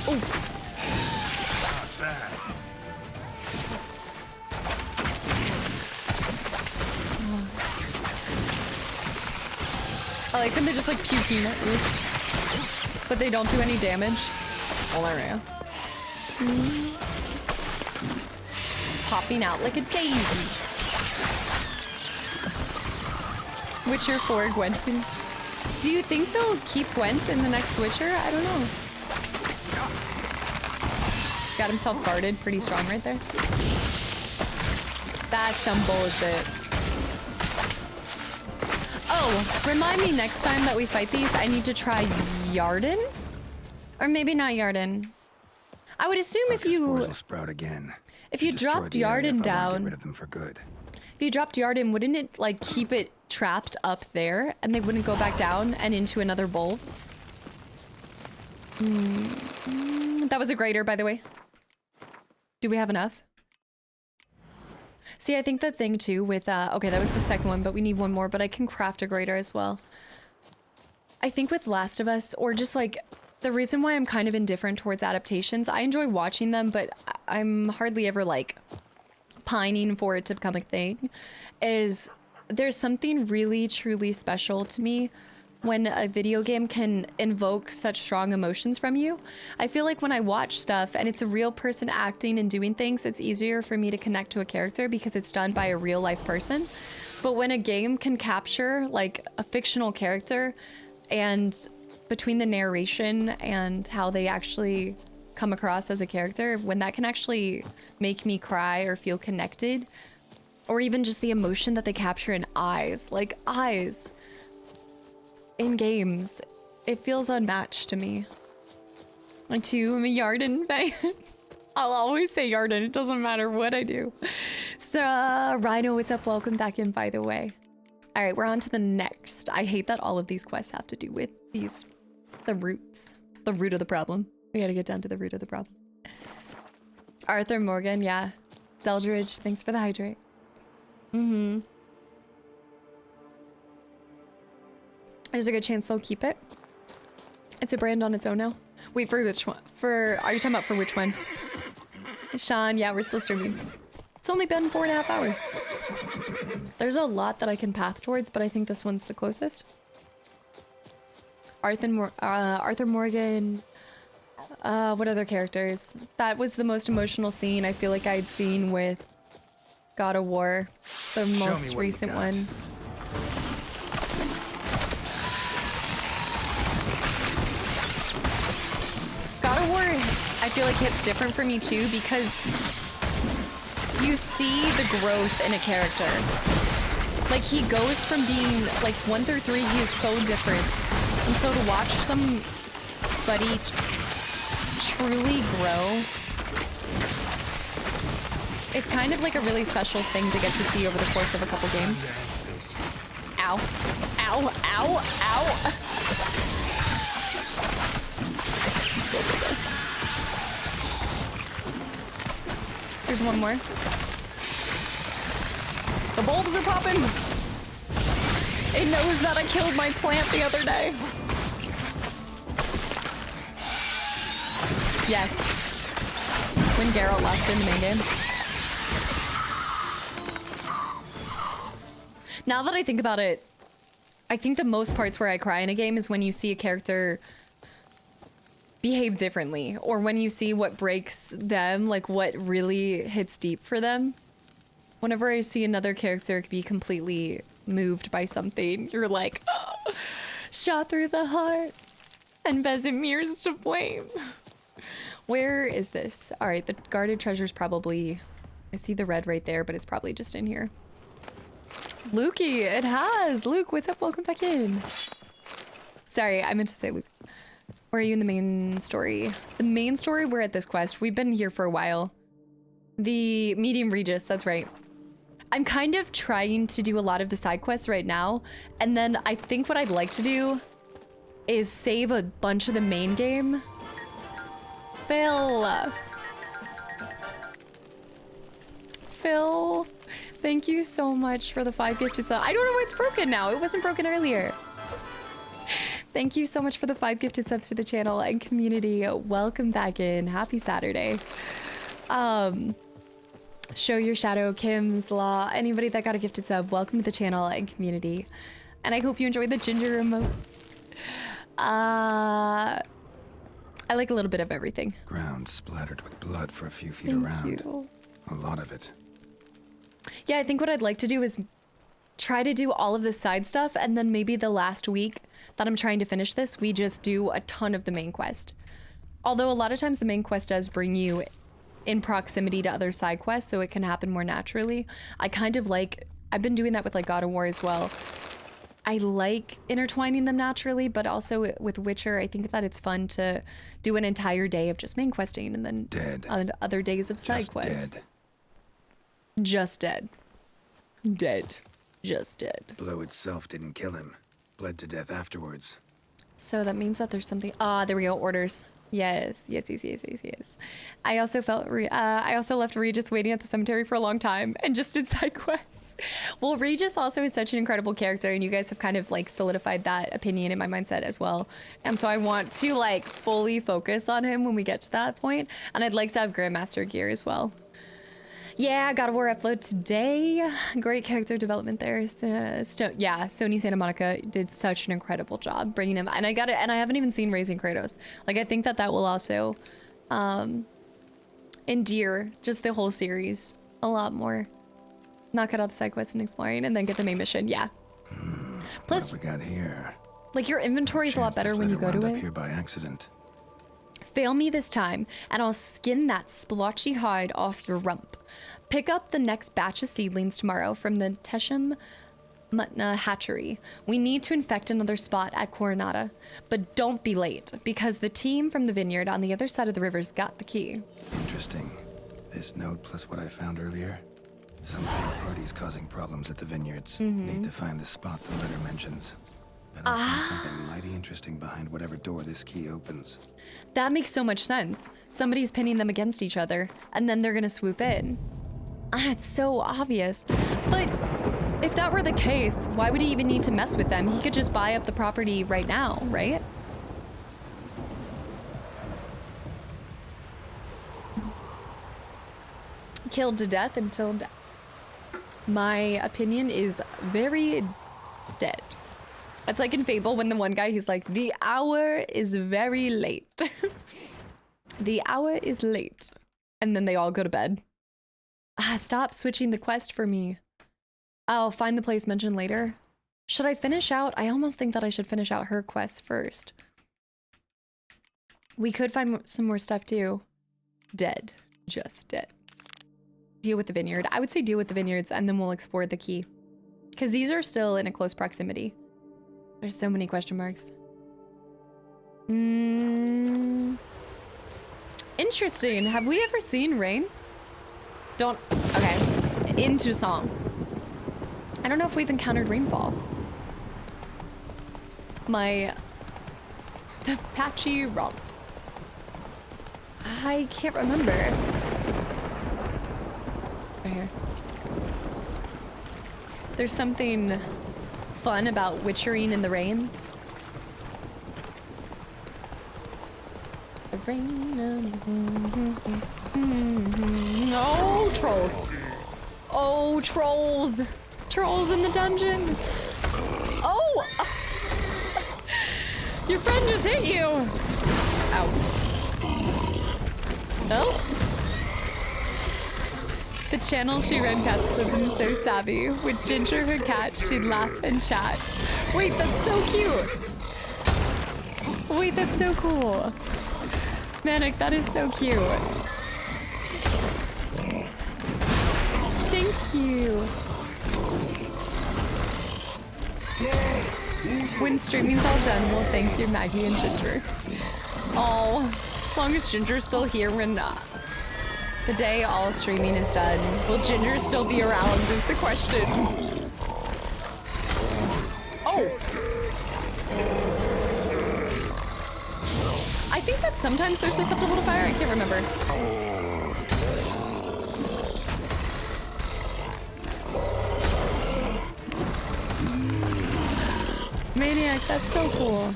Oh. I like when they're just like puking at you, but they don't do any damage. Oh, there we go. It's popping out like a daisy. Witcher 4 Gwenton. Do you think they'll keep Gwent in the next Witcher? I don't know. He's got himself guarded pretty strong right there. That's some bullshit. Oh, remind me next time that we fight these, I need to try Yarden? Or maybe not Yarden. I would assume if you... will sprout again. If you dropped Yarden down... Get rid of them for good. If you dropped Yarden, wouldn't it, like, keep it trapped up there, and they wouldn't go back down and into another bowl? That was a grater, by the way. Do we have enough? See, I think the thing too with, okay, that was the second one, but we need one more, but I can craft a grater as well. I think with Last of Us, or just like, the reason why I'm kind of indifferent towards adaptations, I enjoy watching them, but I'm hardly ever like pining for it to become a thing, is there's something really truly special to me when a video game can invoke such strong emotions from you. I feel like when I watch stuff and it's a real person acting and doing things, it's easier for me to connect to a character because it's done by a real life person. But when a game can capture like a fictional character, and between the narration and how they actually come across as a character, when that can actually make me cry or feel connected, or even just the emotion that they capture in eyes, like eyes in games, it feels unmatched to me. I too am a Yarden fan. I'll always say Yarden, it doesn't matter what I do. So, Rhino, what's up? Welcome back in, by the way. All right, we're on to the next. I hate that all of these quests have to do with the root of the problem. We gotta get down to the root of the problem. Arthur Morgan, yeah. Zeldridge, thanks for the hydrate. There's a good chance they'll keep it. It's a brand on its own now. Wait, for which one? Are you talking about for which one? Sean, yeah, we're still streaming. It's only been 4.5 hours. There's a lot that I can path towards, but I think this one's the closest. Arthur Morgan. What other characters? That was the most emotional scene I feel like I'd seen with God of War, the most recent one. God of War, I feel like hits different for me too because you see the growth in a character. Like he goes from being like 1 through 3, he is so different. And so to watch somebody truly grow, it's kind of like a really special thing to get to see over the course of a couple games. Ow. Ow, ow, ow. There's one more. The bulbs are popping. It knows that I killed my plant the other day. Yes. When Geralt lost in the main game. Now that I think about it, I think the most parts where I cry in a game is when you see a character behave differently, or when you see what breaks them, like what really hits deep for them. Whenever I see another character be completely moved by something, you're like, oh, shot through the heart, and Vesemir's to blame. Where is this? All right, the guarded treasure's probably, I see the red right there, but it's probably just in here. Lukey, it has. Luke, what's up? Welcome back in. Sorry, I meant to say Luke. Where are you in the main story? The main story, we're at this quest. We've been here for a while. The medium Regis, that's right. I'm kind of trying to do a lot of the side quests right now. And then I think what I'd like to do is save a bunch of the main game. Phil, thank you so much for the 5 gifted subs. I don't know why it's broken now. It wasn't broken earlier. Thank you so much for the 5 gifted subs to the channel and community. Welcome back in. Happy Saturday. Show Your Shadow, Kim's Law, anybody that got a gifted sub, welcome to the channel and community. And I hope you enjoyed the ginger emotes. I like a little bit of everything. Ground splattered with blood for a few feet around. Thank you. A lot of it. Yeah, I think what I'd like to do is try to do all of the side stuff, and then maybe the last week that I'm trying to finish this, we just do a ton of the main quest. Although a lot of times the main quest does bring you in proximity to other side quests, so it can happen more naturally. I kind of like, I've been doing that with like God of War as well. I like intertwining them naturally, but also with Witcher, I think that it's fun to do an entire day of just main questing and then other days of side quests. Just dead. Dead. Just dead. The blow itself didn't kill him. Bled to death afterwards. So that means that there's something. Ah, there we go. Orders. Yes. I also left Regis waiting at the cemetery for a long time and just did side quests. Well, Regis also is such an incredible character, and you guys have kind of like solidified that opinion in my mindset as well. And so I want to like fully focus on him when we get to that point. And I'd like to have Grandmaster gear as well. Yeah, God of War upload today. Great character development there. Yeah, Sony Santa Monica did such an incredible job bringing him. And I haven't even seen Raising Kratos. Like, I think that will also endear just the whole series a lot more. Knock out all the side quests and exploring, and then get the main mission. Yeah. Plus, what we got here? Like, your inventory is a lot better when you go to it. Here by accident. Fail me this time, and I'll skin that splotchy hide off your rump. Pick up the next batch of seedlings tomorrow from the Teshem Mutna hatchery. We need to infect another spot at Coronata, but don't be late, because the team from the vineyard on the other side of the river's got the key. Interesting. This note plus what I found earlier. Some third parties causing problems at the vineyards. Need to find the spot the letter mentions. But I'll find something mighty interesting behind whatever door this key opens. That makes so much sense. Somebody's pinning them against each other, and then they're gonna swoop in. It's so obvious. But If that were the case, why would he even need to mess with them? He could just buy up the property right now, right? Killed to death until death. My opinion is very dead. It's like in Fable when the one guy, he's like, the hour is very late. The hour is late. And then they all go to bed. Ah, stop switching the quest for me. I'll find the place mentioned later. Should I finish out? I almost think that I should finish out her quest first. We could find some more stuff too. Dead. Just dead. Deal with the vineyard. I would say deal with the vineyards and then we'll explore the key. Because these are still in a close proximity. There's so many question marks. Interesting. Have we ever seen rain? Don't... Okay. Into song. I don't know if we've encountered rainfall. The patchy romp. I can't remember. Right here. There's something fun about witchering in the rain. The rain. Oh, trolls. Oh, trolls. Trolls in the dungeon. Oh! Your friend just hit you. Ow. Oh. The channel she ran Kastaclysm is so savvy. With Ginger, her cat, she'd laugh and chat. Wait, that's so cute. Wait, that's so cool. Manic, that is so cute. Thank you. When streaming's all done, we'll thank dear Maggie and Ginger. Oh, as long as Ginger's still here when the day all streaming is done, will Ginger still be around is the question. Oh! I think that sometimes they're susceptible to fire, I can't remember. Maniac, that's so cool.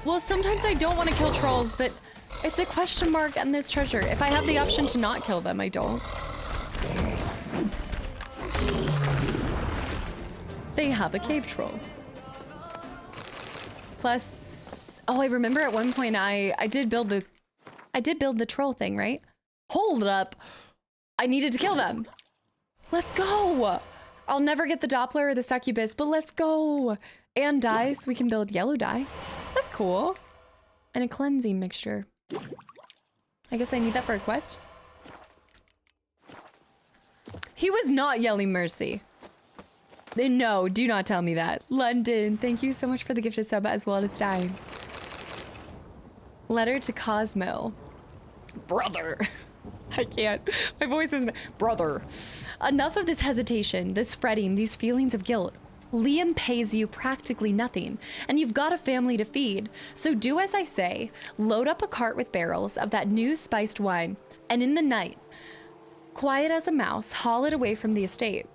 Well, sometimes I don't want to kill trolls, but it's a question mark and there's treasure. If I have the option to not kill them, I don't. They have a cave troll. Plus, oh, I remember at one point I did build the troll thing, right? Hold up. I needed to kill them. Let's go. I'll never get the Doppler or the succubus, but let's go. And dyes. We can build yellow dye. That's cool. And a cleansing mixture. I guess I need that for a quest. He was not yelling mercy. No, do not tell me that. London, thank you so much for the gifted sub as well as Stein. Letter to Cosmo. Brother. I can't. My voice isn't... Brother. Enough of this hesitation, this fretting, these feelings of guilt. Liam pays you practically nothing, and you've got a family to feed. So do as I say, load up a cart with barrels of that new spiced wine, and in the night, quiet as a mouse, haul it away from the estate.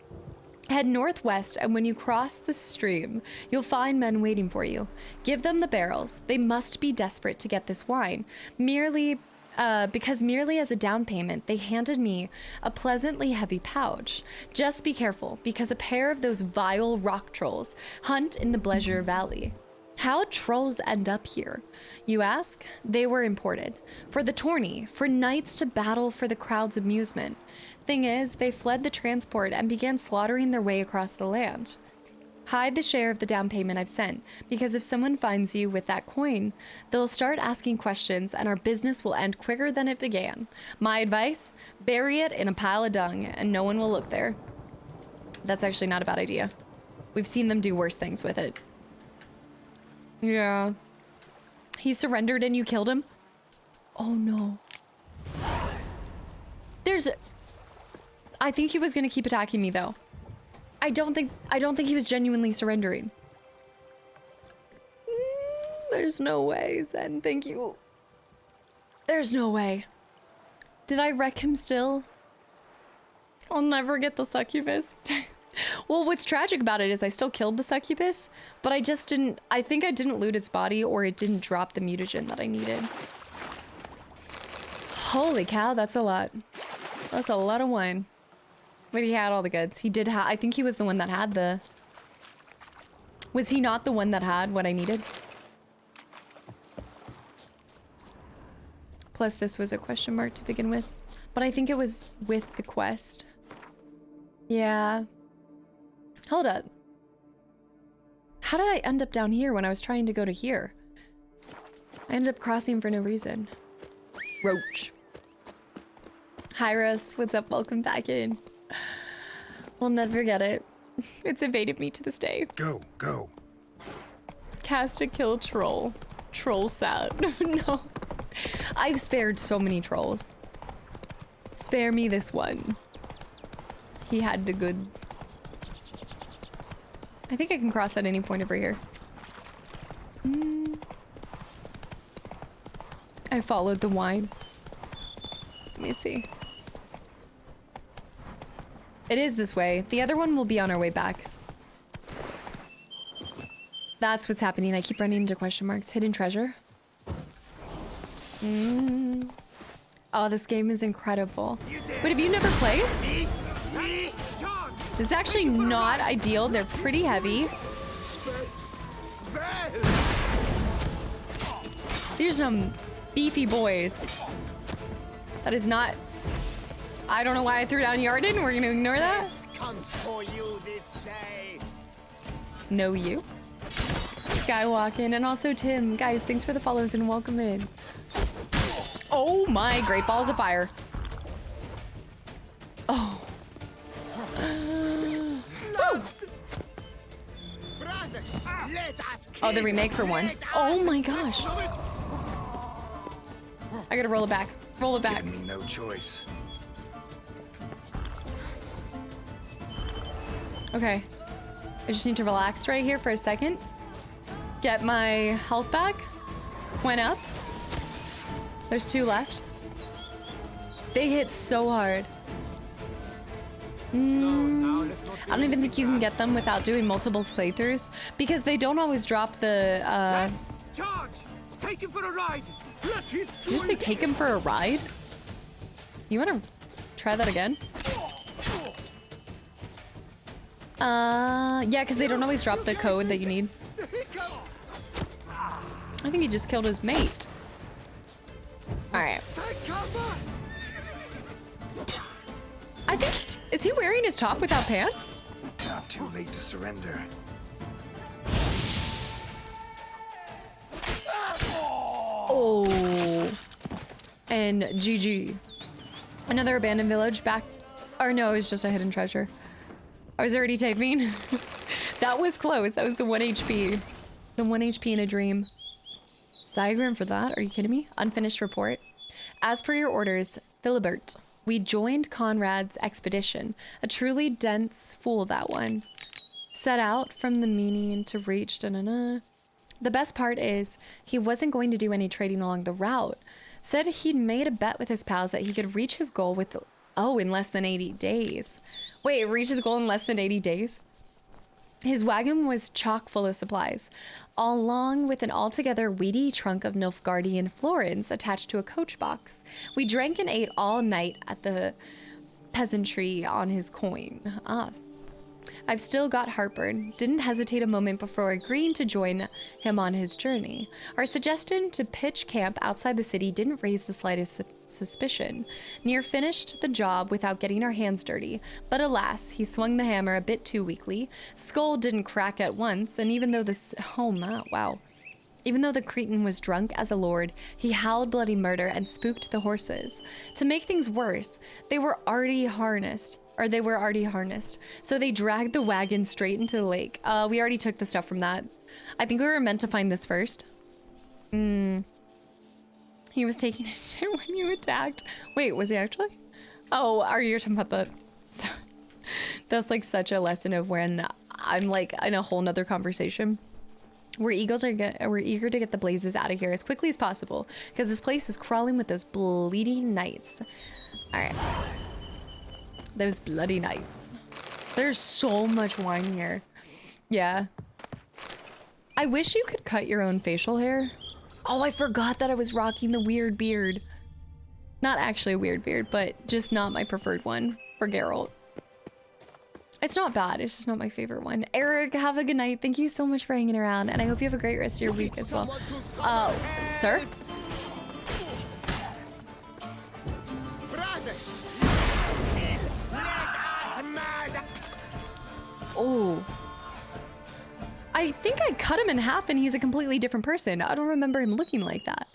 Head northwest, and when you cross the stream, you'll find men waiting for you. Give them the barrels. They must be desperate to get this wine. Because merely as a down payment, they handed me a pleasantly heavy pouch. Just be careful, because a pair of those vile rock trolls hunt in the Bleasure Valley. How'd trolls end up here, you ask? They were imported. For the tourney, for knights to battle for the crowd's amusement. Thing is, they fled the transport and began slaughtering their way across the land. Hide the share of the down payment I've sent, because if someone finds you with that coin, they'll start asking questions and our business will end quicker than it began. My advice? Bury it in a pile of dung and no one will look there. That's actually not a bad idea. We've seen them do worse things with it. Yeah. He surrendered and you killed him? Oh no. I think he was gonna keep attacking me though. I don't think he was genuinely surrendering. There's no way, Zen, thank you. There's no way. Did I wreck him still? I'll never get the succubus. Well, what's tragic about it is I still killed the succubus, but I just didn't, I think I didn't loot its body or it didn't drop the mutagen that I needed. Holy cow, that's a lot. That's a lot of wine. But he had all the goods. He did have, I think he was the one that had the... Was he not the one that had what I needed? Plus this was a question mark to begin with. But I think it was with the quest. Yeah. Hold up. How did I end up down here when I was trying to go to here? I ended up crossing for no reason. Roach. Hi, Russ. What's up? Welcome back in. We'll never get it. It's evaded me to this day. Go, go. Cast a kill troll. Troll sad. No. I've spared so many trolls. Spare me this one. He had the goods. I think I can cross at any point over here. I followed the wine. Let me see. It is this way. The other one will be on our way back. That's what's happening. I keep running into question marks. Hidden treasure. Oh, this game is incredible. But have you never played? This is actually not ideal. They're pretty heavy. These are some beefy boys. That is not... I don't know why I threw down Yarden. We're gonna ignore that. Comes for you this day. No, you. Skywalking and also Tim. Guys, thanks for the follows and welcome in. Oh my, great balls of fire. Oh. Oh, the remake for one. Oh my gosh. I gotta roll it back. Roll it back. Giving me no choice. Okay. I just need to relax right here for a second. Get my health back. Went up. There's 2 left. They hit so hard. I don't even think you can get them without doing multiple playthroughs because they don't always drop the Charge! Take him for a ride! Let his Did you just say take him for a ride? You wanna try that again? Yeah, because they don't always drop the code that you need. I think he just killed his mate. Alright. I think... Is he wearing his top without pants? Not too late to surrender. Oh. And GG. Another abandoned village back... Or no, it was just a hidden treasure. I was already typing. That was close. That was the 1 HP. The 1 HP in a dream. Diagram for that? Are you kidding me? Unfinished report. As per your orders, Philibert, we joined Conrad's expedition. A truly dense fool, that one. Set out from the meaning to reach da-na-na. The best part is, he wasn't going to do any trading along the route. Said he'd made a bet with his pals that he could reach his goal with, in less than 80 days. Wait, reach his goal in less than 80 days? His wagon was chock full of supplies, along with an altogether weedy trunk of Nilfgaardian florins attached to a coach box. We drank and ate all night at the peasantry on his coin. I've still got heartburn. Didn't hesitate a moment before agreeing to join him on his journey. Our suggestion to pitch camp outside the city didn't raise the slightest suspicion. Near finished the job without getting our hands dirty, but alas, he swung the hammer a bit too weakly. Skull didn't crack at once, and even though Even though the Cretan was drunk as a lord, he howled bloody murder and spooked the horses. To make things worse, they were already harnessed, so they dragged the wagon straight into the lake. We already took the stuff from that. I think we were meant to find this first. He was taking a shit when you attacked. Wait, was he actually? Oh, are you talking about the... So, that's like such a lesson of when I'm like in a whole nother conversation. We're eager to get the blazes out of here as quickly as possible because this place is crawling with those bleeding knights. All right. Those bloody nights. There's so much wine here. Yeah. I wish you could cut your own facial hair. Oh, I forgot that I was rocking the weird beard. Not actually a weird beard, but just not my preferred one for Geralt. It's not bad, it's just not my favorite one. Eric, have a good night. Thank you so much for hanging around, and I hope you have a great rest of your week as well. Sir? Brothers, let us murder. Oh. I think I cut him in half and he's a completely different person. I don't remember him looking like that.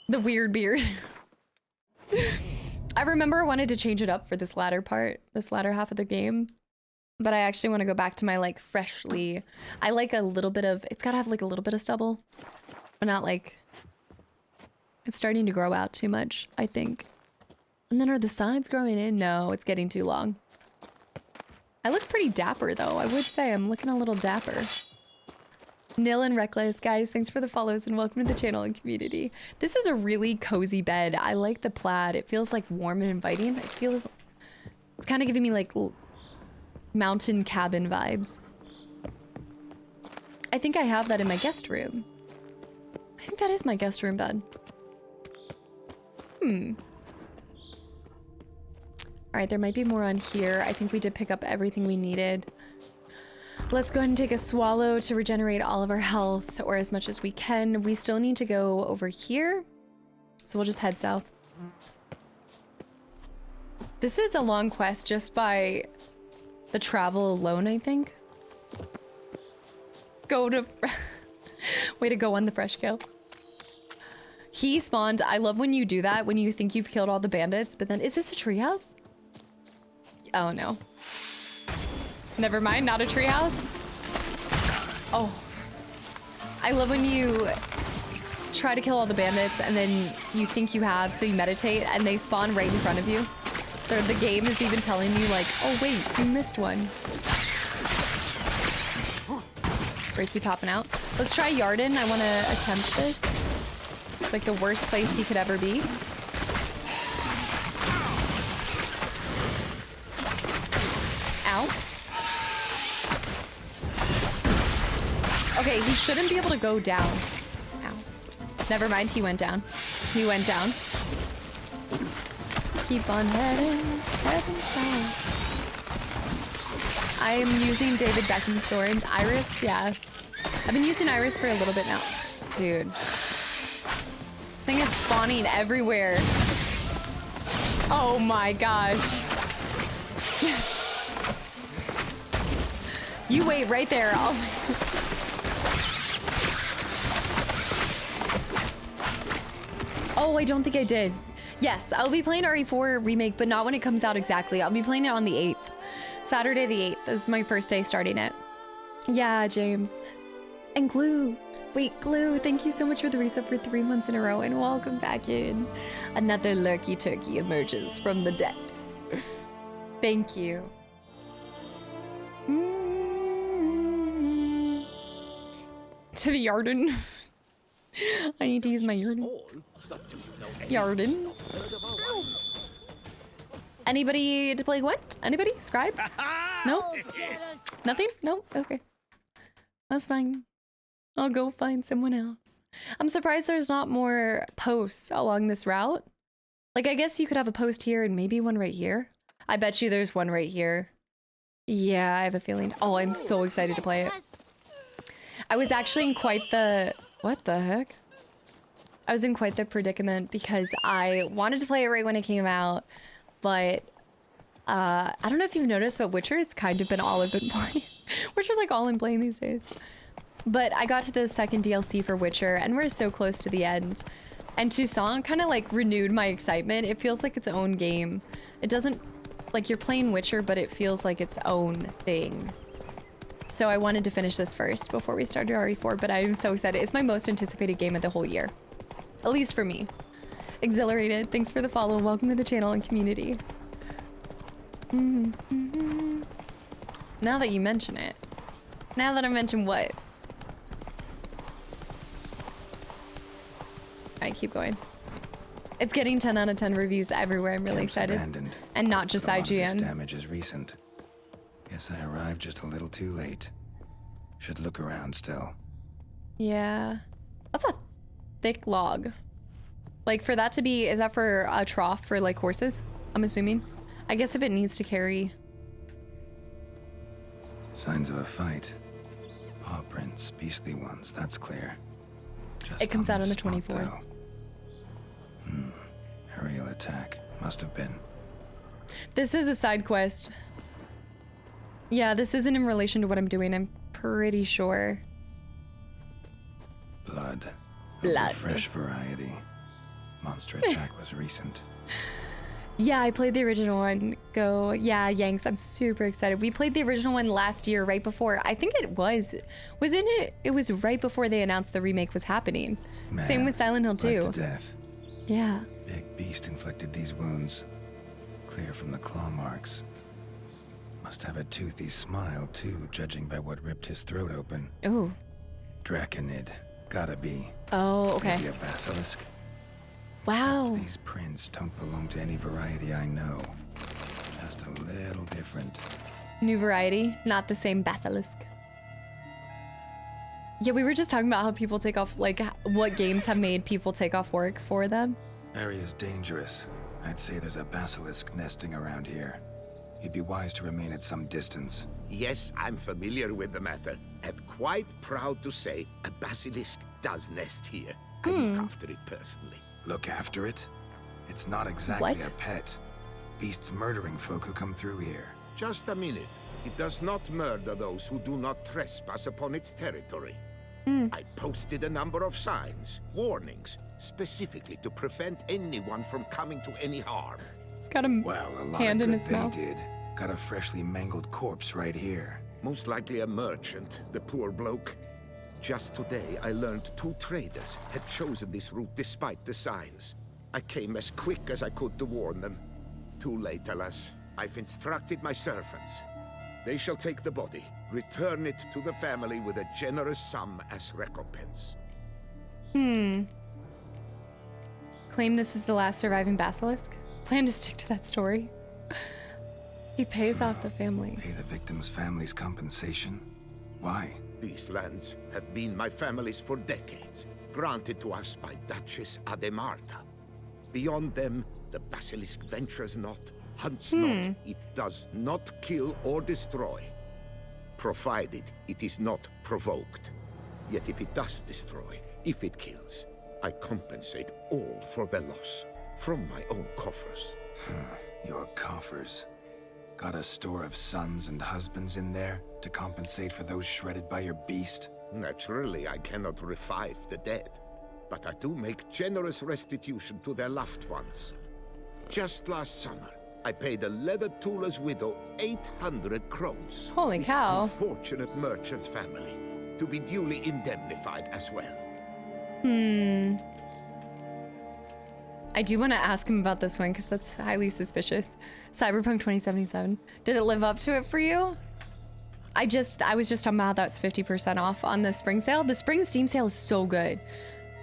The weird beard. I remember I wanted to change it up for this latter part, this latter half of the game. But I actually want to go back to my like freshly, I like a little bit of, it's gotta have like a little bit of stubble. But not like, it's starting to grow out too much, I think. And then are the sides growing in? No, it's getting too long. I look pretty dapper though. I would say I'm looking a little dapper. Nil and Reckless, guys, thanks for the follows and welcome to the channel and community. This is a really cozy bed. I like the plaid. It feels like warm and inviting. It feels, it's kind of giving me like mountain cabin vibes. I think I have that in my guest room. I think that is my guest room bed. All right, there might be more on here. I think we did pick up everything we needed. Let's go ahead and take a swallow to regenerate all of our health, or as much as we can. We still need to go over here, so we'll just head south. This is a long quest just by the travel alone, I think. Go to... Way to go on the fresh kill. He spawned... I love when you do that, when you think you've killed all the bandits, but then... Is this a treehouse? Oh, no. Never mind, not a treehouse. Oh. I love when you try to kill all the bandits and then you think you have, so you meditate and they spawn right in front of you. The game is even telling you like, oh wait, you missed one. Where is he popping out? Let's try Yarden. I want to attempt this. It's like the worst place he could ever be. Ow. Okay, he shouldn't be able to go down. Ow. Never mind, he went down. He went down. Keep on heading south. I am using David Beckham's sword. Iris, yeah. I've been using Iris for a little bit now. Dude. This thing is spawning everywhere. Oh my gosh. You wait right there. Oh, I don't think I did. Yes, I'll be playing RE4 Remake, but not when it comes out exactly. I'll be playing it on the 8th. Saturday the 8th is my first day starting it. Yeah, James. And Glue. Wait, Glue, thank you so much for the resub for 3 months in a row, and welcome back in. Another lurky turkey emerges from the depths. Thank you. To the Yarden. I need to use my Yarden. Yarden. Anybody to play Gwent? Anybody? Scribe? No? Nothing? No? Okay. That's fine. I'll go find someone else. I'm surprised there's not more posts along this route. Like, I guess you could have a post here and maybe one right here. I bet you there's one right here. Yeah, I have a feeling. Oh, I'm so excited to play it. I was actually in quite the... What the heck? I was in quite the predicament because I wanted to play it right when it came out, but I don't know if you've noticed, but Witcher's kind of been all I've been playing. Witcher's like all I'm playing these days. But I got to the second DLC for Witcher and we're so close to the end. And Toussaint kind of like renewed my excitement. It feels like its own game. It doesn't, like you're playing Witcher, but it feels like its own thing. So I wanted to finish this first before we started RE4, but I'm so excited. It's my most anticipated game of the whole year. At least for me. Exhilarated. Thanks for the follow. Welcome to the channel and community. Now that you mention it. Now that I mention what? Alright, keep going. It's getting 10 out of 10 reviews everywhere. I'm really excited. Abandoned. And not just But a lot of this IGN. damage is recent. Guess I arrived just a little too late. Should look around still. Yeah. That's a thick log. Like for that to be, is that for a trough for like horses? I'm assuming. I guess if it needs to carry. Signs of a fight. Paw prints, beastly ones, that's clear. Just It comes out on the spot, 24th. though. Aerial attack. Must have been. This is a side quest. Yeah, this isn't in relation to what I'm doing. I'm pretty sure. Blood. Of Blood. a fresh variety. Monster attack was recent. Yeah, I played the original one. Go. Yeah, Yanks. I'm super excited. We played the original one last year, right before. I think it was. Wasn't it? It was right before they announced the remake was happening. Man, Same with Silent Hill 2. bled to death. Yeah. Big beast inflicted these wounds. Clear from the claw marks. Must have a toothy smile, too, judging by what ripped his throat open. Oh. Draconid. Gotta be. Oh, okay. Maybe a basilisk. Wow. Except these prints don't belong to any variety I know. Just a little different. New variety, not the same basilisk. Yeah, we were just talking about how people take off, like, what games have made people take off work for them. Area's dangerous. I'd say there's a basilisk nesting around here. You'd be wise to remain at some distance. Yes, I'm familiar with the matter, and quite proud to say a basilisk does nest here. I look after it personally. Look after it? It's not exactly What? a pet. Beasts murdering folk who come through here. Just a minute. It does not murder those who do not trespass upon its territory. I posted a number of signs, warnings, specifically to prevent anyone from coming to any harm. It's got a Well, a lot hand of in good its they mouth. did. Got a freshly mangled corpse right here. Most likely a merchant, the poor bloke. Just today, I learned 2 traders had chosen this route despite the signs. I came as quick as I could to warn them. Too late, alas. I've instructed my servants. They shall take the body, return it to the family with a generous sum as recompense. Claim this is the last surviving basilisk? Plan to stick to that story? He pays off the family. Pay the victim's family's compensation? Why? These lands have been my family's for decades, granted to us by Duchess Ademarta. Beyond them, the basilisk ventures not, hunts not, it does not kill or destroy, provided it is not provoked. Yet if it does destroy, if it kills, I compensate all for their loss, from my own coffers. Your coffers. Got a store of sons and husbands in there to compensate for those shredded by your beast? Naturally, I cannot revive the dead, but I do make generous restitution to their loved ones. Just last summer, I paid a leather tooler's widow 800 crowns. Holy cow. This unfortunate merchant's family, to be duly indemnified as well. I do want to ask him about this one because that's highly suspicious. Cyberpunk 2077. Did it live up to it for you? I was just talking about that's 50% off on the spring sale. The spring Steam sale is so good.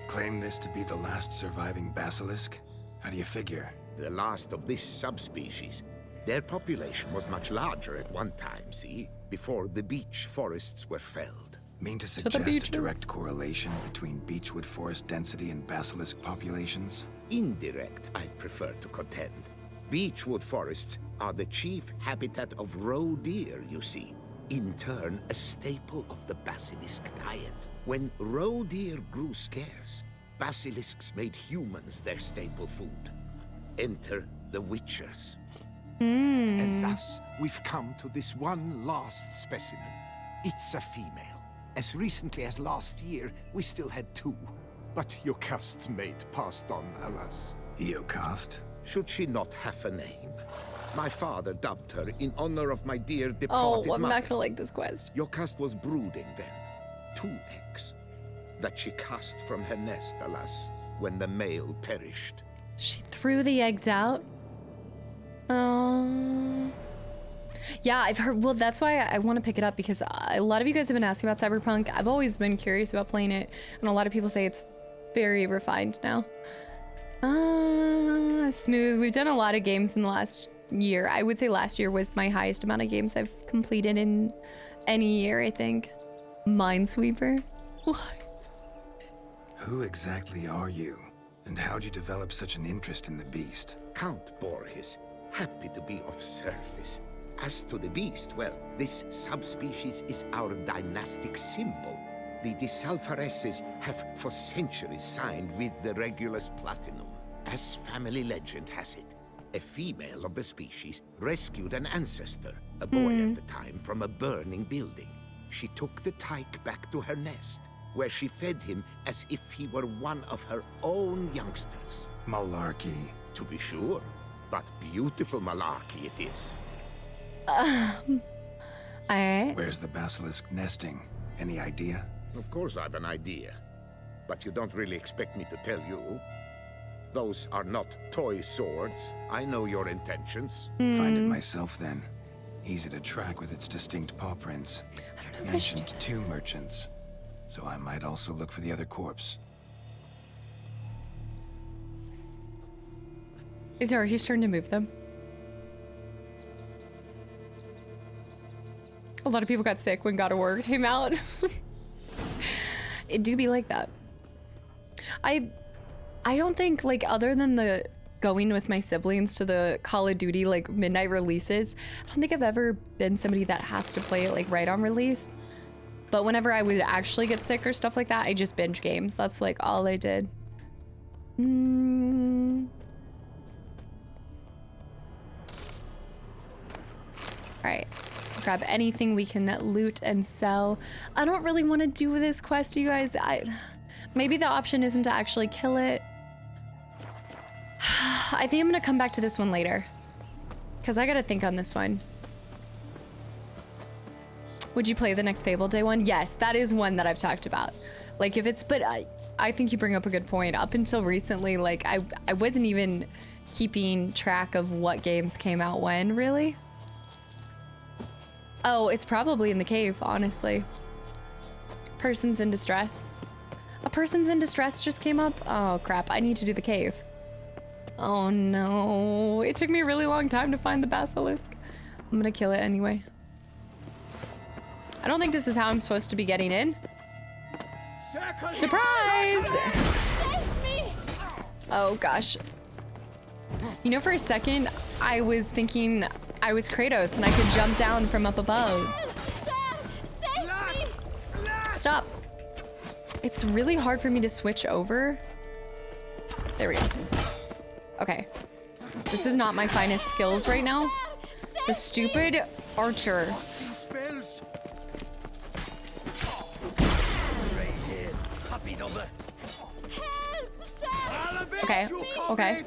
Claim this to be the last surviving basilisk? How do you figure? The last of this subspecies. Their population was much larger at one time, see? Before the beech forests were felled. Mean to suggest a direct correlation between beechwood forest density and basilisk populations? Indirect, I prefer to contend. Beechwood forests are the chief habitat of roe deer, you see. In turn, a staple of the basilisk diet. When roe deer grew scarce, basilisks made humans their staple food. Enter the witchers. And thus, we've come to this one last specimen. It's a female. As recently as last year, we still had 2. But Yokast's mate passed on, alas. Yokast? Should she not have a name? My father dubbed her in honor of my dear departed I'm mother. not gonna like this quest. Yokast was brooding then. 2 eggs. That she cast from her nest, alas, when the male perished. She threw the eggs out? Yeah, I've heard. Well, that's why I want to pick it up because a lot of you guys have been asking about Cyberpunk. I've always been curious about playing it, and a lot of people say it's very refined now. Smooth. We've done a lot of games in the last year. I would say last year was my highest amount of games I've completed in any year, I think. Minesweeper? What? Who exactly are you? And how'd you develop such an interest in the beast? Count Borges, happy to be of service. As to the beast, well, this subspecies is our dynastic symbol. The Desalfareses have for centuries signed with the Regulus Platinum. As family legend has it, a female of the species rescued an ancestor, a boy at the time, from a burning building. She took the tyke back to her nest, where she fed him as if he were one of her own youngsters. Malarkey. To be sure, but beautiful malarkey it is. Alright. Where's the basilisk nesting? Any idea? Of course I've an idea, but you don't really expect me to tell you. Those are not toy swords. I know your intentions. Find it myself then. Easy to track with its distinct paw prints. I don't know if Mentioned I should 2 merchants, so I might also look for the other corpse. Is it already starting to move them? A lot of people got sick when God of War came out. It do be like that. I don't think, like, other than the going with my siblings to the Call of Duty, like, midnight releases, I don't think I've ever been somebody that has to play it, like, right on release. But whenever I would actually get sick or stuff like that, I just binge games. That's, like, all I did. Alright. Grab anything we can loot and sell. I don't really want to do this quest, you guys. Maybe the option isn't to actually kill it. I think I'm gonna come back to this one later, because I gotta think on this one. Would you play the next Fable Day one? Yes, that is one that I've talked about. Like, if it's, but I think you bring up a good point. Up until recently, like, I wasn't even keeping track of what games came out when, really. Oh, it's probably in the cave, honestly. Persons in distress. A person's in distress just came up? Oh, crap. I need to do the cave. Oh, no. It took me a really long time to find the basilisk. I'm gonna kill it anyway. I don't think this is how I'm supposed to be getting in. Surprise! Oh, gosh. You know, for a second, I was thinking I was Kratos and I could jump down from up above. Stop. It's really hard for me to switch over. There we go. Okay. This is not my finest skills right now. The stupid archer. Okay, okay.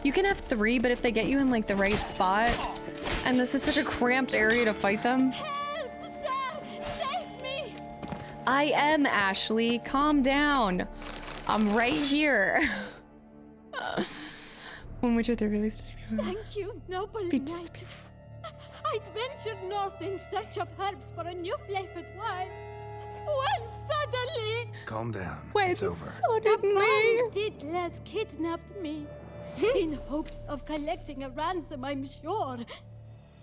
You can have 3, but if they get you in, like, the right spot, and this is such a cramped area to fight them. I am Ashley. Calm down. I'm right here. When Witcher 3 released. Thank you, noble knight. I'd ventured north in search of herbs for a new flavored wine. When suddenly... Calm down. It's over. The bandits kidnapped me. In hopes of collecting a ransom, I'm sure.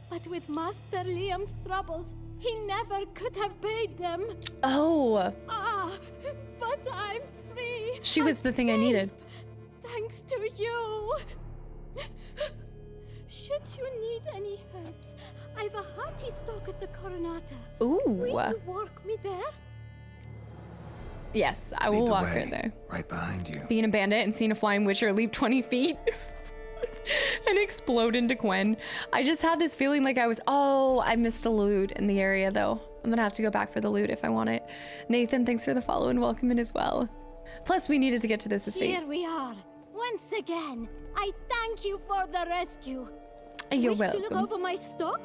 But with Master Liam's troubles, he never could have paid them. Oh. Ah, but I'm free. She was the thing I needed. Thanks to you. Should you need any herbs, I've a hearty stock at the Coronata. Ooh. Will you walk me there? Yes, I will walk her there. Right behind you. Being a bandit and seeing a flying witcher leap 20 feet and explode into Gwen. I just had this feeling like I was, oh, I missed a loot in the area though. I'm gonna have to go back for the loot if I want it. Nathan, thanks for the follow and welcome in as well. Plus, we needed to get to this estate. Here we are. Once again, I thank you for the rescue. You're Wish welcome. to look over my stock?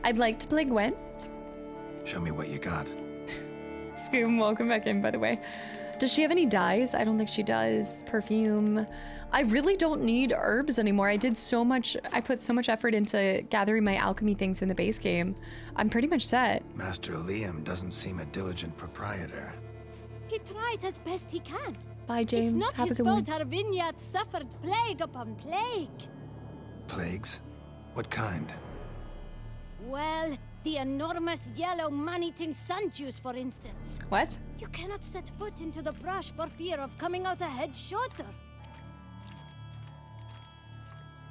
I'd like to play Gwent. Show me what you got. Scoom, welcome back in, by the way. Does she have any dyes? I don't think she does. Perfume. I really don't need herbs anymore. I put so much effort into gathering my alchemy things in the base game. I'm pretty much set. Master Liam doesn't seem a diligent proprietor. He tries as best he can. Bye, James. It's not Have a his good one. fault our vineyard suffered plague upon plague. Plagues? What kind? Well, the enormous yellow man-eating sun juice, for instance. What? You cannot set foot into the brush for fear of coming out ahead shorter.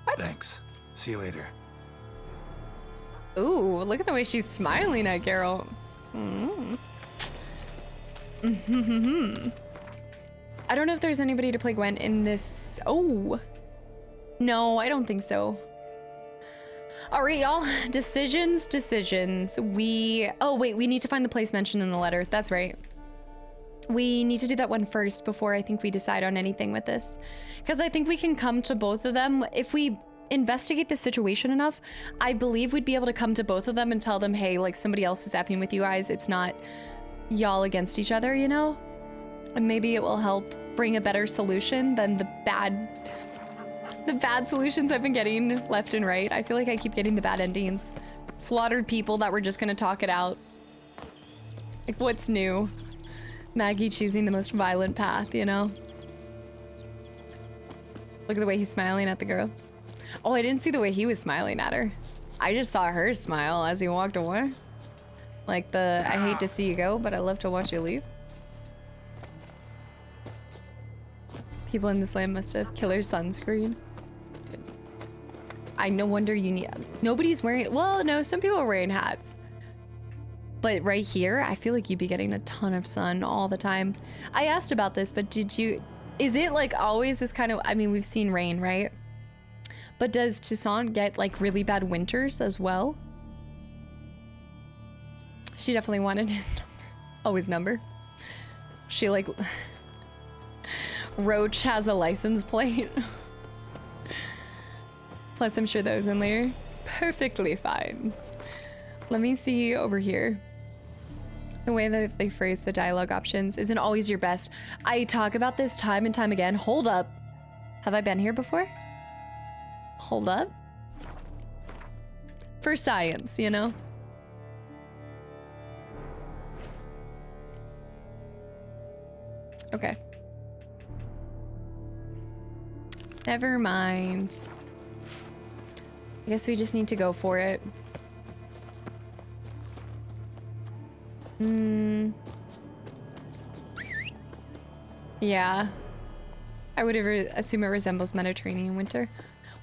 What? Thanks. See you later. Ooh, look at the way she's smiling at Geralt. I don't know if there's anybody to play Gwent in this. Oh, no, I don't think so. All right, y'all. Decisions. Oh, wait, we need to find the place mentioned in the letter. That's right. We need to do that one first before I think we decide on anything with this. Because I think we can come to both of them. If we investigate the situation enough, I believe we'd be able to come to both of them and tell them, hey, like, somebody else is effing with you guys. It's not y'all against each other, you know? And maybe it will help bring a better solution than the bad solutions I've been getting left and right. I feel like I keep getting the bad endings. Slaughtered people that were just gonna talk it out. Like, what's new? Maggie choosing the most violent path, you know? Look at the way he's smiling at the girl. Oh, I didn't see the way he was smiling at her. I just saw her smile as he walked away. Like the, I hate to see you go, but I love to watch you leave. People in this land must have killer sunscreen. I no wonder you need, nobody's wearing, well, no, some people are wearing hats. But right here, I feel like you'd be getting a ton of sun all the time. I asked about this, but is it like always this kind of, I mean, we've seen rain, right? But does Toussaint get like really bad winters as well? She definitely wanted his number. Oh, his number. She like, Roach has a license plate. Plus, I'm sure that was in there. It's perfectly fine. Let me see over here. The way that they phrase the dialogue options isn't always your best. I talk about this time and time again. Hold up. Have I been here before? Hold up. For science, you know? Okay. Never mind. I guess we just need to go for it. Yeah. I would assume it resembles Mediterranean winter.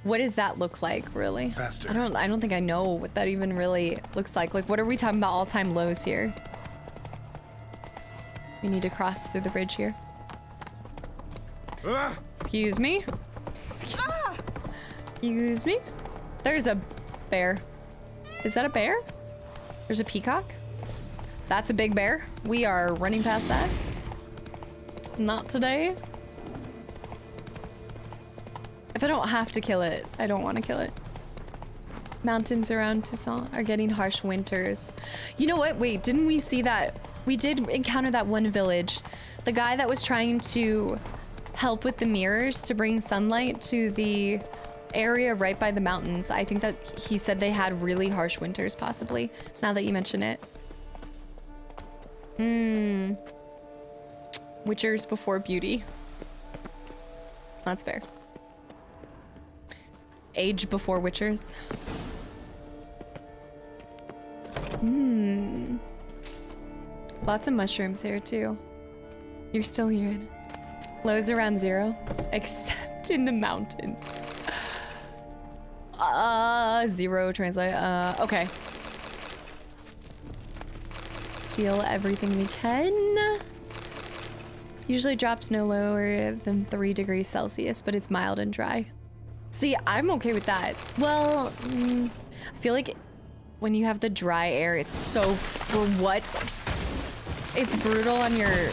What does that look like, really? Faster. I don't think I know what that even really looks like. Like, what are we talking about all-time lows here? We need to cross through the bridge here. Excuse me. Excuse me. There's a bear. Is that a bear? There's a peacock. That's a big bear. We are running past that. Not today. If I don't have to kill it, I don't want to kill it. Mountains around Toussaint are getting harsh winters. You know what? Wait, didn't we see that? We did encounter that one village. The guy that was trying to help with the mirrors to bring sunlight to the area right by the mountains. I think that he said they had really harsh winters, possibly, now that you mention it. Witchers before beauty. That's fair. Age before witchers. Lots of mushrooms here too. You're still here. Lows around 0, except in the mountains. 0 translate. Okay. Steal everything we can. Usually drops no lower than 3 degrees Celsius, but it's mild and dry. See, I'm okay with that. Well, I feel like when you have the dry air, it's so, for what? It's brutal on your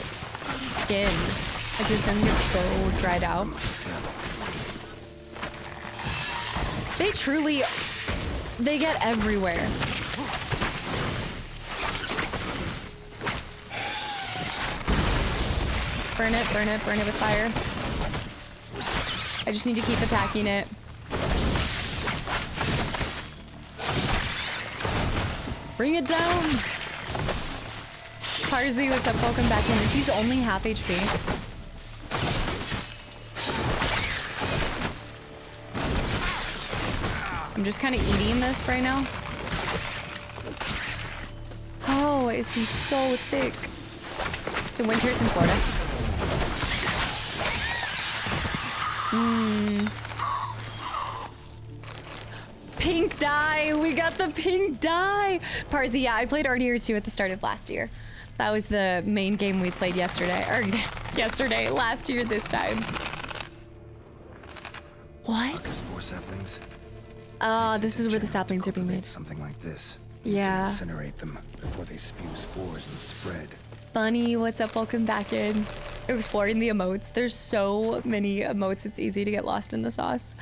skin. Like your skin gets so dried out. They truly, they get everywhere. Burn it, burn it, burn it with fire. I just need to keep attacking it. Bring it down. Parsley, what's up? Welcome back in. He's only half HP. I'm just kind of eating this right now. Oh, is he so thick? The winters in Florida. Pink dye. We got the pink dye. Parsi, yeah, I played RDR 2 at the start of last year. That was the main game we played yesterday. Or last year this time. What? Spore saplings. This is where the saplings are being made. Something like this. Yeah. To incinerate them before they spew spores and spread. Funny, what's up? Welcome back in. We're exploring the emotes. There's so many emotes, it's easy to get lost in the sauce.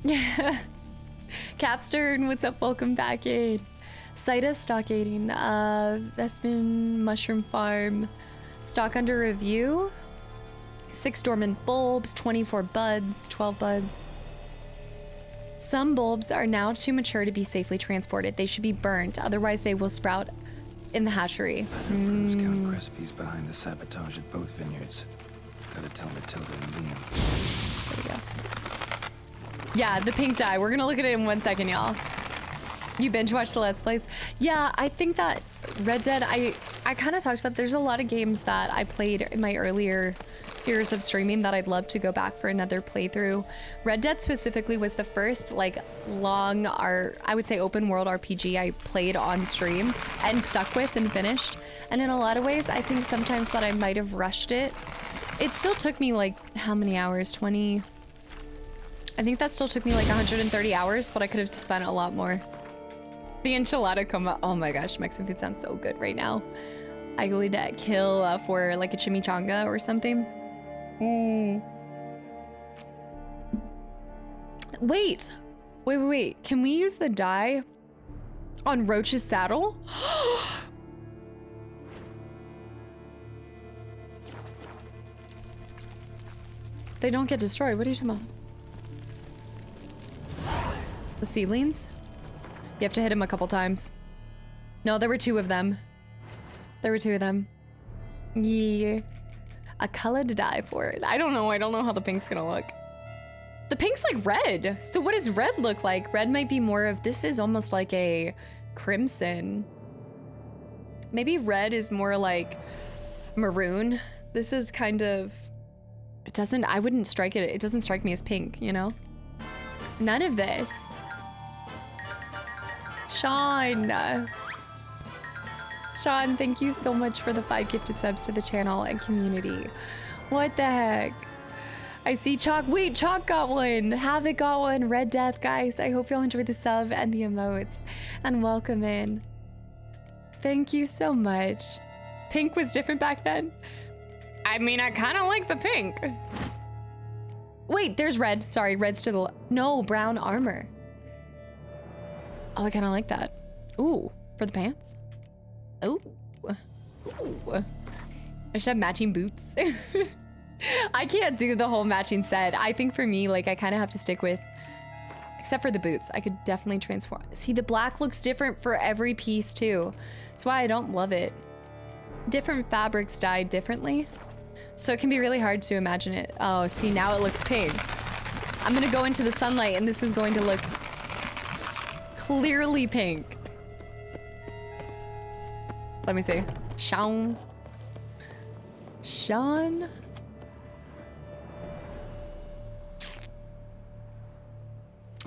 Yeah. Capstern, what's up? Welcome back in. Cita stockading, Vespin mushroom farm, stock under review, 6 dormant bulbs, 24 buds, 12 buds. Some bulbs are now too mature to be safely transported. They should be burnt, otherwise they will sprout in the hatchery. Proves Count Crespi's behind the sabotage at both vineyards. Gotta tell Matilda and Liam. There we go. Yeah, the pink dye. We're gonna look at it in 1 second, y'all. You binge watch the Let's Plays? Yeah, I think that Red Dead, I kind of talked about, there's a lot of games that I played in my earlier years of streaming that I'd love to go back for another playthrough. Red Dead specifically was the first like long, I would say open world RPG I played on stream and stuck with and finished. And in a lot of ways, I think sometimes that I might have rushed it. It still took me like, how many hours? 20? I think that still took me like 130 hours, but I could have spent a lot more. The enchilada coma. Oh my gosh, Mexican food sounds so good right now. I would kill for like a chimichanga or something. Wait. Can we use the dye on Roach's saddle? They don't get destroyed. What are you talking about? The seedlings? You have to hit him a couple times. No, there were 2 of them. Yeah. A color to die for it. I don't know how the pink's gonna look. The pink's like red. So what does red look like? Red might be more of, this is almost like a crimson. Maybe red is more like maroon. This is kind of, I wouldn't strike it. It doesn't strike me as pink, you know? None of this. Sean, thank you so much for the 5 gifted subs to the channel and community. What the heck? I see Chalk. Wait, Chalk got one. Havoc got one. Red Death, guys. I hope y'all enjoyed the sub and the emotes. And welcome in. Thank you so much. Pink was different back then. I mean, I kind of like the pink. Wait, there's red. Sorry, red's to the left. No, brown armor. Oh, I kind of like that. Ooh, for the pants. Ooh. I should have matching boots. I can't do the whole matching set. I think for me, like, I kind of have to stick with, except for the boots. I could definitely transform. See, the black looks different for every piece too. That's why I don't love it. Different fabrics dyed differently. So it can be really hard to imagine it. Oh, see, now it looks pink. I'm gonna go into the sunlight and this is going to look clearly pink. Let me see. Sean.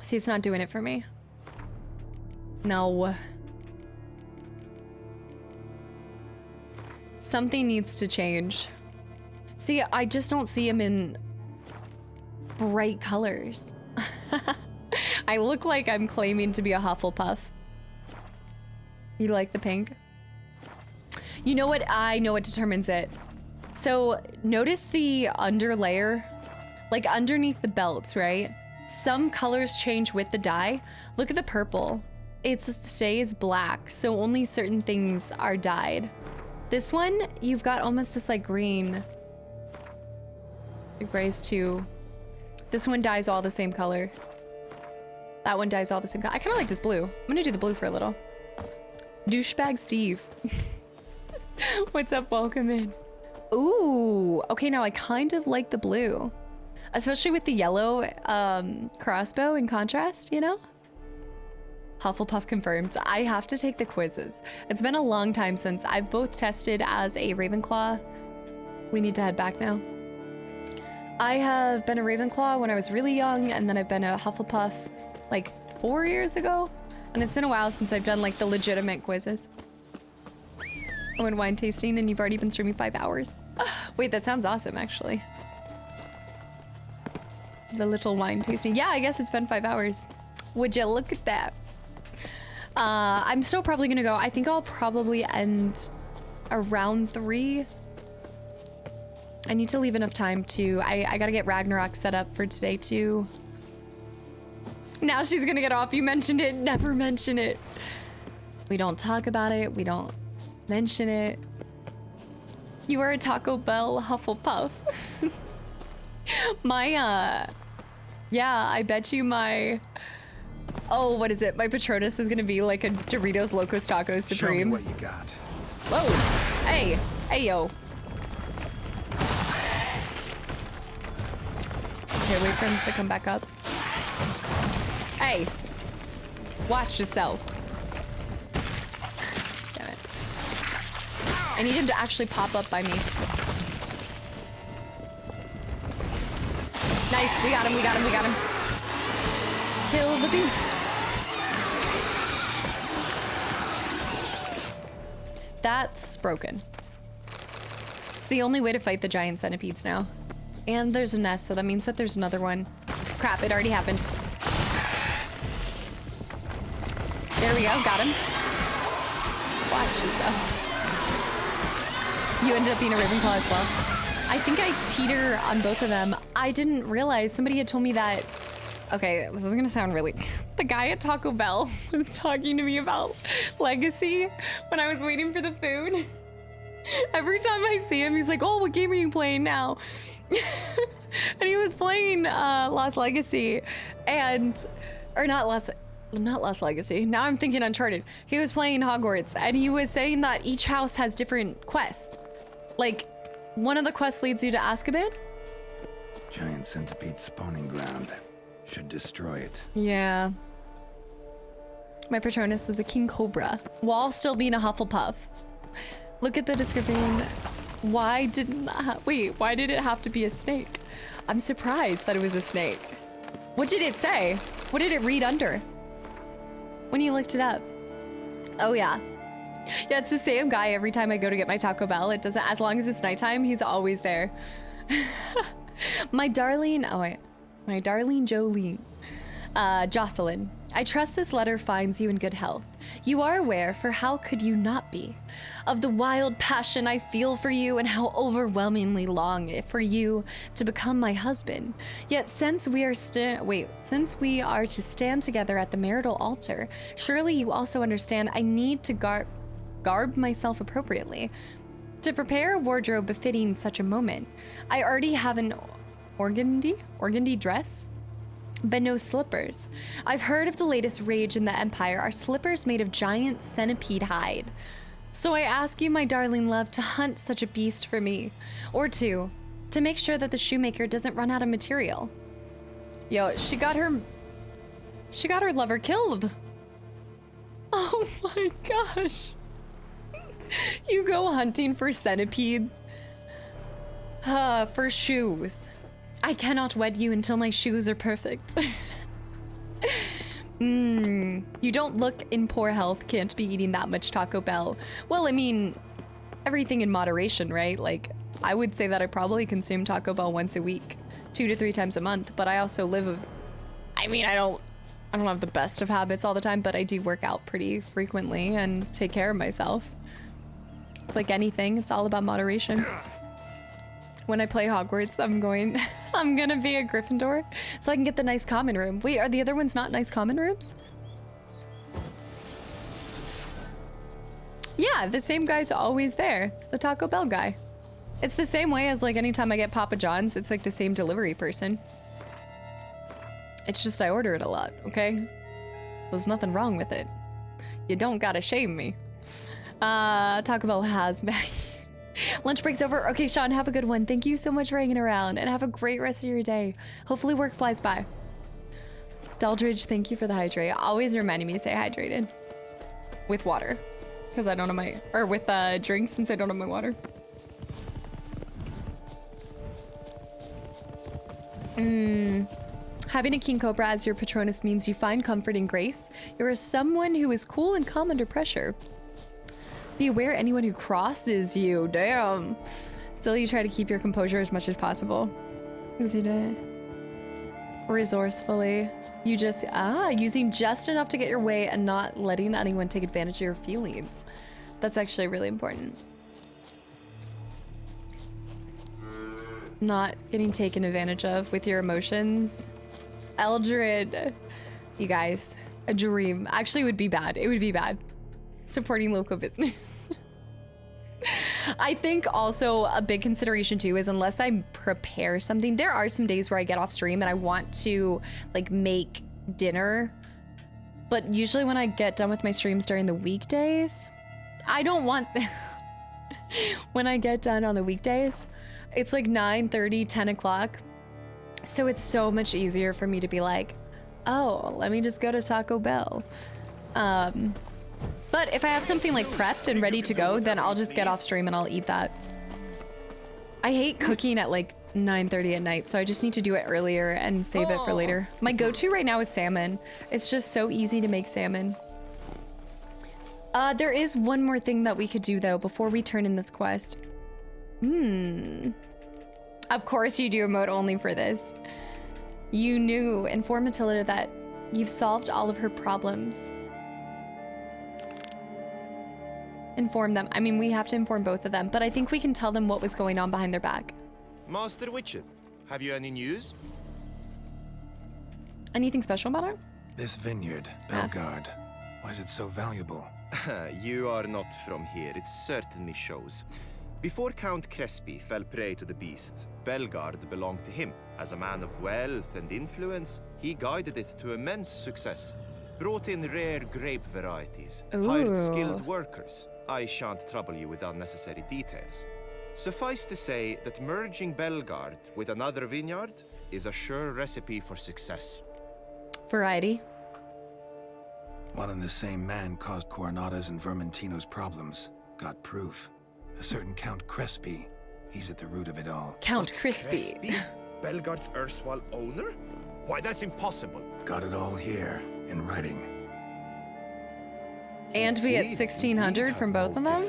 See, it's not doing it for me. No. Something needs to change. See, I just don't see him in bright colors. I look like I'm claiming to be a Hufflepuff. You like the pink? You know what? I know what determines it. So notice the underlayer, like underneath the belts, right? Some colors change with the dye. Look at the purple. It stays black, so only certain things are dyed. This one, you've got almost this like green. The gray's too. This one dyes all the same color. That one dyes all the same color. I kind of like this blue. I'm gonna do the blue for a little. Douchebag Steve. What's up? Welcome in. Ooh, okay, now I kind of like the blue. Especially with the yellow crossbow in contrast, you know? Hufflepuff confirmed. I have to take the quizzes. It's been a long time since I've both tested as a Ravenclaw. We need to head back now. I have been a Ravenclaw when I was really young, and then I've been a Hufflepuff like 4 years ago. And it's been a while since I've done like the legitimate quizzes. I went wine tasting and you've already been streaming 5 hours. Wait, that sounds awesome, actually. The little wine tasting. Yeah, I guess it's been 5 hours. Would you look at that? I'm still probably gonna go. I think I'll probably end around 3. I need to leave enough time to, I gotta get Ragnarok set up for today too. Now she's gonna get off. You mentioned it, never mention it. We don't talk about it, we don't mention it. You are a Taco Bell Hufflepuff. Yeah, I bet you my, oh, what is it? My Patronus is gonna be like a Doritos Locos Tacos Supreme. Show me what you got. Whoa, hey, yo. Okay, wait for him to come back up. Hey, watch yourself. Damn it. I need him to actually pop up by me. Nice, we got him, we got him, we got him. Kill the beast. That's broken. It's the only way to fight the giant centipedes now. And there's a nest, so that means that there's another one. Crap, it already happened. There we go, got him. Watch yourself. You ended up being a Ravenclaw as well. I think I teeter on both of them. I didn't realize somebody had told me that. Okay, this is gonna sound really. The guy at Taco Bell was talking to me about Legacy when I was waiting for the food. Every time I see him, he's like, "Oh, what game are you playing now?" And he was playing Lost Legacy, or not Lost Legacy. Now I'm thinking Uncharted. He was playing Hogwarts, and he was saying that each house has different quests. Like, one of the quests leads you to Azkaban. Giant centipede spawning ground. Should destroy it. Yeah. My Patronus was a King Cobra, while still being a Hufflepuff. Look at the description. Why did it have to be a snake? I'm surprised that it was a snake. What did it say? What did it read under? When you looked it up? Oh yeah. Yeah, it's the same guy every time I go to get my Taco Bell. It doesn't, as long as it's nighttime, he's always there. My darling Jolene. Jocelyn. I trust this letter finds you in good health. You are aware, for how could you not be, of the wild passion I feel for you and how overwhelmingly long for you to become my husband. Yet since we are to stand together at the marital altar, surely you also understand I need to garb myself appropriately to prepare a wardrobe befitting such a moment. I already have an organdy dress, but no slippers. I've heard of the latest rage in the Empire are slippers made of giant centipede hide. So I ask you, my darling love, to hunt such a beast for me, or to make sure that the shoemaker doesn't run out of material. Yo, she got her lover killed. Oh my gosh. You go hunting for centipede for shoes. I cannot wed you until my shoes are perfect. You don't look in poor health, can't be eating that much Taco Bell. Well, I mean, everything in moderation, right? Like, I would say that I probably consume Taco Bell once a week, 2 to 3 times a month, but I also I don't have the best of habits all the time, but I do work out pretty frequently and take care of myself. It's like anything, it's all about moderation. When I play Hogwarts, I'm gonna be a Gryffindor so I can get the nice common room. Wait, are the other ones not nice common rooms? Yeah, the same guy's always there. The Taco Bell guy. It's the same way as like anytime I get Papa John's, it's like the same delivery person. It's just I order it a lot, okay? There's nothing wrong with it. You don't gotta shame me. Taco Bell has Maggie. Lunch break's over. Okay, Sean, have a good one. Thank you so much for hanging around and have a great rest of your day. Hopefully work flies by. Deldridge, thank you for the hydrate. Always reminding me to stay hydrated. With water. Because I don't have my, or with drinks since I don't have my water. Having a king cobra as your patronus means you find comfort in grace. You're someone who is cool and calm under pressure. Be aware anyone who crosses you. Damn. Still, you try to keep your composure as much as possible. What does he do? Resourcefully. You just, using just enough to get your way and not letting anyone take advantage of your feelings. That's actually really important. Not getting taken advantage of with your emotions. Eldred. You guys, a dream. Actually, it would be bad. It would be bad. Supporting local business. I think also a big consideration too is unless I prepare something, there are some days where I get off stream and I want to like make dinner, but usually when I get done with my streams during the weekdays, I don't want when I get done on the weekdays, it's like 9:30, 10 o'clock. So it's so much easier for me to be like, oh, let me just go to Taco Bell. But if I have something like prepped and ready to go, then I'll just get off stream and I'll eat that. I hate cooking at like 9:30 at night, so I just need to do it earlier and save it for later. My go-to right now is salmon. It's just so easy to make salmon. There is one more thing that we could do though before we turn in this quest. Of course you do emote only for this. You knew, inform Matilda that you've solved all of her problems. Inform them. I mean, we have to inform both of them, but I think we can tell them what was going on behind their back. Master Witcher, have you any news? Anything special about her? This vineyard, Belgard, why is it so valuable? You are not from here, it certainly shows. Before Count Crespi fell prey to the beast, Belgard belonged to him. As a man of wealth and influence, he guided it to immense success. Brought in rare grape varieties, hired skilled workers. I shan't trouble you with unnecessary details. Suffice to say that merging Belgard with another vineyard is a sure recipe for success. Variety. One and the same man caused Coronata's and Vermentino's problems. Got proof. A certain Count Crespi. He's at the root of it all. Count Crespi? Belgard's erstwhile owner? Why, that's impossible. Got it all here, in writing. And we get 1,600 from both of them?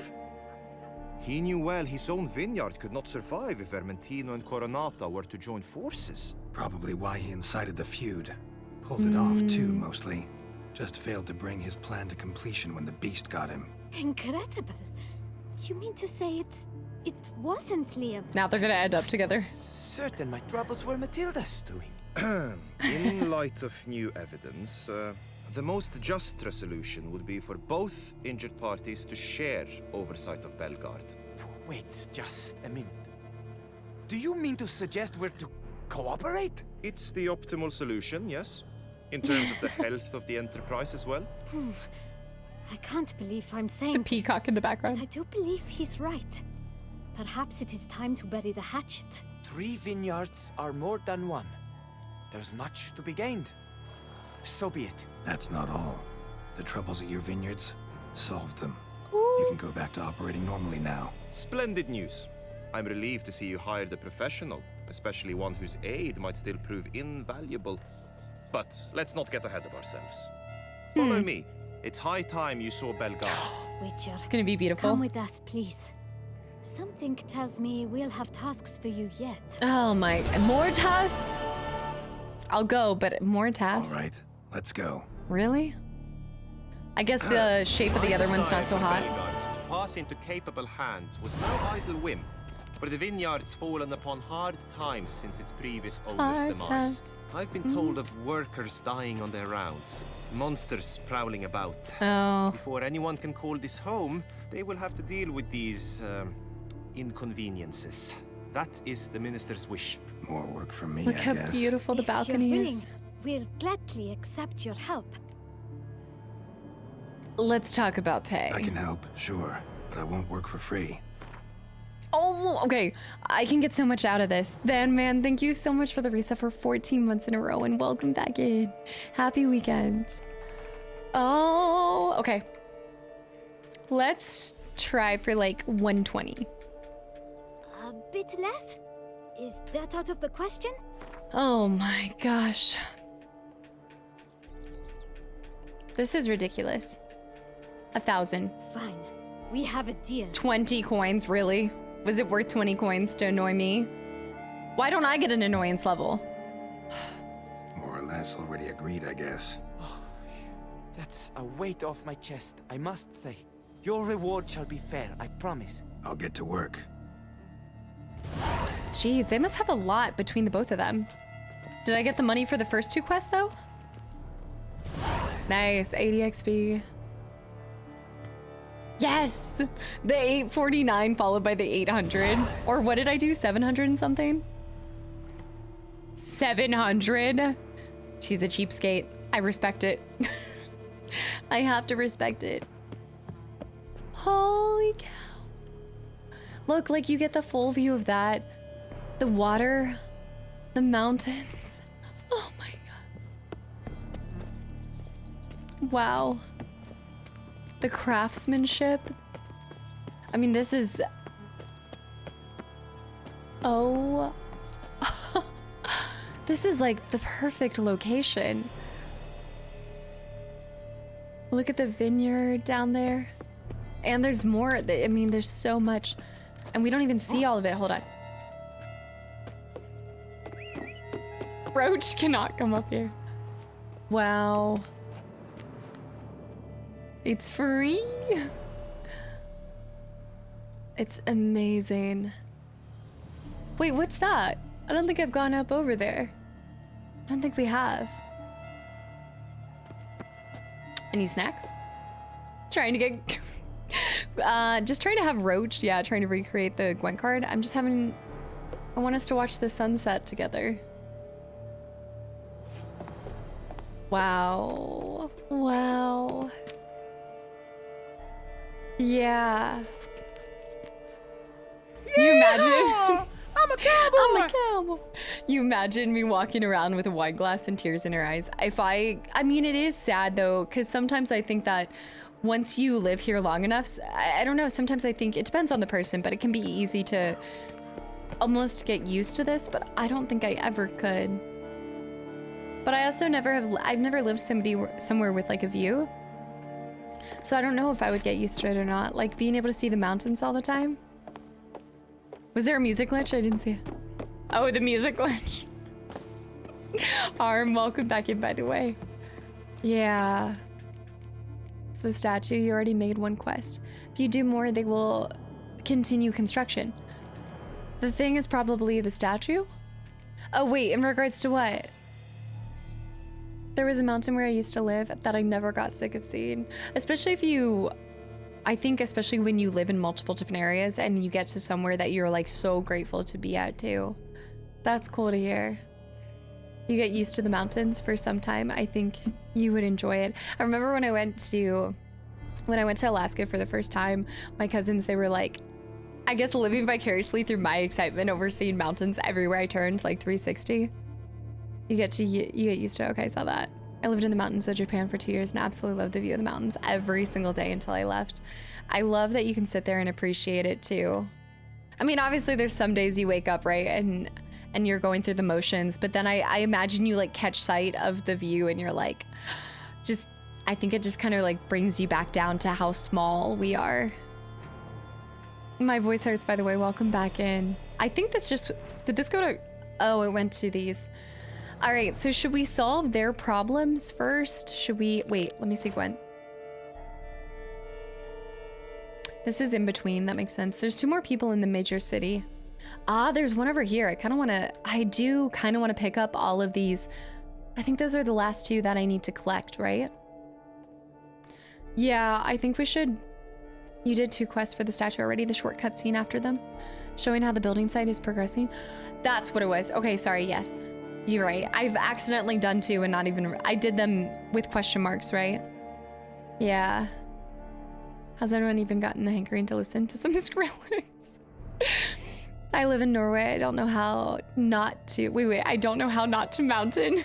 He knew well his own vineyard could not survive if Vermentino and Coronata were to join forces. Probably why he incited the feud. Pulled it off too, mostly. Just failed to bring his plan to completion when the beast got him. Incredible. You mean to say it wasn't Liam? Now they're gonna end up together. Certain my troubles were Matilda's doing. In light of new evidence, the most just resolution would be for both injured parties to share oversight of Belgard. Wait, just a minute. Do you mean to suggest we're to cooperate? It's the optimal solution, yes. In terms of the health of the enterprise as well. I can't believe I'm saying the peacock this, in the background. but I do believe he's right. Perhaps it is time to bury the hatchet. 3 vineyards are more than one. There's much to be gained. So be it. That's not all. The troubles at your vineyards, solved them. You can go back to operating normally now. Splendid news. I'm relieved to see you hired a professional, especially one whose aid might still prove invaluable. But let's not get ahead of ourselves. Follow me. It's high time you saw Belgard. Witcher, it's gonna be beautiful. Come with us, please. Something tells me we'll have tasks for you yet. Oh my, more tasks? I'll go, but more tasks? All right, let's go. Really? I guess the shape of the other one's not so hot. To pass into capable hands was no idle whim, for the vineyard's fallen upon hard times since its previous owner's demise. I've been told of workers dying on their rounds, monsters prowling about. Before anyone can call this home, they will have to deal with these inconveniences. That is the minister's wish. More work for me, Look I how guess. beautiful the balcony If you're is. willing, we'll gladly accept your help. Let's talk about pay. I can help, sure, but I won't work for free. Oh, okay. I can get so much out of this. Then, man, thank you so much for the reset for 14 months in a row and welcome back in. Happy weekend. Oh, okay. Let's try for like 120. A bit less? Is that out of the question? Oh my gosh. This is ridiculous. 1,000. Fine. We have a deal. 20 coins, really? Was it worth 20 coins to annoy me? Why don't I get an annoyance level? More or less already agreed, I guess. That's a weight off my chest, I must say. Your reward shall be fair, I promise. I'll get to work. Jeez, they must have a lot between the both of them. Did I get the money for the first 2 quests, though? Nice, 80 XP. Yes! The 849 followed by the 800. Or what did I do? 700 and something? 700? She's a cheapskate. I respect it. I have to respect it. Holy cow. Look, like you get the full view of that. The water, the mountains. Oh my god. Wow. The craftsmanship. I mean, this is... Oh. This is like the perfect location. Look at the vineyard down there. And there's more. I mean, there's so much. And we don't even see all of it. Hold on. Roach cannot come up here. Wow. It's free. It's amazing. Wait, what's that? I don't think I've gone up over there. I don't think we have. Any snacks? Trying to get... just trying to have Roach. Yeah, trying to recreate the Gwent card. I'm just having... I want us to watch the sunset together. Wow. Wow. Yeah. You imagine? I'm a cowboy! I'm a cowboy. You imagine me walking around with a wine glass and tears in her eyes. I mean, it is sad though, because sometimes I think that once you live here long enough, I don't know, sometimes I think, it depends on the person, but it can be easy to almost get used to this, but I don't think I ever could. But I also I've never lived somewhere with like a view. So I don't know if I would get used to it or not. Like being able to see the mountains all the time. Was there a music glitch? I didn't see it. Oh, the music glitch. Arm, welcome back in, by the way. Yeah. It's the statue. You already made 1 quest. If you do more, they will continue construction. The thing is probably the statue? Oh, wait, in regards to what? There was a mountain where I used to live that I never got sick of seeing. Especially if you... I think especially when you live in multiple different areas and you get to somewhere that you're like so grateful to be at too. That's cool to hear. You get used to the mountains for some time. I think you would enjoy it. I remember when I went to Alaska for the first time, my cousins, they were like, I guess living vicariously through my excitement over seeing mountains everywhere I turned, like 360. You get used to it. Okay, I saw that. I lived in the mountains of Japan for 2 years and absolutely loved the view of the mountains every single day until I left. I love that you can sit there and appreciate it too. I mean, obviously there's some days you wake up, right? And you're going through the motions, but then I imagine you like catch sight of the view and you're like, I think it just kind of like brings you back down to how small we are. My voice hurts, by the way. Welcome back in. I think this just, did this go to, oh, it went to these. All right, so should we solve their problems first? Should we, wait, let me see Gwent. This is in between, that makes sense. There's 2 more people in the major city. Ah, there's one over here. I do kind of want to pick up all of these. I think those are the last 2 that I need to collect, right? Yeah, I think we should. You did 2 quests for the statue already, the short cutscene after them, showing how the building site is progressing. That's what it was. Okay, sorry, yes. You're right. I've accidentally done 2 and not even... I did them with question marks, right? Yeah. Has anyone even gotten a hankering to listen to some Skrillex? I live in Norway. I don't know how not to. Wait. I don't know how not to mountain.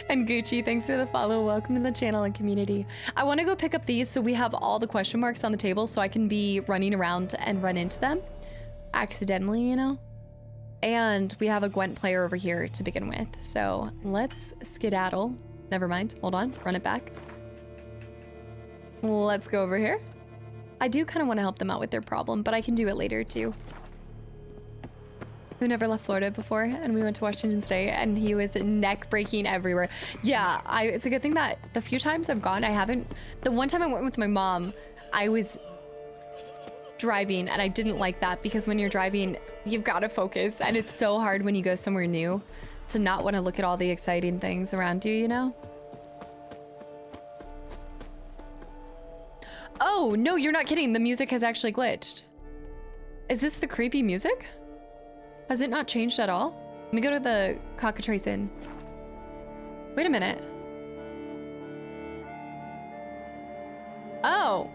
And Gucci, thanks for the follow. Welcome to the channel and community. I want to go pick up these so we have all the question marks on the table so I can be running around and run into them accidentally, you know? And we have a Gwent player over here to begin with. So let's skedaddle. Never mind. Hold on. Run it back. Let's go over here. I do kind of want to help them out with their problem, but I can do it later too. Who never left Florida before, and we went to Washington State, and he was neck breaking everywhere. Yeah, it's a good thing that the few times I've gone, I haven't. The one time I went with my mom, I was driving, and I didn't like that because when you're driving, you've got to focus, and it's so hard when you go somewhere new to not want to look at all the exciting things around you, you know? Oh, no, you're not kidding. The music has actually glitched. Is this the creepy music? Has it not changed at all? Let me go to the Cockatrice Inn. Wait a minute. Oh.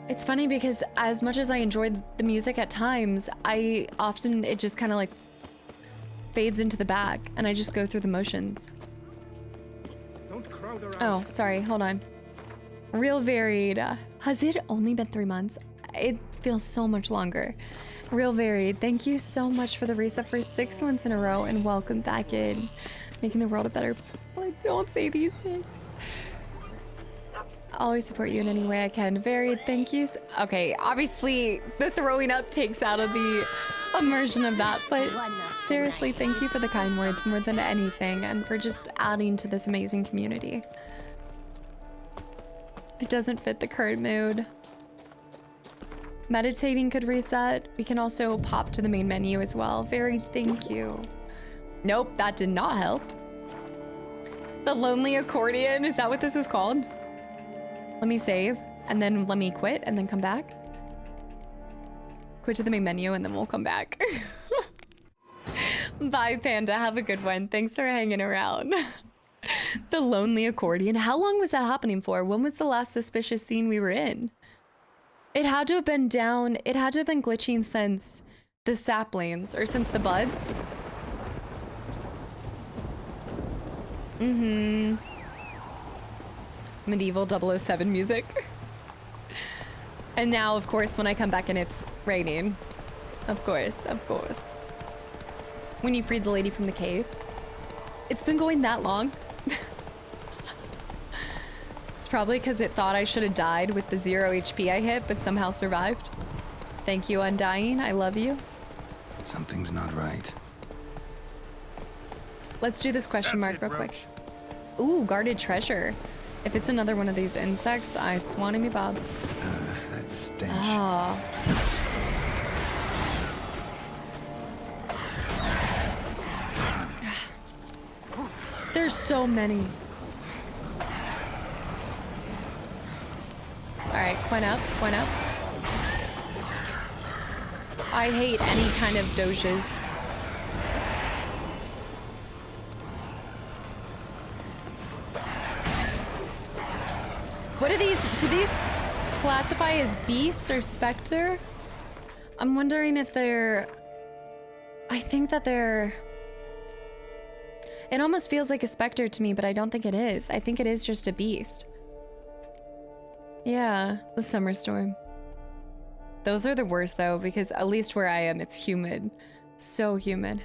It's funny because as much as I enjoyed the music at times, it just kind of like fades into the back and I just go through the motions. Don't crowd around. Oh, sorry. Hold on. Real varied. Has it only been 3 months? It feels so much longer. Real varied. Thank you so much for the reset for 6 months in a row and welcome back in. Making the world a better place. Don't say these things. I'll always support you in any way I can. Varied. Thank you. Okay, obviously the throwing up takes out of the immersion of that, but seriously, thank you for the kind words more than anything and for just adding to this amazing community. It doesn't fit the current mood. Meditating could reset. We can also pop to the main menu as well. Very thank you. Nope, that did not help. The Lonely Accordion, is that what this is called? Let me save, and then let me quit, and then come back. Quit to the main menu, and then we'll come back. Bye, Panda. Have a good one. Thanks for hanging around. The Lonely Accordion. How long was that happening for? When was the last suspicious scene we were in? It had to have been down. It had to have been glitching since the saplings or since the buds. Mm-hmm. Medieval 007 music. And now, of course, when I come back and it's raining. Of course, of course. When you freed the lady from the cave. It's been going that long. It's probably because it thought I should have died with the 0 HP I hit, but somehow survived. Thank you, Undying. I love you. Something's not right. Let's do this question mark real quick. Ooh, guarded treasure. If it's another one of these insects, I swanny me bob. That stench. Oh. There's so many. Alright, Quen up, Quen up. I hate any kind of doges. What are these? Do these classify as beasts or specter? I'm wondering if they're... I think that they're... It almost feels like a specter to me, but I don't think it is. I think it is just a beast. Yeah, the summer storm. Those are the worst though, because at least where I am, it's humid. So humid.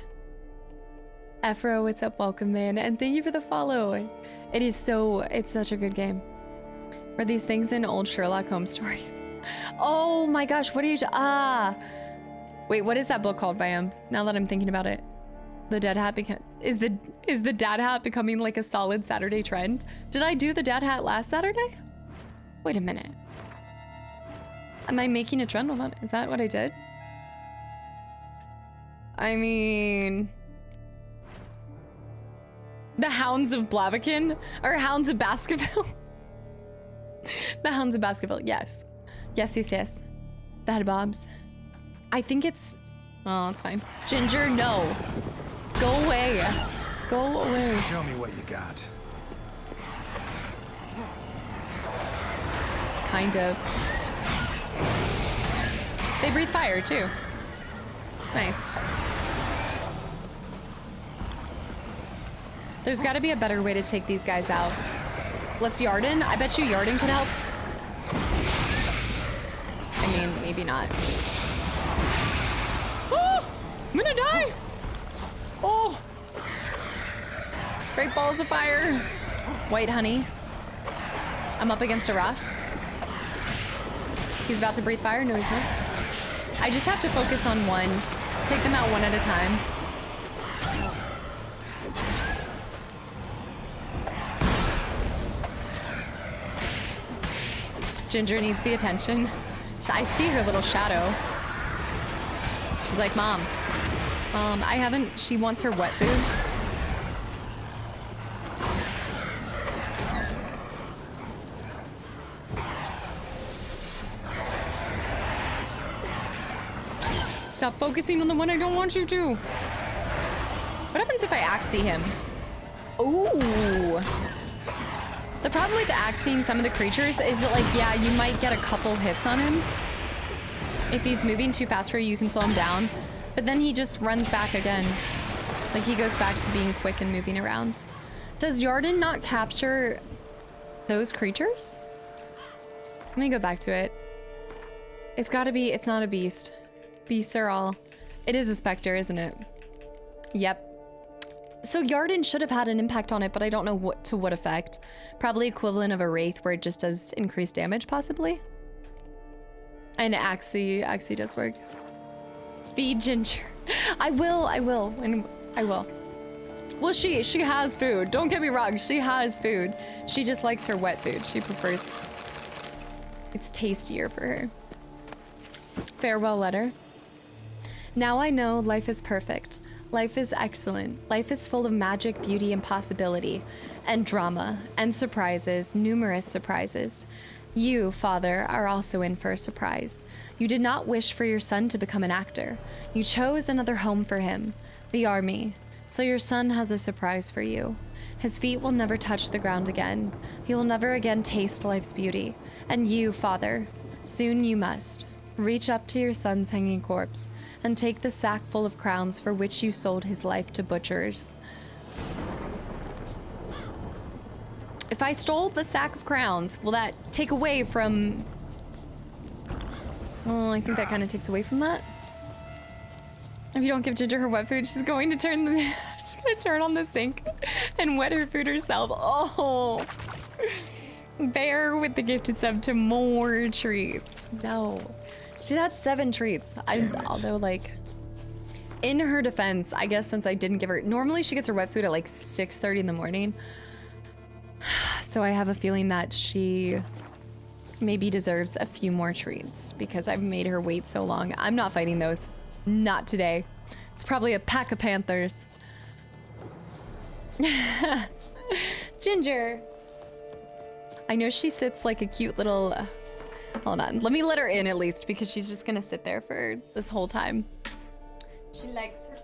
Efro, what's up? Welcome in. And thank you for the follow. It's such a good game. Were these things in old Sherlock Holmes stories? Oh my gosh, what are you... Wait, what is that book called by him? Now that I'm thinking about it. The dead hat is the dad hat becoming like a solid Saturday trend? Did I do the dad hat last Saturday? Wait a minute. Am I making a trend? Hold on. Is that what I did? I mean... The Hounds of Blaviken? Or Hounds of Baskerville? The Hounds of Baskerville, yes. Yes, yes, yes. The head bobs. I think it's... Oh, that's fine. Ginger, no. Go away. Go away. Show me what you got. Kind of. They breathe fire too. Nice. There's got to be a better way to take these guys out. Let's Yarden. I bet you Yarden could help. I mean, maybe not. Oh, I'm gonna die. Oh. Great balls of fire. White honey. I'm up against a rock. He's about to breathe fire. No, he's not. I just have to focus on one. Take them out one at a time. Ginger needs the attention. I see her little shadow. She's like, Mom. I haven't, she wants her wet food. Stop focusing on the one I don't want you to. What happens if I axie him? Ooh. The problem with axing some of the creatures is that, like, yeah, you might get a couple hits on him. If he's moving too fast for you, you can slow him down. But then he just runs back again. Like, he goes back to being quick and moving around. Does Yarden not capture those creatures? Let me go back to it. It's gotta be, it's not a beast. Beasts are all... It is a specter, isn't it? Yep. So Yarden should have had an impact on it, but I don't know what to what effect. Probably equivalent of a Wraith where it just does increased damage, possibly. And Axie does work. Feed Ginger. I will, and I will. Well, she has food. Don't get me wrong, she has food. She just likes her wet food. She prefers... It's tastier for her. Farewell letter. Now I know life is perfect. Life is excellent. Life is full of magic, beauty, and possibility, and drama, and surprises, numerous surprises. You, Father, are also in for a surprise. You did not wish for your son to become an actor. You chose another home for him, the army. So your son has a surprise for you. His feet will never touch the ground again. He will never again taste life's beauty. And you, Father, soon you must reach up to your son's hanging corpse and take the sack full of crowns for which you sold his life to butchers. If I stole the sack of crowns, will that take away from... Oh, I think that kind of takes away from that. If you don't give Ginger her wet food, she's going to turn the... she's going to turn on the sink and wet her food herself. Oh. Bear with the gifted sub to more treats. No. She had 7 treats. Although, like, in her defense, I guess since I didn't give her... Normally she gets her wet food at like 6:30 in the morning. So I have a feeling that she maybe deserves a few more treats because I've made her wait so long. I'm not fighting those. Not today. It's probably a pack of panthers. Ginger. I know she sits like a cute little... hold on. Let me let her in at least because she's just gonna sit there for this whole time. She likes her...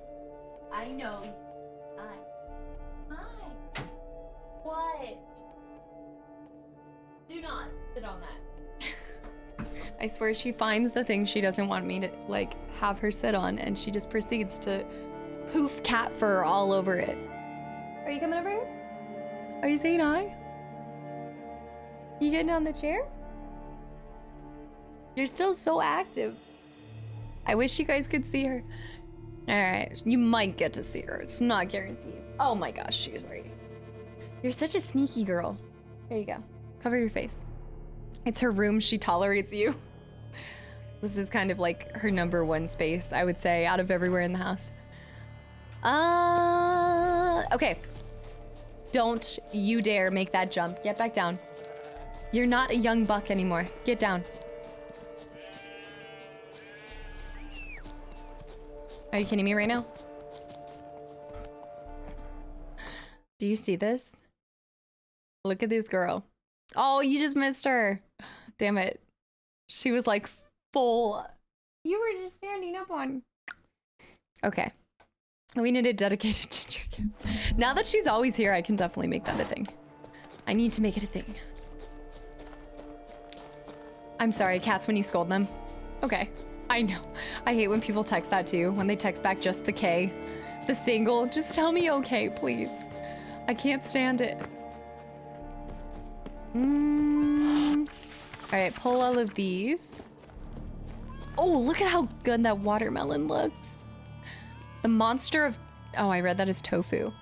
I know. Hi. What? Do not sit on that. I swear she finds the thing she doesn't want me to, like, have her sit on, and she just proceeds to poof cat fur all over it. Are you coming over here? Are you saying hi? You getting on the chair? You're still so active. I wish you guys could see her. All right, you might get to see her. It's not guaranteed. Oh my gosh, she's right. You're such a sneaky girl. There you go. Cover your face. It's her room. She tolerates you. This is kind of like her #1 space, I would say, out of everywhere in the house. Okay. Don't you dare make that jump. Get back down. You're not a young buck anymore. Get down. Are you kidding me right now? Do you see this? Look at this girl. Oh, you just missed her. Damn it. She was like full. You were just standing up on. Okay. We need a dedicated Ginger camp. Now that she's always here, I can definitely make that a thing. I need to make it a thing. I'm sorry, cats, when you scold them. Okay. I know. I hate when people text that too. When they text back just the K. The single. Just tell me okay, please. I can't stand it. Alright, pull all of these. Oh, look at how good that watermelon looks. The monster of... Oh, I read that as tofu.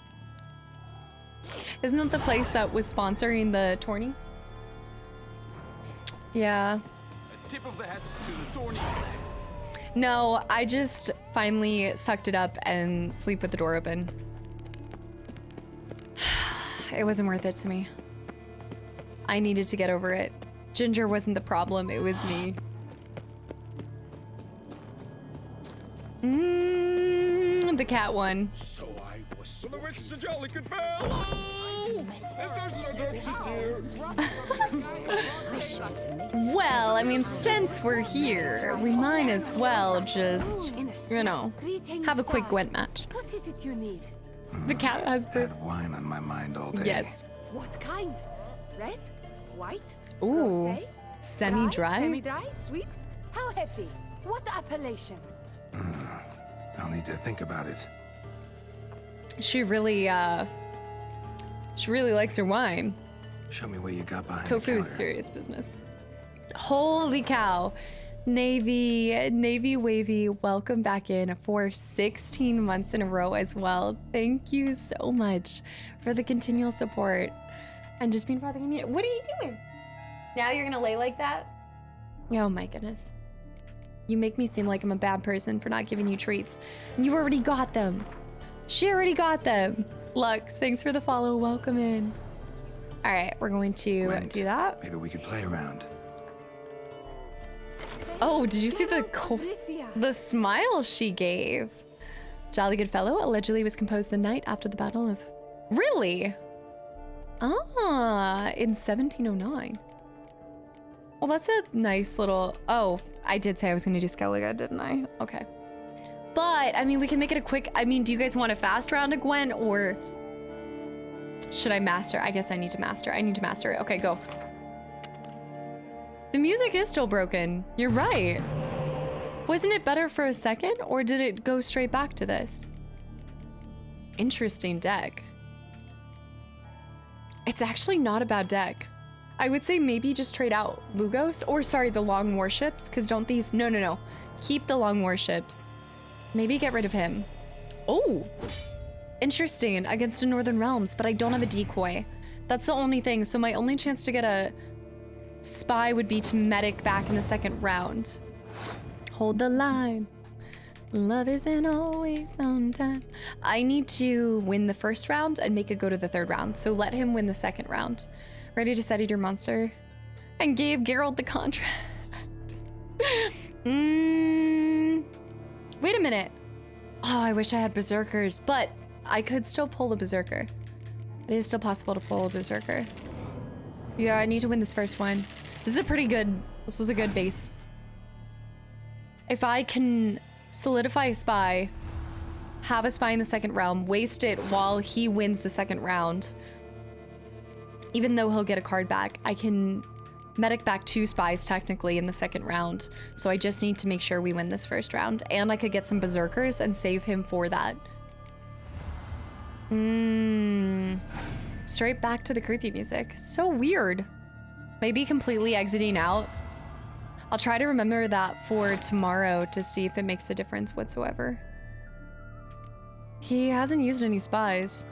Isn't that the place that was sponsoring the tourney? Yeah. A tip of the hat to the tourney. No, I just finally sucked it up and sleep with the door open. It wasn't worth it to me. I needed to get over it. Ginger wasn't the problem, it was me. The cat one. So I was so the witch is a jolly good fellow. Well, I mean, since we're here, we might as well just, you know, have a quick Gwent match. What is it you need? The cat has Had wine on my mind all day. Yes. What kind? Red? White? Ooh. Rosé? Semi-dry? Semi-dry? Sweet? How heavy? What appellation? I'll need to think about it. She really likes her wine. Show me what you got behind Tofu is serious business. Holy cow. Navy Wavy, welcome back in for 16 months in a row as well. Thank you so much for the continual support and just being part of the community. What are you doing? Now you're gonna lay like that? Oh my goodness. You make me seem like I'm a bad person for not giving you treats. And you already got them. She already got them. Lux, thanks for the follow. Welcome in. All right, we're going to Gwent, do that. Maybe we could play around. Oh, did you see the smile she gave? Jolly Good Fellow allegedly was composed the night after the Battle of... Really? Ah, in 1709. Well, that's a nice little... Oh, I did say I was going to do Skellige, didn't I? Okay. But, I mean, we can make it a quick... I mean, do you guys want a fast round of Gwent, or... Should I master? I guess I need to master. I need to master it. Okay, go. The music is still broken. You're right. Wasn't it better for a second, or did it go straight back to this? Interesting deck. It's actually not a bad deck. I would say maybe just trade out Lugos, or sorry, the Long Warships, because don't these... No. Keep the Long Warships. Maybe get rid of him. Oh, interesting. Against the Northern Realms, but I don't have a decoy. That's the only thing. So my only chance to get a spy would be to medic back in the second round. Hold the line. Love isn't always on time. I need to win the first round and make it go to the third round. So let him win the second round. Ready to study your monster? And gave Geralt the contract. Wait a minute. Oh, I wish I had berserkers, but I could still pull a berserker. It is still possible to pull a berserker. Yeah, I need to win this first one. This was a good base. If I can solidify a spy, have a spy in the second round, waste it while he wins the second round, even though he'll get a card back, I can medic back 2 spies technically in the second round. So I just need to make sure we win this first round, and I could get some berserkers and save him for that. Straight back to the creepy music. So weird. Maybe completely exiting out. I'll try to remember that for tomorrow to see if it makes a difference whatsoever. He hasn't used any spies.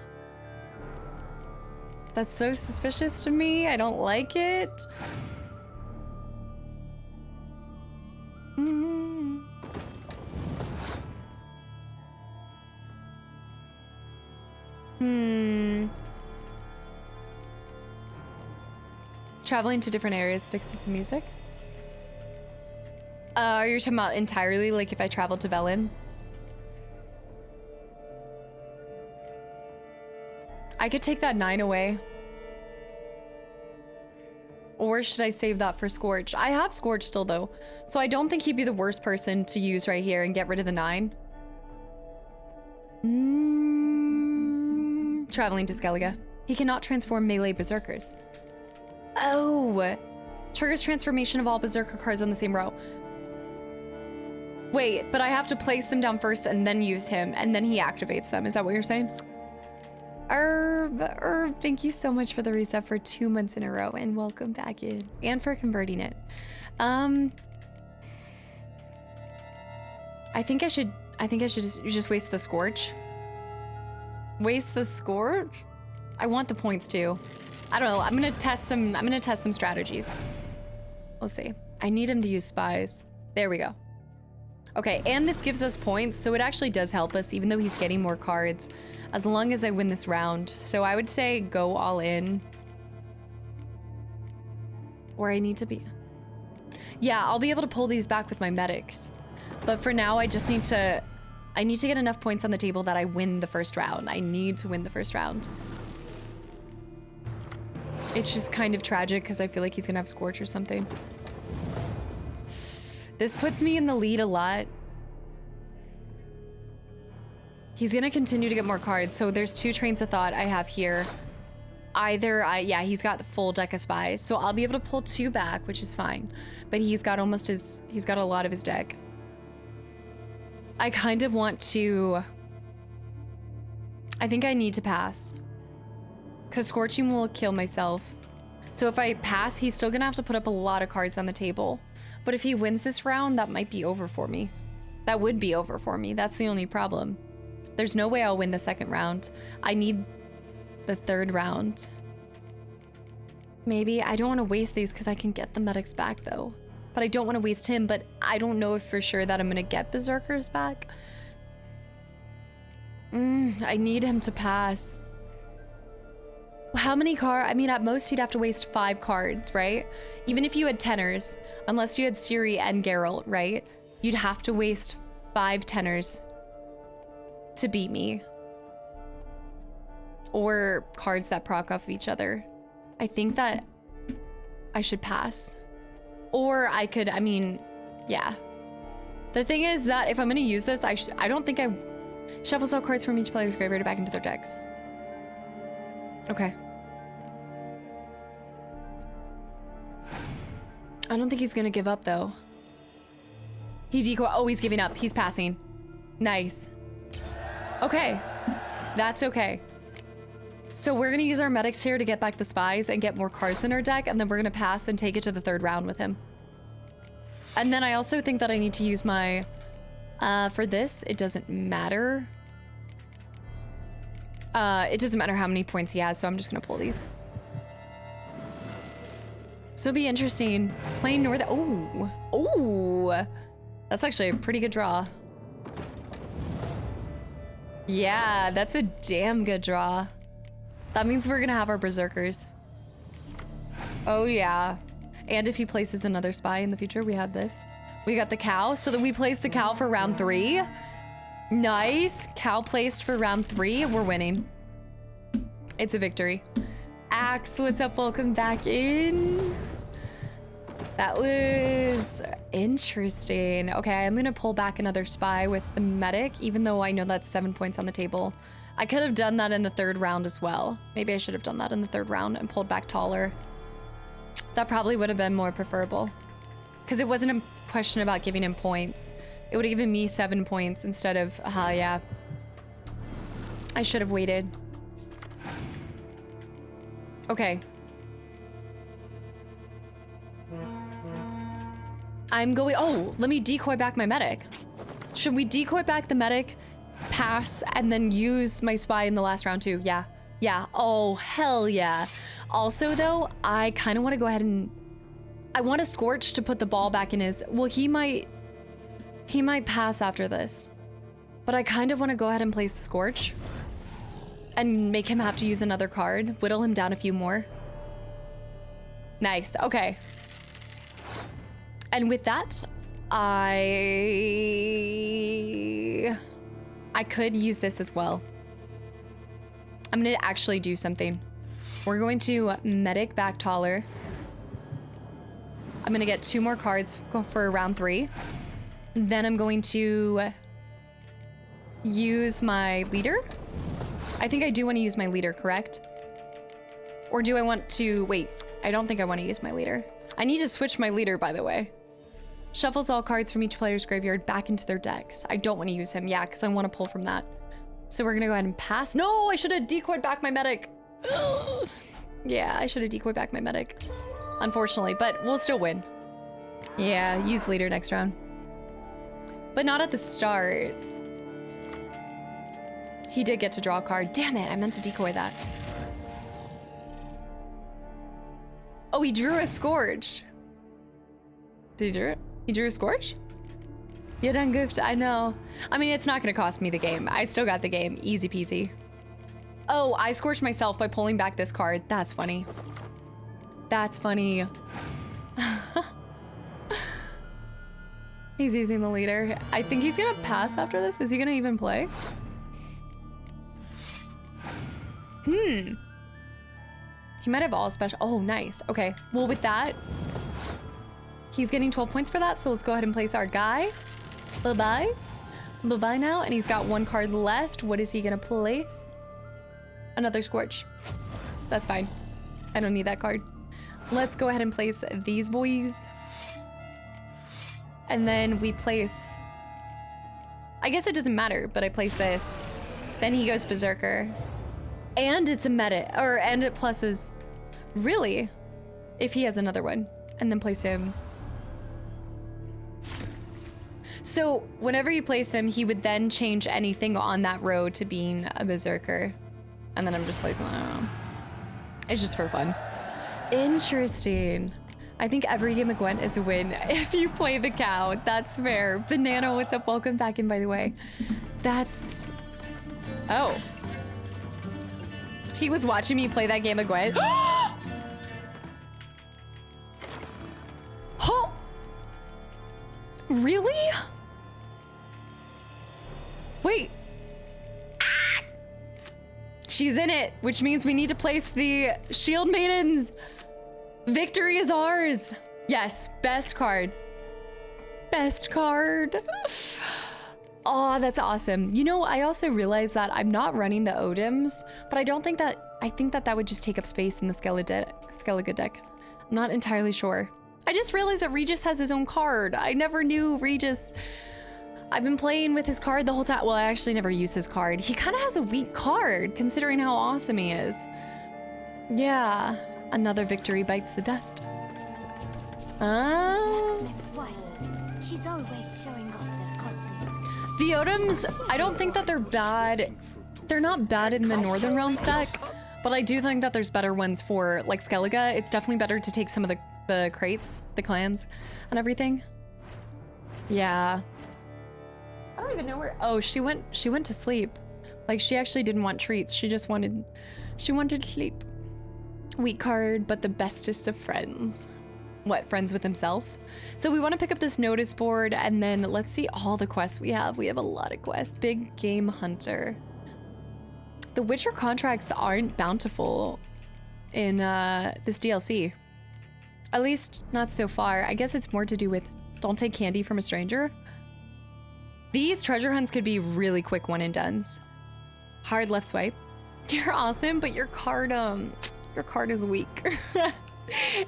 That's so suspicious to me. I don't like it. Traveling to different areas fixes the music. Are you talking about entirely, like if I traveled to Velen? I could take that 9 away. Or should I save that for Scorch? I have Scorch still though, so I don't think he'd be the worst person to use right here and get rid of the 9. Traveling to Skellige. He cannot transform melee berserkers. Oh, triggers transformation of all berserker cards on the same row. Wait, but I have to place them down first and then use him, and then he activates them. Is that what you're saying? Herb, thank you so much for the reset for 2 months in a row, and welcome back in, and for converting it. I think I should just waste the Scorch. Waste the Scorch? I want the points too. I don't know. I'm gonna test some strategies. We'll see. I need him to use spies. There we go. Okay, and this gives us points, so it actually does help us, even though he's getting more cards, as long as I win this round. So I would say go all in. Or I need to be... Yeah, I'll be able to pull these back with my medics. But for now, I just need to... I need to get enough points on the table that I win the first round. I need to win the first round. It's just kind of tragic because I feel like he's gonna have Scorch or something. This puts me in the lead a lot. He's gonna continue to get more cards, so there's 2 trains of thought I have here. Yeah, he's got the full deck of spies, so I'll be able to pull 2 back, which is fine. But he's got a lot of his deck. I kind of want to... I think I need to pass. Because Scorching will kill myself. So if I pass, he's still gonna have to put up a lot of cards on the table. But if he wins this round, that might be over for me. That would be over for me. That's the only problem. There's no way I'll win the second round. I need the third round. Maybe. I don't want to waste these because I can get the medics back though. But I don't want to waste him, but I don't know if for sure that I'm going to get Berserkers back. I need him to pass. How many cards? I mean, at most he'd have to waste 5 cards, right? Even if you had tenors, unless you had Ciri and Geralt, right? You'd have to waste 5 tenors to beat me. Or cards that proc off of each other. I think that I should pass. Or I could, I mean, yeah. The thing is that if I'm gonna use this, I don't think I shuffles all cards from each player's graveyard back into their decks. Okay. I don't think he's gonna give up though. He decoy, oh, he's giving up. He's passing. Nice. Okay, that's okay. So we're gonna use our medics here to get back the spies and get more cards in our deck, and then we're gonna pass and take it to the third round with him. And then I also think that I need to use my, for this, it doesn't matter. It doesn't matter how many points he has, so I'm just gonna pull these. So it'll be interesting. Playing North, oh, that's actually a pretty good draw. Yeah, that's a damn good draw. That means we're gonna have our Berserkers. Oh yeah. And if he places another spy in the future, we have this. We got the cow, so that we place the cow for round 3. Nice. Cow placed for round 3. We're winning. It's a victory. Axe, what's up? Welcome back in. That was interesting. Okay, I'm gonna pull back another spy with the medic, even though I know that's 7 points on the table. I could have done that in the third round as well. Maybe I should have done that in the third round and pulled back taller. That probably would have been more preferable. Because it wasn't a question about giving him points. It would have given me 7 points instead of, yeah. I should have waited. Okay. I'm going, oh, let me decoy back my medic. Should we decoy back the medic, pass, and then use my spy in the last round too? Yeah, yeah, oh, hell yeah. Also though, I kind of want to go ahead and, I want a Scorch to put the ball back in his, well, he might pass after this. But I kind of want to go ahead and place the Scorch and make him have to use another card, whittle him down a few more. Nice, okay. And with that, I could use this as well. I'm gonna actually do something. We're going to medic back taller. I'm gonna get 2 more cards for round 3. Then I'm going to use my leader. I think I do want to use my leader, correct? Or do I want to, wait, I don't think I want to use my leader. I need to switch my leader, by the way. Shuffles all cards from each player's graveyard back into their decks. I don't want to use him. Yeah, because I want to pull from that. So we're going to go ahead and pass. No, I should have decoyed back my medic. Yeah, I should have decoyed back my medic. Unfortunately, but we'll still win. Yeah, use leader next round. But not at the start. He did get to draw a card. Damn it, I meant to decoy that. Oh, he drew a Scourge. Did he drew it? He drew a Scourge? You done goofed, I know. I mean, it's not gonna cost me the game. I still got the game, easy peasy. Oh, I scorched myself by pulling back this card. That's funny. That's funny. He's using the leader. I think he's gonna pass after this. Is he gonna even play? He might have all special. Oh, nice. Okay. Well, with that, he's getting 12 points for that. So let's go ahead and place our guy. Bye-bye. Bye-bye now. And he's got one card left. What is he gonna place? Another Scorch. That's fine. I don't need that card. Let's go ahead and place these boys. And then we place... I guess it doesn't matter, but I place this. Then he goes Berserker. And it's a meta, and it pluses. Really? If he has another one. And then place him. So whenever you place him, he would then change anything on that row to being a Berserker. And then I'm just placing that. I don't know. It's just for fun. Interesting. I think every game of Gwent is a win if you play the cow. That's fair. Banana, what's up? Welcome back in, by the way. That's... Oh. He was watching me play that game of Gwent. Oh! Really? Wait. Ah! She's in it, which means we need to place the Shield Maidens. Victory is ours. Yes, best card. Best card. Oh, that's awesome. You know, I also realized that I'm not running the Odems, but I don't think that, I think that that would just take up space in the Skellige deck. I'm not entirely sure. I just realized that Regis has his own card. I never knew Regis. I've been playing with his card the whole time. Well, I actually never use his card. He kind of has a weak card, considering how awesome he is. Yeah, another victory bites the dust. Blacksmith's wife. She's always showing off their costumes. The Odems, I don't think that they're bad. They're not bad in the Northern Realms deck, but I do think that there's better ones for, like, Skellige. It's definitely better to take some of the crates, the clans, and everything. Yeah. I don't even know where. Oh, she went to sleep. Like, she actually didn't want treats. She just wanted sleep. Weak card, but the bestest of friends. What, friends with himself? So we want to pick up this notice board, and then let's see all the quests we have. We have a lot of quests. Big Game Hunter. The Witcher contracts aren't bountiful in this DLC. At least not so far. I guess it's more to do with don't take candy from a stranger. These treasure hunts could be really quick one and dones. Hard left swipe. You're awesome, but your card is weak.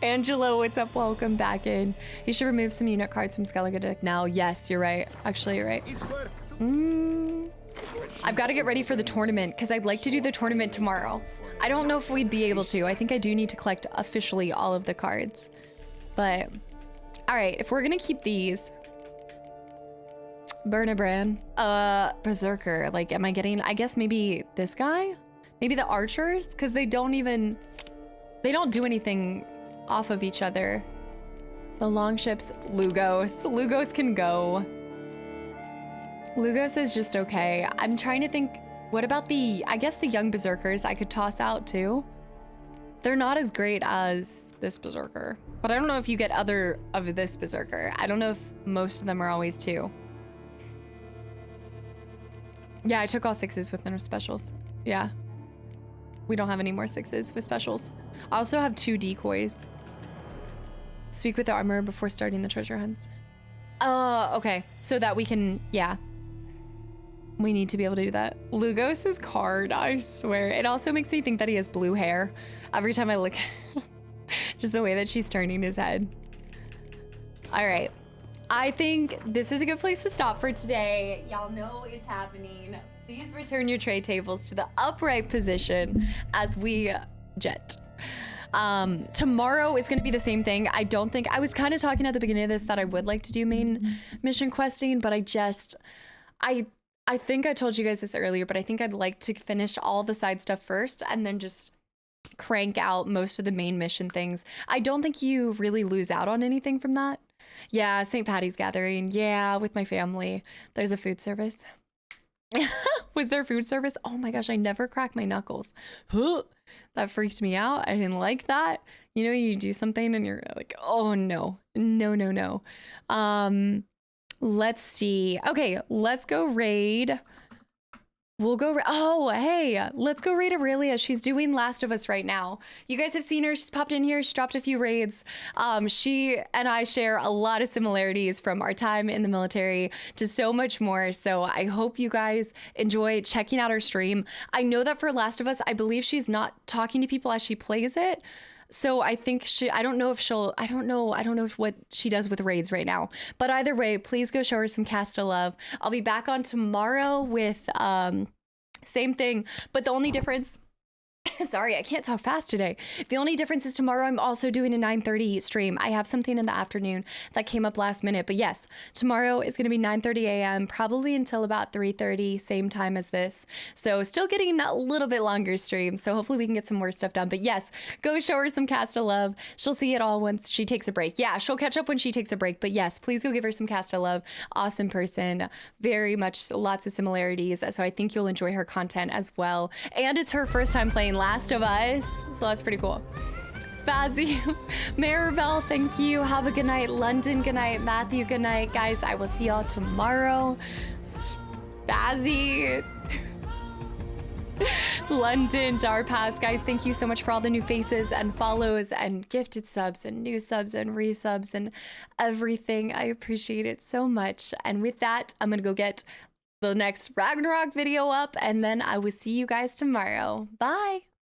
Angelo, what's up? Welcome back in. You should remove some unit cards from Skellige deck now. Yes, you're right. Actually, you're right. I've got to get ready for the tournament because I'd like to do the tournament tomorrow. I don't know if we'd be able to. I think I do need to collect officially all of the cards. But, all right, if we're going to keep these. Bernabran. Berserker. Like, am I getting, I guess maybe this guy? Maybe the archers? Because they don't do anything off of each other. The longships, Lugos. Lugos can go. Lugos is just okay. I'm trying to think, what about I guess the young berserkers I could toss out too. They're not as great as this berserker, but I don't know if you get other of this berserker. I don't know if most of them are always two. Yeah, I took all 6s with no specials. Yeah. We don't have any more 6s with specials. I also have 2 decoys. Speak with the armorer before starting the treasure hunts. Okay. So that we can, yeah. We need to be able to do that. Lugos's card, I swear. It also makes me think that he has blue hair. Every time I look at just the way that she's turning his head. All right. I think this is a good place to stop for today. Y'all know it's happening. Please return your tray tables to the upright position as we jet. Tomorrow is going to be the same thing. I was kind of talking at the beginning of this that I would like to do main mission questing, but I think I told you guys this earlier, but I think I'd like to finish all the side stuff first and then just crank out most of the main mission things. I don't think you really lose out on anything from that. Yeah, St. Patty's gathering. Yeah, with my family. There's a food service. Was there food service? Oh my gosh, I never crack my knuckles. That freaked me out. I didn't like that. You know, you do something and you're like, oh no, no, no, no. Let's see. Okay, let's go raid. We'll go. Oh, hey, let's go raid Aurelia. She's doing Last of Us right now. You guys have seen her. She's popped in here. She dropped a few raids. She and I share a lot of similarities from our time in the military to so much more. So I hope you guys enjoy checking out her stream. I know that for Last of Us, I believe she's not talking to people as she plays it. So I think I don't know if what she does with raids right now. But either way, please go show her some Casta love. I'll be back on tomorrow with same thing, but the only difference, sorry, I can't talk fast today. The only difference is tomorrow I'm also doing a 9:30 stream. I have something in the afternoon that came up last minute, but yes, tomorrow is going to be 9:30 a.m. probably until about 3:30, same time as this. So still getting a little bit longer stream. So hopefully we can get some more stuff done. But yes, go show her some Casta love. She'll see it all once she takes a break. Yeah, she'll catch up when she takes a break. But yes, please go give her some Casta love. Awesome person. Very much lots of similarities. So I think you'll enjoy her content as well. And it's her first time playing Last of Us, so that's pretty cool. Spazzy, Maribel, thank you. Have a good night. London, good night. Matthew, good night. Guys, I will see y'all tomorrow. Spazzy, London, Darpass, guys, thank you so much for all the new faces and follows and gifted subs and new subs and resubs and everything. I appreciate it so much. And with that, I'm gonna go get the next Ragnarok video up, and then I will see you guys tomorrow. Bye.